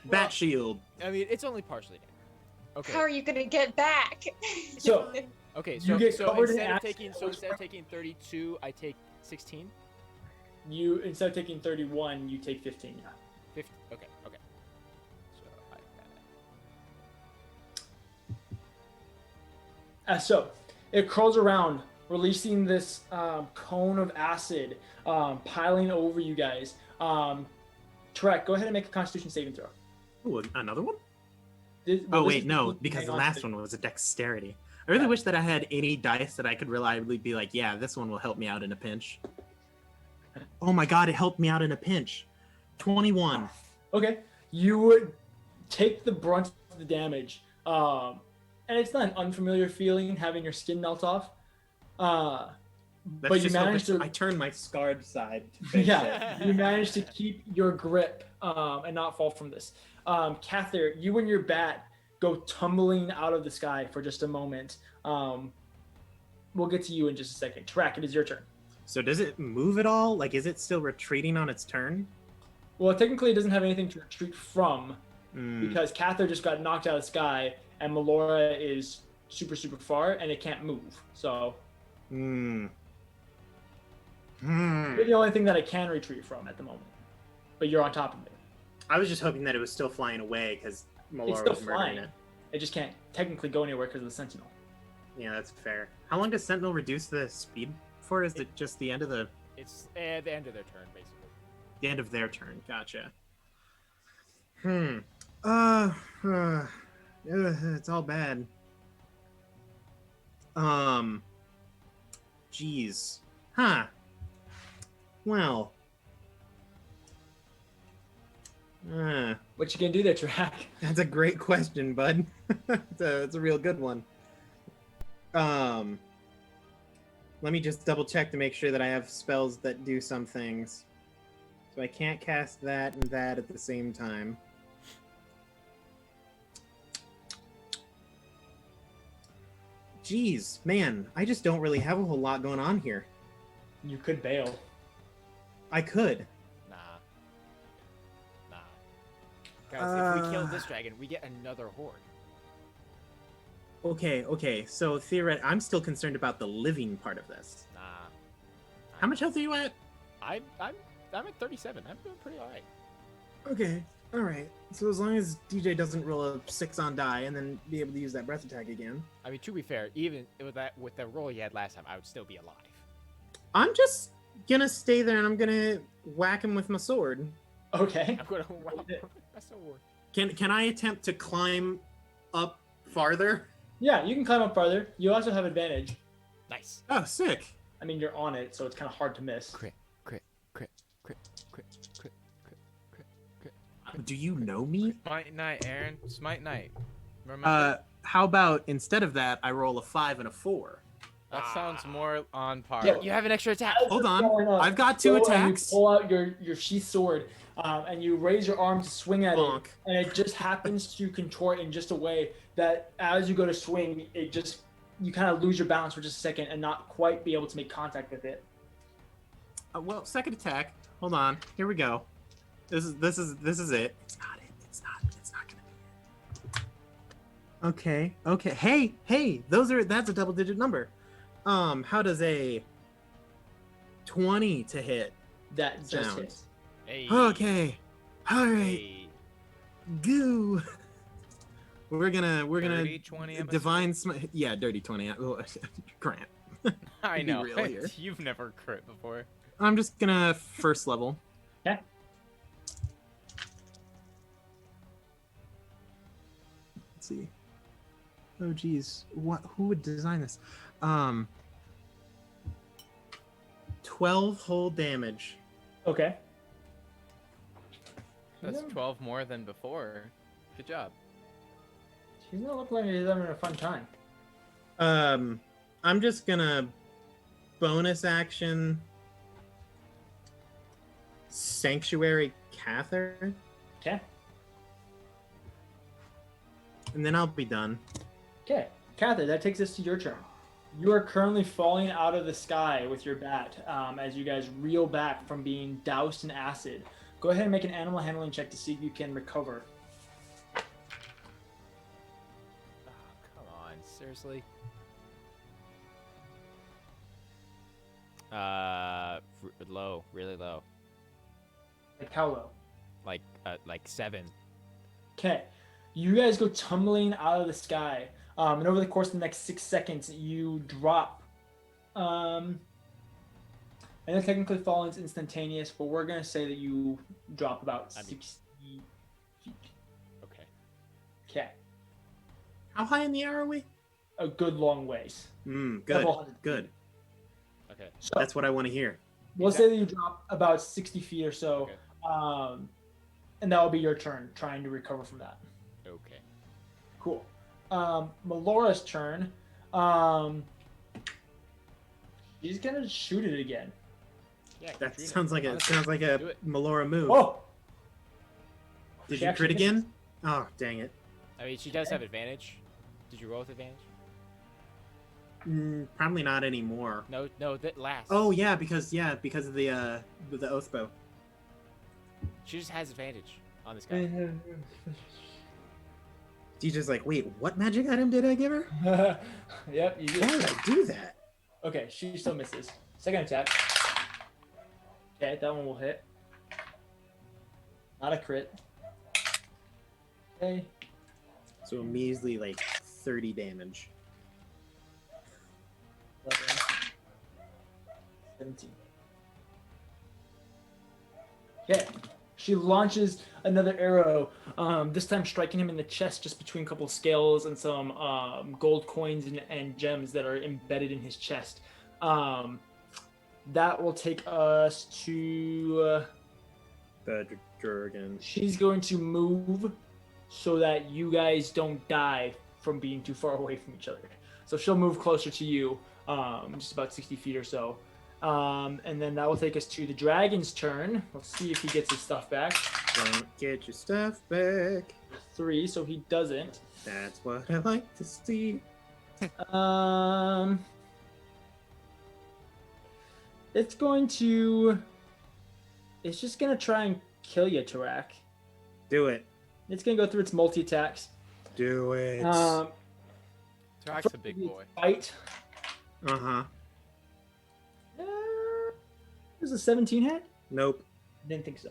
Speaker 8: Bat shield.
Speaker 7: I mean, it's only partially dead. Okay.
Speaker 5: How are you gonna get back?
Speaker 1: So,
Speaker 7: Okay,
Speaker 1: You
Speaker 7: so,
Speaker 1: get
Speaker 7: so
Speaker 1: covered in
Speaker 7: instead of
Speaker 1: acid
Speaker 7: taking
Speaker 1: or
Speaker 7: instead of taking 32, I take 16.
Speaker 1: you instead of taking 31, you take 15. Yeah.
Speaker 7: 50. Okay. So
Speaker 1: So it curls around, releasing this cone of acid, piling over you guys. Tarak, go ahead and make a Constitution saving throw.
Speaker 8: Ooh, another one?
Speaker 1: This
Speaker 8: Oh
Speaker 1: is
Speaker 8: wait, no,
Speaker 1: the-
Speaker 8: because the
Speaker 1: hang on
Speaker 8: last
Speaker 1: to
Speaker 8: one was a dexterity. I really wish that I had any dice that I could reliably be like, yeah, this one will help me out in a pinch. Oh my god, it helped me out in a pinch. 21.
Speaker 1: Okay, you would take the brunt of the damage, and it's not an unfamiliar feeling having your skin melt off.
Speaker 8: Let's
Speaker 1: But you
Speaker 8: just hope
Speaker 1: managed to.
Speaker 8: I turned my scarred side to face it.
Speaker 1: Yeah, you managed to keep your grip and not fall from this. Cather, you and your bat go tumbling out of the sky for just a moment. We'll get to you in just a second. Tarak, it is your turn.
Speaker 8: So does it move at all? Like, is it still retreating on its turn?
Speaker 1: Well, technically, it doesn't have anything to retreat from
Speaker 8: Mm,
Speaker 1: because Cather just got knocked out of the sky, and Melora is super, super far, and it can't move. So
Speaker 8: mm.
Speaker 1: you're the only thing that I can retreat from at the moment. But you're on top of it.
Speaker 8: I was just hoping that it was still flying away because
Speaker 1: It's
Speaker 8: Melora
Speaker 1: still
Speaker 8: was murdering
Speaker 1: flying.
Speaker 8: it.
Speaker 1: It just can't technically go anywhere because of the Sentinel.
Speaker 8: Yeah, that's fair. How long does Sentinel reduce the speed for? Is it just the end of the
Speaker 7: it's the end of their turn, basically.
Speaker 2: The end of their turn. Gotcha. It's all bad. Jeez. Huh. Well.
Speaker 1: What you gonna do there, Tarak?
Speaker 2: That's a great question, bud. It's a real good one. Let me just double check to make sure that I have spells that do some things. So I can't cast that and that at the same time. Jeez, man, I just don't really have a whole lot going on here.
Speaker 1: You could bail.
Speaker 2: I could.
Speaker 7: Nah. Guys, if we kill this dragon, we get another horde.
Speaker 2: Okay, so theoretically, I'm still concerned about the living part of this.
Speaker 7: Nah.
Speaker 2: How much health are you at?
Speaker 7: I'm at 37. I'm doing pretty alright.
Speaker 2: Okay, alright. So as long as DJ doesn't roll a 6 on die and then be able to use that breath attack again.
Speaker 7: I mean, to be fair, even with the roll he had last time, I would still be alive.
Speaker 2: I'm just gonna stay there and I'm gonna whack him with my sword.
Speaker 1: Okay.
Speaker 7: I'm gonna wow. That's so weird.
Speaker 2: Can I attempt to climb up farther?
Speaker 1: Yeah, you can climb up farther. You also have advantage.
Speaker 7: Nice.
Speaker 2: Oh, sick.
Speaker 1: I mean, you're on it, so it's kind of hard to miss.
Speaker 7: Crit.
Speaker 2: Do you know me?
Speaker 4: Smite Knight, Aaron. Smite Knight. Remember?
Speaker 2: How about instead of that, I roll a 5 and a 4?
Speaker 4: That sounds more on par.
Speaker 1: Yeah.
Speaker 7: You have an extra attack.
Speaker 2: Hold on. I've got 2
Speaker 1: And
Speaker 2: attacks.
Speaker 1: you pull out your sheath sword, and you raise your arm to swing at
Speaker 2: Bonk.
Speaker 1: it, and it just happens to contort in just a way that as you go to swing, you kind of lose your balance for just a second and not quite be able to make contact with it.
Speaker 2: Well, second attack. Hold on. Here we go. This is it. It's not it. It's not gonna be it. Okay. Hey. That's a double digit number. How does a 20 to hit?
Speaker 1: That just
Speaker 2: Sound.
Speaker 1: hits.
Speaker 7: Hey.
Speaker 2: Okay. All right.
Speaker 7: Hey.
Speaker 2: Goo. We're gonna
Speaker 4: Dirty 20 episode?
Speaker 2: divine smite. Yeah, dirty 20. Grant.
Speaker 4: I
Speaker 2: be
Speaker 4: know.
Speaker 2: real here.
Speaker 4: You've never crit before.
Speaker 2: I'm just gonna first level.
Speaker 1: Okay.
Speaker 2: Let's see. Oh geez, who would design this? 12 whole damage.
Speaker 1: Okay.
Speaker 4: That's 12 more than before. Good job.
Speaker 1: She's not looking like she's having a fun time.
Speaker 2: I'm just gonna bonus action Sanctuary Cather,
Speaker 1: Okay.
Speaker 2: and then I'll be done.
Speaker 1: Okay. Cather, that takes us to your turn. You are currently falling out of the sky with your bat as you guys reel back from being doused in acid. Go ahead and make an animal handling check to see if you can recover.
Speaker 7: Oh, come on, seriously? Low, really low.
Speaker 1: Like how low?
Speaker 7: Like 7.
Speaker 1: Okay. You guys go tumbling out of the sky. And over the course of the next 6 seconds, you drop. And then technically falling's instantaneous, but we're going to say that you drop about 60 feet.
Speaker 7: Okay.
Speaker 1: Okay.
Speaker 2: How high in the air are we?
Speaker 1: A good long ways.
Speaker 2: Good,
Speaker 1: Couple hundred feet.
Speaker 2: good.
Speaker 7: Okay.
Speaker 1: So
Speaker 2: That's what I want to hear.
Speaker 1: we'll say that you drop about 60 feet or so.
Speaker 7: Okay.
Speaker 1: And that will be your turn, trying to recover from that.
Speaker 7: Okay.
Speaker 1: Cool. Melora's turn. She's gonna shoot it again.
Speaker 7: Yeah.
Speaker 2: That
Speaker 7: Katrina,
Speaker 2: sounds like
Speaker 7: honestly, do
Speaker 2: a
Speaker 7: it.
Speaker 2: Melora move.
Speaker 1: Oh!
Speaker 2: Did
Speaker 1: She
Speaker 2: you
Speaker 1: actually
Speaker 2: crit
Speaker 1: misses.
Speaker 2: again? Oh, dang it.
Speaker 7: I mean, she does have advantage. Did you roll with advantage?
Speaker 2: Probably not anymore.
Speaker 7: No, that last.
Speaker 2: Oh yeah, because of the oath bow.
Speaker 7: She just has advantage on this guy.
Speaker 2: DJ's like, wait, what magic item did I give her?
Speaker 1: Yep, you
Speaker 2: Why
Speaker 1: did.
Speaker 2: did I do that?
Speaker 1: Okay, she still misses. Second attack. Okay, that one will hit. Not a crit. Okay.
Speaker 2: So a measly like 30 damage.
Speaker 1: 11, 17. Okay. She launches another arrow, this time striking him in the chest just between a couple scales and some gold coins and gems that are embedded in his chest. That will take us to...
Speaker 8: The Jurgen.
Speaker 1: She's going to move so that you guys don't die from being too far away from each other. So she'll move closer to you, just about 60 feet or so. And then that will take us to the dragon's turn. Let's see if he gets his stuff back.
Speaker 8: Don't get your stuff back.
Speaker 1: 3, so he doesn't.
Speaker 8: That's what I like to see.
Speaker 1: It's going to... It's just going to try and kill you, Tarak.
Speaker 8: Do it.
Speaker 1: It's going to go through its multi-attacks.
Speaker 8: Do it.
Speaker 4: Tarak's a big boy.
Speaker 1: Fight.
Speaker 8: Uh-huh.
Speaker 1: There's a 17 hit?
Speaker 8: Nope.
Speaker 1: Didn't think so.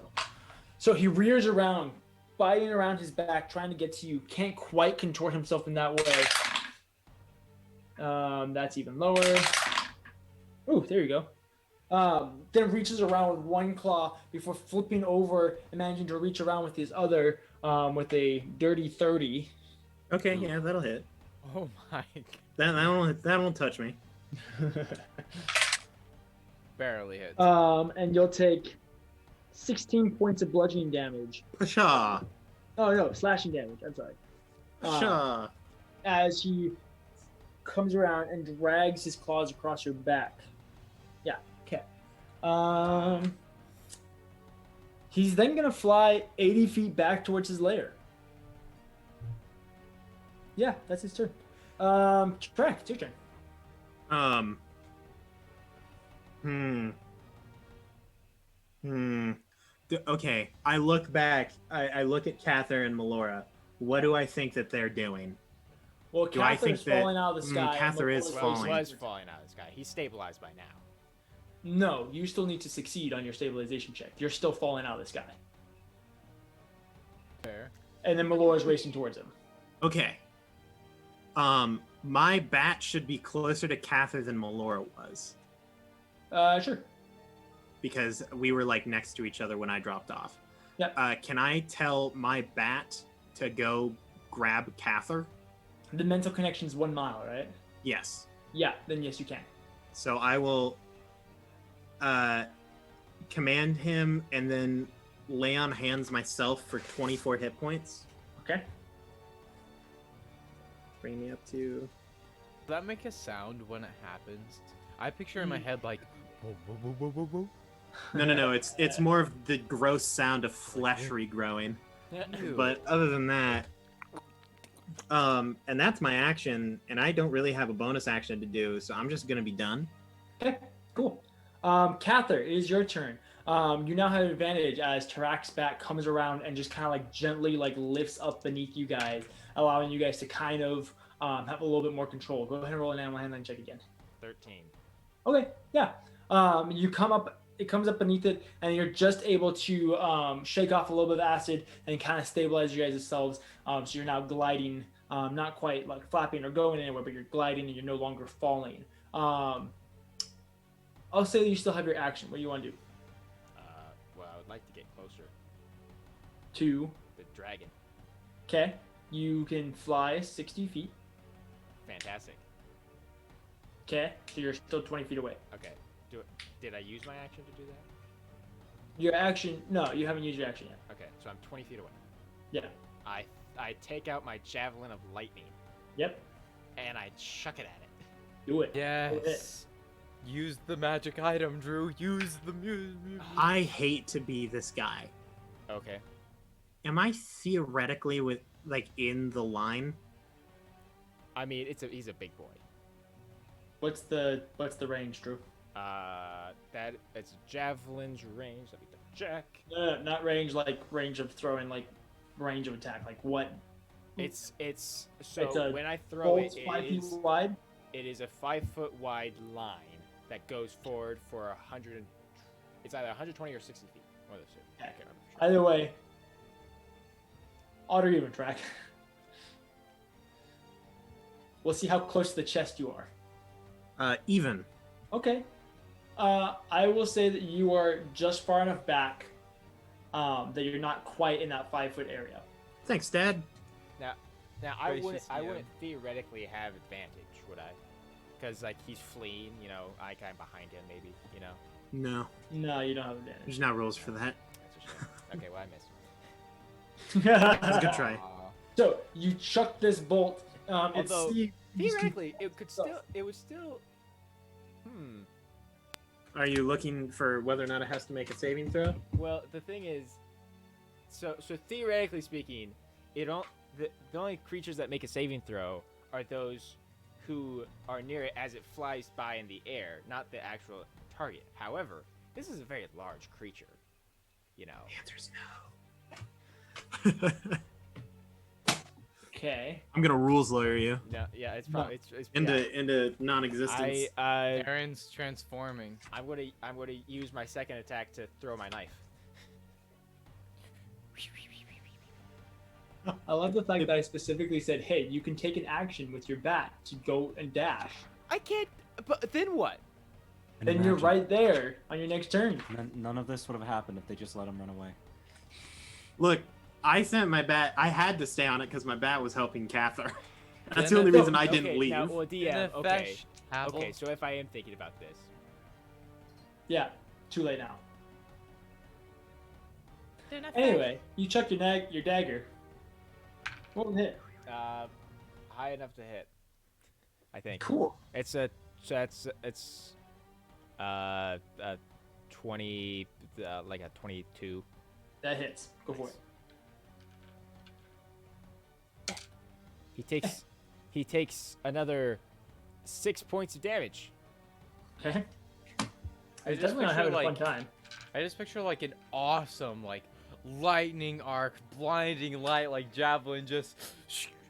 Speaker 1: So he rears around, biting around his back, trying to get to you. Can't quite contort himself in that way. That's even lower. Oh, there you go. Then reaches around with one claw before flipping over and managing to reach around with his other with a dirty 30.
Speaker 8: Okay, yeah, that'll hit.
Speaker 4: Oh my.
Speaker 8: That won't touch me.
Speaker 4: Barely hits.
Speaker 1: And you'll take 16 points of bludgeoning damage.
Speaker 8: Pasha.
Speaker 1: Oh no, slashing damage. I'm sorry.
Speaker 8: Pasha.
Speaker 1: As he comes around and drags his claws across your back. Yeah. Okay. He's then gonna fly 80 feet back towards his lair. Yeah, that's his turn. Tarak, it's your turn.
Speaker 8: Okay, I look back. I look at Cather and Melora. What do I think that they're doing?
Speaker 1: Well,
Speaker 8: Do I think
Speaker 1: Cather's
Speaker 8: that-
Speaker 1: falling out of the sky.
Speaker 8: Cather
Speaker 1: and
Speaker 8: is
Speaker 1: Melora's
Speaker 8: falling.
Speaker 7: He
Speaker 1: racing
Speaker 7: was
Speaker 1: towards
Speaker 7: falling out of the sky. He's stabilized by now.
Speaker 1: you. No, you still need to succeed on your stabilization check. You're still falling out of the sky.
Speaker 4: Fair.
Speaker 1: And then Melora's racing towards him.
Speaker 8: Okay. My bat should be closer to Cather than Melora was
Speaker 1: Sure.
Speaker 8: because we were like next to each other when I dropped off.
Speaker 1: Yep.
Speaker 8: Can I tell my bat to go grab Cather?
Speaker 1: The mental connection is 1 mile, right?
Speaker 8: Yes.
Speaker 1: Yeah, then yes, you can.
Speaker 8: So I will command him and then lay on hands myself for 24 hit points.
Speaker 1: Okay.
Speaker 8: Bring me up to...
Speaker 4: Does that make a sound when it happens? I picture in my head like, whoa, whoa, whoa, whoa, whoa, whoa.
Speaker 8: No. It's more of the gross sound of flesh regrowing.
Speaker 4: Ew.
Speaker 8: But other than that, and that's my action, and I don't really have a bonus action to do, so I'm just gonna be done.
Speaker 1: Okay, cool. Cather, it is your turn. You now have advantage as Tarak's back comes around and just kind of like gently like lifts up beneath you guys, allowing you guys to kind of have a little bit more control. Go ahead and roll an animal handling check again.
Speaker 7: 13.
Speaker 1: Okay, yeah. You come up, it comes up beneath it, and you're just able to shake off a little bit of acid and kind of stabilize you guys yourselves. So you're now gliding, not quite like flapping or going anywhere, but you're gliding and you're no longer falling. I'll say that you still have your action. What do you want to do?
Speaker 7: Well, I would like to get closer.
Speaker 1: To,
Speaker 7: The dragon.
Speaker 1: okay, you can fly 60 feet.
Speaker 7: Fantastic.
Speaker 1: Okay, so you're still 20 feet away.
Speaker 7: Okay. Did I use my action to do that?
Speaker 1: Your action, no, you haven't used your action yet.
Speaker 7: Okay, so I'm 20 feet away.
Speaker 1: Yeah.
Speaker 7: I take out my javelin of lightning
Speaker 1: Yep.
Speaker 7: and I chuck it at it.
Speaker 1: Do it.
Speaker 4: Yes. Use the magic item, Drew. Use the music.
Speaker 8: I hate to be this guy.
Speaker 7: Okay.
Speaker 8: Am I theoretically in the line?
Speaker 7: I mean, he's a big boy.
Speaker 1: What's the range, Drew?
Speaker 7: That it's javelin's range. Let me double check.
Speaker 1: No, not range like range of throwing, like range of attack. Like what?
Speaker 7: It's so
Speaker 1: It's a
Speaker 7: when I throw
Speaker 1: Bolt's
Speaker 7: it,
Speaker 1: 5
Speaker 7: it
Speaker 1: feet
Speaker 7: is,
Speaker 1: wide.
Speaker 7: it is a 5 foot wide line that goes forward for 100. It's either 120 or 60 feet. One of those two. I can't remember. for sure.
Speaker 1: Either way, odd or even track. We'll see how close to the chest you are.
Speaker 8: Even.
Speaker 1: Okay. I will say that you are just far enough back that you're not quite in that 5-foot area.
Speaker 2: Thanks, Dad.
Speaker 7: Now I
Speaker 4: Gracious
Speaker 7: wouldn't
Speaker 4: man.
Speaker 7: theoretically have advantage, would I? Because like he's fleeing, you know, I kind of behind him, maybe, you know.
Speaker 2: No,
Speaker 1: No, you don't have advantage.
Speaker 2: there's no rules for that.
Speaker 7: That's a shame. Okay, well I missed.
Speaker 2: It's a good try.
Speaker 1: So you chuck this bolt.
Speaker 7: Although,
Speaker 1: you
Speaker 7: theoretically, it would still.
Speaker 2: Are you looking for whether or not it has to make a saving throw?
Speaker 7: Well, the thing is, so theoretically speaking, the only creatures that make a saving throw are those who are near it as it flies by in the air, not the actual target. However, this is a very large creature, you know.
Speaker 2: The answer's no.
Speaker 1: Okay.
Speaker 2: I'm gonna rules lawyer you
Speaker 7: No, yeah, it's probably it's
Speaker 2: into non-existence.
Speaker 4: Aaron's transforming.
Speaker 7: I'm gonna use my second attack to throw my knife.
Speaker 1: I love the fact that I specifically said, "Hey, you can take an action with your bat to go and dash."
Speaker 7: I can't. But then what?
Speaker 3: And
Speaker 1: Then you're
Speaker 3: imagine,
Speaker 1: right there on your next turn.
Speaker 3: None of this would have happened if they just let him run away.
Speaker 2: Look, I sent my bat. I had to stay on it because my bat was helping Cather. That's the
Speaker 4: Then
Speaker 2: only
Speaker 4: it-
Speaker 2: reason I didn't
Speaker 7: Okay,
Speaker 2: leave.
Speaker 7: now, well, DM.
Speaker 4: In
Speaker 7: Okay.
Speaker 4: effect, Havel,
Speaker 7: Okay, so if I am thinking about this,
Speaker 1: Yeah, too late now. Anyway, you chuck your dagger. What would hit?
Speaker 7: high enough to hit. I think.
Speaker 1: Cool.
Speaker 7: It's a. So it's. 20. Like a 22.
Speaker 1: That hits. Go for it.
Speaker 7: He takes another 6 points of damage.
Speaker 1: Okay.
Speaker 4: I
Speaker 1: He's
Speaker 4: just
Speaker 1: definitely not
Speaker 4: picture,
Speaker 1: having a fun
Speaker 4: like-
Speaker 1: time.
Speaker 4: I just picture like an awesome like lightning arc, blinding light, like javelin just,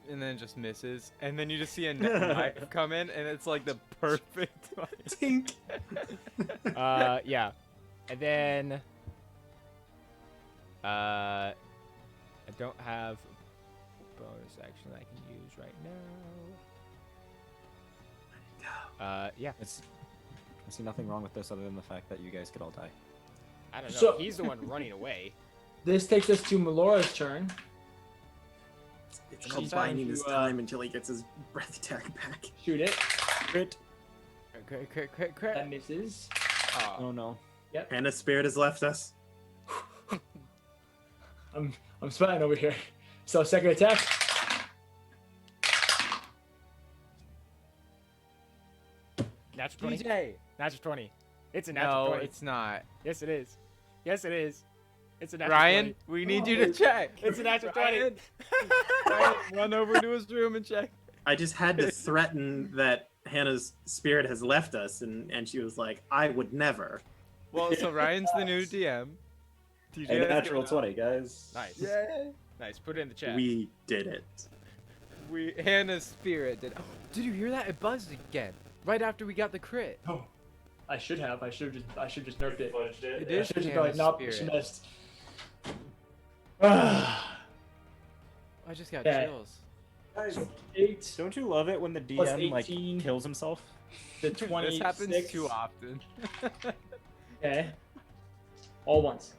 Speaker 4: and then it just misses, and then you just see a knife come in, and it's like the perfect.
Speaker 2: Tink.
Speaker 7: Yeah. And then. I don't have a bonus action I can use right now. Yeah.
Speaker 3: I see nothing wrong with this other than the fact that you guys could all die.
Speaker 7: I don't know.
Speaker 1: So-
Speaker 7: He's the one running away.
Speaker 1: This takes us to Melora's turn.
Speaker 2: It's
Speaker 1: She's
Speaker 2: called
Speaker 1: trying
Speaker 2: binding his
Speaker 1: to,
Speaker 2: time until he gets his breath attack back.
Speaker 1: Shoot it.
Speaker 3: Crit.
Speaker 7: Crit.
Speaker 1: That misses.
Speaker 3: Oh no.
Speaker 2: Hannah's spirit has left us.
Speaker 1: I'm spying over here. So second attack.
Speaker 7: Natural 20.
Speaker 4: DJ.
Speaker 7: Natural 20. It's a natural
Speaker 4: No,
Speaker 7: 20.
Speaker 4: it's not.
Speaker 7: Yes, it is. Yes, it is. It's a natural
Speaker 4: Ryan,
Speaker 7: 20.
Speaker 4: we need you to check.
Speaker 7: It's a natural 20.
Speaker 4: Ryan, Ryan, run over to his room and check.
Speaker 2: I just had to threaten that Hannah's spirit has left us, and she was like, I would never.
Speaker 4: Well, so Ryan's the new DM. TJ has
Speaker 9: natural
Speaker 4: given up.
Speaker 9: 20, guys.
Speaker 7: Nice.
Speaker 4: Yeah.
Speaker 7: Nice. Put it in the chat.
Speaker 2: We did it.
Speaker 4: Hannah's spirit did. Oh, did you hear that? It buzzed again. Right after we got the crit.
Speaker 1: Oh, I should have. I should just nerfed it.
Speaker 4: It
Speaker 1: I
Speaker 4: is
Speaker 1: should just be
Speaker 4: Hannah's
Speaker 1: like, nope, she
Speaker 4: spirit.
Speaker 1: missed. Ah,
Speaker 4: I just got
Speaker 1: Okay.
Speaker 4: chills.
Speaker 9: Guys,
Speaker 1: 8,
Speaker 3: Don't you love it when the
Speaker 1: Plus
Speaker 3: DM like
Speaker 1: 18.
Speaker 3: kills himself?
Speaker 1: the 26.
Speaker 4: This happens too often.
Speaker 1: Okay. All once.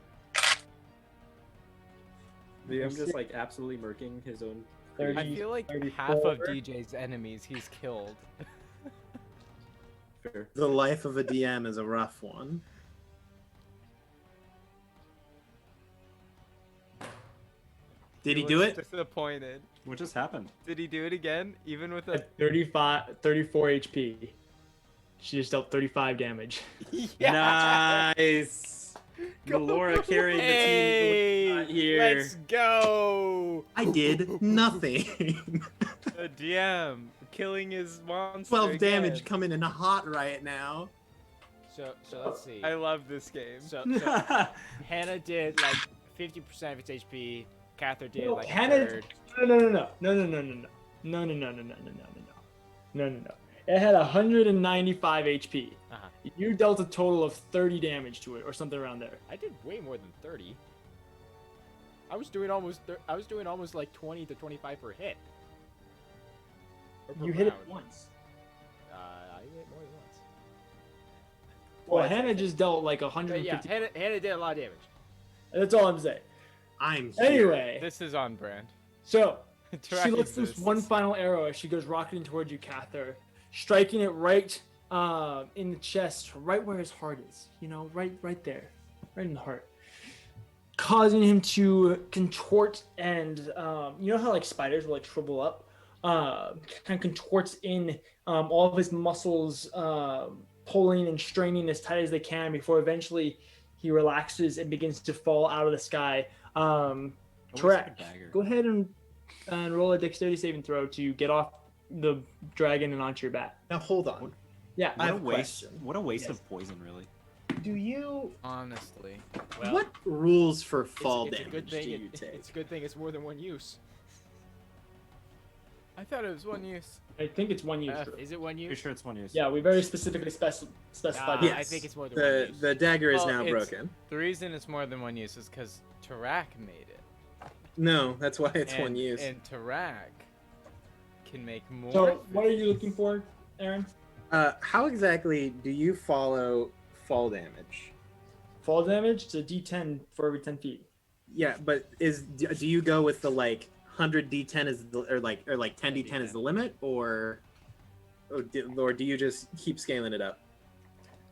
Speaker 3: DM just like absolutely murking his own.
Speaker 1: 30,
Speaker 4: I feel like
Speaker 1: 34.
Speaker 4: half of DJ's enemies he's killed.
Speaker 3: Fair.
Speaker 2: The life of a DM is a rough one. Did he do
Speaker 4: was
Speaker 2: it?
Speaker 4: Disappointed.
Speaker 3: What just happened?
Speaker 4: Did he do it again? Even with a
Speaker 1: At 34 HP. She just dealt 35 damage.
Speaker 3: Nice. Melora carrying the team. Not here.
Speaker 7: Let's go.
Speaker 2: I did nothing.
Speaker 4: a DM killing his monster.
Speaker 2: 12 damage
Speaker 4: again.
Speaker 2: coming in hot right now.
Speaker 7: So let's see.
Speaker 4: I love this game.
Speaker 7: So Hannah did like 50% of its HP. Cather did
Speaker 1: No,
Speaker 7: like
Speaker 1: Hannah-
Speaker 7: a third.
Speaker 1: No. It had 195 HP.
Speaker 7: Uh-huh.
Speaker 1: You dealt a total of 30 damage to it, or something around there.
Speaker 7: I did way more than 30. I was doing almost like 20 to 25 per hit. Or per
Speaker 1: You hit it
Speaker 7: round.
Speaker 1: once.
Speaker 7: I hit more than once.
Speaker 1: Well,
Speaker 7: Well,
Speaker 1: Hannah just dealt like
Speaker 7: But
Speaker 1: 150.
Speaker 7: yeah, Hannah did a lot of damage.
Speaker 1: That's all I'm saying.
Speaker 2: I'm here.
Speaker 1: Anyway,
Speaker 4: This is on brand.
Speaker 1: so she
Speaker 4: Tarak
Speaker 1: lets loose
Speaker 4: exists.
Speaker 1: one final arrow as she goes rocketing towards you, Cather, striking it right in the chest, right where his heart is. You know, right there, right in the heart, causing him to contort and you know how like spiders will like shrivel up, kind of contorts in all of his muscles, pulling and straining as tight as they can before eventually he relaxes and begins to fall out of the sky. Tarak, go ahead and roll a dexterity saving throw to get off the dragon and onto your bat.
Speaker 2: Now hold on.
Speaker 1: Yeah,
Speaker 2: I have a question.
Speaker 3: What a waste
Speaker 1: Yes.
Speaker 3: of poison, really.
Speaker 2: Do you?
Speaker 4: Honestly.
Speaker 7: Well,
Speaker 2: What rules for fall
Speaker 7: it's a
Speaker 2: damage
Speaker 7: good thing.
Speaker 2: do you take?
Speaker 7: It's a good thing it's more than one use.
Speaker 4: I thought it was one use.
Speaker 1: I think it's one use.
Speaker 7: Is it one
Speaker 3: Pretty
Speaker 7: use?
Speaker 3: sure it's one use.
Speaker 1: Yeah, we very specifically specified.
Speaker 7: Nah,
Speaker 1: that.
Speaker 7: I think it's more than one
Speaker 2: The
Speaker 7: use.
Speaker 2: the dagger is
Speaker 4: Well,
Speaker 2: now
Speaker 4: it's-
Speaker 2: broken.
Speaker 4: The reason it's more than one use is because Tarak made it.
Speaker 2: No, that's why it's
Speaker 4: and,
Speaker 2: one use.
Speaker 4: And Tarak can make more.
Speaker 1: So, what are you looking for, Aaron?
Speaker 2: How exactly do you follow fall damage?
Speaker 1: Fall damage? It's a D10 for every 10 feet.
Speaker 2: Yeah, but do you go with the like 100 D10 is the, or like 10 D10 is the limit, or do you just keep scaling it up?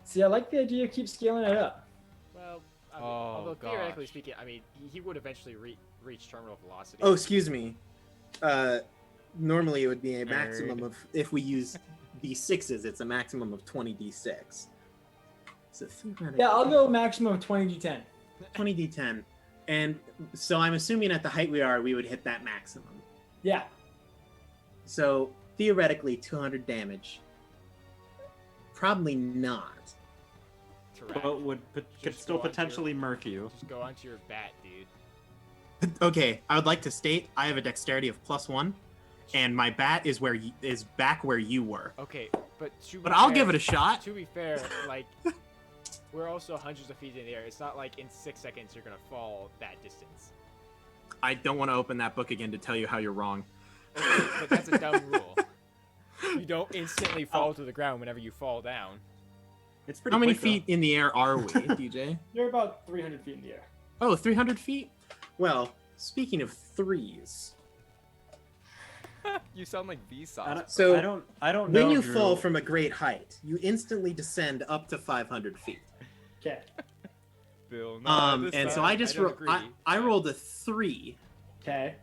Speaker 1: See, I like the idea of keep scaling it up.
Speaker 7: Well, I mean,
Speaker 4: Oh,
Speaker 7: although theoretically
Speaker 4: gosh.
Speaker 7: speaking, I mean, he would eventually reach terminal velocity.
Speaker 2: Oh, excuse me. Normally it would be a maximum of, if we use D6s, it's a maximum of 20 D6. So theoretically,
Speaker 1: Yeah, I'll go maximum of 20 D10.
Speaker 2: 20 D10. And so I'm assuming at the height we are, we would hit that maximum.
Speaker 1: Yeah.
Speaker 2: So theoretically, 200 damage. Probably not.
Speaker 7: Tarak,
Speaker 3: But could
Speaker 7: Just
Speaker 3: still
Speaker 7: go onto
Speaker 3: potentially murk you.
Speaker 7: just go onto your bat, dude.
Speaker 2: Okay, I would like to state I have a dexterity of +1, and my bat is is back where you were.
Speaker 7: Okay, but
Speaker 2: But I'll give it a shot.
Speaker 7: To be fair, like we're also hundreds of feet in the air. It's not like in 6 seconds you're gonna fall that distance.
Speaker 2: I don't want to open that book again to tell you how you're wrong.
Speaker 7: Okay, but that's a dumb rule. You don't instantly fall to the ground whenever you fall down.
Speaker 3: It's pretty.
Speaker 2: How many
Speaker 3: quick, though.
Speaker 2: feet in the air are we, DJ?
Speaker 1: You're about 300 feet in the air.
Speaker 2: Oh, 300 feet? Well, speaking of threes,
Speaker 4: You sound like
Speaker 3: I
Speaker 4: Vsauce.
Speaker 3: don't,
Speaker 2: So,
Speaker 3: I don't know.
Speaker 2: when you
Speaker 3: Drew.
Speaker 2: fall from a great height, you instantly descend up to 500 feet.
Speaker 1: Okay.
Speaker 4: Bill, no, this
Speaker 2: And so
Speaker 4: time,
Speaker 2: I just
Speaker 4: don't
Speaker 2: rolled.
Speaker 4: agree.
Speaker 2: I rolled a 3.
Speaker 1: Okay.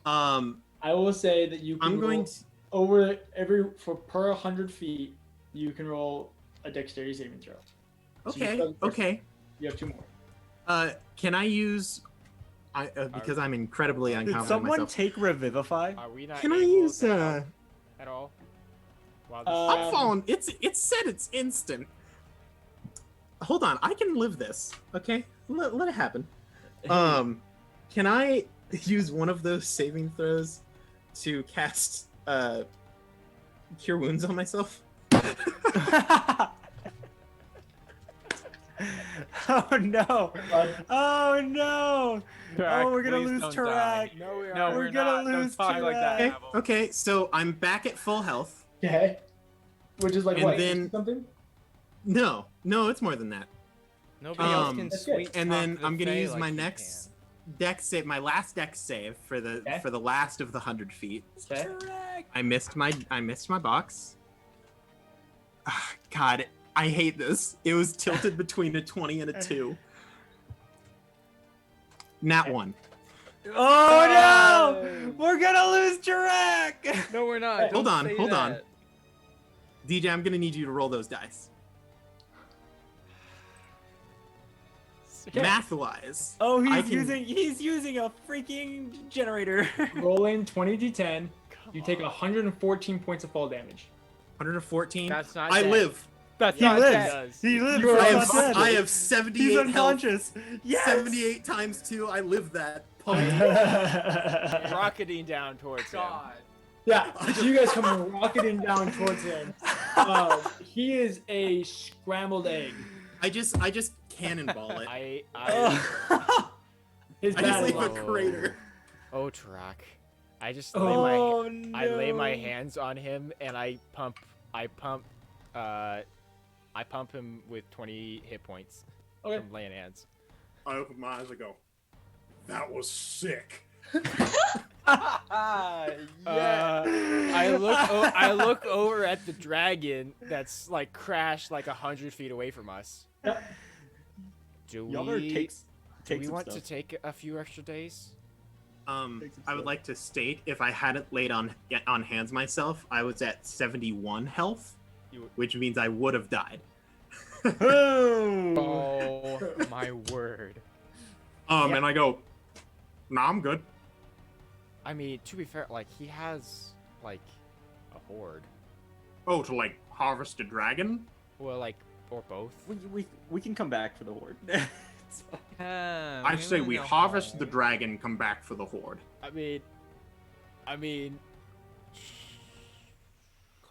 Speaker 2: I
Speaker 1: I will say that you can
Speaker 2: I'm going
Speaker 1: roll
Speaker 2: to.
Speaker 1: over per 100 feet, you can roll a dexterity saving throw. So you
Speaker 2: Okay.
Speaker 1: still have the first-
Speaker 2: Okay.
Speaker 1: You have 2 more.
Speaker 2: Can I use? Because I'm incredibly
Speaker 3: Did
Speaker 2: unconfident
Speaker 3: someone
Speaker 2: myself.
Speaker 3: take Revivify?
Speaker 7: Are we not
Speaker 2: Can I
Speaker 7: able
Speaker 2: use?
Speaker 7: to help at all? Wow, this
Speaker 1: Uh,
Speaker 2: I'm falling. It said it's instant. Hold on, I can live this. Okay, let it happen. Can I use one of those saving throws to cast Cure Wounds on myself?
Speaker 3: Oh no! Oh no!
Speaker 4: Tarak,
Speaker 3: Oh, we're gonna
Speaker 4: please
Speaker 3: lose
Speaker 4: don't
Speaker 3: Tarak.
Speaker 4: die.
Speaker 7: No, we are.
Speaker 4: No,
Speaker 3: We're
Speaker 4: we're
Speaker 3: gonna
Speaker 4: not. Don't
Speaker 3: lose
Speaker 4: talk like that.
Speaker 2: Okay, okay, so I'm back at full health.
Speaker 1: Okay. Which is like
Speaker 2: And
Speaker 1: what?
Speaker 2: then-
Speaker 1: Something?
Speaker 2: No, it's more than that.
Speaker 4: Nobody else
Speaker 2: Um,
Speaker 4: can
Speaker 1: That's good.
Speaker 4: sweet
Speaker 2: And then
Speaker 4: talk the
Speaker 2: I'm gonna
Speaker 4: Fae
Speaker 2: use
Speaker 4: like
Speaker 2: my
Speaker 4: you
Speaker 2: next dex save, my last dex save for the
Speaker 1: Okay.
Speaker 2: for the last of the 100 feet.
Speaker 1: Okay.
Speaker 2: I missed my box. Ah, God, I hate this. It was tilted between a 20 and a 2. Nat 1.
Speaker 3: Oh no! We're gonna lose Tarak!
Speaker 4: can. No, we're not.
Speaker 2: Hold
Speaker 4: Don't
Speaker 2: on,
Speaker 4: say
Speaker 2: hold on.
Speaker 4: that.
Speaker 2: DJ, I'm gonna need you to roll those dice.
Speaker 1: Okay.
Speaker 2: Math-wise,
Speaker 3: Oh,
Speaker 2: I
Speaker 3: he's
Speaker 2: can-
Speaker 3: using a freaking generator.
Speaker 1: Rolling 20 d10. You take 114 points of fall damage.
Speaker 2: 114.
Speaker 7: That's not
Speaker 2: I
Speaker 7: dead.
Speaker 2: live.
Speaker 4: That's
Speaker 3: He
Speaker 4: not
Speaker 3: lives.
Speaker 4: that.
Speaker 3: He lives.
Speaker 1: You are
Speaker 2: I
Speaker 3: He's
Speaker 2: have,
Speaker 3: not dead.
Speaker 2: I have
Speaker 3: He's
Speaker 2: 78 health.
Speaker 3: unconscious. Yes.
Speaker 2: 78 times 2. I live that. Pony.
Speaker 7: Rocketing down towards him.
Speaker 4: God.
Speaker 1: Yeah, so you guys come rocketing down towards him. He is a scrambled egg.
Speaker 2: I just cannonball it.
Speaker 1: His
Speaker 2: I just
Speaker 1: bad
Speaker 2: leave a
Speaker 1: luck.
Speaker 2: crater.
Speaker 7: Oh, Tarak. I just
Speaker 1: Oh,
Speaker 7: I lay my hands on him and I pump him with 20 hit points
Speaker 1: Okay.
Speaker 7: from laying hands.
Speaker 8: I open my eyes. I go, that was sick.
Speaker 7: I look over at the dragon that's like crashed like 100 feet away from us. Do
Speaker 3: Y'all better
Speaker 7: we
Speaker 3: take some
Speaker 7: want to
Speaker 3: stuff.
Speaker 7: take a few extra days?
Speaker 8: I would like to state, if I hadn't laid on hands myself, I was at 71 health, which means I would have died.
Speaker 7: Oh my word.
Speaker 8: And I go, nah, I'm good.
Speaker 7: I mean, to be fair, like he has like a horde.
Speaker 8: Oh, to like harvest a dragon?
Speaker 7: Well, like or both.
Speaker 3: We can come back for the horde. It's fine.
Speaker 8: I'd say we harvest the dragon, come back for the horde.
Speaker 7: I mean,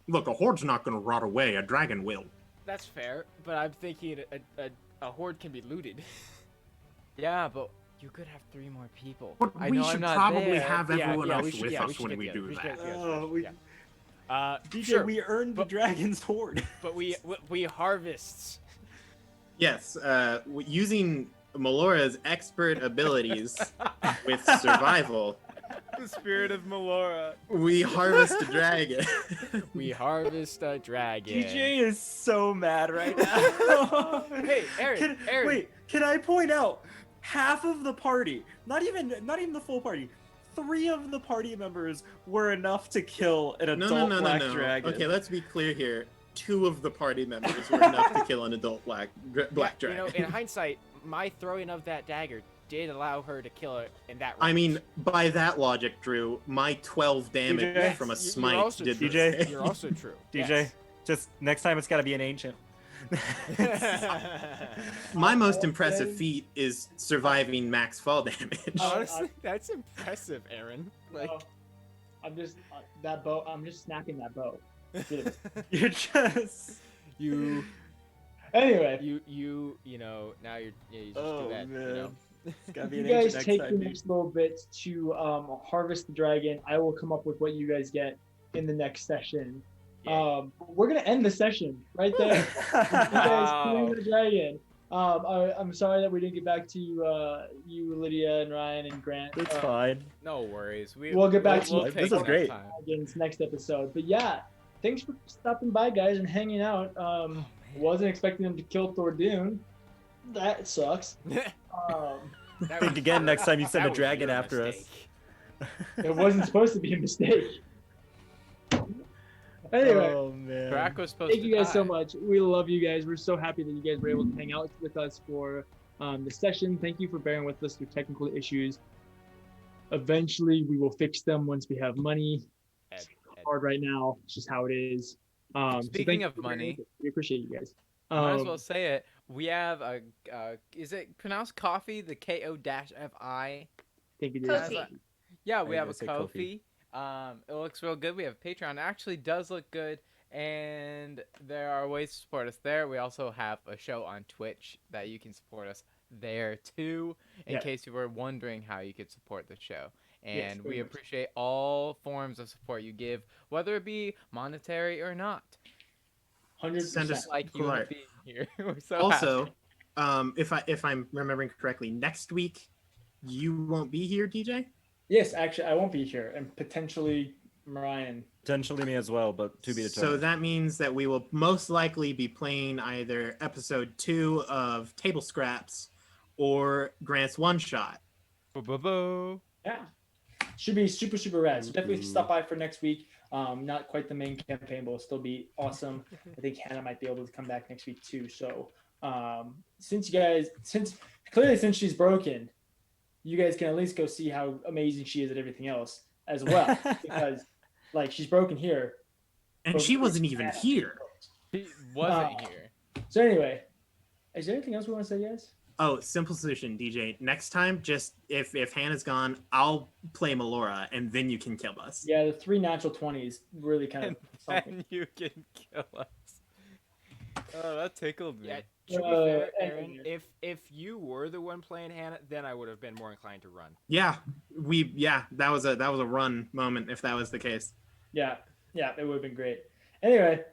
Speaker 8: Look, a horde's not gonna rot away. A dragon will.
Speaker 7: that's fair, but I'm thinking a horde can be looted.
Speaker 4: Yeah, but you could have 3 more people.
Speaker 8: But
Speaker 4: I
Speaker 8: we
Speaker 4: know
Speaker 8: should
Speaker 4: I'm not
Speaker 8: probably
Speaker 4: there.
Speaker 8: have everyone
Speaker 7: we
Speaker 8: else
Speaker 7: should-
Speaker 8: with
Speaker 7: yeah,
Speaker 8: us when we
Speaker 7: get
Speaker 8: do
Speaker 7: together,
Speaker 8: that.
Speaker 7: we should get
Speaker 3: Oh,
Speaker 7: together, yeah.
Speaker 3: DJ,
Speaker 7: Sure,
Speaker 3: we earned the
Speaker 7: but-
Speaker 3: dragon's horde.
Speaker 7: but we harvest.
Speaker 8: Yes, using Melora's expert abilities with survival,
Speaker 4: The spirit of Melora.
Speaker 8: we harvest a dragon.
Speaker 7: We harvest a dragon.
Speaker 3: DJ is so mad right now.
Speaker 7: Hey, Aaron, Aaron.
Speaker 3: Wait, can I point out half of the party, not even the full party, 3 of the party members were enough to kill an adult black dragon.
Speaker 8: Okay, let's be clear here. 2 of the party members were enough to kill an adult black dragon.
Speaker 7: You know, in hindsight, my throwing of that dagger did allow her to kill it in that.
Speaker 8: I
Speaker 7: range.
Speaker 8: mean, by that logic, Drew, my 12 damage
Speaker 3: DJ?
Speaker 8: from a
Speaker 7: You're
Speaker 8: smite
Speaker 7: also
Speaker 8: did
Speaker 7: true.
Speaker 8: the
Speaker 3: DJ?
Speaker 8: same.
Speaker 7: You're also true.
Speaker 3: DJ,
Speaker 7: Yes.
Speaker 3: just next time it's got to be an ancient.
Speaker 8: My most impressive feat is surviving max fall damage.
Speaker 7: Honestly, that's impressive, Aaron. Like,
Speaker 1: I'm just that bow. I'm just snapping that bow.
Speaker 3: You're just.
Speaker 7: you
Speaker 1: Anyway,
Speaker 7: you know now you just
Speaker 3: Oh,
Speaker 7: do that.
Speaker 3: man.
Speaker 7: You know.
Speaker 3: It's gotta be
Speaker 1: you
Speaker 3: an
Speaker 1: guys
Speaker 3: ancient
Speaker 1: take
Speaker 3: next
Speaker 1: the
Speaker 3: time,
Speaker 1: next little bit to harvest the dragon. I will come up with what you guys get in the next session. We're gonna end the session right there. You guys killing the dragon. I'm sorry that we didn't get back to you, Lydia and Ryan and Grant.
Speaker 3: It's fine.
Speaker 7: No worries.
Speaker 1: We'll get back to
Speaker 7: we'll
Speaker 1: you.
Speaker 7: take
Speaker 3: This is
Speaker 7: our
Speaker 3: great.
Speaker 7: time.
Speaker 1: Dragons next episode. But yeah, thanks for stopping by, guys, and hanging out. Wasn't expecting them to kill Thordoon. That sucks.
Speaker 7: That
Speaker 3: Think
Speaker 7: was-
Speaker 3: again next time you send
Speaker 7: that
Speaker 3: a
Speaker 7: was
Speaker 3: dragon
Speaker 7: your
Speaker 3: after us.
Speaker 7: mistake.
Speaker 1: It wasn't supposed to be a mistake. Anyway,
Speaker 3: Oh man.
Speaker 4: Tarak was supposed
Speaker 1: thank
Speaker 4: to
Speaker 1: you guys so
Speaker 4: die.
Speaker 1: much. We love you guys. We're so happy that you guys were able to hang out with us for the session. Thank you for bearing with us through technical issues. Eventually, we will fix them once we have money.
Speaker 7: Ed,
Speaker 1: Hard right now. It's just how it is. So
Speaker 4: Speaking
Speaker 1: thank you
Speaker 4: of
Speaker 1: for bearing
Speaker 4: money,
Speaker 1: with us. We appreciate you guys.
Speaker 4: Might as well say it. We have a. Is it pronounced coffee? The KO-FI.
Speaker 1: Thank you,
Speaker 5: Kofi.
Speaker 1: dude.
Speaker 4: Yeah,
Speaker 3: I
Speaker 4: we have a
Speaker 3: was gonna say
Speaker 4: Kofi. It looks real good. We have a Patreon. It actually does look good, and there are ways to support us there. We also have a show on Twitch that you can support us there too, in
Speaker 1: Yeah.
Speaker 4: case you were wondering how you could support the show.
Speaker 1: Yes,
Speaker 4: And
Speaker 1: very
Speaker 4: we
Speaker 1: much.
Speaker 4: appreciate all forms of support you give, whether it be monetary or not.
Speaker 1: 100%.
Speaker 8: Send us-
Speaker 4: Like you
Speaker 8: Cool.
Speaker 4: being here. We're so
Speaker 8: Also,
Speaker 4: happy.
Speaker 8: if I'm remembering correctly, next week you won't be here, DJ.
Speaker 1: Yes, actually, I won't be here, and potentially Ryan.
Speaker 3: Potentially me as well, but to be
Speaker 8: So
Speaker 3: determined.
Speaker 8: that means that we will most likely be playing either episode 2 of Table Scraps or Grant's One Shot.
Speaker 4: Boo-boo-boo.
Speaker 1: Yeah, should be super super rad. So definitely stop by for next week. Not quite the main campaign, but it'll still be awesome. I think Hannah might be able to come back next week too. So since she's broken, you guys can at least go see how amazing she is at everything else as well. Because like she's broken here,
Speaker 8: And
Speaker 1: but
Speaker 8: she wasn't even
Speaker 1: Hannah-
Speaker 8: here.
Speaker 4: He wasn't here.
Speaker 1: So anyway, is there anything else we want to say, guys?
Speaker 8: Oh, simple solution, DJ. Next time, just if Hannah's gone, I'll play Melora, and then you can kill us.
Speaker 1: Yeah, the 3 natural 20s really kind of something.
Speaker 4: And you can kill us. Oh, that tickled me.
Speaker 7: Yeah, to be fair, Aaron, if you were the one playing Hannah, then I would have been more inclined to run.
Speaker 8: Yeah, that was a run moment if that was the case.
Speaker 1: Yeah, it would have been great. Anyway,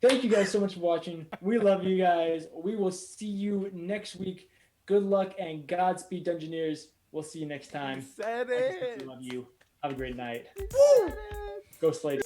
Speaker 1: thank you guys so much for watching. We love you guys. We will see you next week Good luck and Godspeed, Dungeoneers. We'll see you next time.
Speaker 4: Said
Speaker 1: Like I said,
Speaker 4: it.
Speaker 1: we love you. Have a great night.
Speaker 4: Said it.
Speaker 1: Go Slater.